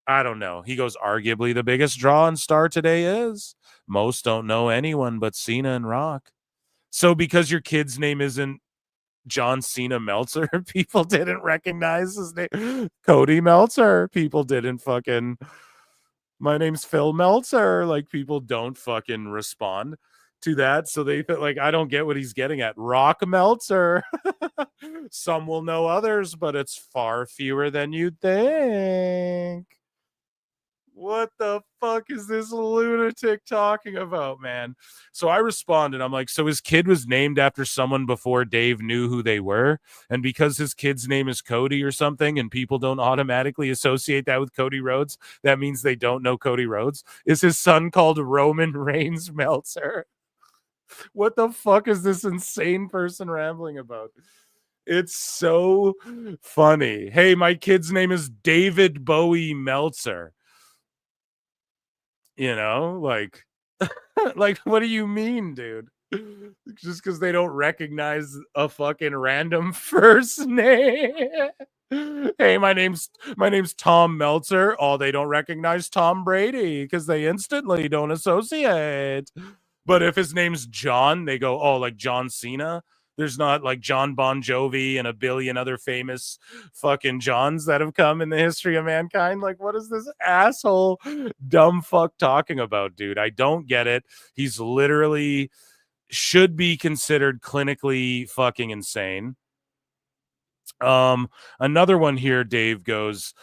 I don't know. He goes, arguably the biggest draw and star today is. Most don't know anyone but Cena and Rock. So because your kid's name isn't John Cena Meltzer, people didn't recognize his name. Cody Meltzer. People didn't fucking, my name's Phil Meltzer. Like, people don't fucking respond to that. So they feel like, I don't get what he's getting at. Rock Meltzer. Some will know others, but it's far fewer than you'd think. What the fuck is this lunatic talking about, man? So I responded. I'm like, so his kid was named after someone before Dave knew who they were? And because his kid's name is Cody or something, and people don't automatically associate that with Cody Rhodes, that means they don't know Cody Rhodes? Is his son called Roman Reigns Meltzer? What the fuck is this insane person rambling about? It's so funny. Hey, my kid's name is David Bowie Meltzer. Like, like, what do you mean, dude? Just because they don't recognize a fucking random first name. Hey, my name's Tom Meltzer. Oh, they don't recognize Tom Brady because they instantly don't associate. But if his name's John, they go, oh, like John Cena. There's not like John Bon Jovi and a billion other famous fucking Johns that have come in the history of mankind. Like, what is this asshole dumb fuck talking about, dude? I don't get it. He's literally should be considered clinically fucking insane. Another one here, Dave goes,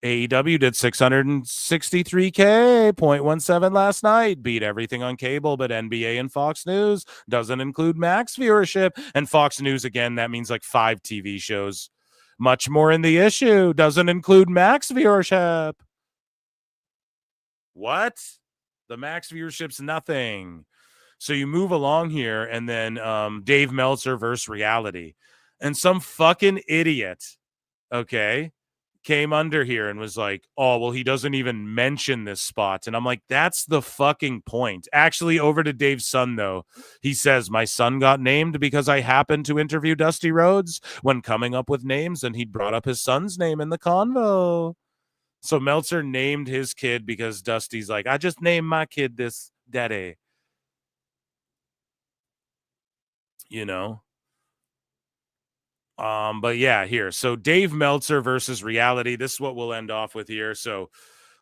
AEW did 663K, 0.17 last night, beat everything on cable, but NBA and Fox News doesn't include max viewership. And Fox News, again, that means like 5 TV shows. Much more in the issue, doesn't include max viewership. What? The max viewership's nothing. So you move along here, and then Dave Meltzer versus reality. And some fucking idiot, okay, came under here and was like, oh, well, he doesn't even mention this spot. And I'm like, that's the fucking point. Actually, over to Dave's son, though. He says, my son got named because I happened to interview Dusty Rhodes when coming up with names, and he'd brought up his son's name in the convo. So Meltzer named his kid because Dusty's like, I just named my kid this daddy. You know? But yeah, here. So Dave Meltzer versus Reality. This is what we'll end off with here. So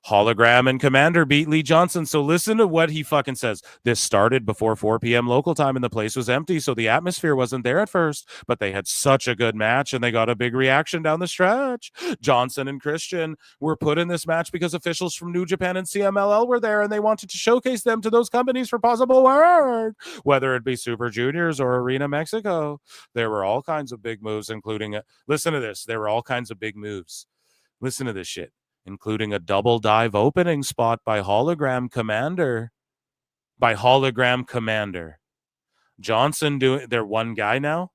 Hologram and Commander beat Lee Johnson. So listen to what he fucking says. This started before 4 p.m. local time and the place was empty, so the atmosphere wasn't there at first, but they had such a good match and they got a big reaction down the stretch. Johnson and Christian were put in this match because officials from New Japan and CMLL were there and they wanted to showcase them to those companies for possible work, whether it be Super Juniors or Arena Mexico. There were all kinds of big moves, including listen to this. There were all kinds of big moves. Listen to this shit. Including a double dive opening spot by Hologram Commander. Johnson doing, they're one guy now.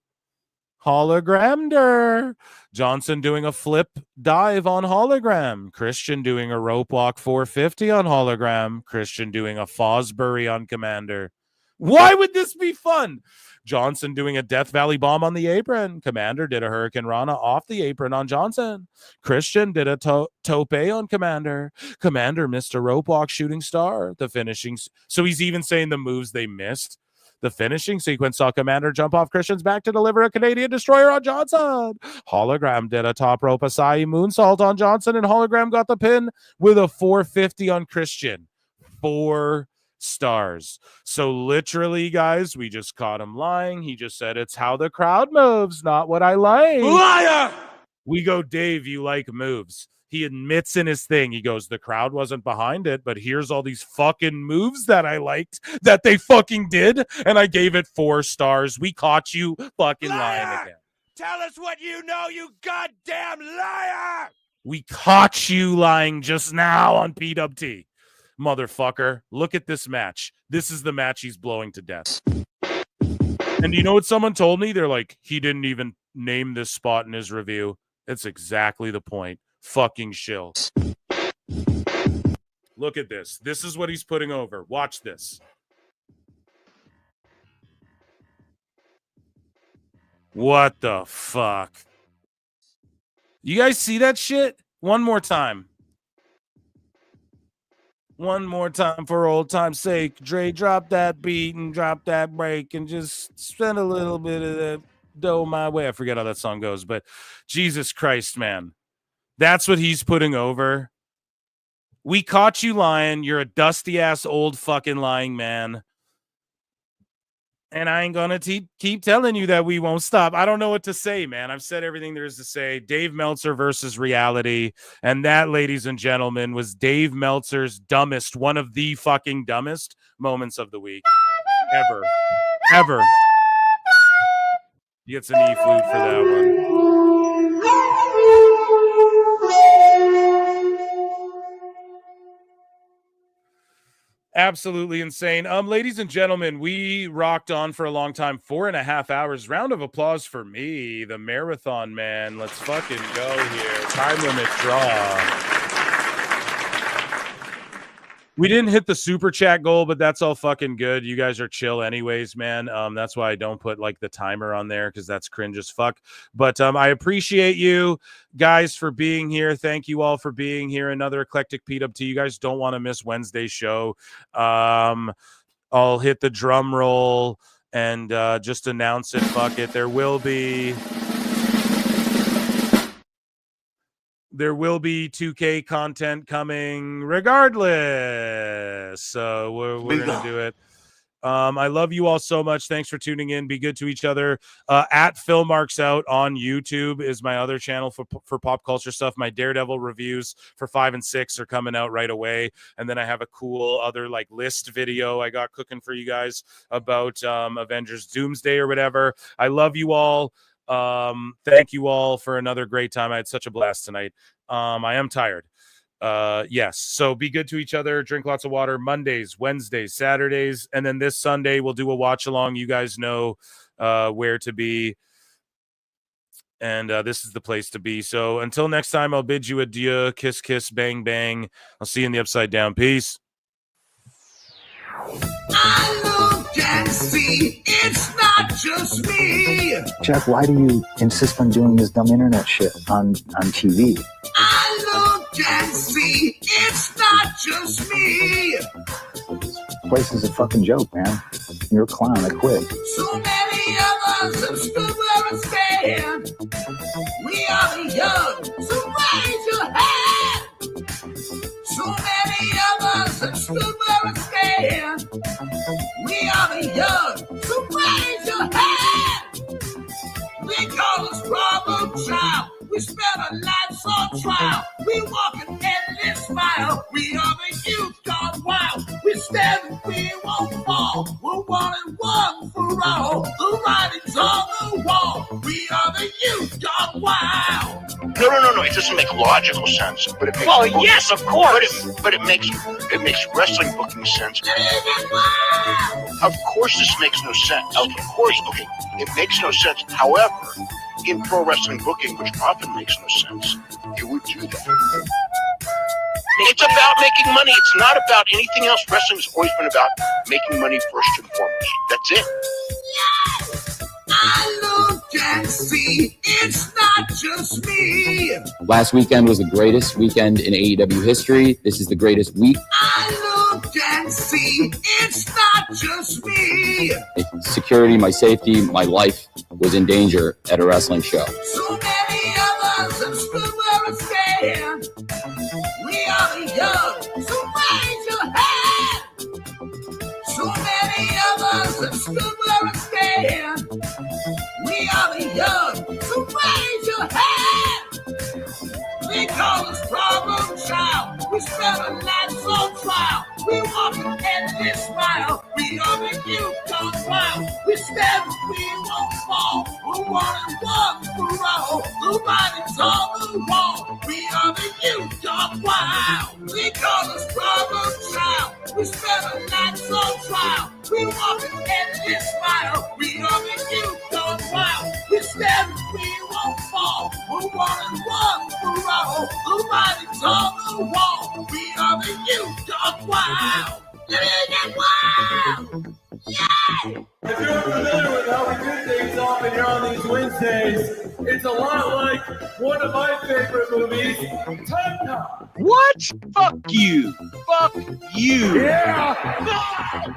Hologramder. Johnson doing a flip dive on Hologram. Christian doing a rope walk 450 on Hologram. Christian doing a Fosbury on Commander. Why would this be fun? Johnson doing a Death Valley bomb on the apron. Commander did a Hurricane Rana off the apron on Johnson. Christian did a tope on Commander. Commander missed a rope walk shooting star. The finishing. So he's even saying the moves they missed. The finishing sequence saw Commander jump off Christian's back to deliver a Canadian Destroyer on Johnson. Hologram did a top rope Asai moonsault on Johnson, and Hologram got the pin with a 450 on Christian. 4 stars. So literally, guys, we just caught him lying. He just said it's how the crowd moves, not what I like. Liar! We go, Dave, you like moves. He admits in his thing, he goes, the crowd wasn't behind it, but here's all these fucking moves that I liked that they fucking did, and I gave it 4 stars. We caught you fucking lying again. Tell us what you know, you goddamn liar! We caught you lying just now on PWT. Motherfucker, look at this match. This is the match he's blowing to death. And you know what someone told me? They're like, he didn't even name this spot in his review. It's exactly the point. Fucking shill. Look at this. This is what he's putting over. Watch this. What the fuck? You guys see that shit? One more time. One more time for old time's sake. Dre, drop that beat and drop that break and just spend a little bit of the dough my way. I forget how that song goes, but Jesus Christ, man. That's what he's putting over. We caught you lying. You're a dusty-ass old fucking lying man. And I ain't going to keep telling you that we won't stop. I don't know what to say, man. I've said everything there is to say. Dave Meltzer versus Reality. And that, ladies and gentlemen, was Dave Meltzer's dumbest, one of the fucking dumbest moments of the week. Ever. He gets an E flute for that one. Absolutely insane. Ladies and gentlemen, we rocked on for a long time, 4.5 hours. Round of applause for me, the marathon man. Let's fucking go here. Time limit draw. We didn't hit the super chat goal, but that's all fucking good. You guys are chill anyways, man. That's why I don't put like the timer on there because that's cringe as fuck. But I appreciate you guys for being here. Thank you all for being here. Another eclectic PWT. You guys don't want to miss Wednesday's show. I'll hit the drum roll and just announce it. Fuck it. There will be 2K content coming regardless. So we're going to do it. I love you all so much. Thanks for tuning in. Be good to each other. At Phil Marks Out on YouTube is my other channel for pop culture stuff. My Daredevil reviews for 5 and 6 are coming out right away. And then I have a cool other like list video I got cooking for you guys about Avengers Doomsday or whatever. I love you all. Thank you all for another great time. I had such a blast tonight. I am tired. Yes. So be good to each other. Drink lots of water. Mondays, Wednesdays, Saturdays. And then this Sunday, we'll do a watch along. You guys know where to be. and this is the place to be. So until next time, I'll bid you adieu. Kiss, kiss, bang, bang. I'll see you in the Upside Down. Peace. I look and see it's not just me. Jack, why do you insist on doing this dumb internet shit on TV? I look and see it's not just me. This place is a fucking joke, man. You're a clown. I quit. So many of us have stood where I stand. We are the young, so raise your hand. So many of us have stood where I stand. We are the young, so raise your hand. They call us problem child. We spend our lives on trial. We walk an endless mile. We are the youth gone wild. We stand and we won't fall. We're one and one for all. The writing's on the wall. We are the youth gone wild. No. It doesn't make logical sense, but it makes. Well, yes, of course. But it makes wrestling booking sense. Of course, this makes no sense. Of course, okay, it makes no sense. However, in pro wrestling booking, which often makes no sense, you would do that. It's about making money. It's not about anything else. Wrestling's always been about making money first and foremost. That's it. Yes, I look and see it's not just me. Last weekend was the greatest weekend in AEW history. This is the greatest week. I look and see it's not just me. Security, my safety, my life was in danger at a wrestling show. So many of us have stood where I stand. We are the young, so raise your hand. So many of us have stood where I stand. We are the young, so raise your hand. They call us problem child. We spend our lives on trial. We walk an endless mile. We are the youth gone wild. We stand and we won't fall. We're one and one for all. The writing's on the wall. We are the youth gone wild. They call us problem child. We spend our lives on trial. We walk an endless mile. We are the youth gone wild. We stand and we won't fall. We're one and one for all. The writing's on the wall. We are the youth gone wild. Get wild! Yeah! If you're familiar with how we do things often here on these Wednesdays, it's a lot like one of my favorite movies, Time Cop. What? Fuck you. Fuck you. Yeah! Yeah!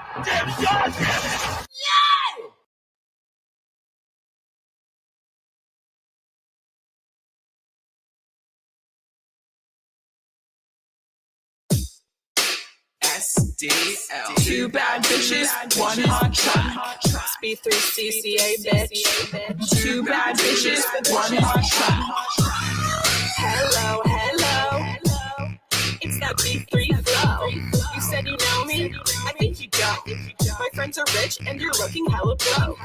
SDL. Two bad bitches, one hot track. B3 CCA bitch. Two bad bitches, one hot track. Hello, hello. It's that B3 flow. You said you know me? I think you don't. My friends are rich and you're looking hella broke.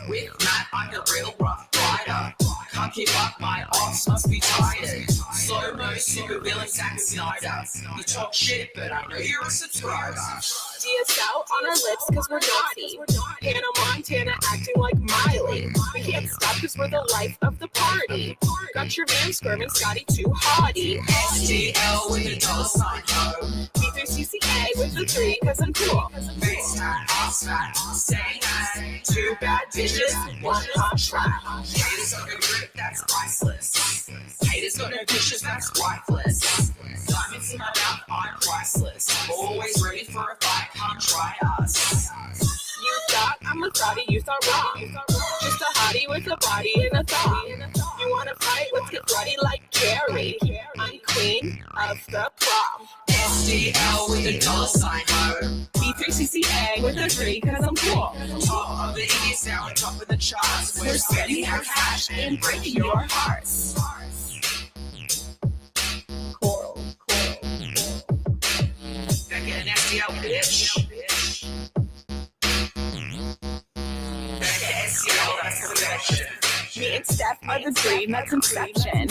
With Matt, I'm the real rough rider. Can't keep up, my arms must be tired. Slow-mo, super villain, Zack Snyder. You talk shit, but I know you're a subscriber. DSL on our lips cause we're naughty. Hannah Montana acting like Miley. We can't stop cause we're the life of the party. Got your man squirming, Scotty too haughty. SDL with a dollar sign, ho. B3CCA with the 3 cause I'm cool. Face fat, ass fat, saying that. Two bad dishes, one hot track. Haters on a grip, that's priceless. Haters got no dishes, that's wifeless. Diamonds in my mouth, I'm priceless. Always ready for a fight, can't try us. You thought I'm a thotty, you thought wrong. Just a hottie with a body and a thong. You wanna fight? Let's get bloody like Gary. I'm queen of the prom. SDL with a dollar sign, ho. B3CCA with a 3 cause I'm cool. Top of the idiots now on top of the charts. We're spending our cash and breaking your hearts. Coral. Back in SDL, bitch. Back to SDL, that's the connection. Me and Steph are the dream that's inception.